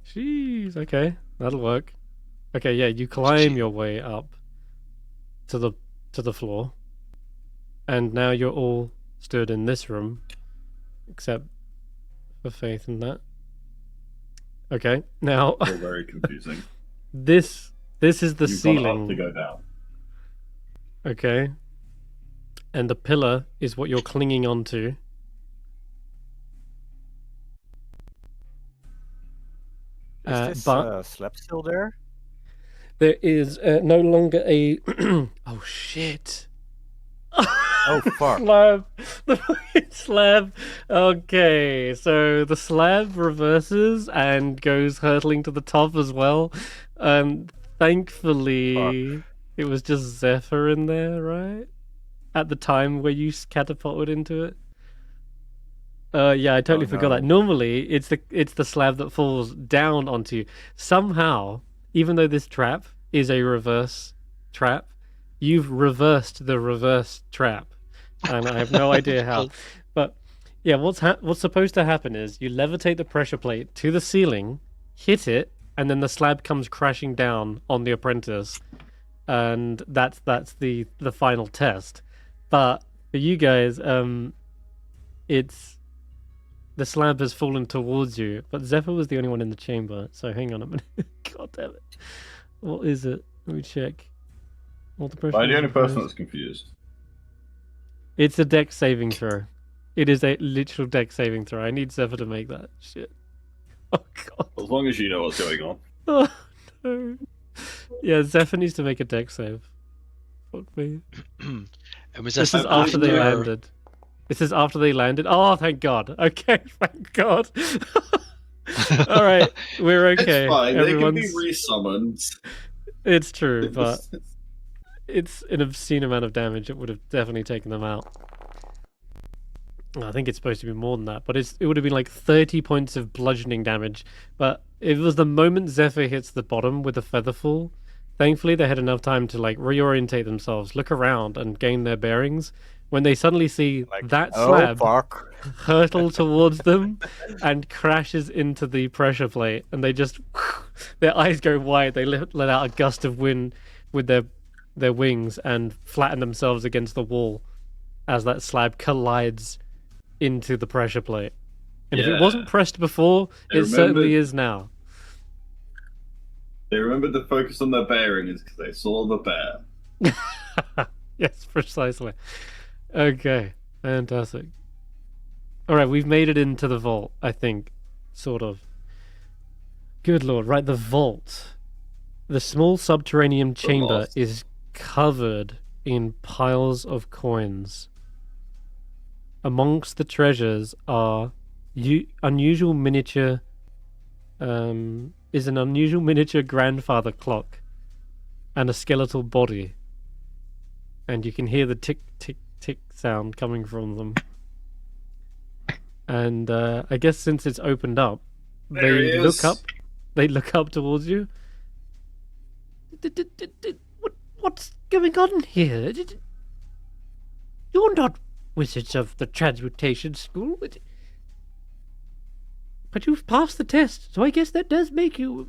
Speaker 1: Jeez. Okay, that'll work. Okay, yeah. You climb
Speaker 3: Gee.
Speaker 1: your way up to the floor, and now you're all stood in this room, except for Faith and that. Okay, now
Speaker 2: All very confusing.
Speaker 1: this is the
Speaker 2: You've gone up
Speaker 1: ceiling.
Speaker 2: to go down.
Speaker 1: Okay. And the pillar is what you're clinging onto.
Speaker 5: Is this
Speaker 1: but
Speaker 5: slab still there?
Speaker 1: there is no longer a. Oh shit!
Speaker 5: Oh fuck!
Speaker 1: Slab, the fucking slab. Okay, so the slab reverses and goes hurtling to the top as well. Thankfully, it was just Zephyr in there, right? At the time where you catapulted into it. Yeah, I totally forgot that.
Speaker 5: no.
Speaker 1: Normally, it's the slab that falls down onto you. Somehow, even though this trap is a reverse trap, you've reversed the reverse trap, and I have no idea how. But yeah, what's supposed to happen is you levitate the pressure plate to the ceiling, hit it, and then the slab comes crashing down on the apprentice, and that's the final test. But for you guys, it's the slab has fallen towards you, but Zephyr was the only one in the chamber. So hang on a minute. God damn it! What is it? Let me check. What the pressure?
Speaker 2: I'm the only person
Speaker 1: is.
Speaker 2: that's confused.
Speaker 1: It's a deck saving throw. It is a literal deck saving throw. I need Zephyr to make that shit. Oh God.
Speaker 2: As long as you know what's going on.
Speaker 1: Oh no. Yeah, Zephyr needs to make a deck save. Fuck me.
Speaker 3: And was
Speaker 1: This
Speaker 3: this
Speaker 1: is after they
Speaker 2: no.
Speaker 1: landed. This is after they landed. Oh, thank God. Okay, thank God. All right, we're okay.
Speaker 2: It's fine. They can
Speaker 1: Everyone's.
Speaker 2: be resummoned.
Speaker 1: It's true, but it's an obscene amount of damage. It would have definitely taken them out. I think it's supposed to be more than that, but it would have been like 30 points of bludgeoning damage. But it was the moment Zephyr hits the bottom with the featherfall. Thankfully, they had enough time to like reorientate themselves, look around, and gain their bearings. When they suddenly see that slab hurtle towards them and crashes into the pressure plate, and they just their eyes go wide. They let out a gust of wind with their wings and flatten themselves against the wall as that slab collides into the pressure plate. And if it wasn't pressed before, it certainly is now.
Speaker 2: They remembered to focus on their bearings because they saw the bear.
Speaker 1: Yes, precisely. Okay, fantastic. All right, we've made it into the vault, I think. Sort of. Good lord, right, the vault. The small subterranean chamber is covered in piles of coins. Amongst the treasures are unusual miniature grandfather clock and a skeletal body. And you can hear the tick tick tick sound coming from them. And I guess since it's opened up, they look up towards you. What's going on here? You're not wizards of the transmutation school, but you've passed the test, so I guess that does make you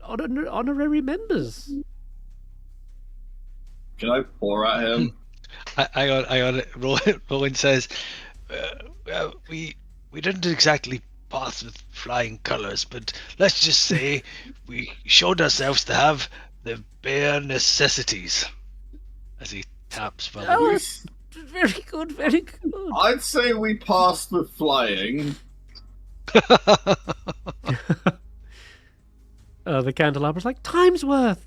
Speaker 1: honorary members.
Speaker 2: Can I pour at him?
Speaker 3: I got it. Roland says, we didn't exactly pass with flying colours, but let's just say we showed ourselves to have the bare necessities. As he taps for
Speaker 1: Very good, very good.
Speaker 2: I'd say we passed with flying.
Speaker 1: The candelabra's like, time's worth.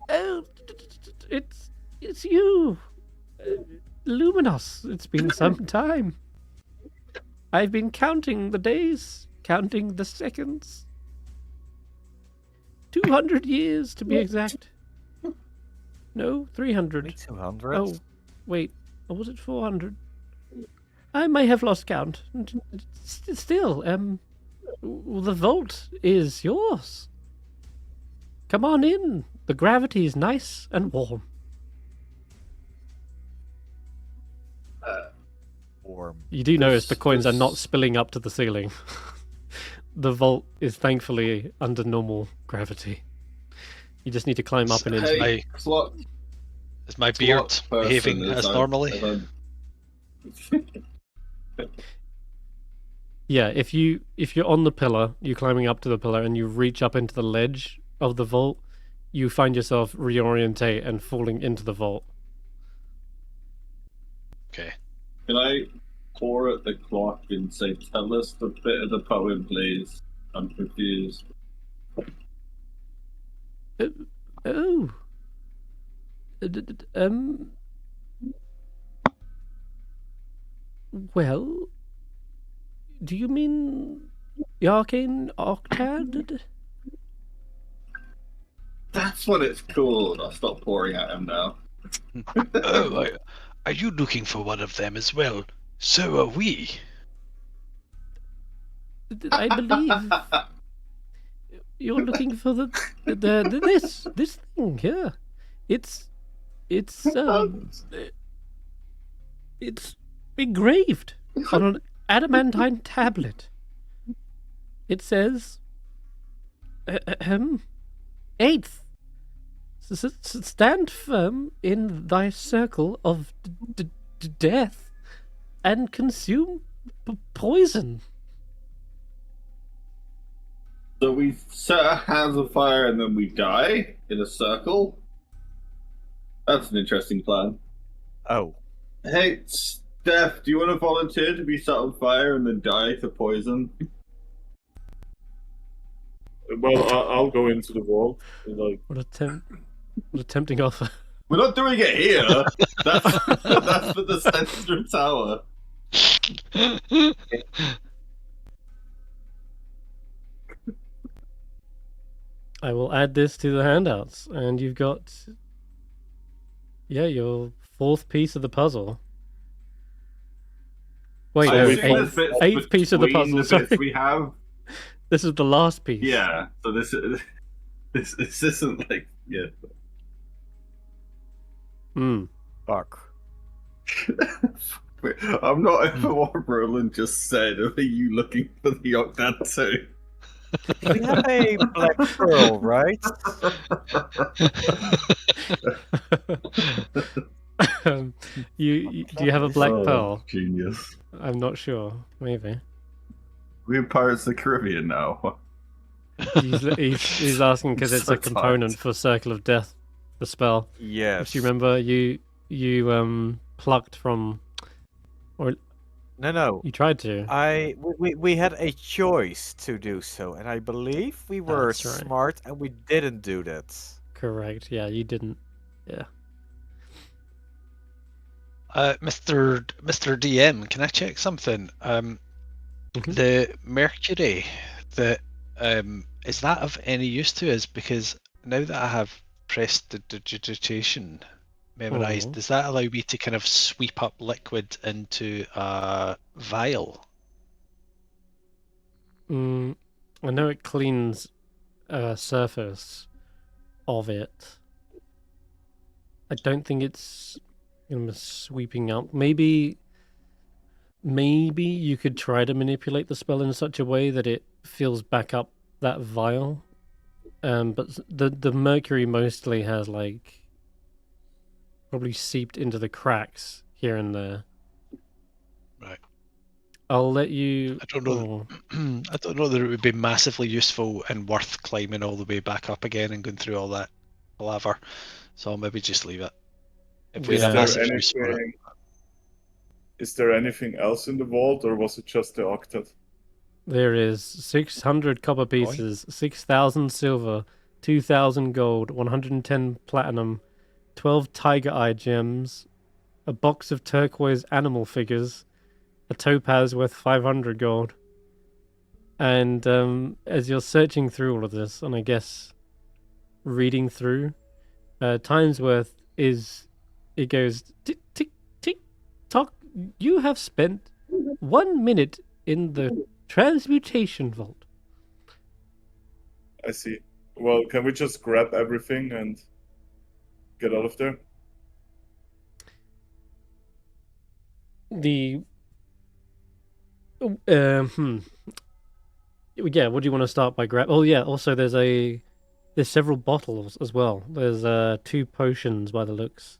Speaker 1: Oh, it's you, Luminos. It's been some time. I've been counting the days, counting the seconds. 200 years to be exact. No, 300.
Speaker 5: 200?
Speaker 1: Oh, wait. Or was it 400? I may have lost count. Still, the vault is yours. Come on in. The gravity is nice and warm.
Speaker 5: Warm.
Speaker 1: You do notice the coins are not spilling up to the ceiling. The vault is thankfully under normal gravity. You just need to climb up and into it.
Speaker 3: Is my beard behaving as normally?
Speaker 1: Yeah, if you're on the pillar, you're climbing up to the pillar, and you reach up into the ledge of the vault, you find yourself reorientate and falling into the vault.
Speaker 3: Okay.
Speaker 2: Can I pour at the clock and say, tell us the bit of the poem, please? I'm confused.
Speaker 1: Well, do you mean the Arcane Octad?
Speaker 2: That's what it's called. I'll stop pouring at him now.
Speaker 3: Are you looking for one of them as well? So are we.
Speaker 1: I believe you're looking for this thing here. It's engraved on an adamantine tablet. It says, "Eighth, stand firm in thy circle of death, and consume poison."
Speaker 2: So we set our hands on fire and then we die in a circle? That's an interesting plan.
Speaker 5: Oh.
Speaker 2: Hey, Stef, do you want to volunteer to be set on fire and then die to poison?
Speaker 4: Well, I'll go into the vault. Like...
Speaker 1: What a tempting offer.
Speaker 2: We're not doing it here. That's for the Central Tower.
Speaker 1: I will add this to the handouts, and you've got, your fourth piece of the puzzle. Wait,
Speaker 2: I
Speaker 1: no,
Speaker 2: assume there's bits
Speaker 1: eighth piece of the
Speaker 2: between
Speaker 1: puzzle.
Speaker 2: the bits
Speaker 1: Sorry,
Speaker 2: we have.
Speaker 1: this is the last piece.
Speaker 2: Yeah, so this this isn't like
Speaker 1: Hmm.
Speaker 5: Fuck.
Speaker 2: Wait, I'm not over what Roland just said. Are you looking for the Octad too?
Speaker 5: We have a black pearl, right?
Speaker 1: Do you have a black pearl?
Speaker 2: Genius.
Speaker 1: I'm not sure. Maybe.
Speaker 2: We're Pirates of the Caribbean now.
Speaker 1: He's asking because it's
Speaker 2: So
Speaker 1: a component
Speaker 2: tight.
Speaker 1: for Circle of Death, the spell.
Speaker 5: Yes.
Speaker 1: If you remember, you plucked from, or
Speaker 5: No.
Speaker 1: you tried to.
Speaker 5: We had a choice to do so, and I believe we were
Speaker 1: That's right.
Speaker 5: smart and we didn't do that.
Speaker 1: Correct. Yeah, you didn't. Yeah.
Speaker 3: Mr. DM, can I check something?
Speaker 1: Mhm.
Speaker 3: The Mercury, that is that of any use to us? Because now that I have prestidigitation memorized,
Speaker 1: Mhm.
Speaker 3: does that allow me to kind of sweep up liquid into a vial?
Speaker 1: I know it cleans a surface of it. I don't think it's sweeping up. Maybe you could try to manipulate the spell in such a way that it fills back up that vial. But the mercury mostly has like probably seeped into the cracks here and there.
Speaker 3: Right.
Speaker 1: I'll let you.
Speaker 3: I don't know. I don't know that it would be massively useful and worth climbing all the way back up again and going through all that palaver. So I'll maybe just leave it. If we
Speaker 4: Is
Speaker 3: had a
Speaker 1: Yeah.
Speaker 3: massive use for it.
Speaker 4: Is there anything else in the vault, or was it just the octet?
Speaker 1: There is 600 copper pieces, 6,000 silver, 2,000 gold, 110 platinum, 12 tiger eye gems, a box of turquoise animal figures, a topaz worth 500 gold. And as you're searching through all of this, and I guess reading through, time's worth it goes tick, tick, tick, tock. You have spent 1 minute in the transmutation vault.
Speaker 4: I see. Well, can we just grab everything and get out of there?
Speaker 1: Yeah, what do you want to start by grab? Oh yeah, also there's several bottles as well. There's 2 potions by the looks.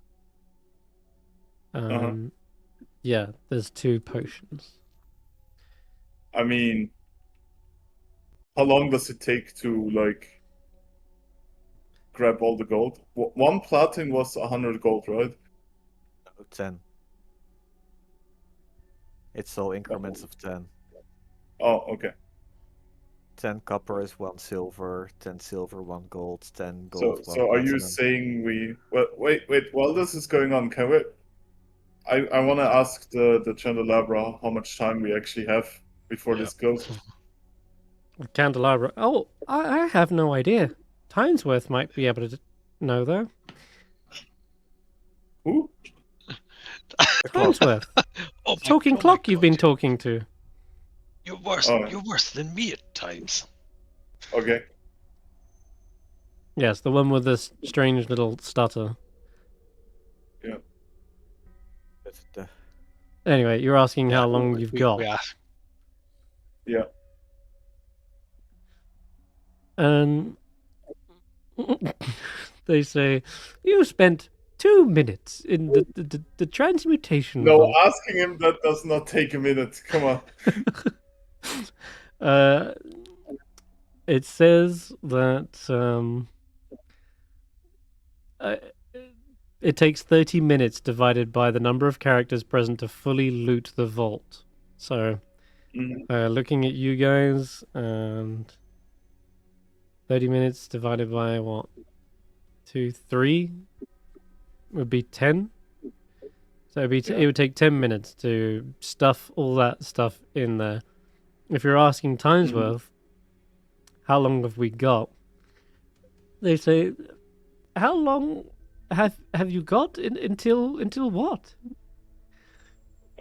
Speaker 1: Yeah, there's 2 potions.
Speaker 4: I mean, how long does it take to like grab all the gold? One platin was 100 gold, right?
Speaker 5: No, 10. It's all increments of 10.
Speaker 4: Oh, okay.
Speaker 5: 10 copper is 1 silver, 10 silver, 1 gold, 10
Speaker 4: So,
Speaker 5: gold, 1
Speaker 4: so are you
Speaker 5: platinum.
Speaker 4: saying we? Well, wait. While this is going on, can we? I want to ask the candelabra how much time we actually have before this goes.
Speaker 1: Candelabra. Oh, I have no idea. Timesworth might be able to know though.
Speaker 4: Who?
Speaker 1: Timesworth.
Speaker 3: Oh
Speaker 1: Talking
Speaker 3: my
Speaker 1: clock you've
Speaker 3: God.
Speaker 1: been talking to.
Speaker 3: You're worse.
Speaker 4: Oh.
Speaker 3: You're worse than me at times.
Speaker 4: Okay.
Speaker 1: Yes, the one with this strange little stutter. Anyway, you're asking how long you've got.
Speaker 4: Yeah.
Speaker 1: And they say you spent 2 minutes in the transmutation
Speaker 4: No,
Speaker 1: vault.
Speaker 4: asking him that does not take a minute. Come on.
Speaker 1: It says that it takes 30 minutes divided by the number of characters present to fully loot the vault. So, looking at you guys, and 30 minutes divided by what? 2, 3 would be 10. So it would take 10 minutes to stuff all that stuff in there. If you're asking Timesworth, how long have we got? They say, how long have you got until what?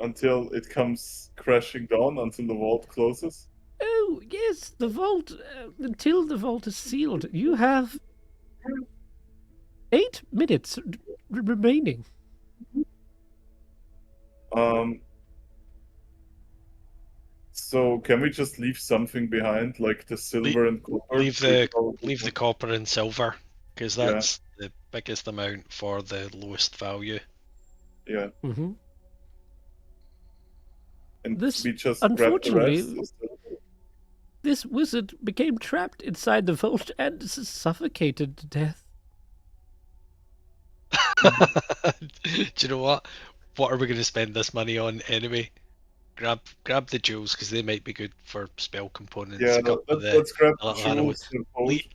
Speaker 4: until it comes crashing down, until the vault closes?
Speaker 1: Oh, yes, the vault, until the vault is sealed, you have 8 minutes remaining.
Speaker 4: So can we just leave something behind, like the silver and copper?
Speaker 3: Leave the copper and silver, because that's the biggest amount for the lowest value.
Speaker 4: Yeah.
Speaker 1: Mm-hmm.
Speaker 4: And
Speaker 1: This,
Speaker 4: we just grab the
Speaker 1: unfortunately,
Speaker 4: rest.
Speaker 1: this wizard became trapped inside the vault and suffocated to death.
Speaker 3: Do you know what? What are we going to spend this money on anyway? Grab the jewels, because they might be good for spell components.
Speaker 4: Yeah, let's grab the jewels.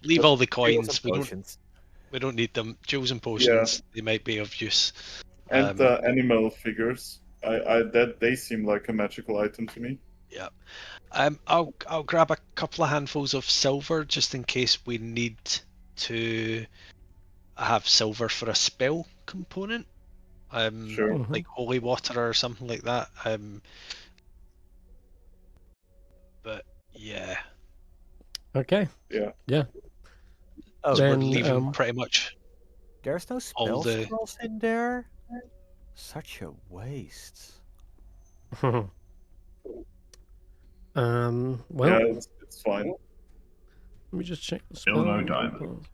Speaker 3: Leave all the coins.
Speaker 5: Potions.
Speaker 3: We don't need them. Jewels and potions. They might be of use.
Speaker 4: And the animal figures. They seem like a magical item to me.
Speaker 3: Yeah. I'll grab a couple of handfuls of silver just in case we need to have silver for a spell component.
Speaker 4: Sure.
Speaker 3: Like holy water or something like that. But yeah.
Speaker 1: Okay.
Speaker 4: Yeah.
Speaker 5: Oh,
Speaker 3: So we're
Speaker 1: Then,
Speaker 3: leaving pretty much.
Speaker 5: there's no spell scrolls in there? Such a waste.
Speaker 1: well,
Speaker 4: Yeah, it's fine.
Speaker 1: let me just check the
Speaker 2: Still no
Speaker 1: spell.
Speaker 2: diamond.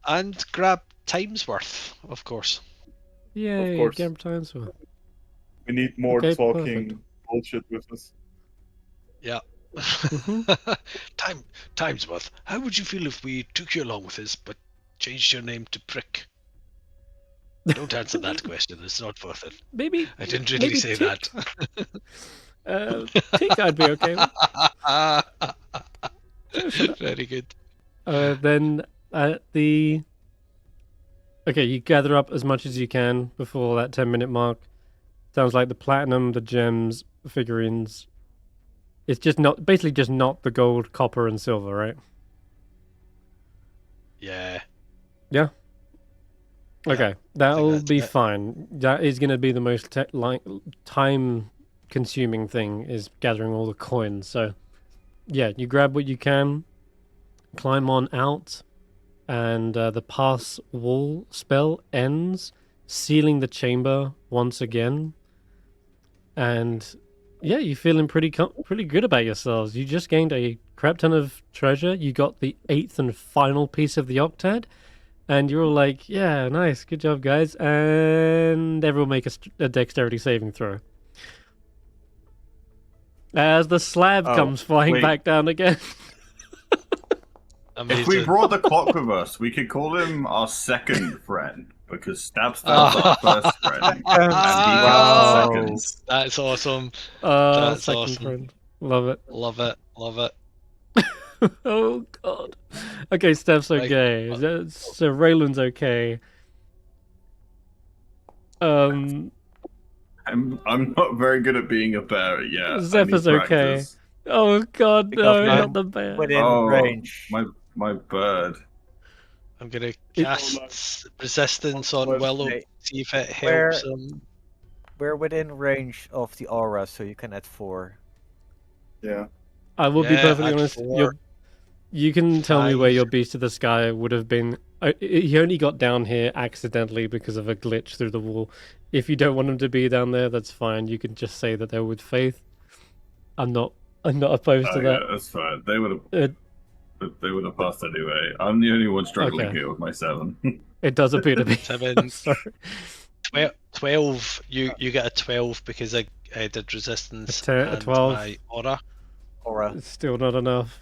Speaker 3: And grab time's worth, of course.
Speaker 1: Yay,
Speaker 4: course.
Speaker 1: Gam times worth.
Speaker 4: We need more
Speaker 1: Okay,
Speaker 4: talking
Speaker 1: perfect.
Speaker 4: bullshit with us.
Speaker 3: Yeah. Time's worth. How would you feel if we took you along with us, but changed your name to Prick? Don't answer that question. It's not worth it.
Speaker 1: Maybe
Speaker 3: I didn't really
Speaker 1: maybe
Speaker 3: say
Speaker 1: Tick.
Speaker 3: that.
Speaker 1: Tick I'd be okay with.
Speaker 3: Very good.
Speaker 1: Then okay, you gather up as much as you can before that 10-minute mark. Sounds like the platinum, the gems, the figurines. It's just not the gold, copper, and silver, right?
Speaker 3: Yeah.
Speaker 1: Yeah. Okay, that'll
Speaker 3: that's
Speaker 1: be
Speaker 3: it.
Speaker 1: fine. That is going to be the most time-consuming thing, is gathering all the coins. So, yeah, you grab what you can, climb on out, and the pass wall spell ends, sealing the chamber once again. And yeah, you're feeling pretty good about yourselves. You just gained a crap ton of treasure. You got the 8th and final piece of the octad. And you're all like, yeah, nice, good job, guys. And everyone make a dexterity saving throw. As the slab comes flying back down again.
Speaker 2: If we brought the clock with us, we could call him our second friend, because Stab's our first friend, and he counts seconds.
Speaker 3: That's awesome.
Speaker 1: That's
Speaker 3: That's
Speaker 1: second
Speaker 3: awesome.
Speaker 1: friend. Love it.
Speaker 3: Love it. Love it.
Speaker 1: Oh god. Okay, Steph's okay. So Roland's okay.
Speaker 2: I'm not very good at being a bear yet.
Speaker 1: Zephyr's okay. Oh god, no, not the bear.
Speaker 5: Within range.
Speaker 2: My bird.
Speaker 3: I'm gonna cast resistance on Willow. See if it helps him.
Speaker 5: We're within range of the aura, so you can add 4.
Speaker 4: Yeah.
Speaker 1: I will be perfectly
Speaker 3: add
Speaker 1: honest.
Speaker 3: 4.
Speaker 1: You can tell me where
Speaker 3: 5.
Speaker 1: your Beast of the Sky would have been. He only got down here accidentally because of a glitch through the wall. If you don't want him to be down there, that's fine. You can just say that they're with Faith. I'm not opposed to that.
Speaker 2: Yeah, that's fine. They would have passed anyway. I'm the only one struggling here with my 7.
Speaker 1: It does appear to be
Speaker 3: 7.
Speaker 1: Sorry.
Speaker 3: 12. You get a 12 because I did resistance
Speaker 1: A
Speaker 3: and
Speaker 1: 12.
Speaker 3: my aura.
Speaker 1: It's still not enough.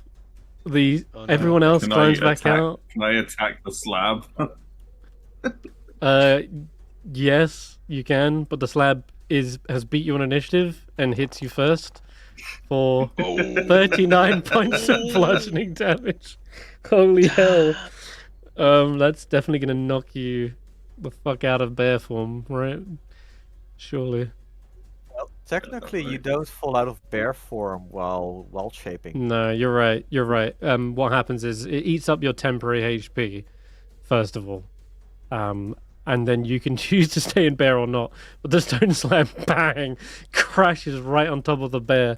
Speaker 1: Everyone else
Speaker 2: Can
Speaker 1: climbs back out.
Speaker 2: Can I attack the slab?
Speaker 1: Yes, you can, but the slab has beat you on initiative and hits you first for 39 points of bludgeoning damage. Holy hell. That's definitely gonna knock you the fuck out of bear form, right? Surely.
Speaker 5: Well, technically, you don't fall out of bear form while wild shaping.
Speaker 1: No, you're right. You're right. What happens is it eats up your temporary HP, first of all. and then you can choose to stay in bear or not. But the stone slab, bang, crashes right on top of the bear.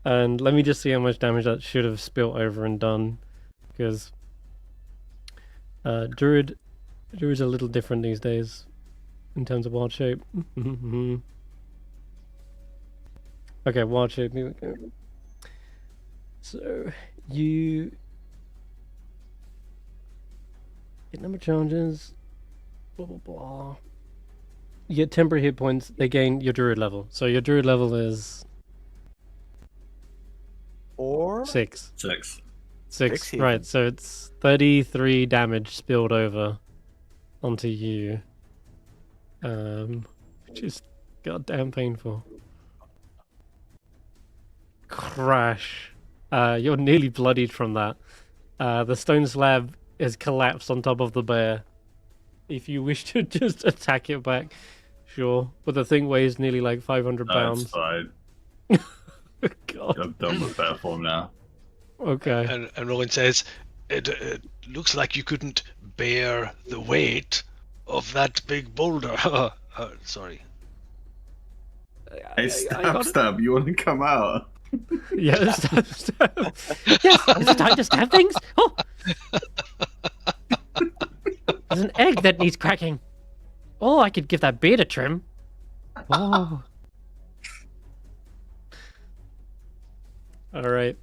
Speaker 1: And let me just see how much damage that should have spilt over and done, because Druid's a little different these days in terms of wild shape. Okay, wild shape, here we go. So you get number of challenges, blah blah blah. You get temporary hit points. They gain your druid level. So your druid level is
Speaker 5: Or
Speaker 1: 6.
Speaker 2: 6.
Speaker 1: 6,
Speaker 5: even.
Speaker 1: right? So it's 33 damage spilled over onto you, which is goddamn painful. Crash. You're nearly bloodied from that. The stone slab has collapsed on top of the bear. If you wish to just attack it back, sure. But the thing weighs nearly like 500
Speaker 2: That's
Speaker 1: pounds.
Speaker 2: fine.
Speaker 1: God.
Speaker 2: I'm done with bear form now.
Speaker 1: Okay.
Speaker 3: And Roland says, it looks like you couldn't bear the weight of that big boulder. Sorry.
Speaker 2: Hey, stab, you want to come out?
Speaker 1: Yeah, stab. Yes, is it time to stab things? Oh! There's an egg that needs cracking. Oh, I could give that beard a trim. Oh. Alright.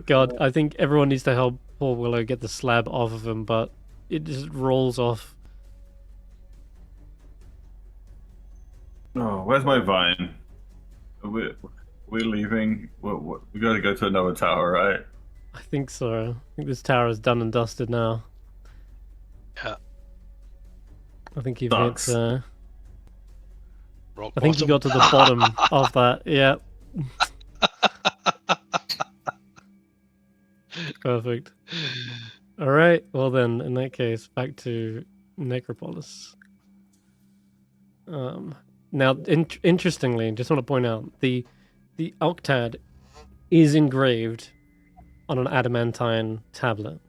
Speaker 1: God, I think everyone needs to help poor Willow get the slab off of him, but it just rolls off.
Speaker 2: Oh, where's my vine? We're leaving. We gotta go to another tower, right?
Speaker 1: I think so. I think this tower is done and dusted now.
Speaker 3: Yeah.
Speaker 1: I think you've
Speaker 2: Sucks.
Speaker 1: hit.
Speaker 3: Rock
Speaker 1: I think you
Speaker 3: bottom.
Speaker 1: got to the bottom of that. Yeah. Perfect. All right. Well then, in that case, back to Necropolis. Now, interestingly, just want to point out the Octad is engraved on an adamantine tablet.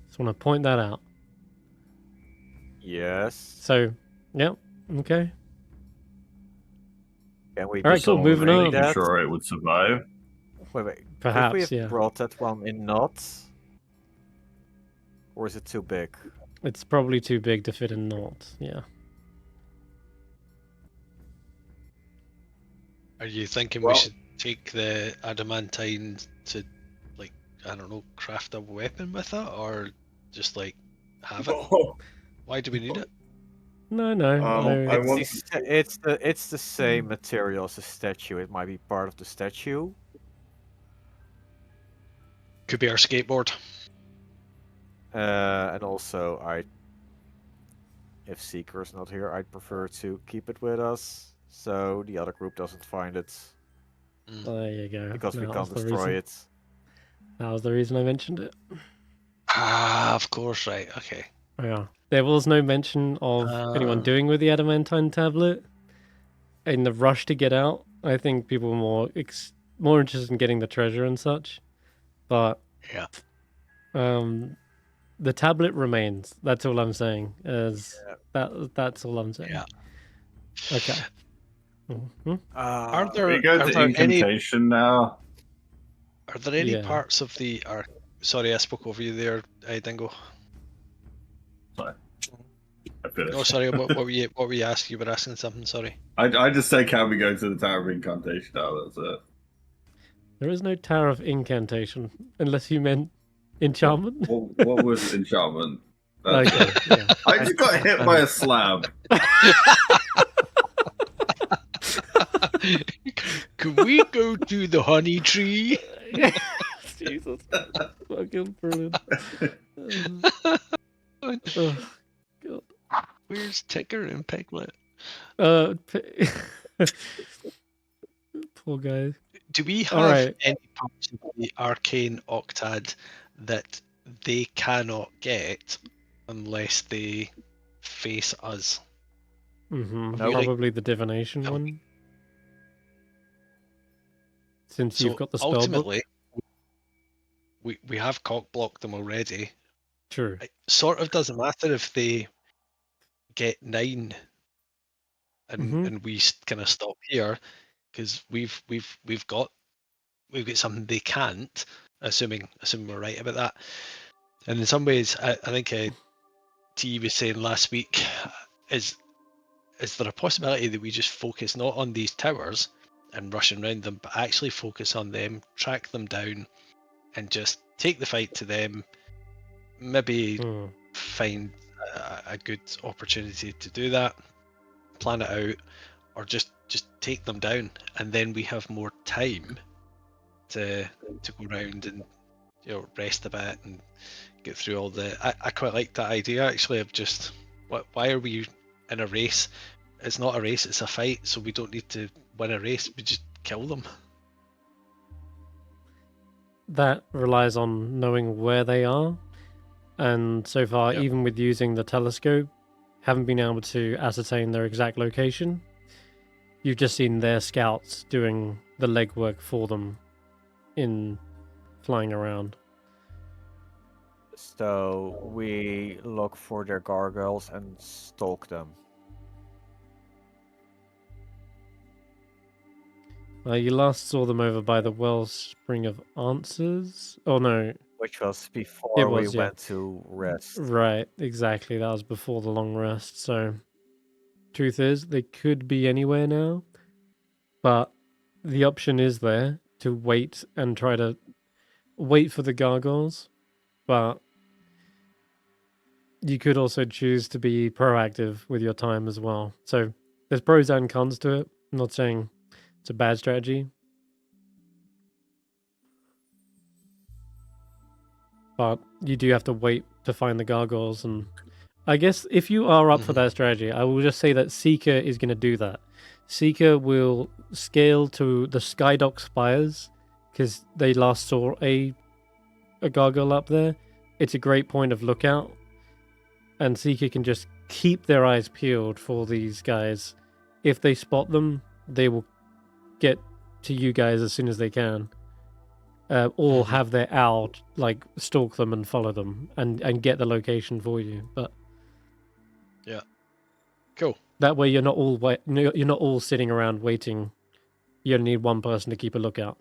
Speaker 1: Just want to point that out.
Speaker 5: yes.
Speaker 1: So, yeah, okay.
Speaker 5: Can we
Speaker 1: All right, cool,
Speaker 5: just
Speaker 1: moving
Speaker 5: bring
Speaker 1: on.
Speaker 2: Making
Speaker 5: that?
Speaker 2: sure it would survive.
Speaker 5: Wait.
Speaker 1: Perhaps,
Speaker 5: Could we have
Speaker 1: yeah.
Speaker 5: brought that one in knots? Or is it too big?
Speaker 1: It's probably too big to fit in knots. Yeah.
Speaker 3: Are you thinking
Speaker 4: Well-
Speaker 3: we should take the adamantine to, like, I don't know, craft a weapon with it, or just like have it?
Speaker 4: Oh,
Speaker 3: Why do we need it?
Speaker 1: No, no.
Speaker 4: I
Speaker 5: It's,
Speaker 4: want-
Speaker 5: it's the same material as the statue. It might be part of the statue.
Speaker 3: Could be our skateboard.
Speaker 5: And also, if Seeker's not here, I'd prefer to keep it with us, so the other group doesn't find it,
Speaker 1: There you go.
Speaker 5: because we
Speaker 1: That
Speaker 5: can't
Speaker 1: was the
Speaker 5: destroy
Speaker 1: reason.
Speaker 5: it.
Speaker 1: That was the reason I mentioned it.
Speaker 3: Ah, of course, right. Okay.
Speaker 1: Yeah. There was no mention of anyone doing with the adamantine tablet. In the rush to get out, I think people were more interested in getting the treasure and such. But
Speaker 3: Yeah.
Speaker 1: the tablet remains. That's all I'm saying. That's all I'm saying.
Speaker 3: Yeah.
Speaker 1: Okay. Mhm.
Speaker 3: Are
Speaker 2: We
Speaker 3: there,
Speaker 2: go
Speaker 3: are
Speaker 2: to
Speaker 3: there any
Speaker 2: incantation now.
Speaker 3: Are there any
Speaker 1: Yeah.
Speaker 3: parts of the Sorry, I spoke over you there, Dingo.
Speaker 2: Sorry. I finished.
Speaker 3: Oh, sorry. What were you asking? You were asking something. Sorry.
Speaker 2: I just say, can we go to the Tower of Incantation now? That's it.
Speaker 1: There is no Tower of Incantation, unless you meant enchantment.
Speaker 2: What was enchantment? That's
Speaker 1: Okay,
Speaker 2: it.
Speaker 1: yeah.
Speaker 2: I just got hit by a slab.
Speaker 3: Can we go to the honey tree?
Speaker 1: Jesus. Fucking brilliant. Oh, God.
Speaker 3: Where's Ticker and Piglet?
Speaker 1: Poor guy.
Speaker 3: Do we
Speaker 1: All
Speaker 3: have
Speaker 1: right.
Speaker 3: any parts of the arcane octad that they cannot get unless they face us?
Speaker 1: Mm-hmm.
Speaker 5: Nope.
Speaker 1: Probably the divination
Speaker 3: No.
Speaker 1: one. Since
Speaker 3: So
Speaker 1: you've got the spell book.
Speaker 3: ultimately, we have cock blocked them already.
Speaker 1: True.
Speaker 3: It sort of doesn't matter if they get 9 and we kind of stop here because we've got something they can't, assuming we're right about that. And in some ways, I think T was saying last week, is there a possibility that we just focus not on these towers and rushing around them, but actually focus on them, track them down, and just take the fight to them, maybe find a good opportunity to do that, plan it out, or just take them down, and then we have more time to go around and rest a bit and get through all the. I quite like that idea actually of just why are we in a race? It's not a race, it's a fight, so we don't need to win a race, we just kill them.
Speaker 1: That relies on knowing where they are, and so far, even with using the telescope, haven't been able to ascertain their exact location. You've just seen their scouts doing the legwork for them in flying around.
Speaker 5: So we look for their gargoyles and stalk them.
Speaker 1: You last saw them over by the Wellspring of Answers. Oh no,
Speaker 5: which was before we went to rest.
Speaker 1: Right, exactly. That was before the long rest. So, truth is, they could be anywhere now, but the option is there to wait and try to wait for the gargoyles, but you could also choose to be proactive with your time as well. So there's pros and cons to it. I'm not saying it's a bad strategy, but you do have to wait to find the gargoyles. And I guess if you are up for that strategy, I will just say that Seeker is going to do that. Seeker will scale to the Skydock spires because they last saw a gargoyle up there. It's a great point of lookout, and Seeker can just keep their eyes peeled for these guys. If they spot them, they will get to you guys as soon as they can, or have their owl like stalk them and follow them and get the location for you. But
Speaker 3: yeah, cool.
Speaker 1: That way you're not all sitting around waiting. You only need one person to keep a lookout.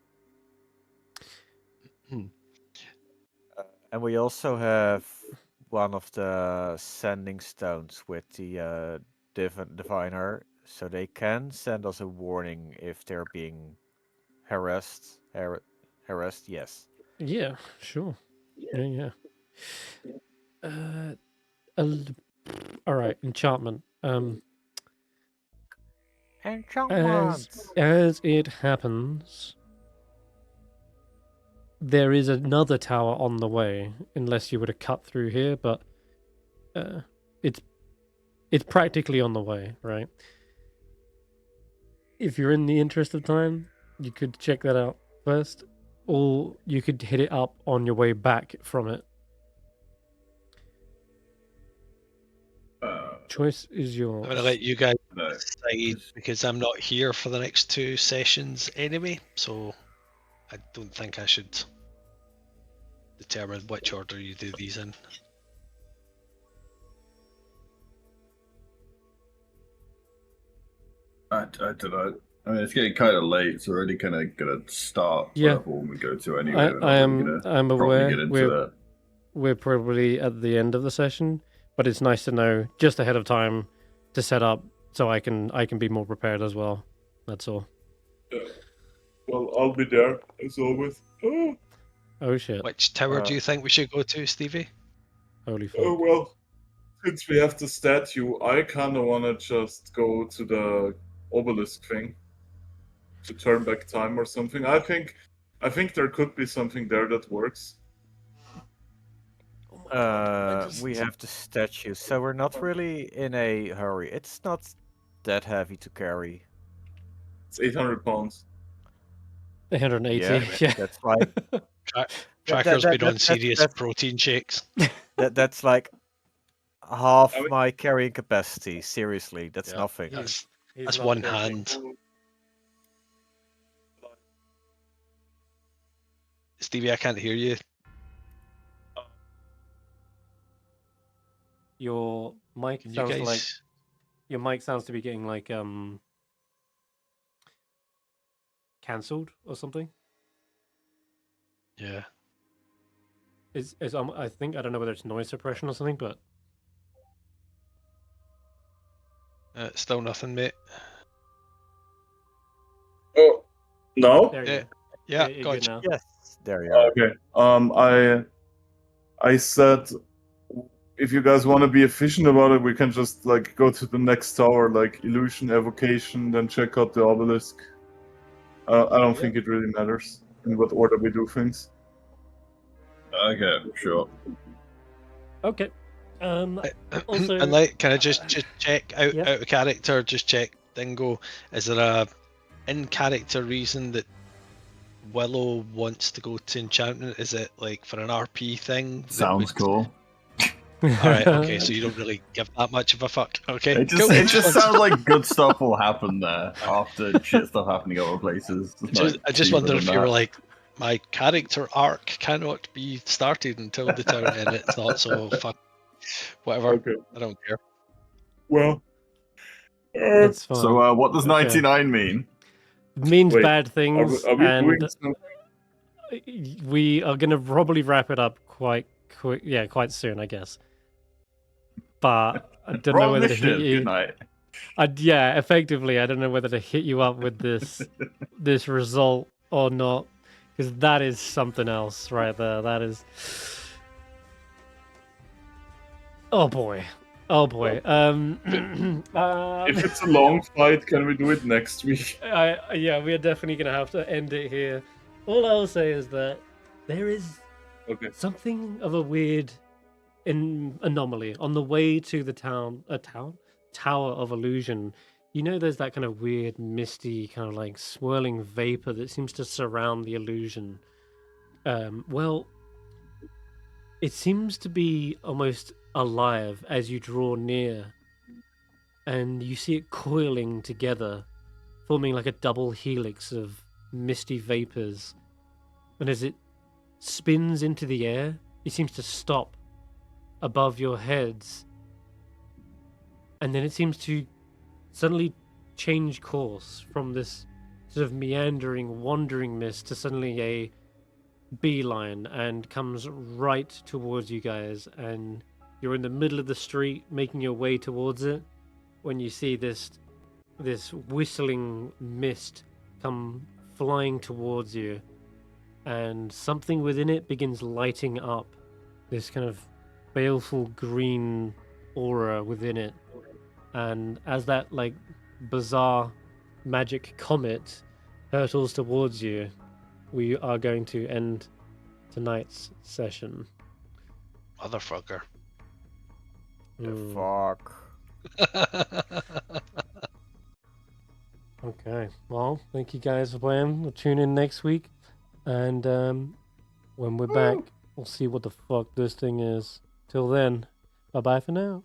Speaker 5: And we also have one of the sending stones with the diviner, so they can send us a warning if they're being harassed. Harassed, yes.
Speaker 1: Yeah, sure. Yeah. All right, enchantment.
Speaker 5: Enchantment.
Speaker 1: As it happens, there is another tower on the way, unless you were to cut through here, but it's practically on the way, right? If you're in the interest of time, you could check that out first, or you could hit it up on your way back from it. Choice is yours.
Speaker 3: I'm going to let you guys decide because I'm not here for the next 2 sessions anyway, so I don't think I should determine which order you do these in.
Speaker 2: I don't know. I mean, it's getting kind of late, so we're already kind of gonna start whatever one we go to anyway.
Speaker 1: I'm aware we're probably at the end of the session, but it's nice to know just ahead of time to set up so I can be more prepared as well. That's all.
Speaker 4: Yeah. Well, I'll be there as always.
Speaker 1: Oh shit!
Speaker 3: Which tower do you think we should go to, Steivei?
Speaker 1: Holy fuck!
Speaker 4: Oh well, since we have the statue, I kind of want to just go to the obelisk thing to turn back time or something. I think there could be something there that works.
Speaker 5: We have the statue, so we're not really in a hurry. It's not that heavy to carry.
Speaker 4: It's 800 pounds.
Speaker 1: 180. Yeah.
Speaker 5: That's like
Speaker 3: Tracker's been on serious protein shakes.
Speaker 5: That's like half my carrying capacity. Seriously, that's nothing.
Speaker 3: That's one hand. Steivei, I can't hear you.
Speaker 1: Your mic
Speaker 3: Can you
Speaker 1: sounds
Speaker 3: guys?
Speaker 1: like your mic sounds to be getting like cancelled or something.
Speaker 3: Yeah.
Speaker 1: Is I think I don't know whether it's noise suppression or something, but
Speaker 3: Still nothing, mate.
Speaker 4: Oh, no.
Speaker 1: there you
Speaker 3: Yeah.
Speaker 1: go.
Speaker 3: Yeah.
Speaker 1: You're good
Speaker 3: Gotcha.
Speaker 1: now.
Speaker 5: Yes, there you are.
Speaker 4: Okay. I said, if you guys want to be efficient about it, we can just like go to the next tower, like illusion, evocation, then check out the obelisk. I don't think it really matters in what order we do things.
Speaker 2: Okay, sure.
Speaker 1: Okay. Also,
Speaker 3: And like, can I just check out
Speaker 1: yeah.
Speaker 3: out of character? Just check Dingo. Is there a in character reason that Willow wants to go to enchantment? Is it like for an RP thing? that
Speaker 2: Sounds
Speaker 3: would-
Speaker 2: cool.
Speaker 3: All right. Okay. So you don't really give that much of a fuck. Okay.
Speaker 2: It just
Speaker 3: cool.
Speaker 2: it just sounds like good stuff will happen there after shit stuff happening other places.
Speaker 3: I just wonder if you were like, my character arc cannot be started until the town, and it's not. So fuck. Whatever.
Speaker 4: Okay.
Speaker 3: I don't care.
Speaker 4: Well,
Speaker 1: That's fine.
Speaker 2: So what does
Speaker 1: Okay.
Speaker 2: 99 mean?
Speaker 1: It means
Speaker 4: Wait,
Speaker 1: bad
Speaker 4: are
Speaker 1: things,
Speaker 4: we doing
Speaker 1: and
Speaker 4: something?
Speaker 1: we are gonna probably wrap it up quite quick. Yeah, quite soon, I guess. But I don't know whether to hit
Speaker 2: Good
Speaker 1: you.
Speaker 2: night.
Speaker 1: Yeah, effectively, I don't know whether to hit you up with this result or not, because that is something else right there. That is. Oh boy. Oh boy.
Speaker 4: If it's a long fight, can we do it next week?
Speaker 1: Yeah, we are definitely gonna have to end it here. All I'll say is that there is
Speaker 4: Okay.
Speaker 1: something of a weird anomaly on the way to the Tower of Illusion. You know, there's that kind of weird, misty, kind of like swirling vapor that seems to surround the illusion. Well, it seems to be almost alive as you draw near, and you see it coiling together, forming like a double helix of misty vapors. And as it spins into the air, it seems to stop above your heads, and then it seems to suddenly change course from this sort of meandering, wandering mist to suddenly a beeline, and comes right towards you guys. And you're in the middle of the street making your way towards it when you see this whistling mist come flying towards you, and something within it begins lighting up, this kind of baleful green aura within it. And as that like bizarre magic comet hurtles towards you, we are going to end tonight's session.
Speaker 3: Motherfucker.
Speaker 5: Fuck.
Speaker 1: Okay, well, thank you guys for playing. We'll tune in next week, and when we're back, we'll see what the fuck this thing is. Till then, bye bye for now.